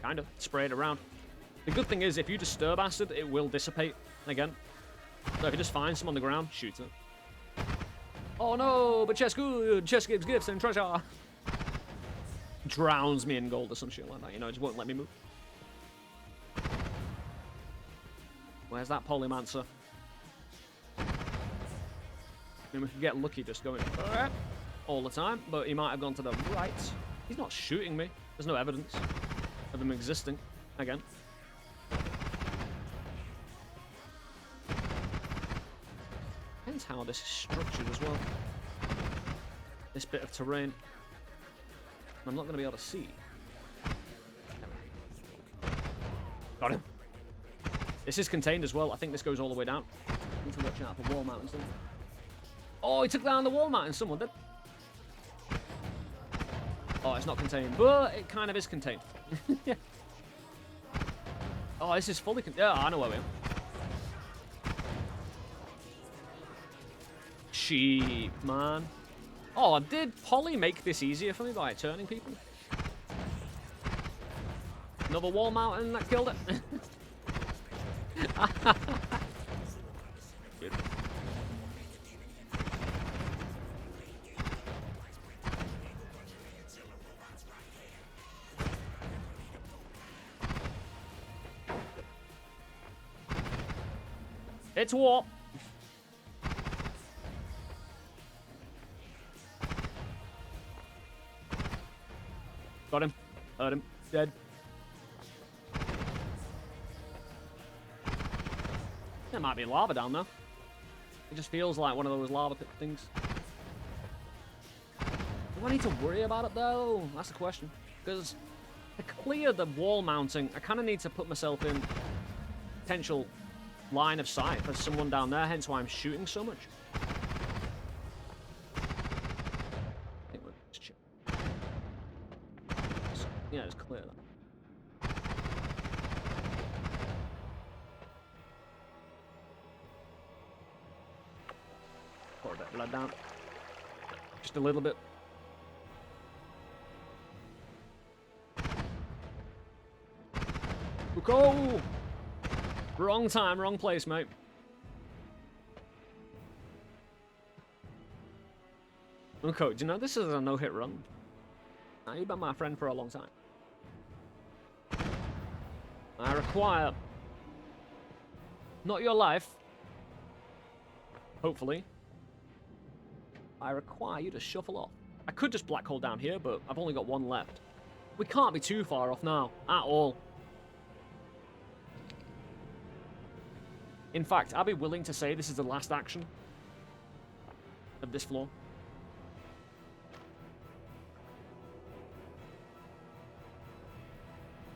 Kind of. Spray it around. The good thing is, if you disturb acid, it will dissipate again. So if you just find some on the ground, shoot it. Oh no, but chest good. Chest gives gifts and treasure. Drowns me in gold or some shit like that, you know, it just won't let me move. Where's that polymancer? I mean, we could get lucky just going all the time, but he might have gone to the right. He's not shooting me. There's no evidence of him existing again. Depends how this is structured as well. This bit of terrain. I'm not going to be able to see. Got him. This is contained as well. I think this goes all the way down. Need to watch out for wall mountains. Oh, he took down the wall mountain. Someone did. Oh, it's not contained, but it kind of is contained. Yeah. Oh, this is fully contained. Yeah, I know where we are. Sheep, man. Oh, did Polly make this easier for me by turning people? Another wall mountain that killed it. It's warp. Got him. Hurt him. Dead. There might be lava down there. It just feels like one of those lava pit things. Do I need to worry about it though? That's the question. Because to clear the wall mounting, I kind of need to put myself in potential line of sight for someone down there, hence why I'm shooting so much. Yeah, just clear that. Pour a bit of blood down. Just a little bit. Go! Wrong time, wrong place, mate. Okay, do you know this is a no-hit run? Now, you've been my friend for a long time. I require... not your life. Hopefully. I require you to shuffle off. I could just black hole down here, but I've only got one left. We can't be too far off now, at all. In fact, I'd be willing to say this is the last action of this floor.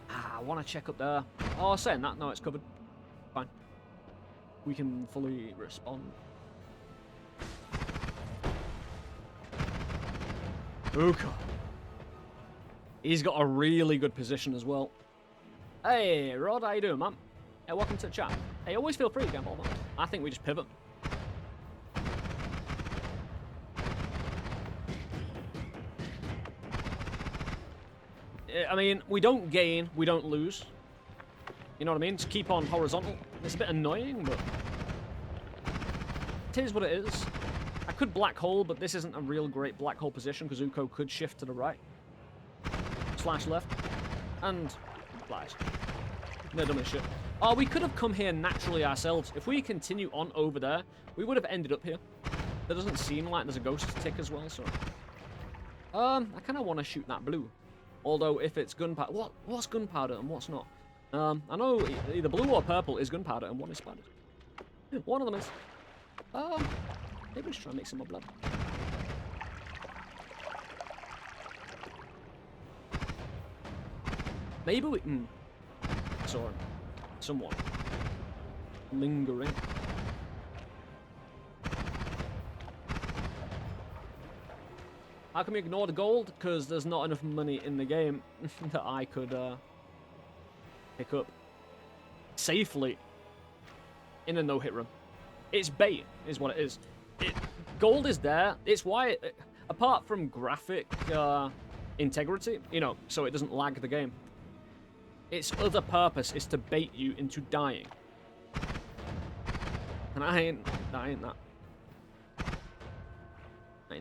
I want to check up there. Oh, saying that, no, it's covered. Fine. We can fully respond. Okay. He's got a really good position as well. Hey, Rod, how you doing, man? Hey, welcome to the chat. Hey, always feel free to gamble, man. I think we just pivot. I mean, we don't gain, we don't lose. You know what I mean? Just keep on horizontal. It's a bit annoying, but it is what it is. I could black hole, but this isn't a real great black hole position because Uko could shift to the right. Slash left. And flies. They're dumb as shit. Oh, we could have come here naturally ourselves. If we continue on over there, we would have ended up here. There doesn't seem like there's a ghost tick as well, so... I kind of want to shoot that blue. Although, if it's gunpowder... What's gunpowder and what's not? I know either blue or purple is gunpowder and one is spiders. One of them is. Maybe we should try and make some more blood. Maybe we... Saw him. Someone. Lingering. How can we ignore the gold? Because there's not enough money in the game that I could pick up safely in a no-hit run. It's bait, is what it is. Gold is there. It's why, apart from graphic integrity, you know, so it doesn't lag the game, its other purpose is to bait you into dying. And I ain't that. I ain't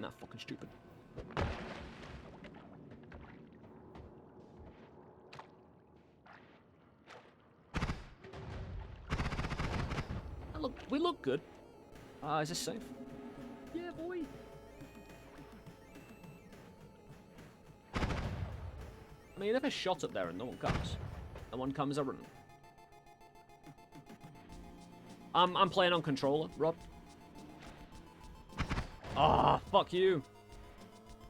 that fucking stupid. We look good. Is this safe? Yeah, boy. I mean, if a shot up there and no one comes, I run. I'm playing on controller, Rod. Ah, fuck you.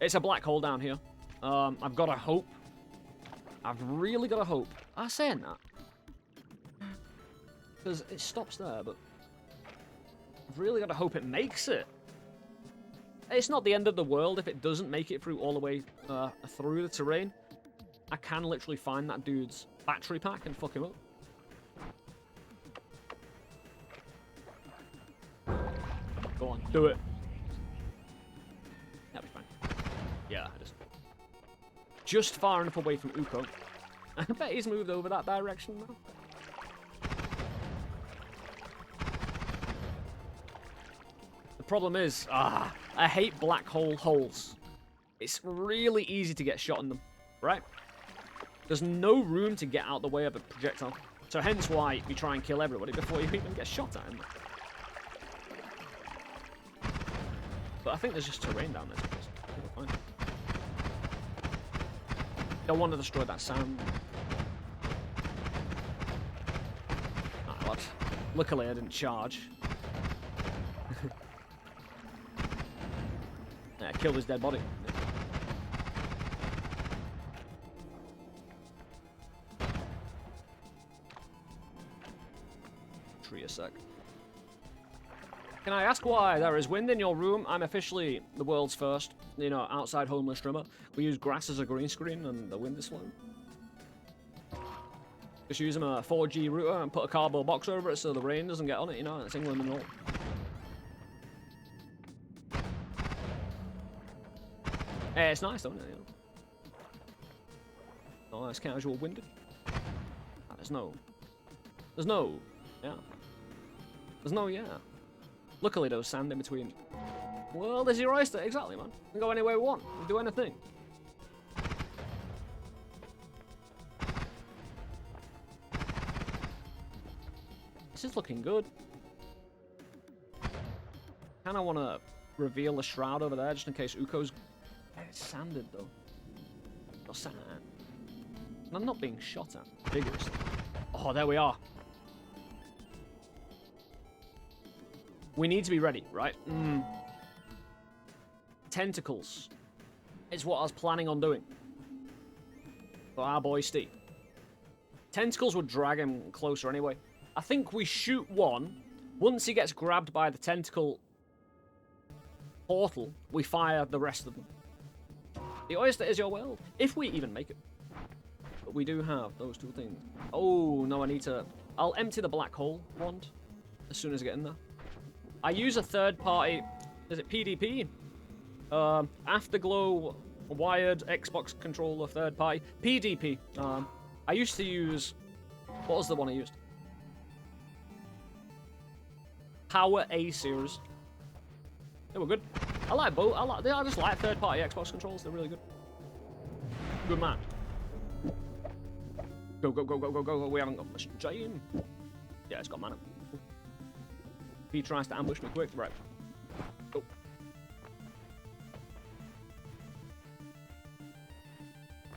It's a black hole down here. I've got to hope. I've really got to hope. I'm saying that. Because it stops there, but... I've really got to hope it makes it. It's not the end of the world if it doesn't make it through all the way through the terrain. I can literally find that dude's battery pack and fuck him up. Go on, do it. That'll be fine. Yeah, just far enough away from Uko. I bet he's moved over that direction now. The problem is, I hate black hole holes. It's really easy to get shot in them, right? There's no room to get out the way of a projectile. So hence why we try and kill everybody before you even get shot at him. But I think there's just terrain down there. So we're fine. Don't want to destroy that sand. Ah, what? Luckily I didn't charge. Yeah, killed his dead body. Tree a sec. Can I ask why there is wind in your room? I'm officially the world's first, outside homeless drummer. We use grass as a green screen and the wind is flowing. Just use a 4G router and put a cardboard box over it so the rain doesn't get on it, it's England and all. Hey, it's nice, don't it? Nice casual winded. There's no, yeah. Luckily, there's sand in between. Well, there's your oyster, exactly, man. We can go any way we want. We can do anything. This is looking good. Kinda wanna reveal the shroud over there just in case Uko's... It's sanded, though. Or sand. And I'm not being shot at vigorously. Oh, there we are. We need to be ready, right? Tentacles is what I was planning on doing for our boy Steve. Tentacles would drag him closer anyway. I think we shoot one. Once he gets grabbed by the tentacle portal, we fire the rest of them. The oyster is your world, if we even make it. But we do have those two things. Oh, no, I need to... I'll empty the black hole wand as soon as I get in there. I use a third-party, is it PDP? Afterglow wired Xbox controller third-party. PDP. I used to use... What was the one I used? Power A series. They were good. I like both. I just like third-party Xbox controls. They're really good. Good man. Go, go, go, go, go, go, go. We haven't got much time. Yeah, it's got mana. If he tries to ambush me quick, right. Go.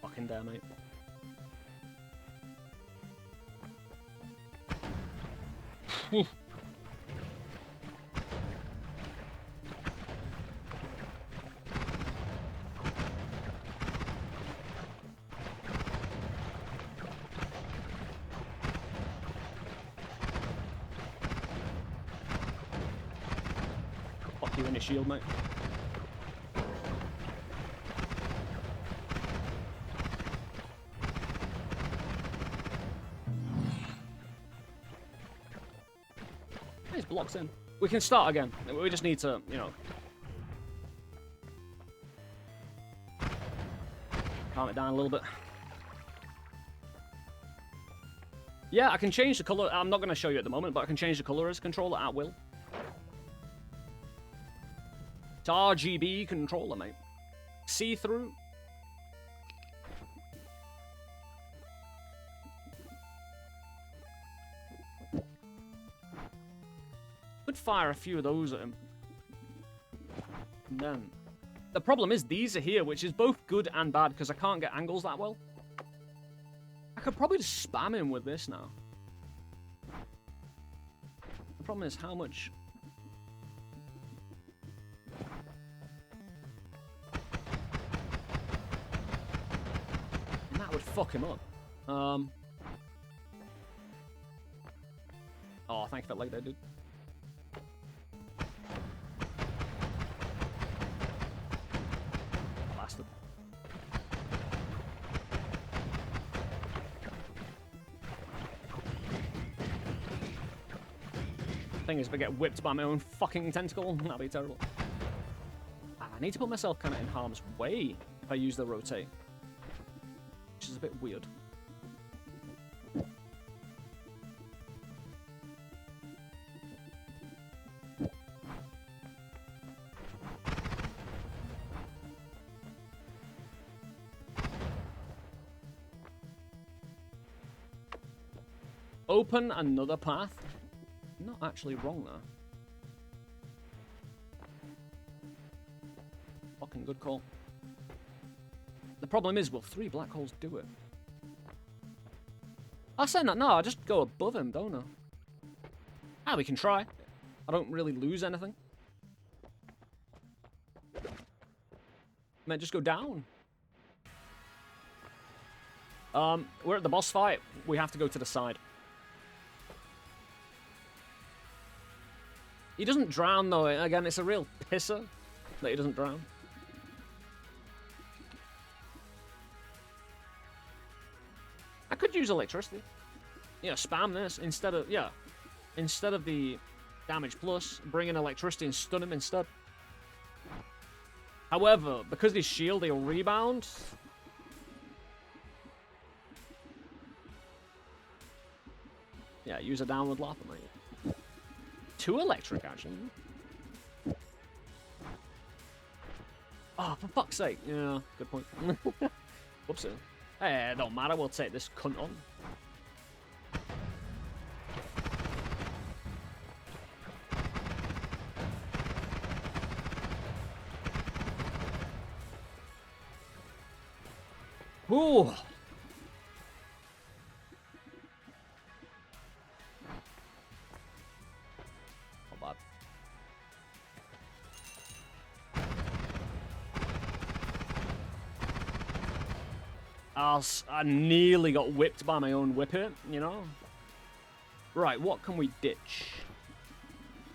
Fucking dare, mate. Fuck you in your shield, mate. He's blocks in. We can start again. We just need to, calm it down a little bit. Yeah, I can change the color. I'm not going to show you at the moment, but I can change the color as controller at will. It's RGB controller, mate. See-through. Could fire a few of those at him. And then... The problem is these are here, which is both good and bad, because I can't get angles that well. I could probably just spam him with this now. The problem is how much... And that would fuck him up. Oh, thank you for that leg there, dude. Bastard. Thing is, if I get whipped by my own fucking tentacle, that'd be terrible. I need to put myself kind of in harm's way if I use the rotate, which is a bit weird. Open another path. Not actually wrong there. Good call. The problem is, will 3 black holes do it? I say that. No, I just go above him, don't I? Ah, we can try. I don't really lose anything. Might just go down. We're at the boss fight. We have to go to the side. He doesn't drown, though. Again, it's a real pisser that he doesn't drown. I could use electricity. Yeah, spam this instead of, yeah. Instead of the damage plus, bring in electricity and stun him instead. However, because his shield, he'll rebound. Yeah, use a downward lapper, mate. 2 electric, actually. Oh, for fuck's sake. Yeah, good point. Whoopsie. Hey, it don't matter. We'll take this cunt on. Ooh. Not bad. I nearly got whipped by my own whip here, you know? Right, what can we ditch?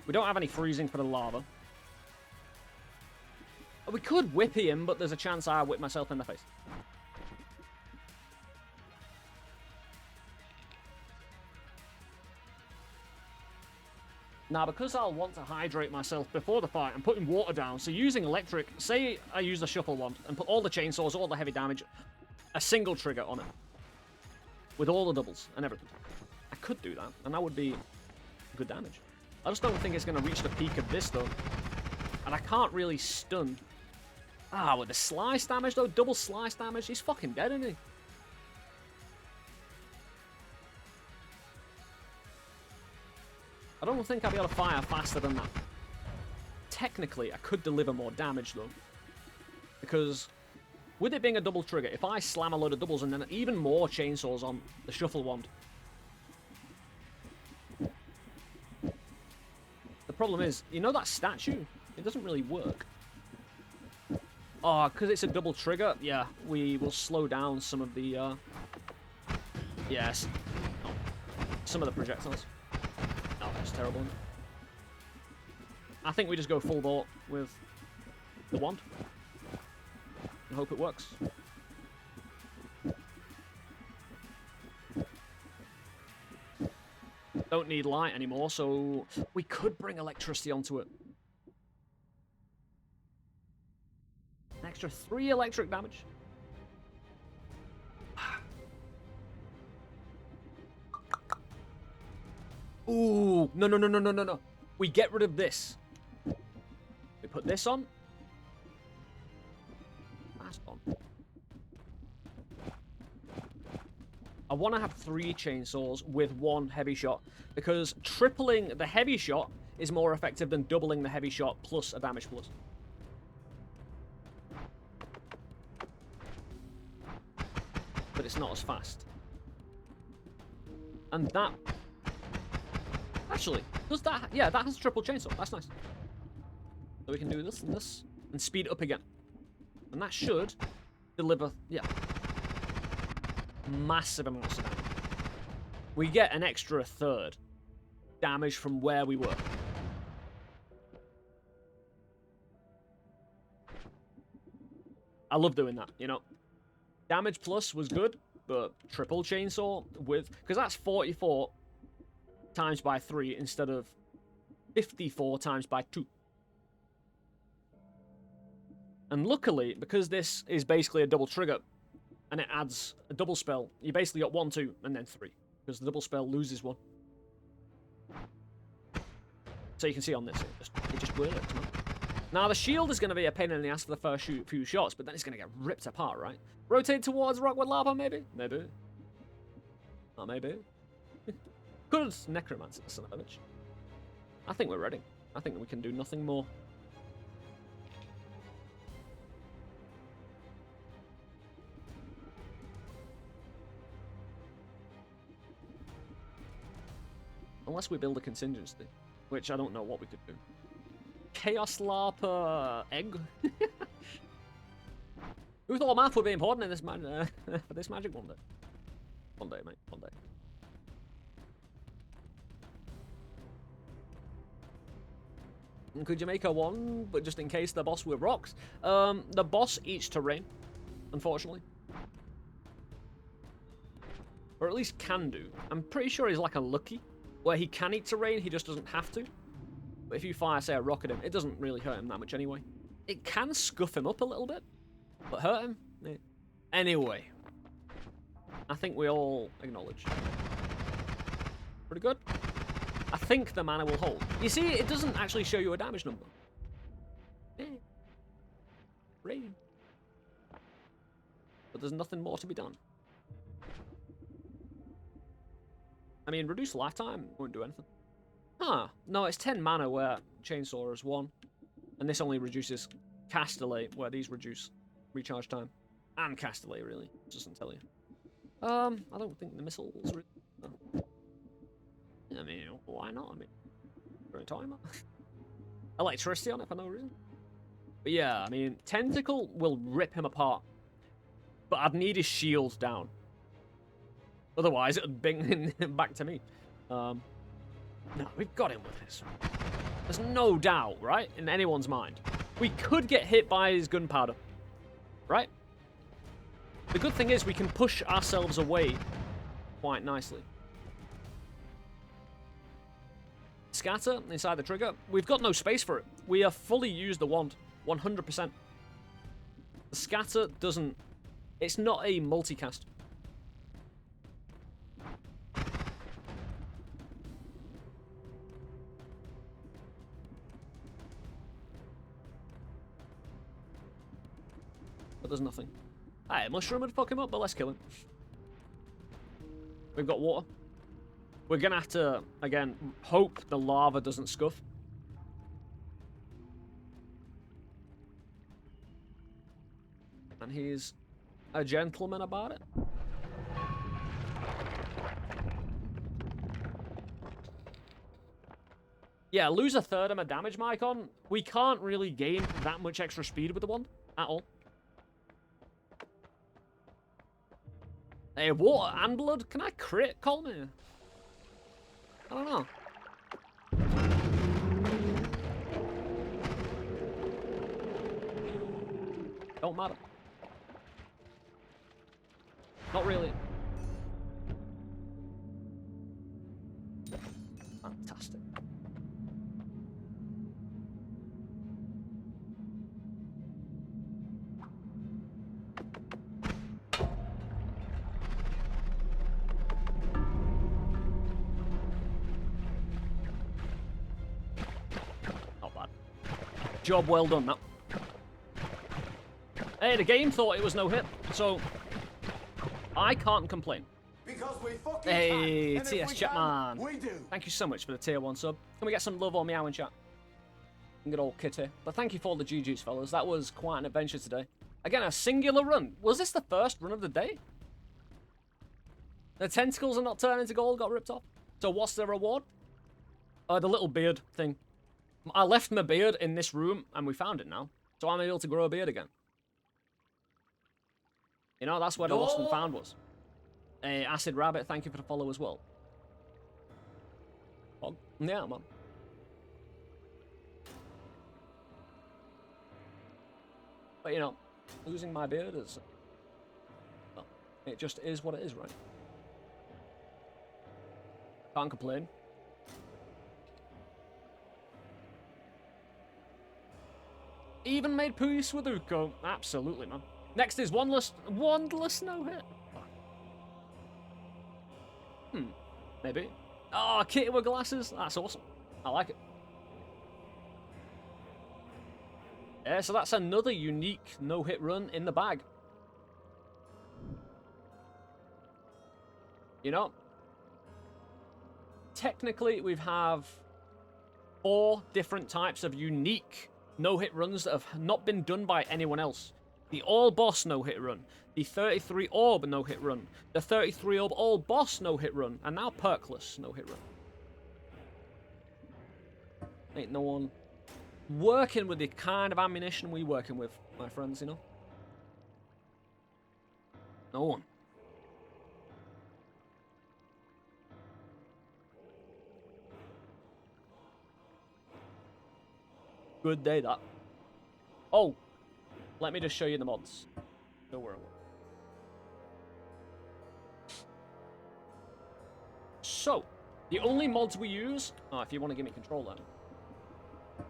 We don't have any freezing for the lava. We could whippy him, but there's a chance I whip myself in the face. Now, because I'll want to hydrate myself before the fight, I'm putting water down. So using electric, say I use the shuffle wand and put all the chainsaws, all the heavy damage, a single trigger on it. With all the doubles and everything. I could do that, and that would be good damage. I just don't think it's going to reach the peak of this, though. And I can't really stun. Ah, with the slice damage, though, double slice damage, he's fucking dead, isn't he? I don't think I'll be able to fire faster than that. Technically, I could deliver more damage, though. Because with it being a double trigger, if I slam a load of doubles and then even more chainsaws on the shuffle wand. The problem is, you know that statue? It doesn't really work. Oh, because it's a double trigger? Yeah, we will slow down some of the, yes. Oh, some of the projectiles. Oh, that's terrible. I think we just go full bore with the wand. And hope it works. Don't need light anymore, so we could bring electricity onto it. An extra 3 electric damage. Ooh, no. We get rid of this. We put this on. That's on. I want to have 3 chainsaws with 1 heavy shot, because tripling the heavy shot is more effective than doubling the heavy shot plus a damage plus. But it's not as fast. And that... Actually, does that... Yeah, that has triple chainsaw. That's nice. So we can do this and speed up again. And that should deliver... Yeah. Massive amounts of damage. We get an extra 1/3 damage from where we were. I love doing that, you know. Damage plus was good, but triple chainsaw with... Because that's 44 times by 3 instead of 54 times by 2. And luckily, because this is basically a double trigger, and it adds a double spell, you basically got 1, 2, and then 3. Because the double spell loses 1. So you can see on this, it just works, man. Now, the shield is going to be a pain in the ass for the first few shots, but then it's going to get ripped apart, right? Rotate towards Rockwood Lava, maybe? Maybe. Not maybe. Good Necromancer, son of a bitch. I think we're ready. I think we can do nothing more. Unless we build a contingency, which I don't know what we could do. Chaos Larper egg? Who thought math would be important in this for this magic one day? One day, mate. One day. Could you make a one, but just in case the boss with rocks? The boss eats terrain, unfortunately. Or at least can do. I'm pretty sure he's like a lucky, where he can eat terrain, he just doesn't have to. But if you fire, say, a rock at him, it doesn't really hurt him that much anyway. It can scuff him up a little bit, but hurt him? Eh. Anyway. I think we all acknowledge. Pretty good. I think the mana will hold. You see, it doesn't actually show you a damage number. Eh. Rain. But there's nothing more to be done. I mean, reduced lifetime won't do anything. Huh. No, it's 10 mana where Chainsaw is 1. And this only reduces cast delay, where these reduce recharge time. And cast delay, really. Doesn't tell you. I don't think the missiles... Oh. I mean, why not? I mean, for a timer. Electricity on it for no reason. But yeah, I mean, Tentacle will rip him apart. But I'd need his shield down. Otherwise, it would bring him back to me. No, we've got him with this. There's no doubt, right? In anyone's mind. We could get hit by his gunpowder. Right? The good thing is we can push ourselves away quite nicely. Scatter inside the trigger. We've got no space for it. We have fully used the wand. 100%. The scatter doesn't... It's not a multicast. But there's nothing. Alright, mushroom would fuck him up, but let's kill him. We've got water. We're gonna have to, again, hope the lava doesn't scuff. And he's a gentleman about it. Yeah, lose a third of my damage, Mycon. We can't really gain that much extra speed with the wand at all. Hey, water and blood? Can I crit? Call me. I don't know. Don't matter. Not really. Fantastic. Job well done, that. Hey, the game thought it was no hit, so I can't complain. Because we fucking hey, can. TS Chatman. We do. Thank you so much for the tier 1 sub. Can we get some love or meow in chat? Good old kitty. But thank you for all the GGs, fellas. That was quite an adventure today. Again, a singular run. Was this the first run of the day? The tentacles are not turning to gold, got ripped off. So what's the reward? The little beard thing. I left my beard in this room, and we found it now. So I'm able to grow a beard again. You know, that's where the lost and found was. Acid Rabbit, thank you for the follow as well. Oh, yeah, man. But, you know, losing my beard is... Well, it just is what it is, right? Can't complain. Even made peace with Uko. Absolutely, man. Next is wandless no hit. Maybe. Oh, kitty with glasses. That's awesome. I like it. Yeah, so that's another unique no-hit run in the bag. You know, technically we have 4 different types of unique no-hit runs that have not been done by anyone else. The all-boss no-hit run, the 33-orb no-hit run, the 33-orb all-boss no-hit run, and now perkless no-hit run. Ain't no one working with the kind of ammunition we working with, my friends, you know? No one. Good day, that. Oh, let me just show you the mods. Don't worry. So, the only mods we use... Oh, if you want to give me control then.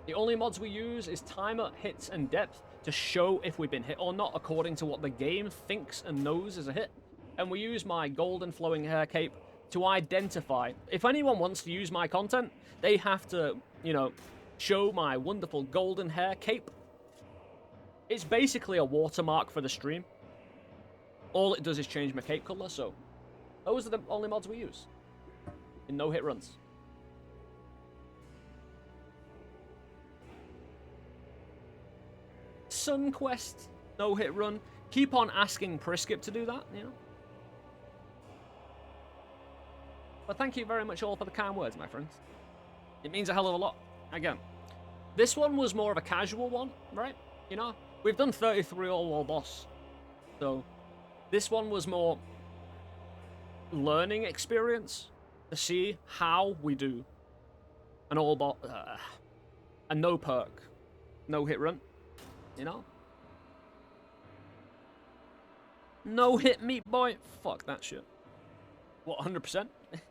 The only mods we use is timer, hits, and depth to show if we've been hit or not according to what the game thinks and knows is a hit. And we use my golden flowing hair cape to identify. If anyone wants to use my content, they have to, you know, show my wonderful golden hair cape. It's basically a watermark for the stream. All it does is change my cape color, so those are the only mods we use in no-hit runs. Sunquest no-hit run. Keep on asking Priskip to do that, you know. But thank you very much all for the kind words, my friends. It means a hell of a lot. Again, this one was more of a casual one, right? You know, we've done 33 all-wall boss. So, this one was more learning experience to see how we do an all-boss, a no-perk, no-hit run, you know? No-hit meat boy? Fuck that shit. What, 100%?